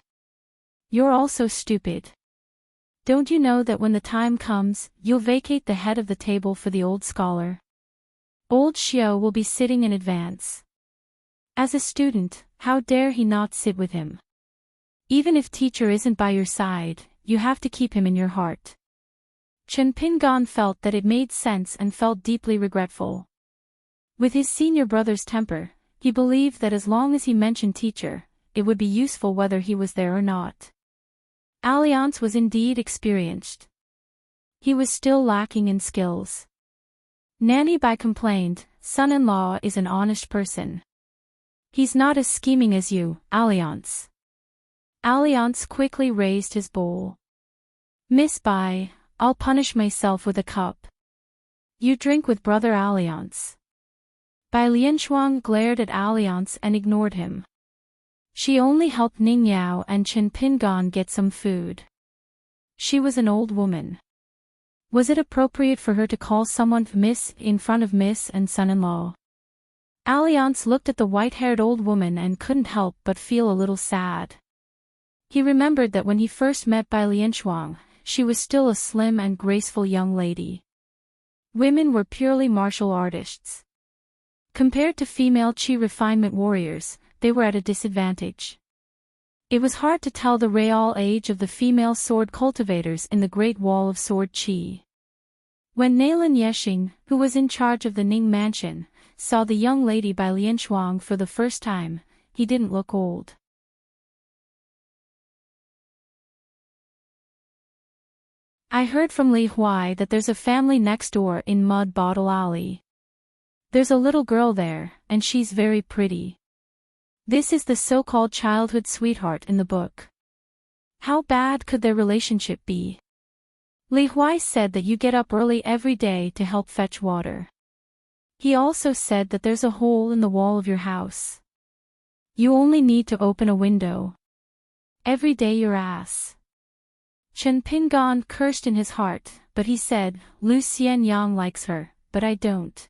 You're also stupid. Don't you know that when the time comes, you'll vacate the head of the table for the old scholar? Old Xiao will be sitting in advance. As a student, how dare he not sit with him? Even if teacher isn't by your side, you have to keep him in your heart. Chen Pingon felt that it made sense and felt deeply regretful. With his senior brother's temper, he believed that as long as he mentioned teacher, it would be useful whether he was there or not. Alliance was indeed experienced. He was still lacking in skills. Nanny Bai complained, son-in-law is an honest person. He's not as scheming as you, Alliance. Alliance quickly raised his bowl. Miss Bai, I'll punish myself with a cup. You drink with brother Alliance. Bai Lianshuang glared at Alliance and ignored him. She only helped Ning Yao and Chen Pingon get some food. She was an old woman. Was it appropriate for her to call someone Miss in front of Miss and son-in-law? Alliance looked at the white-haired old woman and couldn't help but feel a little sad. He remembered that when he first met Bai Lianshuang, she was still a slim and graceful young lady. Women were purely martial artists. Compared to female chi refinement warriors, they were at a disadvantage. It was hard to tell the real age of the female sword cultivators in the Great Wall of Sword Chi. When Nalin Yexing, who was in charge of the Ning mansion, saw the young lady Bai Lianshuang for the first time, he didn't look old. I heard from Li Huai that there's a family next door in Mud Bottle Alley. There's a little girl there, and she's very pretty. This is the so-called childhood sweetheart in the book. How bad could their relationship be? Li Huai said that you get up early every day to help fetch water. He also said that there's a hole in the wall of your house. You only need to open a window. Every day your ass. Chen Pingan cursed in his heart, but he said, Lu Xianyang likes her, but I don't.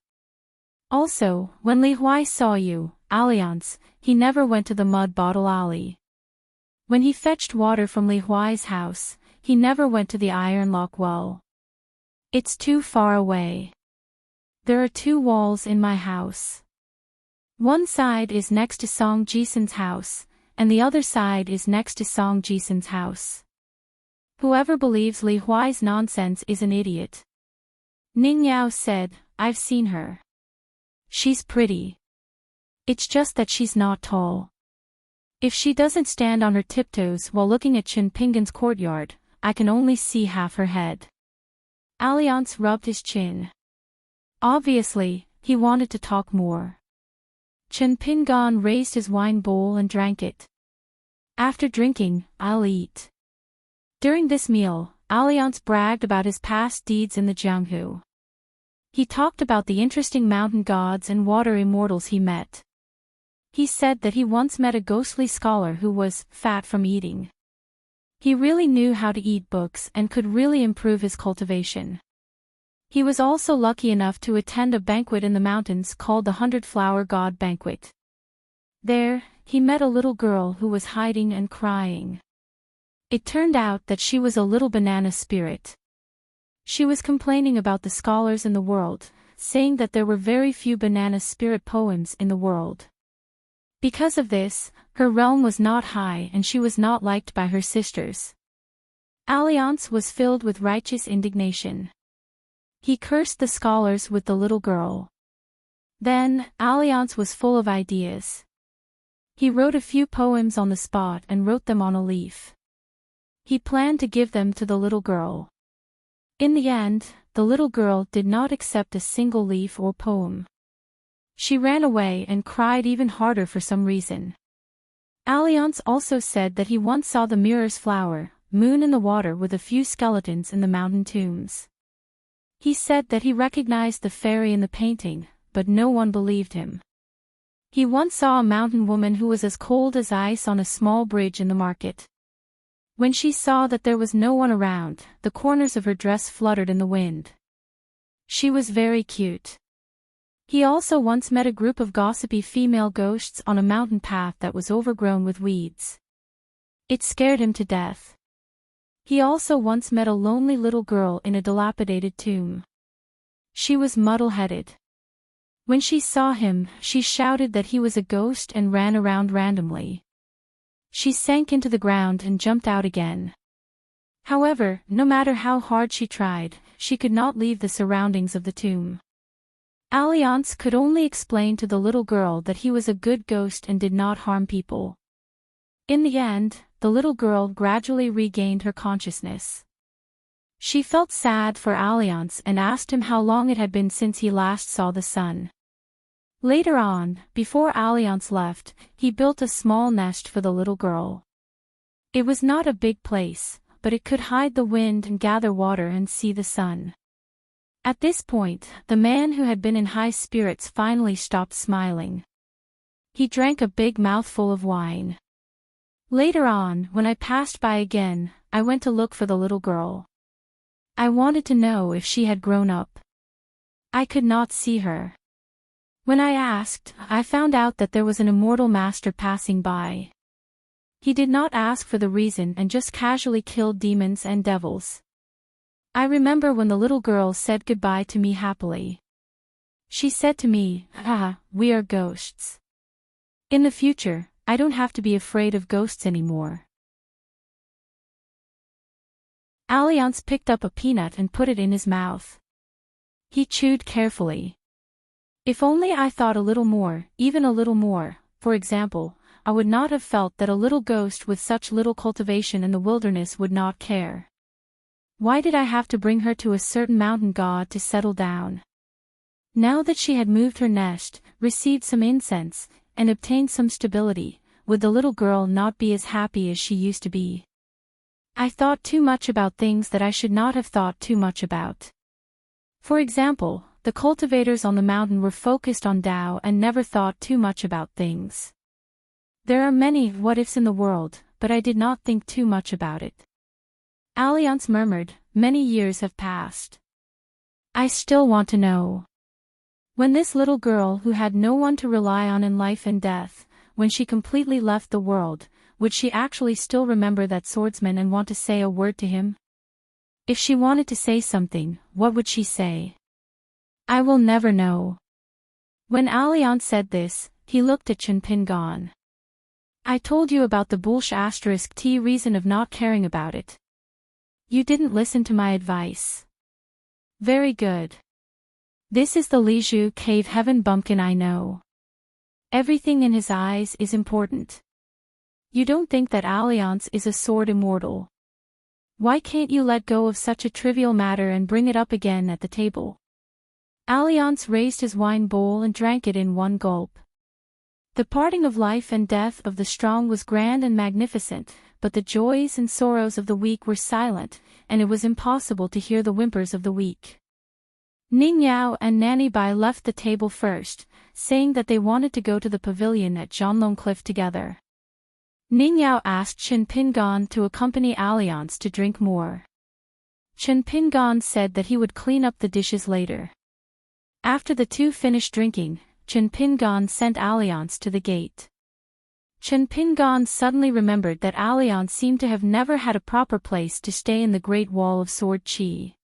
Also, when Li Huai saw you, Alliance, he never went to the mud bottle alley. When he fetched water from Li Huai's house, he never went to the iron lock well. It's too far away. There are 2 walls in my house. One side is next to Song Jisen's house, and the other side is next to Song Jisen's house. Whoever believes Li Huai's nonsense is an idiot. Ning Yao said, I've seen her. She's pretty. It's just that she's not tall. If she doesn't stand on her tiptoes while looking at Chen Pingan's courtyard, I can only see half her head. Alliance rubbed his chin. Obviously, he wanted to talk more. Chen Pingan raised his wine bowl and drank it. After drinking, I'll eat. During this meal, Alliance bragged about his past deeds in the Jianghu. He talked about the interesting mountain gods and water immortals he met. He said that he once met a ghostly scholar who was fat from eating. He really knew how to eat books and could really improve his cultivation. He was also lucky enough to attend a banquet in the mountains called the 100-Flower God Banquet. There, he met a little girl who was hiding and crying. It turned out that she was a little banana spirit. She was complaining about the scholars in the world, saying that there were very few banana spirit poems in the world. Because of this, her realm was not high and she was not liked by her sisters. Alliance was filled with righteous indignation. He cursed the scholars with the little girl. Then, Alliance was full of ideas. He wrote a few poems on the spot and wrote them on a leaf. He planned to give them to the little girl. In the end, the little girl did not accept a single leaf or poem. She ran away and cried even harder for some reason. Alliance also said that he once saw the mirror's flower, moon in the water with a few skeletons in the mountain tombs. He said that he recognized the fairy in the painting, but no one believed him. He once saw a mountain woman who was as cold as ice on a small bridge in the market. When she saw that there was no one around, the corners of her dress fluttered in the wind. She was very cute. He also once met a group of gossipy female ghosts on a mountain path that was overgrown with weeds. It scared him to death. He also once met a lonely little girl in a dilapidated tomb. She was muddle-headed. When she saw him, she shouted that he was a ghost and ran around randomly. She sank into the ground and jumped out again. However, no matter how hard she tried, she could not leave the surroundings of the tomb. Alliance could only explain to the little girl that he was a good ghost and did not harm people. In the end, the little girl gradually regained her consciousness. She felt sad for Alliance and asked him how long it had been since he last saw the sun. Later on, before Alliance left, he built a small nest for the little girl. It was not a big place, but it could hide the wind and gather water and see the sun. At this point, the man who had been in high spirits finally stopped smiling. He drank a big mouthful of wine. Later on, when I passed by again, I went to look for the little girl. I wanted to know if she had grown up. I could not see her. When I asked, I found out that there was an immortal master passing by. He did not ask for the reason and just casually killed demons and devils. I remember when the little girl said goodbye to me happily. She said to me, we are ghosts. In the future, I don't have to be afraid of ghosts anymore. Alliance picked up a peanut and put it in his mouth. He chewed carefully. If only I thought a little more, even a little more, for example, I would not have felt that a little ghost with such little cultivation in the wilderness would not care. Why did I have to bring her to a certain mountain god to settle down? Now that she had moved her nest, received some incense, and obtained some stability, would the little girl not be as happy as she used to be? I thought too much about things that I should not have thought too much about. For example, the cultivators on the mountain were focused on Tao and never thought too much about things. There are many what-ifs in the world, but I did not think too much about it. Alliance murmured, many years have passed. I still want to know. When this little girl who had no one to rely on in life and death, when she completely left the world, would she actually still remember that swordsman and want to say a word to him? If she wanted to say something, what would she say? I will never know. When Alliance said this, he looked at Chinpingan. I told you about the *T reason of not caring about it. You didn't listen to my advice. Very good. This is the Liju Cave Heaven bumpkin I know. Everything in his eyes is important. You don't think that Alliance is a sword immortal. Why can't you let go of such a trivial matter and bring it up again at the table? Alliance raised his wine bowl and drank it in one gulp. The parting of life and death of the strong was grand and magnificent, but the joys and sorrows of the weak were silent, and it was impossible to hear the whimpers of the weak. Ning Yao and Nanny Bai left the table first, saying that they wanted to go to the pavilion at Zhanlong Cliff together. Ning Yao asked Chinpingan to accompany Alliance to drink more. Chinpingan said that he would clean up the dishes later. After the two finished drinking, Chinpingan sent Alliance to the gate. Chinpingan suddenly remembered that Alliance seemed to have never had a proper place to stay in the Great Wall of Sword Qi.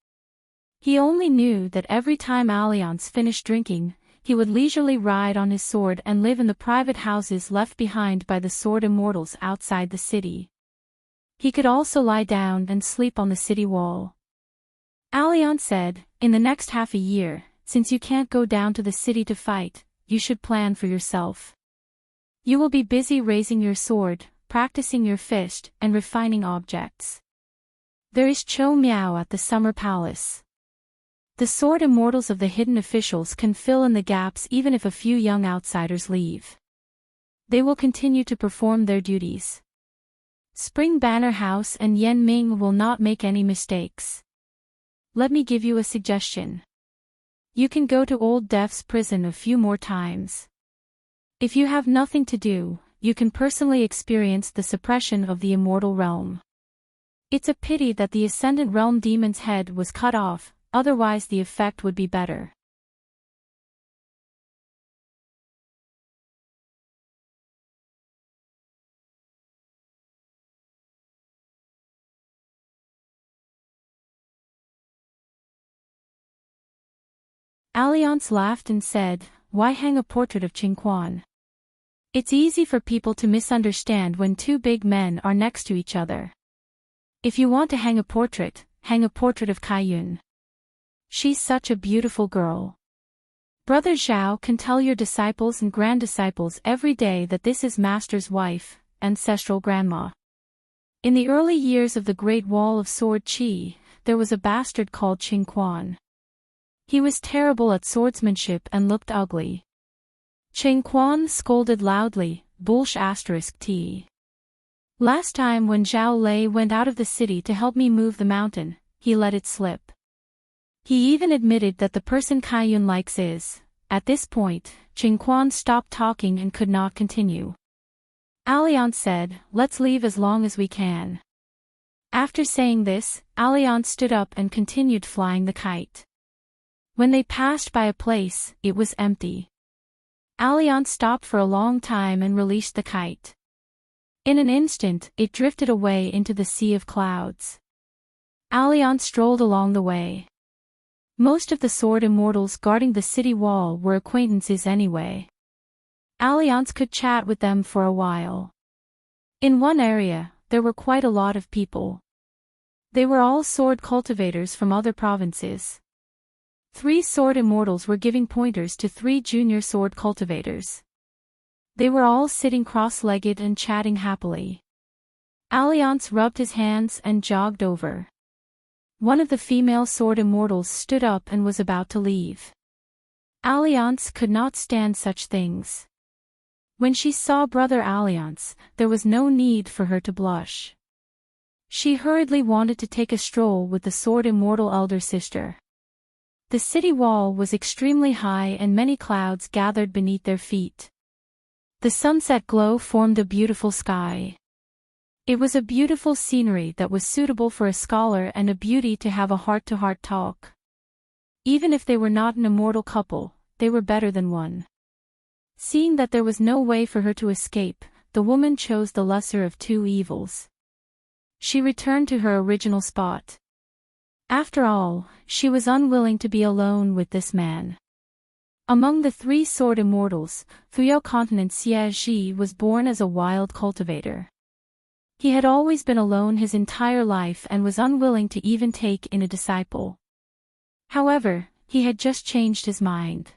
He only knew that every time Alliance finished drinking, he would leisurely ride on his sword and live in the private houses left behind by the sword immortals outside the city. He could also lie down and sleep on the city wall. Alliance said, in the next half a year, since you can't go down to the city to fight, you should plan for yourself. You will be busy raising your sword, practicing your fist, and refining objects. There is Cho Miao at the Summer Palace. The sword immortals of the hidden officials can fill in the gaps even if a few young outsiders leave. They will continue to perform their duties. Spring Banner House and Yen Ming will not make any mistakes. Let me give you a suggestion. You can go to Old Death's prison a few more times. If you have nothing to do, you can personally experience the suppression of the immortal realm. It's a pity that the Ascendant Realm demon's head was cut off, otherwise the effect would be better. Alliance laughed and said, why hang a portrait of Qing Quan? It's easy for people to misunderstand when two big men are next to each other. If you want to hang a portrait of Kaiyun. She's such a beautiful girl. Brother Zhao can tell your disciples and grand-disciples every day that this is Master's wife, ancestral grandma. In the early years of the Great Wall of Sword Qi, there was a bastard called Qing Quan. He was terrible at swordsmanship and looked ugly. Qing Quan scolded loudly, **T. Last time when Zhao Lei went out of the city to help me move the mountain, he let it slip. He even admitted that the person Kaiyun likes is. At this point, Qing Quan stopped talking and could not continue. Alliance said, let's leave as long as we can. After saying this, Alliance stood up and continued flying the kite. When they passed by a place, it was empty. Alliance stopped for a long time and released the kite. In an instant, it drifted away into the sea of clouds. Alliance strolled along the way. Most of the sword immortals guarding the city wall were acquaintances anyway. Alliance could chat with them for a while. In one area, there were quite a lot of people. They were all sword cultivators from other provinces. 3 sword immortals were giving pointers to 3 junior sword cultivators. They were all sitting cross-legged and chatting happily. Alliance rubbed his hands and jogged over. One of the female sword immortals stood up and was about to leave. Alliance could not stand such things. When she saw Brother Alliance, there was no need for her to blush. She hurriedly wanted to take a stroll with the sword immortal elder sister. The city wall was extremely high and many clouds gathered beneath their feet. The sunset glow formed a beautiful sky. It was a beautiful scenery that was suitable for a scholar and a beauty to have a heart-to-heart talk. Even if they were not an immortal couple, they were better than one. Seeing that there was no way for her to escape, the woman chose the lesser of two evils. She returned to her original spot. After all, she was unwilling to be alone with this man. Among the three sword immortals, Fuyao Continent Xie was born as a wild cultivator. He had always been alone his entire life and was unwilling to even take in a disciple. However, he had just changed his mind.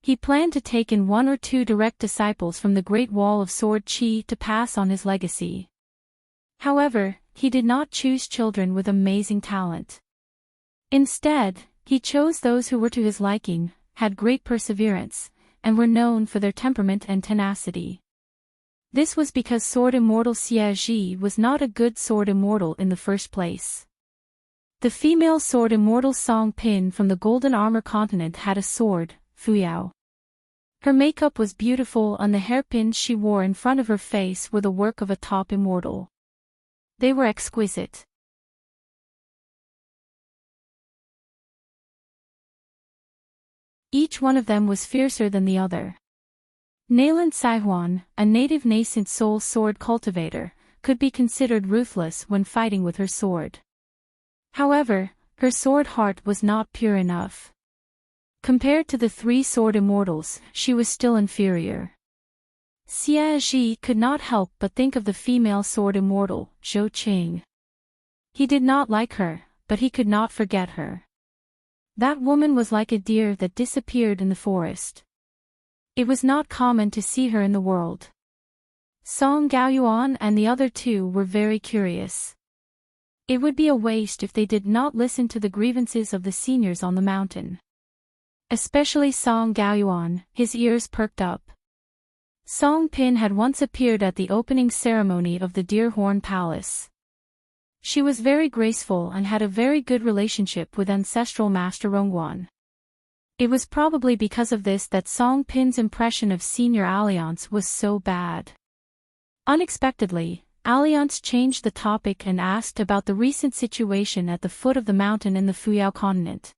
He planned to take in one or two direct disciples from the Great Wall of Sword Qi to pass on his legacy. However, he did not choose children with amazing talent. Instead, he chose those who were to his liking, had great perseverance, and were known for their temperament and tenacity. This was because Sword Immortal Xie was not a good Sword Immortal in the first place. The female Sword Immortal Song Pin from the Golden Armor Continent had a sword, Fuyao. Her makeup was beautiful and the hairpins she wore in front of her face were the work of a top immortal. They were exquisite. Each one of them was fiercer than the other. Nayland Saihuan, a native nascent soul sword cultivator, could be considered ruthless when fighting with her sword. However, her sword heart was not pure enough. Compared to the three sword immortals, she was still inferior. Xie could not help but think of the female sword immortal, Zhou Qing. He did not like her, but he could not forget her. That woman was like a deer that disappeared in the forest. It was not common to see her in the world. Song Gaoyuan and the other two were very curious. It would be a waste if they did not listen to the grievances of the seniors on the mountain. Especially Song Gaoyuan, his ears perked up. Song Pin had once appeared at the opening ceremony of the Deer Horn Palace. She was very graceful and had a very good relationship with ancestral Master Rongguan. It was probably because of this that Song Pin's impression of Senior Alliance was so bad. Unexpectedly, Alliance changed the topic and asked about the recent situation at the foot of the mountain in the Fuyao continent.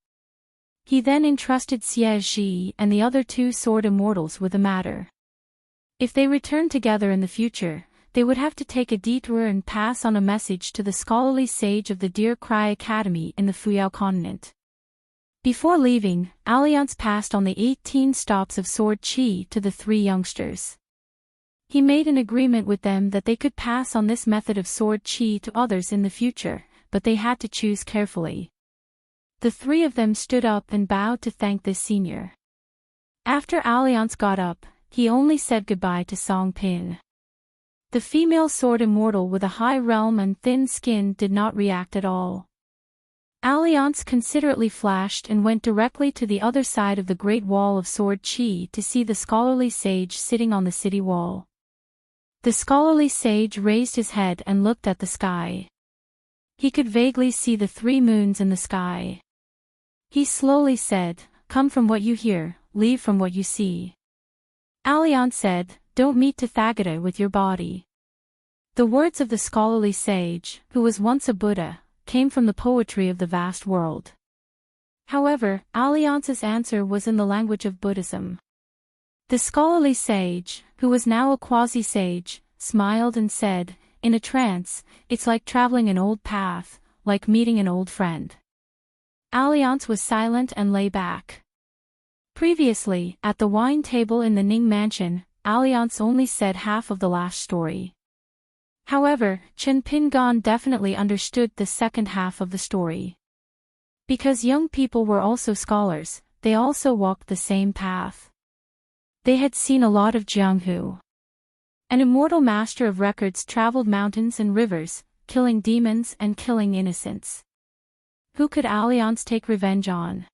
He then entrusted Xie and the other two sword immortals with the matter. If they returned together in the future, they would have to take a detour and pass on a message to the scholarly sage of the Deer Cry Academy in the Fuyao continent. Before leaving, Alliance passed on the 18 stops of Sword Qi to the three youngsters. He made an agreement with them that they could pass on this method of Sword Qi to others in the future, but they had to choose carefully. The three of them stood up and bowed to thank this senior. After Alliance got up, he only said goodbye to Song Pin. The female sword immortal with a high realm and thin skin did not react at all. Alliance considerately flashed and went directly to the other side of the Great Wall of Sword Qi to see the scholarly sage sitting on the city wall. The scholarly sage raised his head and looked at the sky. He could vaguely see the three moons in the sky. He slowly said, "Come from what you hear, leave from what you see." Alliance said, "Don't meet Tathagata with your body." The words of the scholarly sage, who was once a Buddha, came from the poetry of the vast world. However, Alliance's answer was in the language of Buddhism. The scholarly sage, who was now a quasi-sage, smiled and said, in a trance, "It's like traveling an old path, like meeting an old friend." Alliance was silent and lay back. Previously, at the wine table in the Ning mansion, Alliance only said half of the last story. However, Chen Pingan definitely understood the second half of the story. Because young people were also scholars, they also walked the same path. They had seen a lot of Jianghu. An immortal master of records traveled mountains and rivers, killing demons and killing innocents. Who could Alliance take revenge on?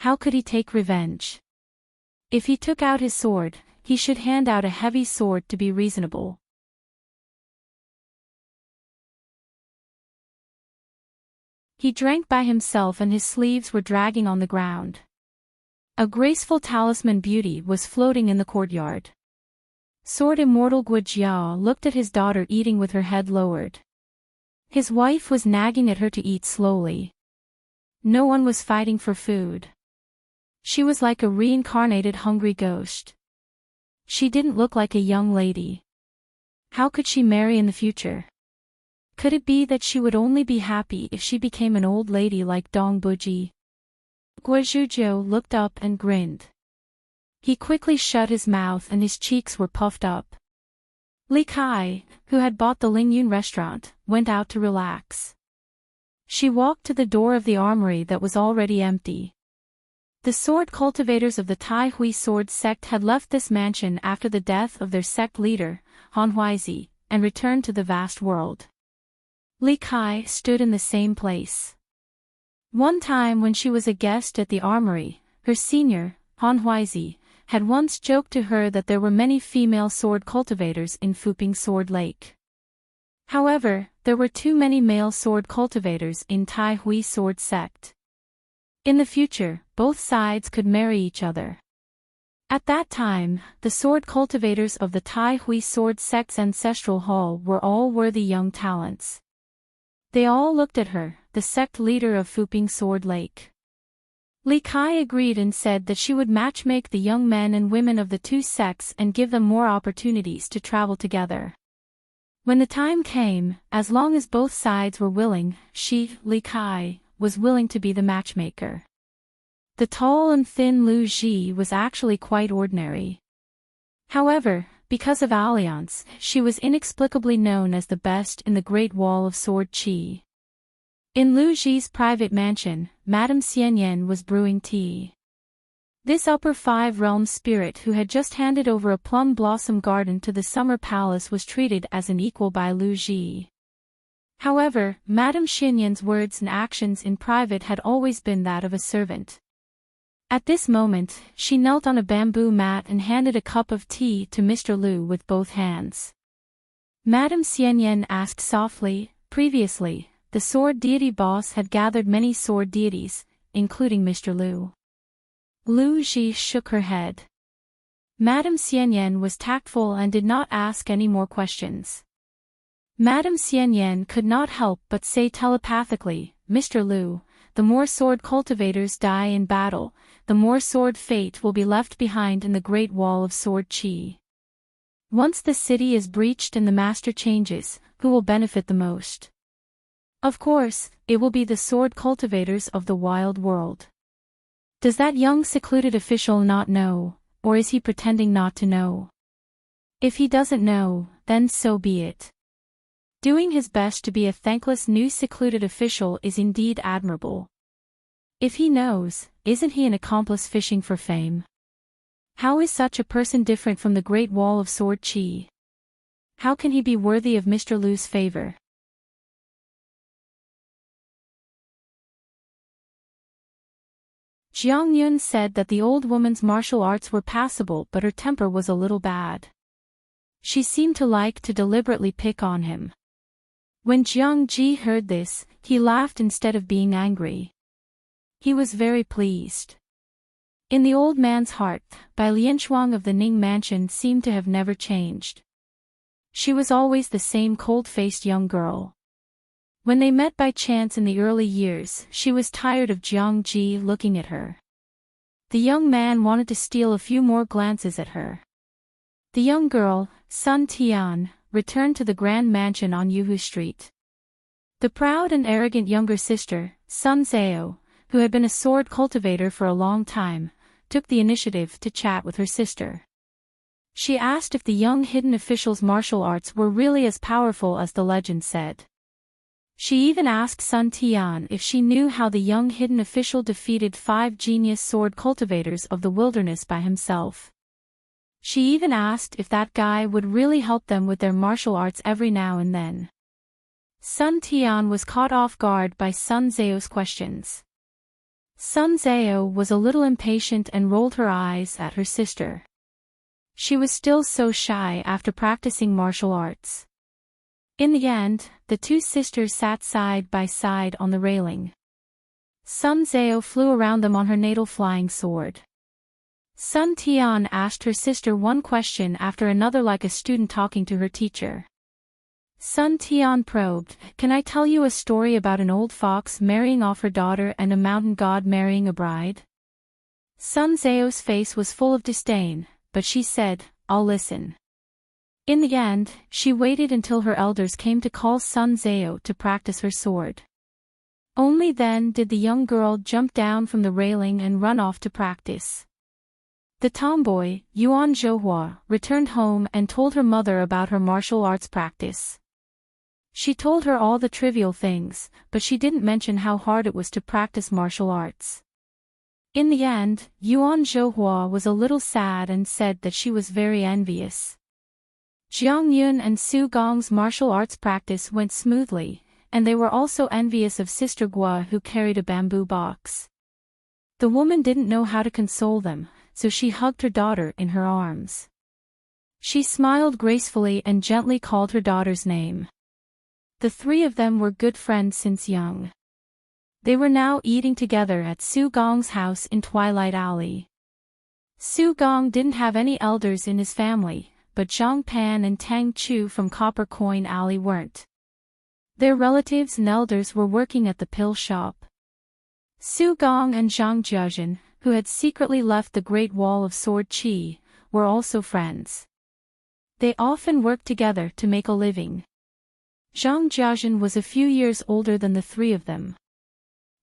How could he take revenge? If he took out his sword, he should hand out a heavy sword to be reasonable. He drank by himself and his sleeves were dragging on the ground. A graceful talisman beauty was floating in the courtyard. Sword Immortal Guojia looked at his daughter eating with her head lowered. His wife was nagging at her to eat slowly. No one was fighting for food. She was like a reincarnated hungry ghost. She didn't look like a young lady. How could she marry in the future? Could it be that she would only be happy if she became an old lady like Dong Buji? Guozhujiu looked up and grinned. He quickly shut his mouth and his cheeks were puffed up. Li Kai, who had bought the Lingyun restaurant, went out to relax. She walked to the door of the armory that was already empty. The sword cultivators of the Tai Hui sword sect had left this mansion after the death of their sect leader, Han Huizi, and returned to the vast world. Li Kai stood in the same place. One time when she was a guest at the armory, her senior, Han Huizi, had once joked to her that there were many female sword cultivators in Fuping Sword Lake. However, there were too many male sword cultivators in Tai Hui sword sect. In the future, both sides could marry each other. At that time, the sword cultivators of the Tai Hui sword sect's ancestral hall were all worthy young talents. They all looked at her, the sect leader of Fuping Sword Lake. Li Kai agreed and said that she would matchmake the young men and women of the two sects and give them more opportunities to travel together. When the time came, as long as both sides were willing, she, Li Kai, was willing to be the matchmaker. The tall and thin Lu Ji was actually quite ordinary. However, because of alliance, she was inexplicably known as the best in the Great Wall of Sword Qi. In Lu Ji's private mansion, Madame Xianyan was brewing tea. This upper five-realm spirit who had just handed over a plum blossom garden to the summer palace was treated as an equal by Lu Ji. However, Madame Xianyan's words and actions in private had always been that of a servant. At this moment, she knelt on a bamboo mat and handed a cup of tea to Mr. Lu with both hands. Madame Xianyan asked softly, previously, the sword deity boss had gathered many sword deities, including Mr. Lu. Lu Ji shook her head. Madame Xianyan was tactful and did not ask any more questions. Madame Xianyan could not help but say telepathically, Mr. Lu, the more sword cultivators die in battle, the more sword fate will be left behind in the Great Wall of Sword Qi. Once the city is breached and the master changes, who will benefit the most? Of course, it will be the sword cultivators of the wild world. Does that young secluded official not know, or is he pretending not to know? If he doesn't know, then so be it. Doing his best to be a thankless new secluded official is indeed admirable. If he knows, isn't he an accomplice fishing for fame? How is such a person different from the Great Wall of Sword Qi? How can he be worthy of Mr. Lu's favor? Jiang Yun said that the old woman's martial arts were passable but her temper was a little bad. She seemed to like to deliberately pick on him. When Jiang Ji heard this, he laughed instead of being angry. He was very pleased. In the old man's heart, Bai Lianshuang of the Ning mansion seemed to have never changed. She was always the same cold-faced young girl. When they met by chance in the early years, she was tired of Jiang Ji looking at her. The young man wanted to steal a few more glances at her. The young girl, Sun Tian, returned to the grand mansion on Yuhu Street. The proud and arrogant younger sister, Sun Zhao, who had been a sword cultivator for a long time, took the initiative to chat with her sister. She asked if the young hidden official's martial arts were really as powerful as the legend said. She even asked Sun Tian if she knew how the young hidden official defeated 5 genius sword cultivators of the wilderness by himself. She even asked if that guy would really help them with their martial arts every now and then. Sun Tian was caught off guard by Sun Zhao's questions. Sun Zhao was a little impatient and rolled her eyes at her sister. She was still so shy after practicing martial arts. In the end, the two sisters sat side by side on the railing. Sun Zhao flew around them on her natal flying sword. Sun Tian asked her sister one question after another like a student talking to her teacher. Sun Tian probed, "Can I tell you a story about an old fox marrying off her daughter and a mountain god marrying a bride?" Sun Zhao's face was full of disdain, but she said, "I'll listen." In the end, she waited until her elders came to call Sun Zhao to practice her sword. Only then did the young girl jump down from the railing and run off to practice. The tomboy, Yuan Zhouhua, returned home and told her mother about her martial arts practice. She told her all the trivial things, but she didn't mention how hard it was to practice martial arts. In the end, Yuan Zhouhua was a little sad and said that she was very envious. Jiang Yun and Su Gong's martial arts practice went smoothly, and they were also envious of Sister Gua who carried a bamboo box. The woman didn't know how to console them, so she hugged her daughter in her arms. She smiled gracefully and gently called her daughter's name. The three of them were good friends since young. They were now eating together at Su Gong's house in Twilight Alley. Su Gong didn't have any elders in his family, but Zhang Pan and Tang Chu from Copper Coin Alley weren't. Their relatives and elders were working at the pill shop. Su Gong and Zhang Jiazhen, who had secretly left the Great Wall of Sword Qi, were also friends. They often worked together to make a living. Zhang Jiazhen was a few years older than the three of them.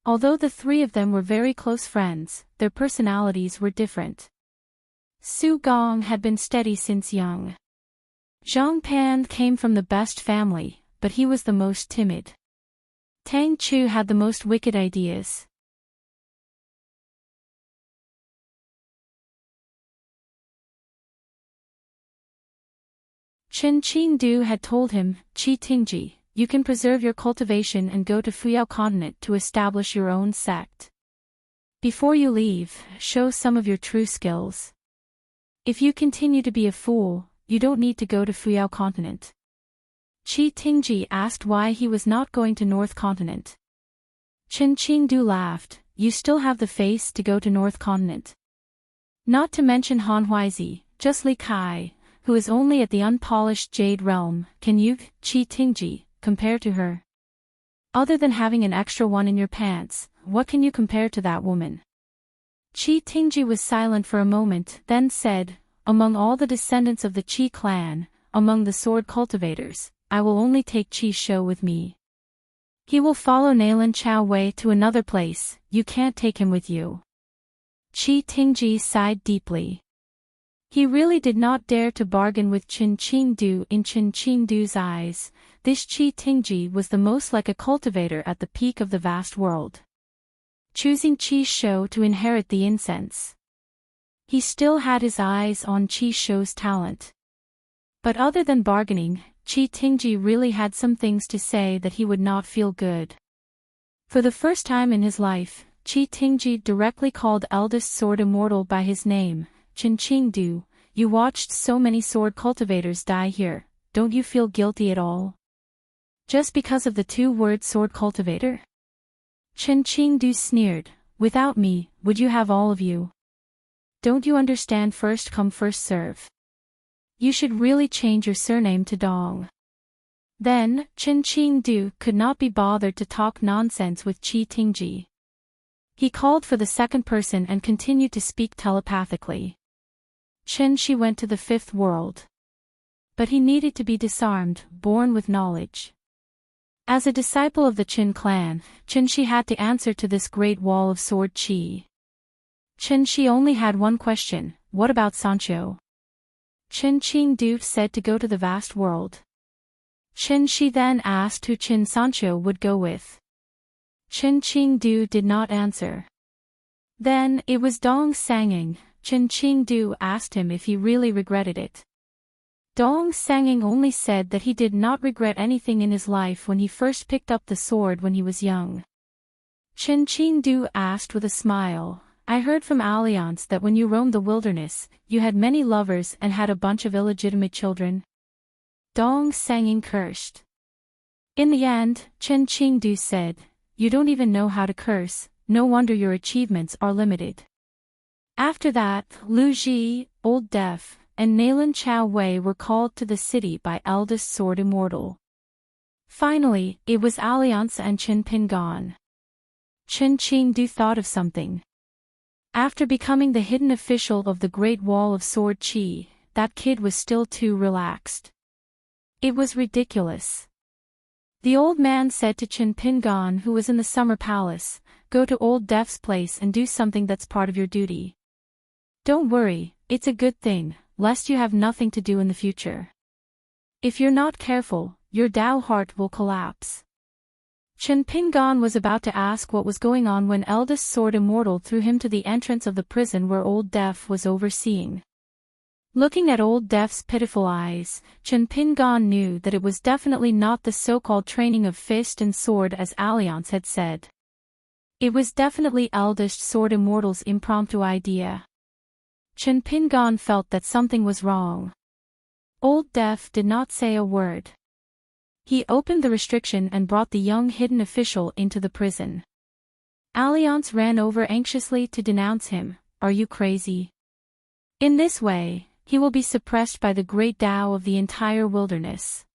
Although the three of them were very close friends, their personalities were different. Su Gong had been steady since young. Zhang Pan came from the best family, but he was the most timid. Tang Chu had the most wicked ideas. Chen Qingdu had told him, "Qi Tingji, you can preserve your cultivation and go to Fuyao continent to establish your own sect. Before you leave, show some of your true skills. If you continue to be a fool, you don't need to go to Fuyao continent." Qi Tingji asked why he was not going to North continent. Chen Qingdu laughed, "You still have the face to go to North continent. Not to mention Han Huizi, just Li Kai, who is only at the unpolished Jade Realm, can you, Qi Tingji, compare to her? Other than having an extra one in your pants, what can you compare to that woman?" Qi Tingji was silent for a moment, then said, "Among all the descendants of the Qi clan, among the sword cultivators, I will only take Qi Shou with me. He will follow Nalan Chao Wei to another place, you can't take him with you." Qi Tingji sighed deeply. He really did not dare to bargain with Chen Qingdu. In Chen Qingdu's eyes, this Qi Tingji was the most like a cultivator at the peak of the vast world. Choosing Qi Shou to inherit the incense. He still had his eyes on Qi Shou's talent. But other than bargaining, Qi Tingji really had some things to say that he would not feel good. For the first time in his life, Qi Tingji directly called eldest sword immortal by his name. "Chen Qingdu, you watched so many sword cultivators die here, don't you feel guilty at all? Just because of the two-word sword cultivator?" Chen Qingdu sneered, "Without me, would you have all of you? Don't you understand first come first serve? You should really change your surname to Dong." Then, Chen Qingdu could not be bothered to talk nonsense with Qi Tingji. He called for the second person and continued to speak telepathically. Chen Shi went to the fifth world. But he needed to be disarmed, born with knowledge. As a disciple of the Qin clan, Chen Shi had to answer to this great wall of sword Qi. Chen Shi only had one question, what about Sancho? Chen Qingdu said to go to the vast world. Chen Shi then asked who Qin Sancho would go with. Chen Qingdu did not answer. Then, it was Dong Sanging. Chen Qingdu asked him if he really regretted it. Dong Sanging only said that he did not regret anything in his life when he first picked up the sword when he was young. Chen Qingdu asked with a smile, "I heard from Alliance that when you roamed the wilderness, you had many lovers and had a bunch of illegitimate children?" Dong Sanging cursed. In the end, Chen Qingdu said, "You don't even know how to curse, no wonder your achievements are limited." After that, Lu Ji, Old Deaf, and Nalan Chao Wei were called to the city by eldest sword immortal. Finally, it was Alliance and Chen Pingan. Chen Qingdu thought of something. After becoming the hidden official of the Great Wall of Sword Qi, that kid was still too relaxed. It was ridiculous. The old man said to Chen Pingan, who was in the summer palace, "Go to Old Deaf's place and do something that's part of your duty. Don't worry, it's a good thing, lest you have nothing to do in the future. If you're not careful, your Dao heart will collapse." Chen Pingan was about to ask what was going on when eldest sword immortal threw him to the entrance of the prison where Old Deaf was overseeing. Looking at Old Deaf's pitiful eyes, Chen Pingan knew that it was definitely not the so-called training of fist and sword as Alliance had said. It was definitely eldest sword immortal's impromptu idea. Chen Pingan felt that something was wrong. Old Deaf did not say a word. He opened the restriction and brought the young hidden official into the prison. Alliance ran over anxiously to denounce him. "Are you crazy? In this way, he will be suppressed by the great Tao of the entire wilderness."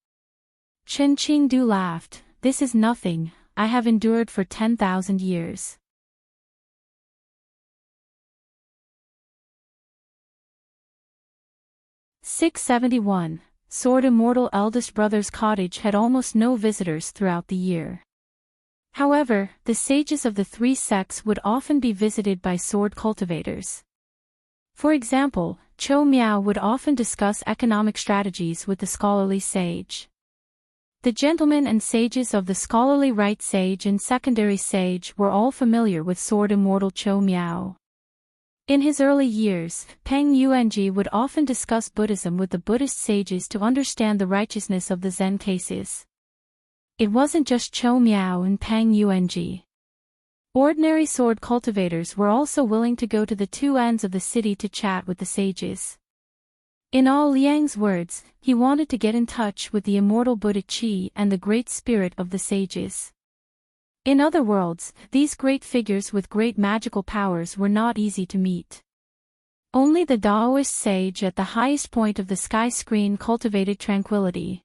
Chen Qingdu laughed. "This is nothing, I have endured for 10,000 years. "671. Sword Immortal eldest brother's cottage had almost no visitors throughout the year. However, the sages of the three sects would often be visited by sword cultivators. For example, Cho Miao would often discuss economic strategies with the scholarly sage. The gentlemen and sages of the scholarly right sage and secondary sage were all familiar with sword immortal Cho Miao. In his early years, Peng Yuanji would often discuss Buddhism with the Buddhist sages to understand the righteousness of the Zen cases. It wasn't just Cho Miao and Peng Yuanji. Ordinary sword cultivators were also willing to go to the two ends of the city to chat with the sages. In all Liang's words, he wanted to get in touch with the immortal Buddha Qi and the great spirit of the sages. In other worlds, these great figures with great magical powers were not easy to meet. Only the Taoist sage at the highest point of the sky screen cultivated tranquility.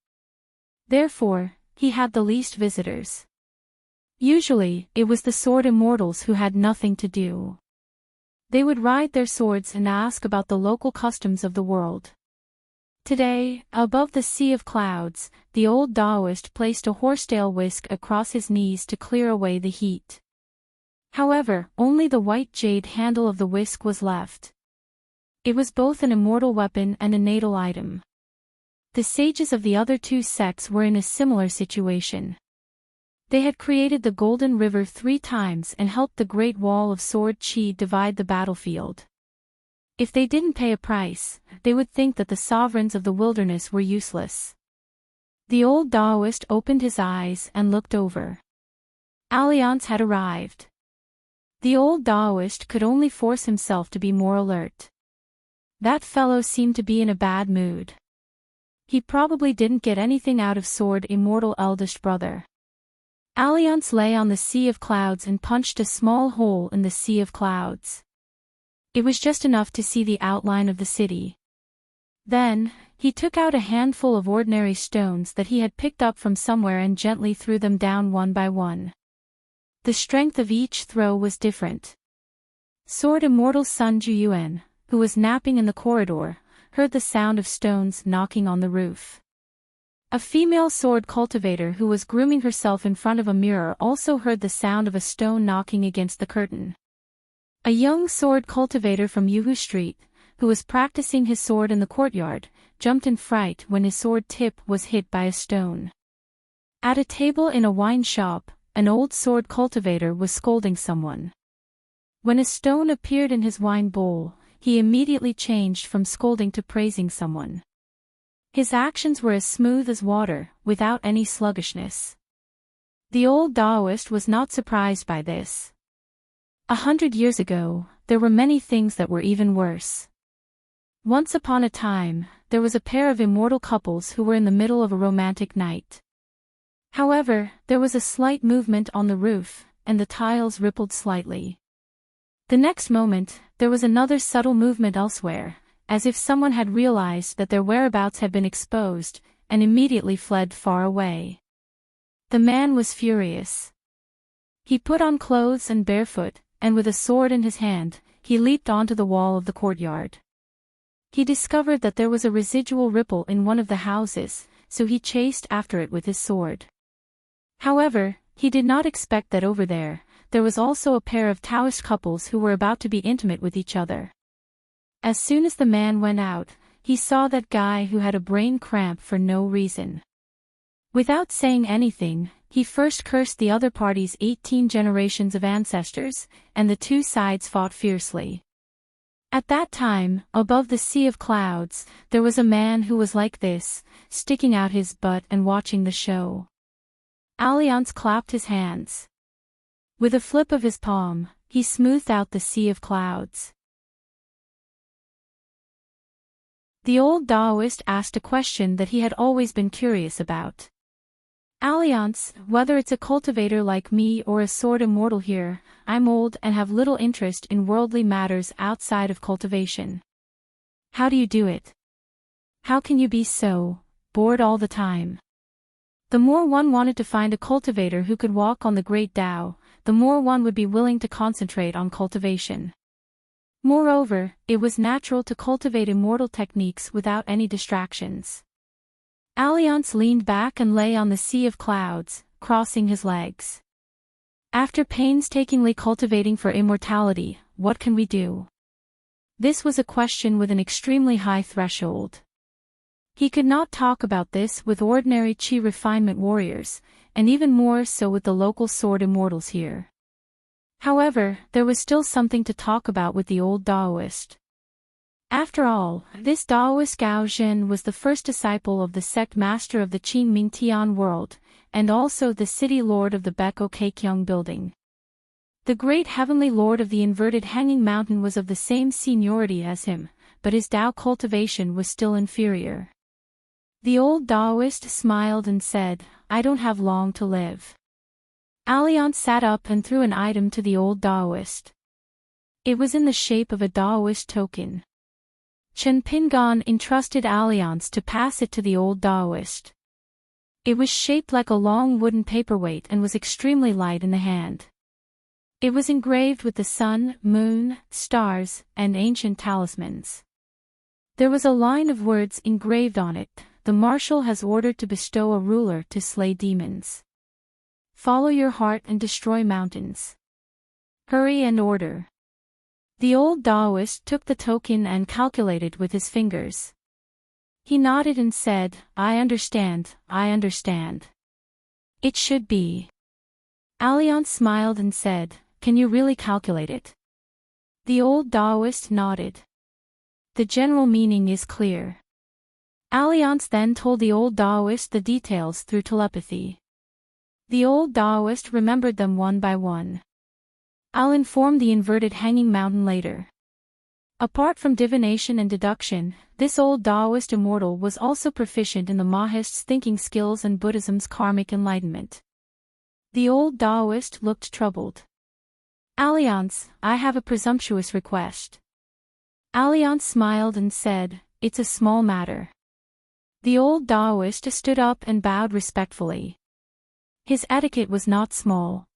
Therefore, he had the least visitors. Usually, it was the sword immortals who had nothing to do. They would ride their swords and ask about the local customs of the world. Today, above the sea of clouds, the old Taoist placed a horsetail whisk across his knees to clear away the heat. However, only the white jade handle of the whisk was left. It was both an immortal weapon and a natal item. The sages of the other two sects were in a similar situation. They had created the Golden River 3 times and helped the Great Wall of Sword Qi divide the battlefield. If they didn't pay a price, they would think that the sovereigns of the wilderness were useless. The old Taoist opened his eyes and looked over. Alliance had arrived. The old Taoist could only force himself to be more alert. That fellow seemed to be in a bad mood. He probably didn't get anything out of sword immortal eldest brother. Alliance lay on the sea of clouds and punched a small hole in the sea of clouds. It was just enough to see the outline of the city. Then, he took out a handful of ordinary stones that he had picked up from somewhere and gently threw them down one by one. The strength of each throw was different. Sword immortal Sun Juyuan, who was napping in the corridor, heard the sound of stones knocking on the roof. A female sword cultivator who was grooming herself in front of a mirror also heard the sound of a stone knocking against the curtain. A young sword cultivator from Yuhu Street, who was practicing his sword in the courtyard, jumped in fright when his sword tip was hit by a stone. At a table in a wine shop, an old sword cultivator was scolding someone. When a stone appeared in his wine bowl, he immediately changed from scolding to praising someone. His actions were as smooth as water, without any sluggishness. The old Taoist was not surprised by this. 100 years ago, there were many things that were even worse. Once upon a time, there was a pair of immortal couples who were in the middle of a romantic night. However, there was a slight movement on the roof, and the tiles rippled slightly. The next moment, there was another subtle movement elsewhere, as if someone had realized that their whereabouts had been exposed, and immediately fled far away. The man was furious. He put on clothes and barefoot, and with a sword in his hand, he leaped onto the wall of the courtyard. He discovered that there was a residual ripple in one of the houses, so he chased after it with his sword. However, he did not expect that over there was also a pair of Taoist couples who were about to be intimate with each other. As soon as the man went out, he saw that guy who had a brain cramp for no reason. Without saying anything, he first cursed the other party's 18 generations of ancestors, and the two sides fought fiercely. At that time, above the sea of clouds, there was a man who was like this, sticking out his butt and watching the show. Alliance clapped his hands. With a flip of his palm, he smoothed out the sea of clouds. The old Taoist asked a question that he had always been curious about. Alliance, whether it's a cultivator like me or a sword immortal here, I'm old and have little interest in worldly matters outside of cultivation. How do you do it? How can you be so bored all the time? The more one wanted to find a cultivator who could walk on the great Tao, the more one would be willing to concentrate on cultivation. Moreover, it was natural to cultivate immortal techniques without any distractions. Alliance leaned back and lay on the sea of clouds, crossing his legs. After painstakingly cultivating for immortality, what can we do? This was a question with an extremely high threshold. He could not talk about this with ordinary chi refinement warriors, and even more so with the local sword immortals here. However, there was still something to talk about with the old Taoist. After all, this Taoist Gao Zhen was the first disciple of the sect master of the Qingming Tian world, and also the city lord of the Beko Keikyung building. The great heavenly lord of the inverted hanging mountain was of the same seniority as him, but his Tao cultivation was still inferior. The old Taoist smiled and said, I don't have long to live. Alliance sat up and threw an item to the old Taoist. It was in the shape of a Taoist token. Chen Pingan entrusted Alliance to pass it to the old Taoist. It was shaped like a long wooden paperweight and was extremely light in the hand. It was engraved with the sun, moon, stars, and ancient talismans. There was a line of words engraved on it. The marshal has ordered to bestow a ruler to slay demons. Follow your heart and destroy mountains. Hurry and order. The old Taoist took the token and calculated with his fingers. He nodded and said, I understand, I understand. It should be. Alliance smiled and said, Can you really calculate it? The old Taoist nodded. The general meaning is clear. Alliance then told the old Taoist the details through telepathy. The old Taoist remembered them one by one. I'll inform the inverted hanging mountain later. Apart from divination and deduction, this old Taoist immortal was also proficient in the Mahist's thinking skills and Buddhism's karmic enlightenment. The old Taoist looked troubled. Alliance, I have a presumptuous request. Alliance smiled and said, It's a small matter. The old Taoist stood up and bowed respectfully. His etiquette was not small.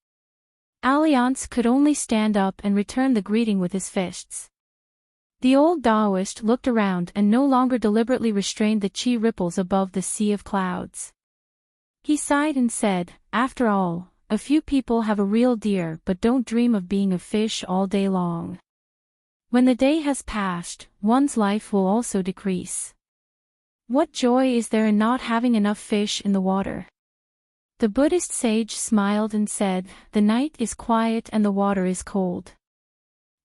Alliance could only stand up and return the greeting with his fists. The old Taoist looked around and no longer deliberately restrained the chi ripples above the sea of clouds. He sighed and said, After all, a few people have a real deer but don't dream of being a fish all day long. When the day has passed, one's life will also decrease. What joy is there in not having enough fish in the water? The Buddhist sage smiled and said, The night is quiet and the water is cold.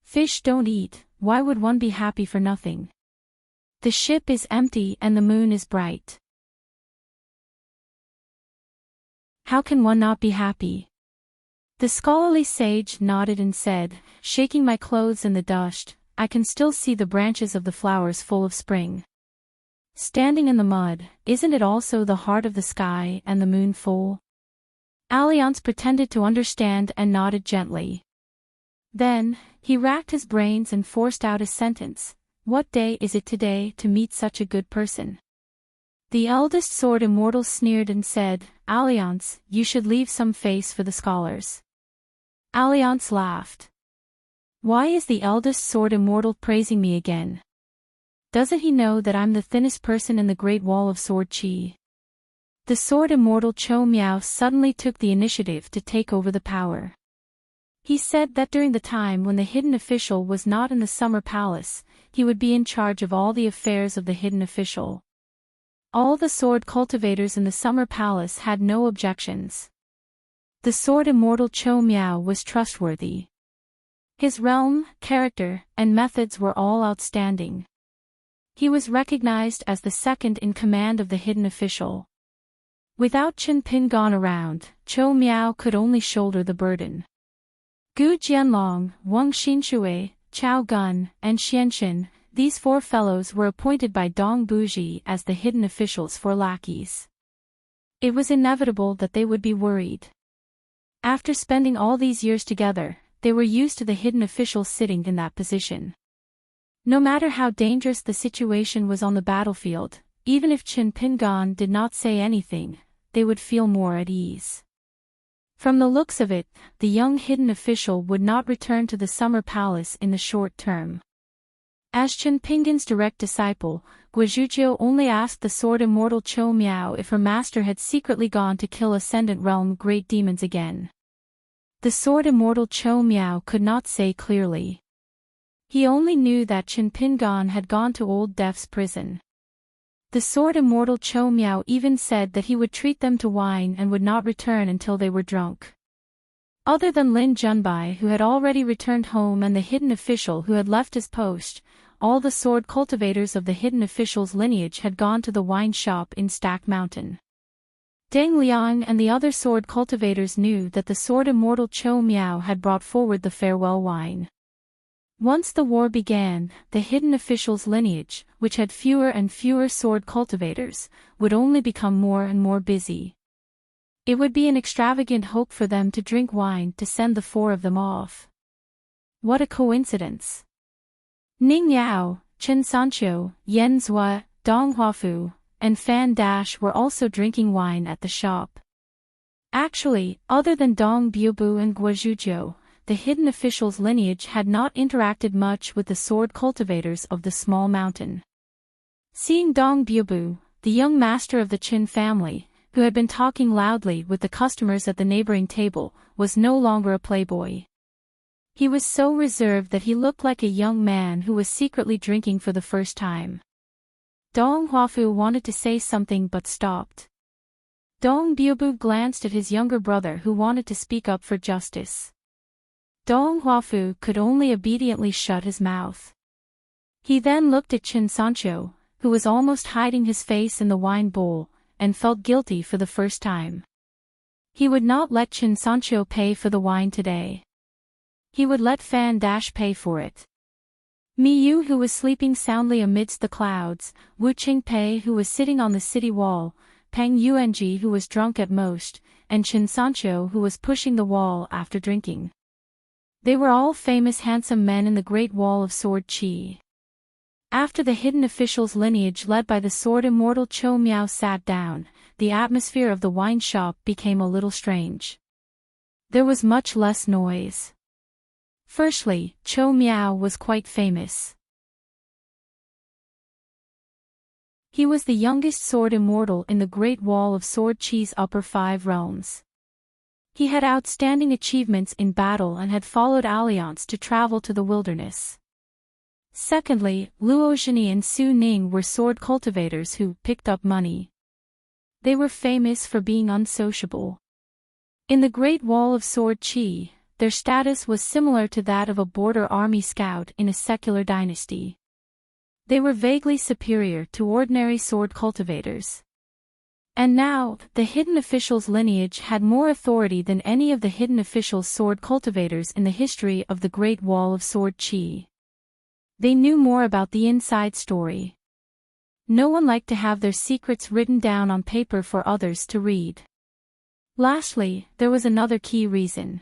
Fish don't eat, why would one be happy for nothing? The ship is empty and the moon is bright. How can one not be happy? The scholarly sage nodded and said, Shaking my clothes in the dust, I can still see the branches of the flowers full of spring. Standing in the mud, isn't it also the heart of the sky and the moon full? Alliance pretended to understand and nodded gently. Then, he racked his brains and forced out a sentence. What day is it today to meet such a good person? The eldest sword immortal sneered and said, Alliance, you should leave some face for the scholars. Alliance laughed. Why is the eldest sword immortal praising me again? Doesn't he know that I'm the thinnest person in the Great Wall of Sword Chi? The sword immortal Cho Miao suddenly took the initiative to take over the power. He said that during the time when the hidden official was not in the summer palace, he would be in charge of all the affairs of the hidden official. All the sword cultivators in the summer palace had no objections. The sword immortal Cho Miao was trustworthy. His realm, character, and methods were all outstanding. He was recognized as the second in command of the hidden official. Without Chen Pingon around, Cho Miao could only shoulder the burden. Gu Jianlong, Wang Xinshui, Chao Gun, and Xianxin, these four fellows were appointed by Dong Buji as the hidden officials for lackeys. It was inevitable that they would be worried. After spending all these years together, they were used to the hidden official sitting in that position. No matter how dangerous the situation was on the battlefield, even if Chen Pingon did not say anything, they would feel more at ease. From the looks of it, the young hidden official would not return to the summer palace in the short term. As Chen Pingon's direct disciple, Guizhujiu only asked the sword immortal Cho Miao if her master had secretly gone to kill Ascendant Realm great demons again. The sword immortal Cho Miao could not say clearly. He only knew that Chen Pingon had gone to Old Death's prison. The sword immortal Cho Miao even said that he would treat them to wine and would not return until they were drunk. Other than Lin Junbai, who had already returned home, and the hidden official who had left his post, all the sword cultivators of the hidden official's lineage had gone to the wine shop in Stack Mountain. Deng Liang and the other sword cultivators knew that the sword immortal Cho Miao had brought forward the farewell wine. Once the war began, the hidden official's lineage, which had fewer and fewer sword cultivators, would only become more and more busy. It would be an extravagant hope for them to drink wine to send the four of them off. What a coincidence! Ning Yao, Chen Sanqiu, Yan Zhua, Dong Huafu, and Fan Dash were also drinking wine at the shop. Actually, other than Dong Biubu and Guizhujiu, the hidden official's lineage had not interacted much with the sword cultivators of the small mountain. Seeing Dong Biubu, the young master of the Qin family, who had been talking loudly with the customers at the neighboring table, was no longer a playboy. He was so reserved that he looked like a young man who was secretly drinking for the first time. Dong Huafu wanted to say something but stopped. Dong Biubu glanced at his younger brother who wanted to speak up for justice. Dong Huafu could only obediently shut his mouth. He then looked at Chen Sanqiu, who was almost hiding his face in the wine bowl, and felt guilty for the first time. He would not let Chen Sanqiu pay for the wine today. He would let Fan Dash pay for it. Mi Yu, who was sleeping soundly amidst the clouds, Wu Qingpei, who was sitting on the city wall, Peng Yuanji, who was drunk at most, and Chen Sanqiu, who was pushing the wall after drinking. They were all famous handsome men in the Great Wall of Sword Chi. After the hidden official's lineage led by the sword immortal Cho Miao sat down, the atmosphere of the wine shop became a little strange. There was much less noise. Firstly, Cho Miao was quite famous. He was the youngest sword immortal in the Great Wall of Sword Chi's upper 5 realms. He had outstanding achievements in battle and had followed Alliance to travel to the wilderness. Secondly, Luo Zhini and Su Ning were sword cultivators who picked up money. They were famous for being unsociable. In the Great Wall of Sword Chi, their status was similar to that of a border army scout in a secular dynasty. They were vaguely superior to ordinary sword cultivators. And now, the hidden official's lineage had more authority than any of the hidden official's sword cultivators in the history of the Great Wall of Sword Chi. They knew more about the inside story. No one liked to have their secrets written down on paper for others to read. Lastly, there was another key reason.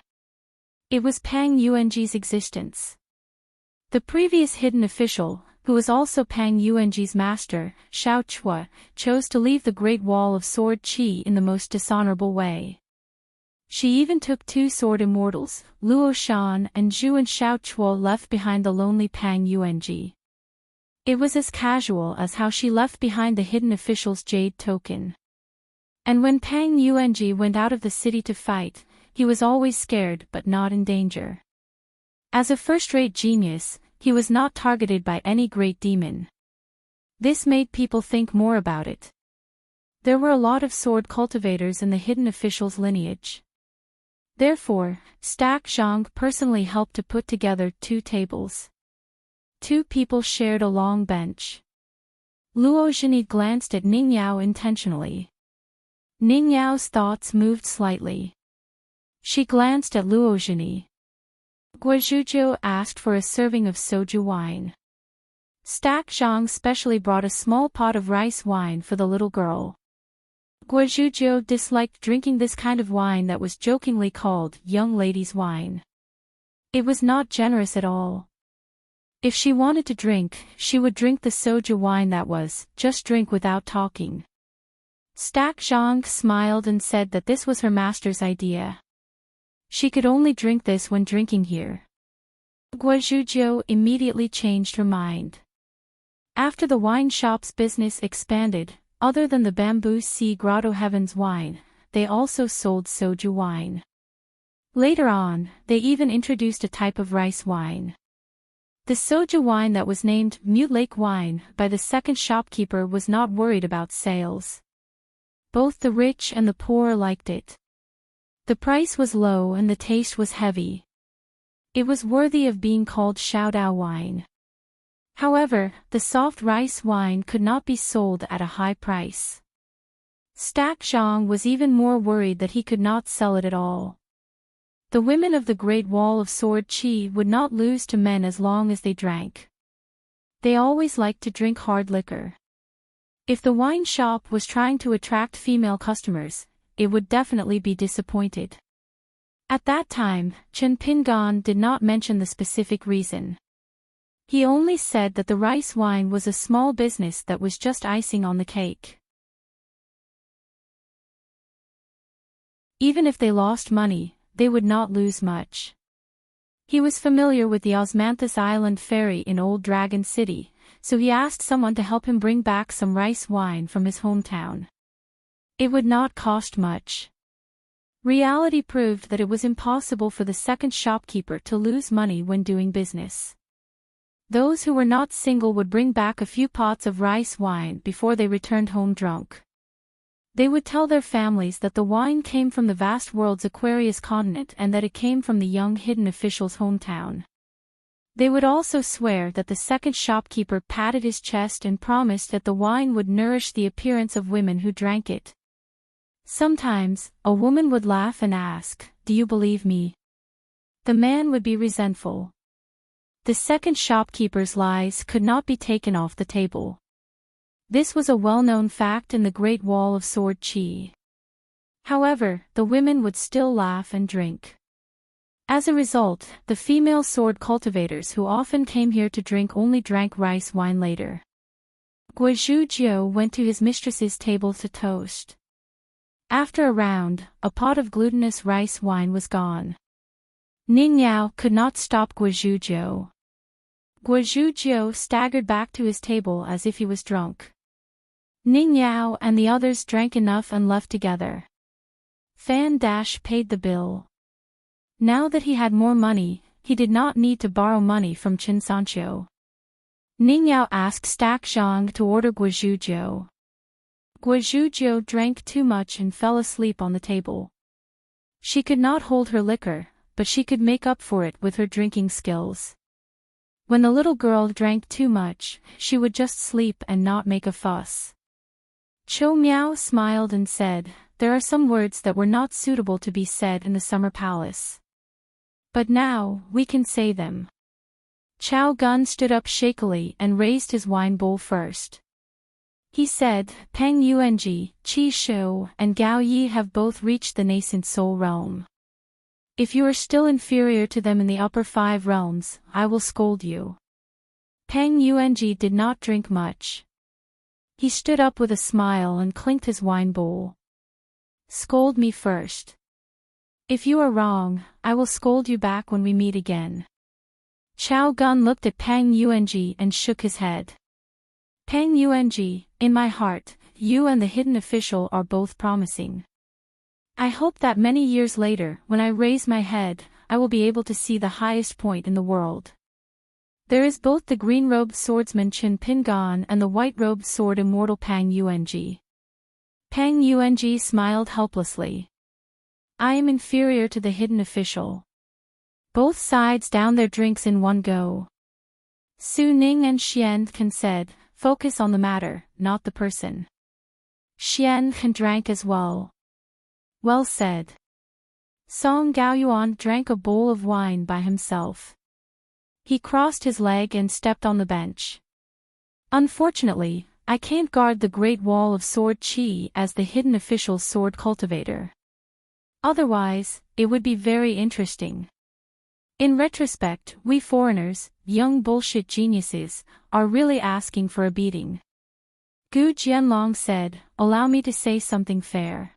It was Pang Yuanji's existence. The previous hidden official, who was also Pang Yuanji's master, Xiao Chua, chose to leave the Great Wall of Sword Qi in the most dishonorable way. She even took two sword immortals, Luo Shan and Zhu, and Xiao Chua left behind the lonely Pang Yuanji. It was as casual as how she left behind the hidden official's jade token. And when Pang Yuanji went out of the city to fight, he was always scared but not in danger. As a first-rate genius, he was not targeted by any great demon. This made people think more about it. There were a lot of sword cultivators in the hidden official's lineage. Therefore, Stack Zhang personally helped to put together 2 tables. 2 people shared a long bench. Luo Zhini glanced at Ning Yao intentionally. Ning Yao's thoughts moved slightly. She glanced at Luo Zhini. Guozhujiu asked for a serving of soju wine. Stack Zhang specially brought a small pot of rice wine for the little girl. Guozhujiu disliked drinking this kind of wine that was jokingly called young ladies' wine. It was not generous at all. If she wanted to drink, she would drink the soju wine that was, just drink without talking. Stack Zhang smiled and said that this was her master's idea. She could only drink this when drinking here. Guozhujiu immediately changed her mind. After the wine shop's business expanded, other than the Bamboo Sea Grotto Heavens wine, they also sold soju wine. Later on, they even introduced a type of rice wine. The soju wine that was named Mute Lake wine by the second shopkeeper was not worried about sales. Both the rich and the poor liked it. The price was low and the taste was heavy. It was worthy of being called Xiaodao wine. However, the soft rice wine could not be sold at a high price. Stack Zhang was even more worried that he could not sell it at all. The women of the Great Wall of Sword Qi would not lose to men as long as they drank. They always liked to drink hard liquor. If the wine shop was trying to attract female customers, it would definitely be disappointed. At that time, Chen Pingan did not mention the specific reason. He only said that the rice wine was a small business that was just icing on the cake. Even if they lost money, they would not lose much. He was familiar with the Osmanthus Island ferry in Old Dragon City, so he asked someone to help him bring back some rice wine from his hometown. It would not cost much. Reality proved that it was impossible for the second shopkeeper to lose money when doing business. Those who were not single would bring back a few pots of rice wine before they returned home drunk. They would tell their families that the wine came from the vast world's Aquarius continent and that it came from the young hidden official's hometown. They would also swear that the second shopkeeper patted his chest and promised that the wine would nourish the appearance of women who drank it. Sometimes, a woman would laugh and ask, "Do you believe me?" The man would be resentful. The second shopkeeper's lies could not be taken off the table. This was a well-known fact in the Great Wall of Sword Qi. However, the women would still laugh and drink. As a result, the female sword cultivators who often came here to drink only drank rice wine later. Guozhujiu went to his mistress's table to toast. After a round, a pot of glutinous rice wine was gone. Ning Yao could not stop Guozhujiu. Guozhujiu staggered back to his table as if he was drunk. Ning Yao and the others drank enough and left together. Fan Dash paid the bill. Now that he had more money, he did not need to borrow money from Qin Sanqiu. Ning Yao asked Stack Zhang to order Guozhujiu. Guozhujiu drank too much and fell asleep on the table. She could not hold her liquor, but she could make up for it with her drinking skills. When the little girl drank too much, she would just sleep and not make a fuss. Chou Miao smiled and said, "There are some words that were not suitable to be said in the summer palace. But now, we can say them." Chao Gun stood up shakily and raised his wine bowl first. He said, Peng Yuanji, Qi Shou, and Gao Yi have both reached the nascent soul realm. If you are still inferior to them in the upper 5 realms, I will scold you. Peng Yuanji did not drink much. He stood up with a smile and clinked his wine bowl. Scold me first. If you are wrong, I will scold you back when we meet again. Chao Gun looked at Peng Yuanji and shook his head. Peng Yuanji, in my heart, you and the hidden official are both promising. I hope that many years later, when I raise my head, I will be able to see the highest point in the world. There is both the green-robed swordsman Qin Pingan and the white-robed sword immortal Peng Yuanji. Peng Yuanji smiled helplessly. I am inferior to the hidden official. Both sides downed their drinks in one go. Su Ning and Xian Can said, focus on the matter, not the person. Xian Can drank as well. Well said. Song Gaoyuan drank a bowl of wine by himself. He crossed his leg and stepped on the bench. Unfortunately, I can't guard the Great Wall of Sword Qi as the hidden official's sword cultivator. Otherwise, it would be very interesting. In retrospect, we foreigners, young bullshit geniuses, are really asking for a beating. Gu Jianlong said, allow me to say something fair.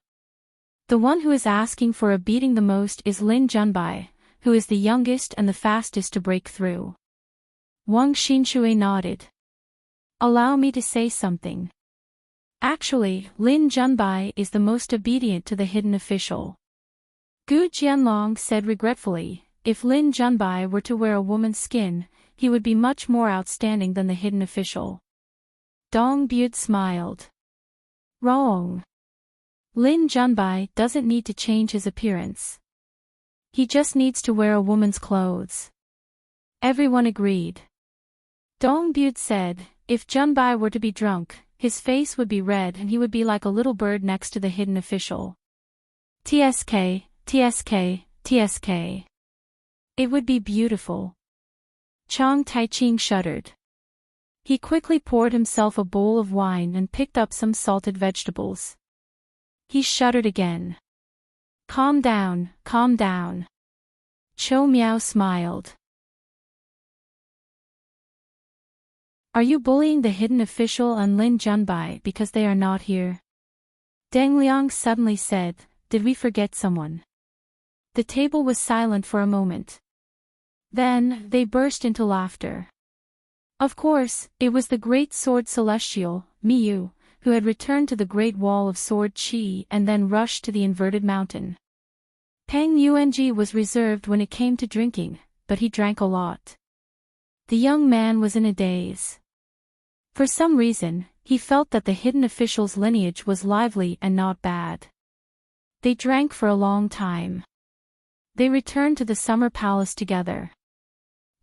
The one who is asking for a beating the most is Lin Junbai, who is the youngest and the fastest to break through. Wang Xinshui nodded. Allow me to say something. Actually, Lin Junbai is the most obedient to the hidden official. Gu Jianlong said regretfully, if Lin Junbai were to wear a woman's skin, he would be much more outstanding than the hidden official. Dong Bud smiled. Wrong. Lin Junbai doesn't need to change his appearance. He just needs to wear a woman's clothes. Everyone agreed. Dong Bud said, if Junbai were to be drunk, his face would be red and he would be like a little bird next to the hidden official. TSK, TSK, TSK. It would be beautiful. Chang Taiching shuddered. He quickly poured himself a bowl of wine and picked up some salted vegetables. He shuddered again. Calm down, calm down. Chou Miao smiled. Are you bullying the hidden official and Lin Junbai because they are not here? Deng Liang suddenly said, did we forget someone? The table was silent for a moment. Then, they burst into laughter. Of course, it was the great sword celestial, Miyu, who had returned to the Great Wall of Sword Qi and then rushed to the inverted mountain. Peng Yuanji was reserved when it came to drinking, but he drank a lot. The young man was in a daze. For some reason, he felt that the hidden official's lineage was lively and not bad. They drank for a long time. They returned to the summer palace together.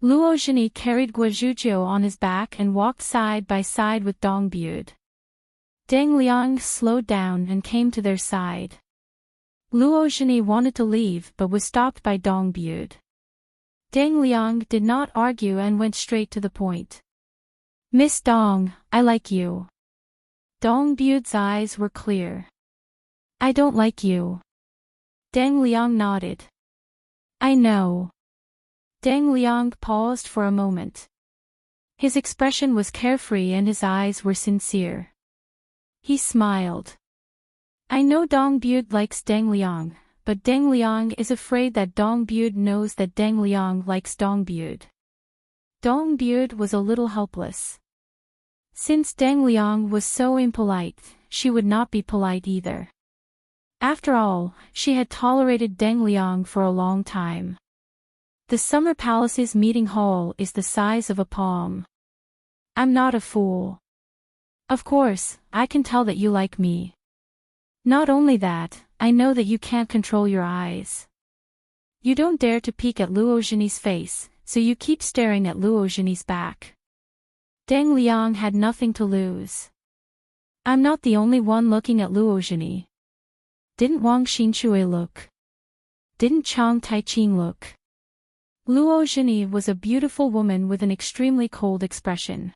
Luo Zhini carried Guozhujiu on his back and walked side by side with Dong Bud. Deng Liang slowed down and came to their side. Luo Zhini wanted to leave but was stopped by Dong Bud. Deng Liang did not argue and went straight to the point. Miss Dong, I like you. Dong Bud's eyes were clear. I don't like you. Deng Liang nodded. I know. Deng Liang paused for a moment. His expression was carefree and his eyes were sincere. He smiled. I know Dong Bud likes Deng Liang, but Deng Liang is afraid that Dong Bud knows that Deng Liang likes Dong Bud. Dong Bud was a little helpless. Since Deng Liang was so impolite, she would not be polite either. After all, she had tolerated Deng Liang for a long time. The Summer Palace's meeting hall is the size of a palm. I'm not a fool. Of course, I can tell that you like me. Not only that, I know that you can't control your eyes. You don't dare to peek at Luo Zhini's face, so you keep staring at Luo Zhini's back. Deng Liang had nothing to lose. I'm not the only one looking at Luo Zhini. Didn't Wang Xinshui look? Didn't Chang Taiching look? Luo Zhini was a beautiful woman with an extremely cold expression.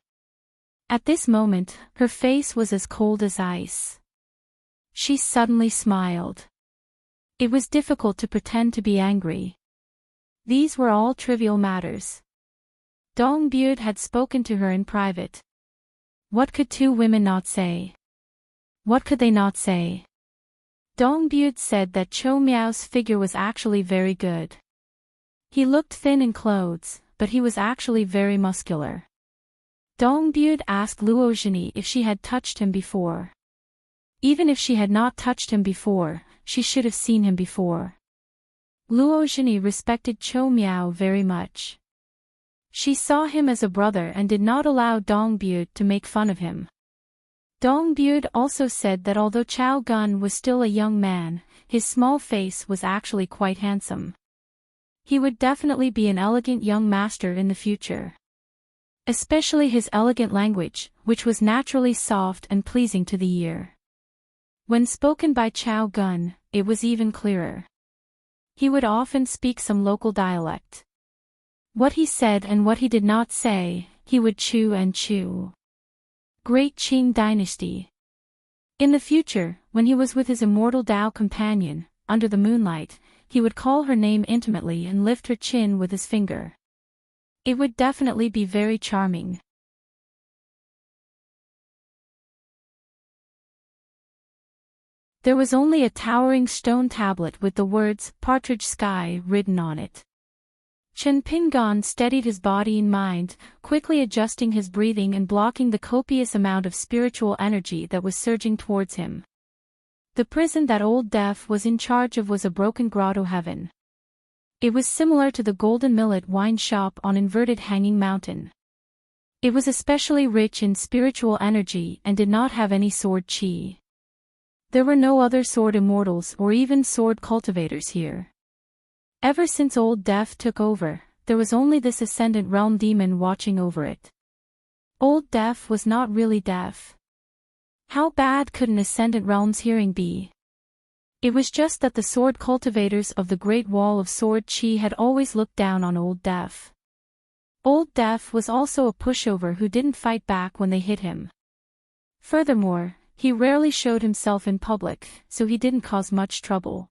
At this moment, her face was as cold as ice. She suddenly smiled. It was difficult to pretend to be angry. These were all trivial matters. Dong Beard had spoken to her in private. What could two women not say? What could they not say? Dong Beard said that Cho Miao's figure was actually very good. He looked thin in clothes, but he was actually very muscular. Dong Beard asked Luo Zhini if she had touched him before. Even if she had not touched him before, she should have seen him before. Luo Zhini respected Cho Miao very much. She saw him as a brother and did not allow Dong Beard to make fun of him. Dong Beard also said that although Chao Gun was still a young man, his small face was actually quite handsome. He would definitely be an elegant young master in the future. Especially his elegant language, which was naturally soft and pleasing to the ear. When spoken by Chao Gun, it was even clearer. He would often speak some local dialect. What he said and what he did not say, he would chew and chew. Great Qing Dynasty. In the future, when he was with his immortal Dao companion, under the moonlight, he would call her name intimately and lift her chin with his finger. It would definitely be very charming. There was only a towering stone tablet with the words, Partridge Sky, written on it. Chen Pingon steadied his body and mind, quickly adjusting his breathing and blocking the copious amount of spiritual energy that was surging towards him. The prison that Old Death was in charge of was a broken grotto heaven. It was similar to the Golden Millet wine shop on Inverted Hanging Mountain. It was especially rich in spiritual energy and did not have any sword chi. There were no other sword immortals or even sword cultivators here. Ever since Old Death took over, there was only this Ascendant Realm demon watching over it. Old Death was not really deaf. How bad could an Ascendant Realm's hearing be? It was just that the sword cultivators of the Great Wall of Sword Chi had always looked down on Old Death. Old Death was also a pushover who didn't fight back when they hit him. Furthermore, he rarely showed himself in public, so he didn't cause much trouble.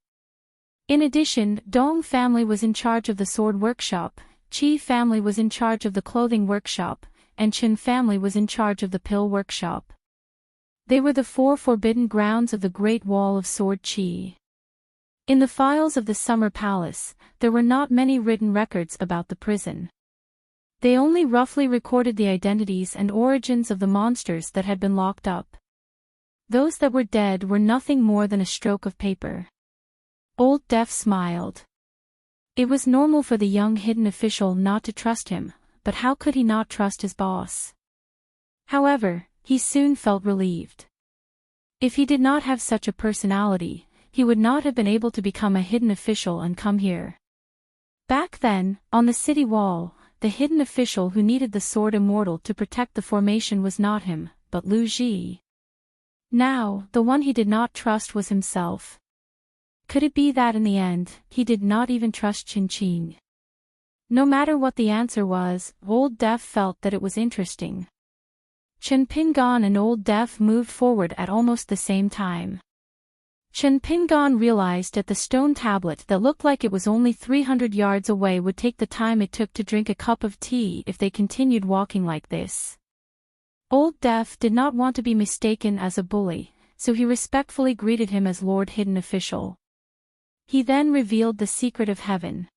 In addition, Dong family was in charge of the sword workshop, Qi family was in charge of the clothing workshop, and Chen family was in charge of the pill workshop. They were the four forbidden grounds of the Great Wall of Sword Chi. In the files of the Summer Palace, there were not many written records about the prison. They only roughly recorded the identities and origins of the monsters that had been locked up. Those that were dead were nothing more than a stroke of paper. Old Death smiled. It was normal for the young hidden official not to trust him, but how could he not trust his boss? However, he soon felt relieved. If he did not have such a personality, he would not have been able to become a hidden official and come here. Back then, on the city wall, the hidden official who needed the sword immortal to protect the formation was not him, but Lu Ji. Now, the one he did not trust was himself. Could it be that in the end, he did not even trust Qin Qing? No matter what the answer was, Old Death felt that it was interesting. Chen Pingon and Old Death moved forward at almost the same time. Chen Pingon realized that the stone tablet that looked like it was only 300 yards away would take the time it took to drink a cup of tea if they continued walking like this. Old Death did not want to be mistaken as a bully, so he respectfully greeted him as Lord Hidden Official. He then revealed the secret of heaven.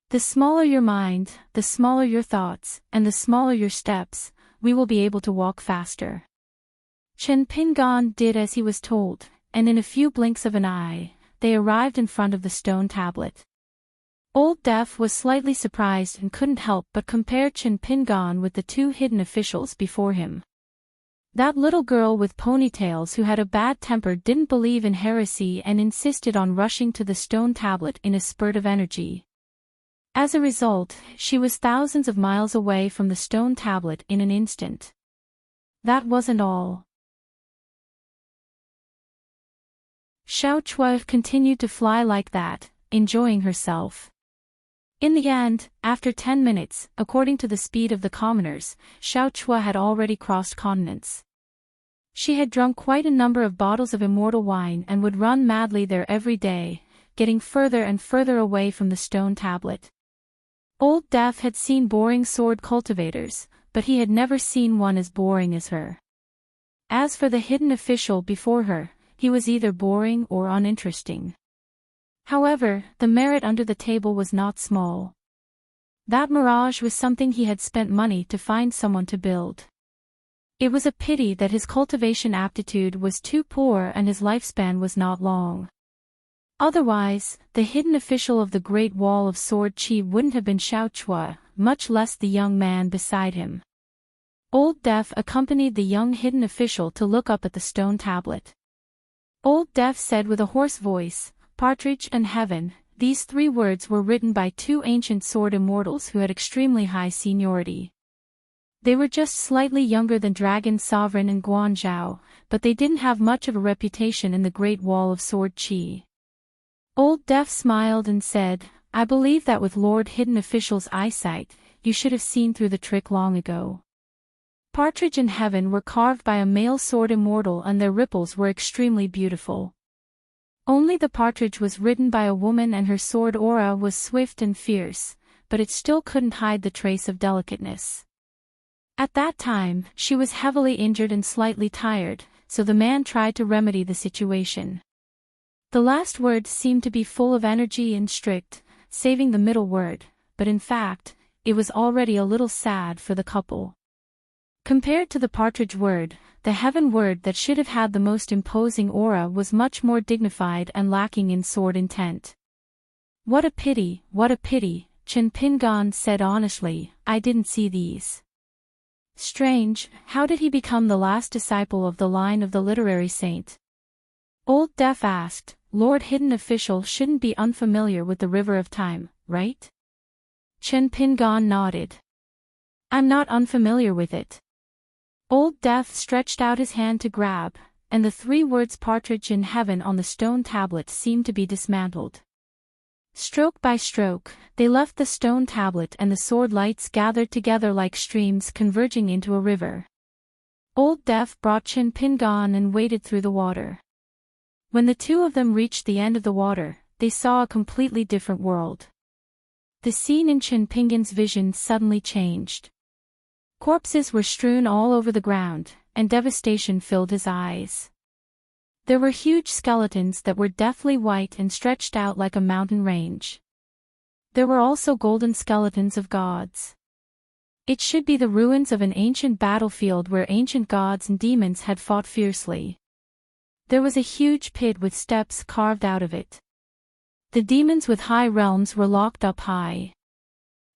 The smaller your mind, the smaller your thoughts, and the smaller your steps, we will be able to walk faster. Chen Pingon did as he was told, and in a few blinks of an eye, they arrived in front of the stone tablet. Old Death was slightly surprised and couldn't help but compare Chen Pingon with the two hidden officials before him. That little girl with ponytails who had a bad temper didn't believe in heresy and insisted on rushing to the stone tablet in a spurt of energy. As a result, she was thousands of miles away from the stone tablet in an instant. That wasn't all. Xiao Chua continued to fly like that, enjoying herself. In the end, after 10 minutes, according to the speed of the commoners, Xiao Chua had already crossed continents. She had drunk quite a number of bottles of immortal wine and would run madly there every day, getting further and further away from the stone tablet. Old Death had seen boring sword cultivators, but he had never seen one as boring as her. As for the hidden official before her, he was either boring or uninteresting. However, the merit under the table was not small. That mirage was something he had spent money to find someone to build. It was a pity that his cultivation aptitude was too poor and his lifespan was not long. Otherwise, the hidden official of the Great Wall of Sword Chi wouldn't have been Xiao Chua, much less the young man beside him. Old Death accompanied the young hidden official to look up at the stone tablet. Old Death said with a hoarse voice, "Partridge and heaven." These 3 words were written by 2 ancient sword immortals who had extremely high seniority. They were just slightly younger than Dragon Sovereign and Guanzhao, but they didn't have much of a reputation in the Great Wall of Sword Chi. Old Death smiled and said, "I believe that with Lord Hidden Official's eyesight, you should have seen through the trick long ago." Partridge and heaven were carved by a male sword immortal and their ripples were extremely beautiful. Only the partridge was ridden by a woman and her sword aura was swift and fierce, but it still couldn't hide the trace of delicateness. At that time, she was heavily injured and slightly tired, so the man tried to remedy the situation. The last word seemed to be full of energy and strict, saving the middle word, but in fact, it was already a little sad for the couple. Compared to the partridge word, the heaven word that should have had the most imposing aura was much more dignified and lacking in sword intent. What a pity, Chen Pingan said honestly, "I didn't see these." Strange, how did he become the last disciple of the line of the literary saint? Old Death asked. Lord Hidden Official shouldn't be unfamiliar with the River of Time, right? Chen Pingan nodded. I'm not unfamiliar with it. Old Death stretched out his hand to grab, and the 3 words partridge in heaven on the stone tablet seemed to be dismantled. Stroke by stroke, they left the stone tablet and the sword lights gathered together like streams converging into a river. Old Death brought Chen Pingan and waded through the water. When the 2 of them reached the end of the water, they saw a completely different world. The scene in Chen Pingan's vision suddenly changed. Corpses were strewn all over the ground, and devastation filled his eyes. There were huge skeletons that were deathly white and stretched out like a mountain range. There were also golden skeletons of gods. It should be the ruins of an ancient battlefield where ancient gods and demons had fought fiercely. There was a huge pit with steps carved out of it. The demons with high realms were locked up high.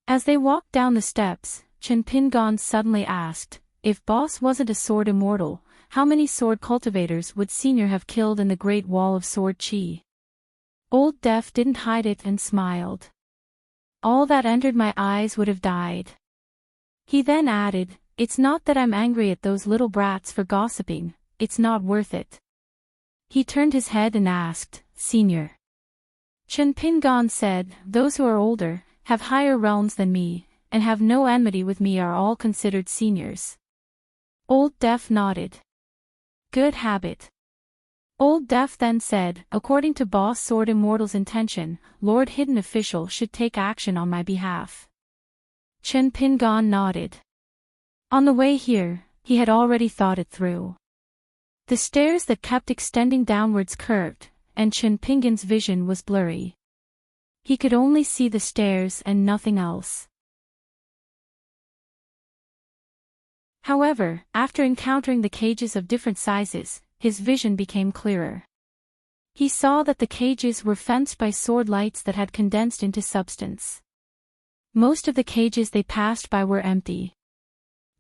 As they walked down the steps, Chen Pingan suddenly asked, if Boss wasn't a sword immortal, how many sword cultivators would Senior have killed in the Great Wall of Sword Chi? Old Death didn't hide it and smiled. All that entered my eyes would have died. He then added, it's not that I'm angry at those little brats for gossiping, it's not worth it. He turned his head and asked, Senior. Chen Pingan said, those who are older, have higher realms than me, and have no enmity with me are all considered seniors. Old Death nodded. Good habit. Old Death then said, according to Boss Sword Immortal's intention, Lord Hidden Official should take action on my behalf. Chen Pingan nodded. On the way here, he had already thought it through. The stairs that kept extending downwards curved, and Chen Pingan's vision was blurry. He could only see the stairs and nothing else. However, after encountering the cages of different sizes, his vision became clearer. He saw that the cages were fenced by sword lights that had condensed into substance. Most of the cages they passed by were empty.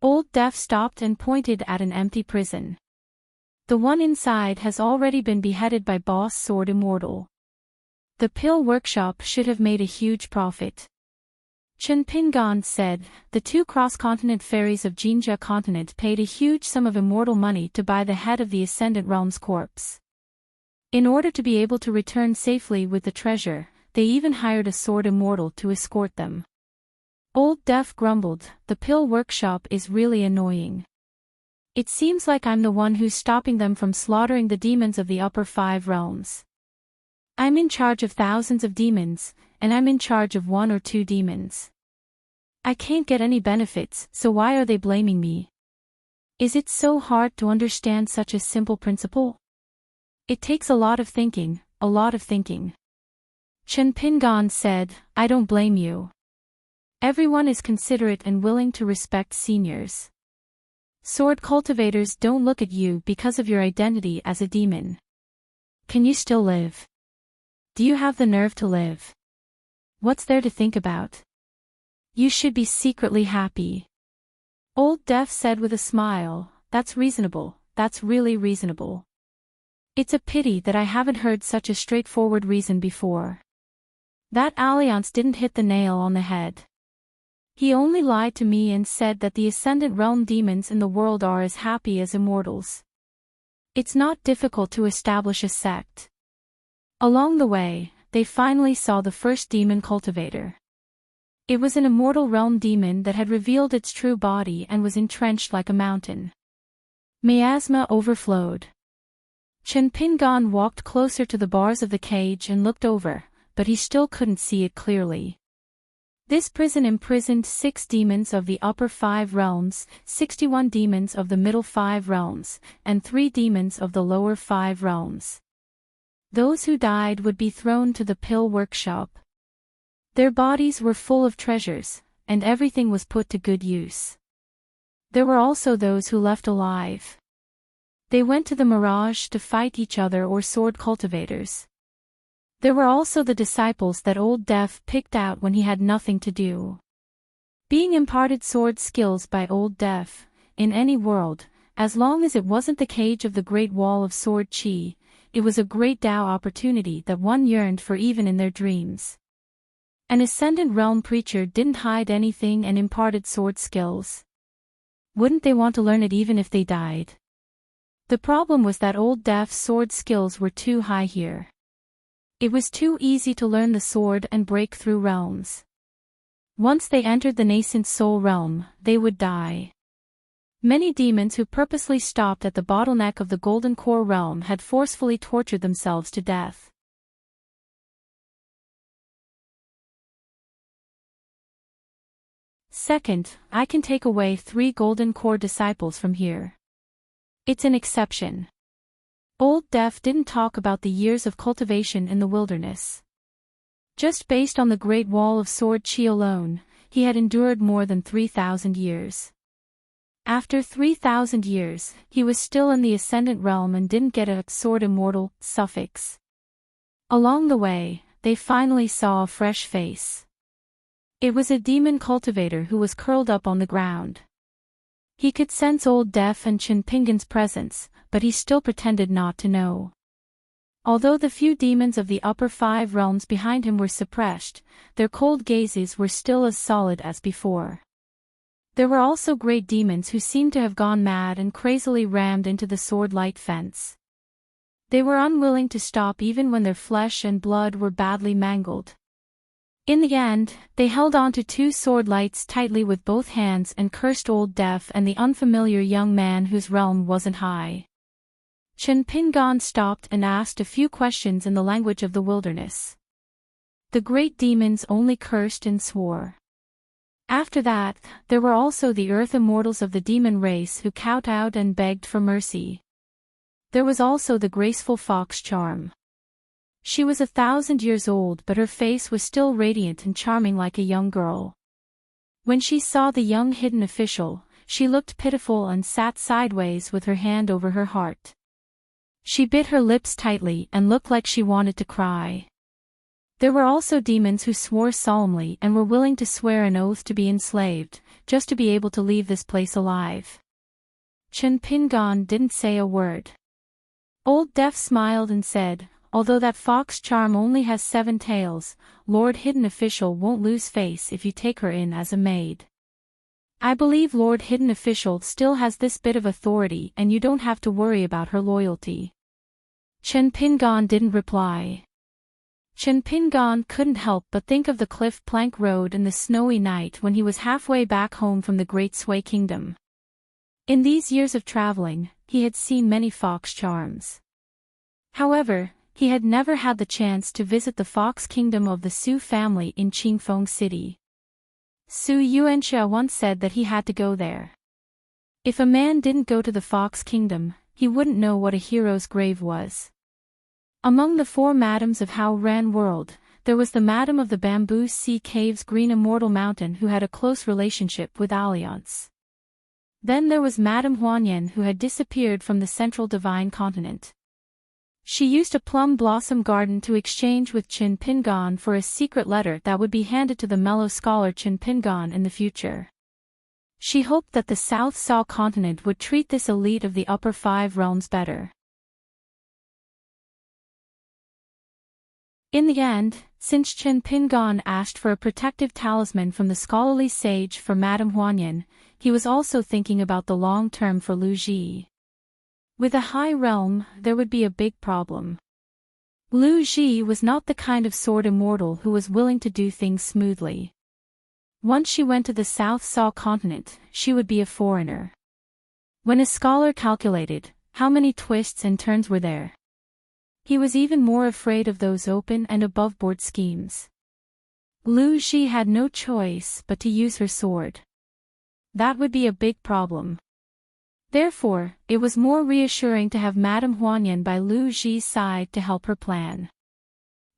Old Death stopped and pointed at an empty prison. The one inside has already been beheaded by Boss Sword Immortal. The pill workshop should have made a huge profit. Chen Pingan said, the 2 cross-continent ferries of Jinjia continent paid a huge sum of immortal money to buy the head of the Ascendant Realm's corpse. In order to be able to return safely with the treasure, they even hired a sword immortal to escort them. Old Death grumbled, "The pill workshop is really annoying. It seems like I'm the one who's stopping them from slaughtering the demons of the upper 5 realms. I'm in charge of thousands of demons, and I'm in charge of 1 or 2 demons. I can't get any benefits, so why are they blaming me? Is it so hard to understand such a simple principle? It takes a lot of thinking, a lot of thinking." Chen Pingan said, "I don't blame you. Everyone is considerate and willing to respect seniors. Sword cultivators don't look at you because of your identity as a demon. Can you still live? Do you have the nerve to live? What's there to think about? You should be secretly happy." Old Death said with a smile, "That's reasonable, that's really reasonable. It's a pity that I haven't heard such a straightforward reason before. That Alliance didn't hit the nail on the head. He only lied to me and said that the Ascendant Realm demons in the world are as happy as immortals. It's not difficult to establish a sect." Along the way, they finally saw the first demon cultivator. It was an immortal realm demon that had revealed its true body and was entrenched like a mountain. Miasma overflowed. Chen Pingan walked closer to the bars of the cage and looked over, but he still couldn't see it clearly. This prison imprisoned 6 demons of the upper 5 realms, 61 demons of the middle 5 realms, and 3 demons of the lower 5 realms. Those who died would be thrown to the pill workshop. Their bodies were full of treasures, and everything was put to good use. There were also those who left alive. They went to the Mirage to fight each other or sword cultivators. There were also the disciples that Old Death picked out when he had nothing to do. Being imparted sword skills by Old Death, in any world, as long as it wasn't the cage of the Great Wall of Sword Chi, it was a great Tao opportunity that one yearned for even in their dreams. An Ascendant Realm preacher didn't hide anything and imparted sword skills. Wouldn't they want to learn it even if they died? The problem was that Old Death's sword skills were too high here. It was too easy to learn the sword and break through realms. Once they entered the nascent soul realm, they would die. Many demons who purposely stopped at the bottleneck of the Golden Core realm had forcefully tortured themselves to death. Second, I can take away 3 Golden Core disciples from here. It's an exception. Old Death didn't talk about the years of cultivation in the wilderness. Just based on the Great Wall of Sword Chi alone, he had endured more than 3,000 years. After 3,000 years, he was still in the Ascendant Realm and didn't get a sword immortal suffix. Along the way, they finally saw a fresh face. It was a demon cultivator who was curled up on the ground. He could sense Old Death and Chen Pingan's presence, but he still pretended not to know. Although the few demons of the upper 5 realms behind him were suppressed, their cold gazes were still as solid as before. There were also great demons who seemed to have gone mad and crazily rammed into the sword light fence. They were unwilling to stop even when their flesh and blood were badly mangled. In the end, they held on to 2 sword lights tightly with both hands and cursed Old Death and the unfamiliar young man whose realm wasn't high. Chen Pingan stopped and asked a few questions in the language of the wilderness. The great demons only cursed and swore. After that, there were also the earth immortals of the demon race who kowtowed and begged for mercy. There was also the graceful fox charm. She was 1,000 years old, but her face was still radiant and charming like a young girl. When she saw the young hidden official, she looked pitiful and sat sideways with her hand over her heart. She bit her lips tightly and looked like she wanted to cry. There were also demons who swore solemnly and were willing to swear an oath to be enslaved, just to be able to leave this place alive. Chen Pingan didn't say a word. Old Death smiled and said, "Although that fox charm only has 7 tails, Lord Hidden Official won't lose face if you take her in as a maid. I believe Lord Hidden Official still has this bit of authority and you don't have to worry about her loyalty." Chen Pingan didn't reply. Chen Pingon couldn't help but think of the cliff plank road and the snowy night when he was halfway back home from the Great Sway Kingdom. In these years of traveling, he had seen many fox charms. However, he had never had the chance to visit the fox kingdom of the Su family in Qingfeng City. Su Yuanxia once said that he had to go there. If a man didn't go to the fox kingdom, he wouldn't know what a hero's grave was. Among the four madams of Hao Ran world, there was the madam of the Bamboo Sea Cave's Green Immortal Mountain who had a close relationship with Alliance. Then there was Madame Huanyan who had disappeared from the Central Divine Continent. She used a plum blossom garden to exchange with Qin Pingon for a secret letter that would be handed to the mellow scholar Qin Pingon in the future. She hoped that the South Saw continent would treat this elite of the upper five realms better. In the end, since Qin Pingon asked for a protective talisman from the scholarly sage for Madame Huanyan, he was also thinking about the long term for Lu Ji. With a high realm, there would be a big problem. Lu Ji was not the kind of sword immortal who was willing to do things smoothly. Once she went to the South Saw continent, she would be a foreigner. When a scholar calculated how many twists and turns were there, he was even more afraid of those open and above-board schemes. Lu Ji had no choice but to use her sword. That would be a big problem. Therefore, it was more reassuring to have Madame Huanyan by Lu Ji's side to help her plan.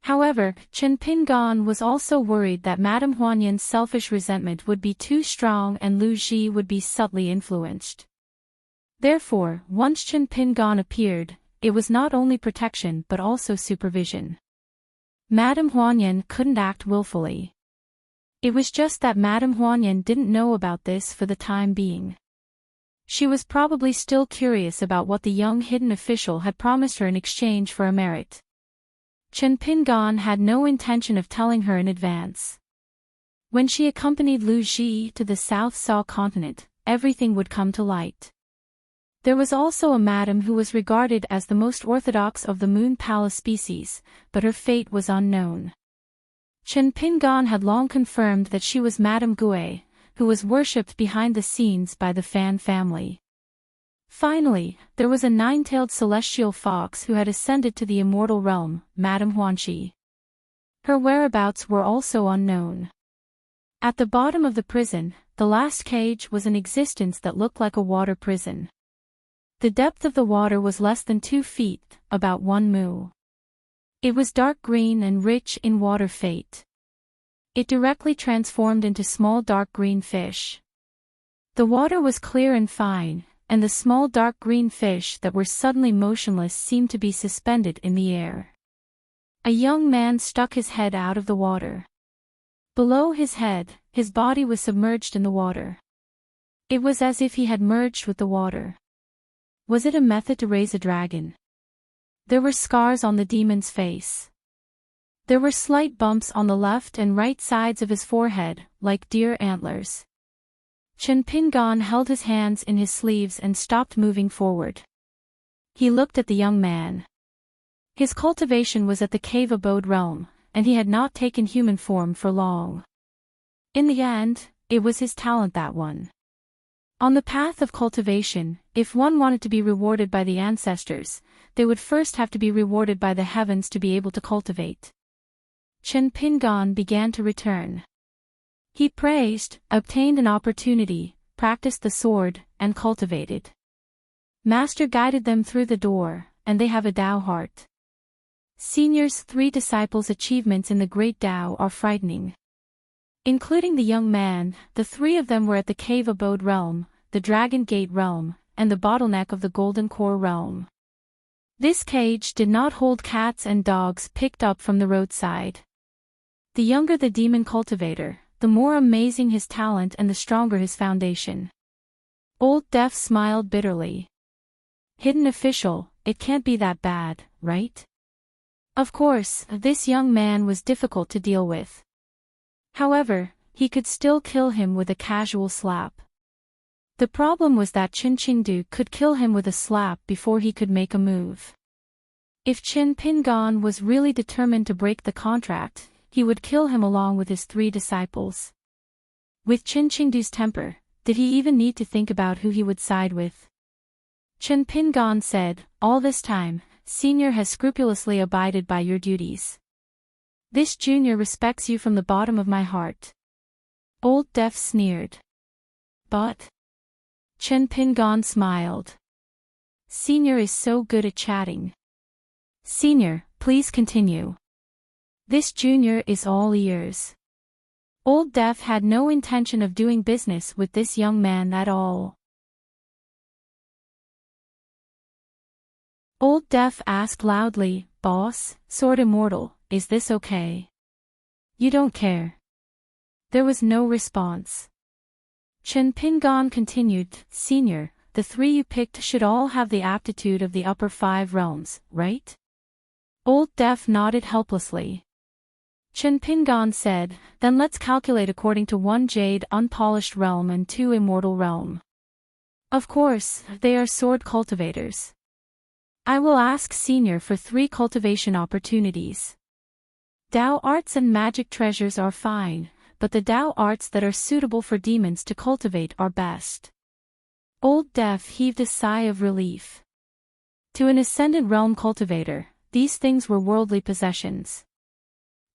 However, Chen Pingon was also worried that Madame Huanyan's selfish resentment would be too strong and Lu Ji would be subtly influenced. Therefore, once Chen Pingon appeared, it was not only protection but also supervision. Madame Huanyan couldn't act willfully. It was just that Madame Huanyan didn't know about this for the time being. She was probably still curious about what the young hidden official had promised her in exchange for a merit. Chen Pingon had no intention of telling her in advance. When she accompanied Lu Ji to the South Saw continent, everything would come to light. There was also a madam who was regarded as the most orthodox of the Moon Palace species, but her fate was unknown. Chen Pingon had long confirmed that she was Madame Gui, who was worshipped behind the scenes by the Fan family. Finally, there was a nine-tailed celestial fox who had ascended to the immortal realm, Madame Huanxi. Her whereabouts were also unknown. At the bottom of the prison, the last cage was an existence that looked like a water prison. The depth of the water was less than 2 feet, about 1 mu. It was dark green and rich in water fate. It directly transformed into small dark green fish. The water was clear and fine, and the small dark green fish that were suddenly motionless seemed to be suspended in the air. A young man stuck his head out of the water. Below his head, his body was submerged in the water. It was as if he had merged with the water. Was it a method to raise a dragon? There were scars on the demon's face. There were slight bumps on the left and right sides of his forehead, like deer antlers. Chen Pingon held his hands in his sleeves and stopped moving forward. He looked at the young man. His cultivation was at the cave abode realm, and he had not taken human form for long. In the end, it was his talent that won. On the path of cultivation, if one wanted to be rewarded by the ancestors, they would first have to be rewarded by the heavens to be able to cultivate. Chen Pingon began to return. He praised, obtained an opportunity, practiced the sword, and cultivated. Master guided them through the door, and they have a Tao heart. Senior's 3 disciples' achievements in the Great Tao are frightening. Including the young man, the 3 of them were at the Cave Abode realm, the Dragon Gate realm, and the bottleneck of the Golden Core realm. This cage did not hold cats and dogs picked up from the roadside. The younger the demon cultivator, the more amazing his talent and the stronger his foundation. Old Deaf smiled bitterly. Hidden official, it can't be that bad, right? Of course, this young man was difficult to deal with. However, he could still kill him with a casual slap. The problem was that Qin Qingdu could kill him with a slap before he could make a move. If Qin Pingan was really determined to break the contract, he would kill him along with his 3 disciples. With Qin Qingdu's temper, did he even need to think about who he would side with? Qin Pingan said, "All this time, Senior has scrupulously abided by your duties. This junior respects you from the bottom of my heart." Old Deaf sneered. "But..." Qin Pingan smiled. "Senior is so good at chatting. Senior, please continue. This junior is all ears." Old Deaf had no intention of doing business with this young man at all. Old Deaf asked loudly, "Boss, Sword Immortal, is this okay? You don't care?" There was no response. Qin Pingan continued, "Senior, the 3 you picked should all have the aptitude of the upper 5 realms, right?" Old Deaf nodded helplessly. Qin Pingan said, "Then let's calculate according to 1 Jade Unpolished Realm and 2 Immortal Realm. Of course, they are sword cultivators. I will ask Senior for 3 cultivation opportunities. Dao arts and magic treasures are fine, but the Dao arts that are suitable for demons to cultivate are best." Old Deaf heaved a sigh of relief. To an Ascendant Realm cultivator, these things were worldly possessions.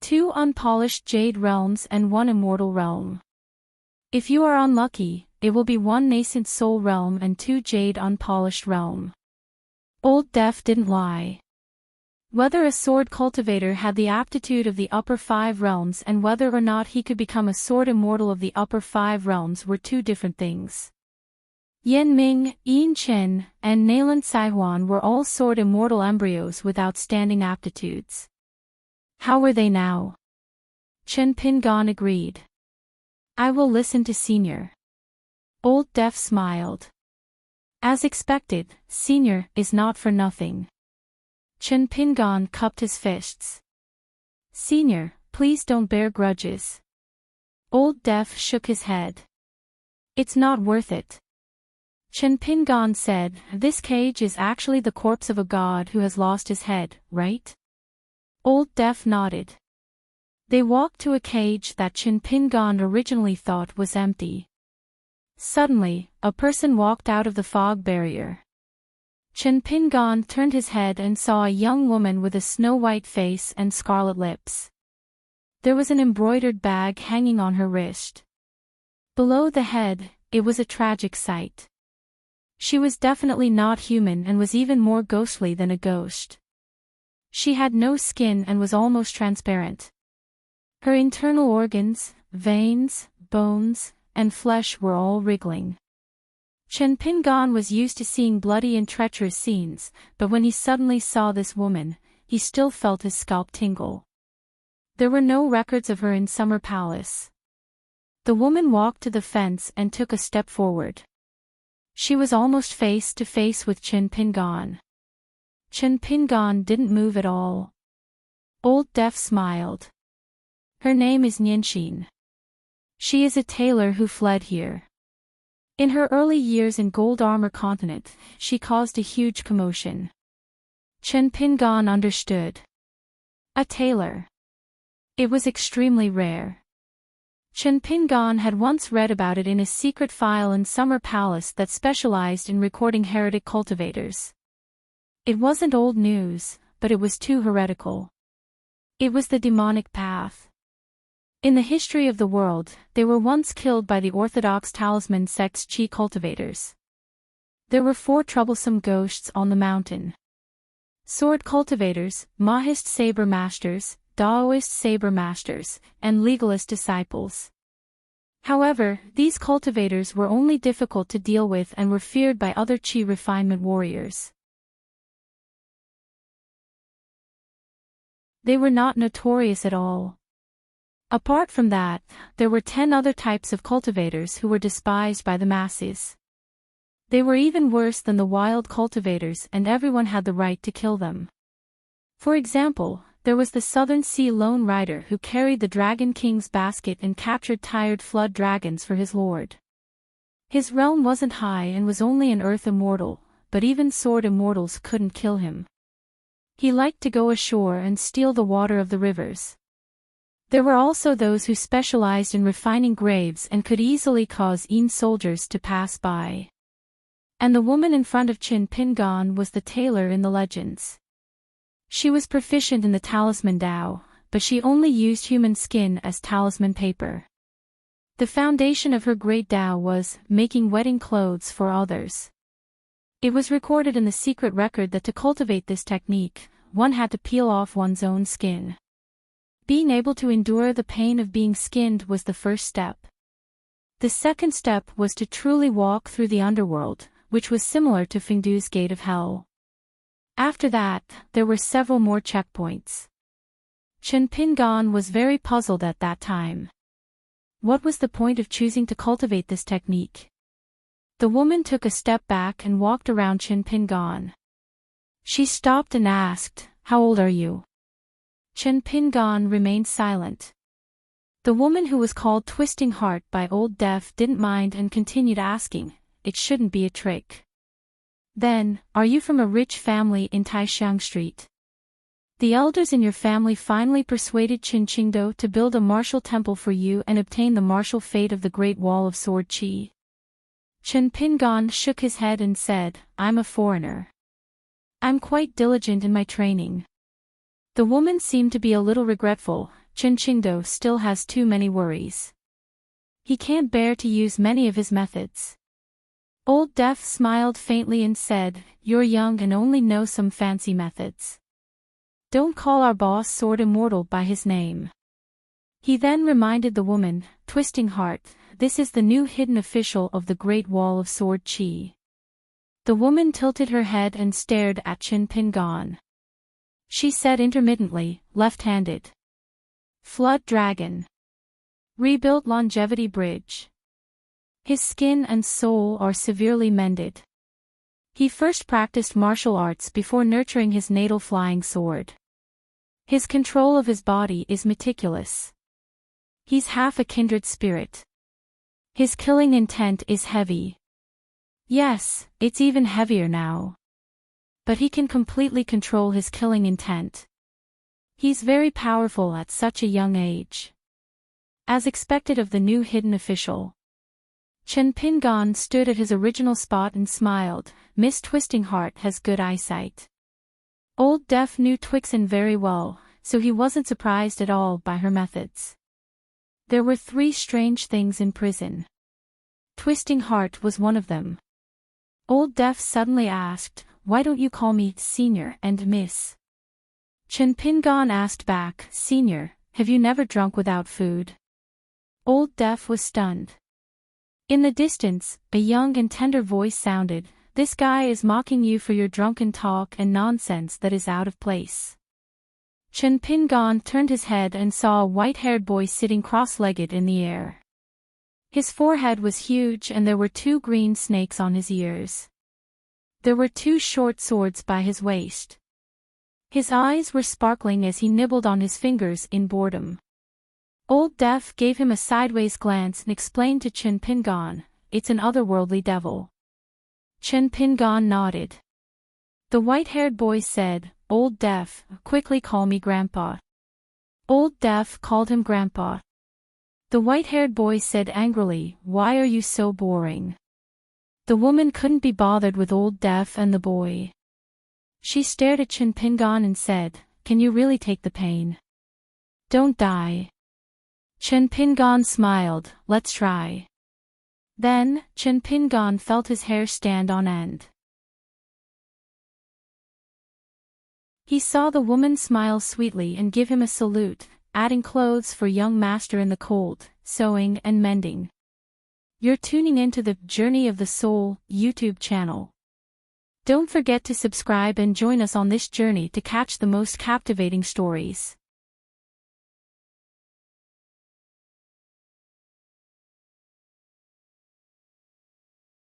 2 unpolished Jade Realms and 1 Immortal Realm. If you are unlucky, it will be 1 Nascent Soul Realm and 2 Jade Unpolished Realm. Old Deaf didn't lie. Whether a sword cultivator had the aptitude of the upper 5 realms and whether or not he could become a sword immortal of the upper 5 realms were 2 different things. Yan Ming, Yin Chen, and Nalan Saihuan were all sword immortal embryos with outstanding aptitudes. How were they now? Qin Pingan agreed. "I will listen to Senior." Old Deaf smiled. As expected, Senior is not for nothing. Qin Pingan cupped his fists. "Senior, please don't bear grudges." Old Deaf shook his head. "It's not worth it." Qin Pingan said, "This cage is actually the corpse of a god who has lost his head, right?" Old Deaf nodded. They walked to a cage that Qin Pingan originally thought was empty. Suddenly, a person walked out of the fog barrier. Qin Pingan turned his head and saw a young woman with a snow-white face and scarlet lips. There was an embroidered bag hanging on her wrist. Below the head, it was a tragic sight. She was definitely not human and was even more ghostly than a ghost. She had no skin and was almost transparent. Her internal organs, veins, bones, and flesh were all wriggling. Qin Pingan was used to seeing bloody and treacherous scenes, but when he suddenly saw this woman, he still felt his scalp tingle. There were no records of her in Summer Palace. The woman walked to the fence and took a step forward. She was almost face to face with Qin Pingan. Qin Pingan didn't move at all. Old Deaf smiled. "Her name is Nianxin. She is a tailor who fled here. In her early years in Gold Armor Continent, she caused a huge commotion." Qin Pingan understood. A tailor. It was extremely rare. Qin Pingan had once read about it in a secret file in Summer Palace that specialized in recording heretic cultivators. It wasn't old news, but it was too heretical. It was the demonic path. In the history of the world, they were once killed by the Orthodox Talisman sect's Qi cultivators. There were 4 troublesome ghosts on the mountain. Sword cultivators, Mahist saber masters, Daoist saber masters, and legalist disciples. However, these cultivators were only difficult to deal with and were feared by other Qi refinement warriors. They were not notorious at all. Apart from that, there were 10 other types of cultivators who were despised by the masses. They were even worse than the wild cultivators and everyone had the right to kill them. For example, there was the Southern Sea Lone Rider who carried the Dragon King's basket and captured tired flood dragons for his lord. His realm wasn't high and was only an earth immortal, but even sword immortals couldn't kill him. He liked to go ashore and steal the water of the rivers. There were also those who specialized in refining graves and could easily cause soldiers to pass by. And the woman in front of Chin Pingon was the tailor in the legends. She was proficient in the talisman Dao, but she only used human skin as talisman paper. The foundation of her great Dao was making wedding clothes for others. It was recorded in the secret record that to cultivate this technique, one had to peel off one's own skin. Being able to endure the pain of being skinned was the first step. The second step was to truly walk through the underworld, which was similar to Fengdu's Gate of Hell. After that, there were several more checkpoints. Chen Pingon was very puzzled at that time. What was the point of choosing to cultivate this technique? The woman took a step back and walked around Chen Pingon. She stopped and asked, "How old are you?" Chen Pingon remained silent. The woman who was called Twisting Heart by Old Deaf didn't mind and continued asking, "It shouldn't be a trick." Then, "Are you from a rich family in Taishan Street?" The elders in your family finally persuaded Qin Qingdo to build a martial temple for you and obtain the martial fate of the Great Wall of Sword Qi. Chen Pingon shook his head and said, "I'm a foreigner. I'm quite diligent in my training." The woman seemed to be a little regretful. Qin Qingdo still has too many worries. He can't bear to use many of his methods. Old Deaf smiled faintly and said, "You're young and only know some fancy methods. Don't call our boss Sword Immortal by his name." He then reminded the woman, Twisting Heart, "This is the new hidden official of the Great Wall of Sword Qi." The woman tilted her head and stared at Qin Pingon. She said intermittently, "Left-handed. Flood Dragon. Rebuilt Longevity Bridge. His skin and soul are severely mended. He first practiced martial arts before nurturing his natal flying sword. His control of his body is meticulous. He's half a kindred spirit. His killing intent is heavy. Yes, it's even heavier now. But he can completely control his killing intent. He's very powerful at such a young age." As expected of the new hidden official, Chen Pingon stood at his original spot and smiled. "Miss Twisting Heart has good eyesight." Old Deaf knew Twixen very well, so he wasn't surprised at all by her methods. There were 3 strange things in prison. Twisting Heart was one of them. Old Deaf suddenly asked, "Why don't you call me Senior and Miss?" Chen Pingon asked back, "Senior, have you never drunk without food?" Old Deaf was stunned. In the distance, a young and tender voice sounded, "This guy is mocking you for your drunken talk and nonsense that is out of place." Chen Pingon turned his head and saw a white-haired boy sitting cross-legged in the air. His forehead was huge and there were 2 green snakes on his ears. There were 2 short swords by his waist. His eyes were sparkling as he nibbled on his fingers in boredom. Old Deaf gave him a sideways glance and explained to Chen Pingon, "It's an otherworldly devil." Chen Pingon nodded. The white-haired boy said, "Old Deaf, quickly call me Grandpa." Old Deaf called him Grandpa. The white-haired boy said angrily, "Why are you so boring?" The woman couldn't be bothered with Old Deaf and the boy. She stared at Chen Pingon and said, "Can you really take the pain? Don't die." Chen Pingon smiled, "Let's try." Then, Chen Pingon felt his hair stand on end. He saw the woman smile sweetly and give him a salute, adding clothes for young master in the cold, sewing and mending. You're tuning into the Journey of the Soul YouTube channel. Don't forget to subscribe and join us on this journey to catch the most captivating stories.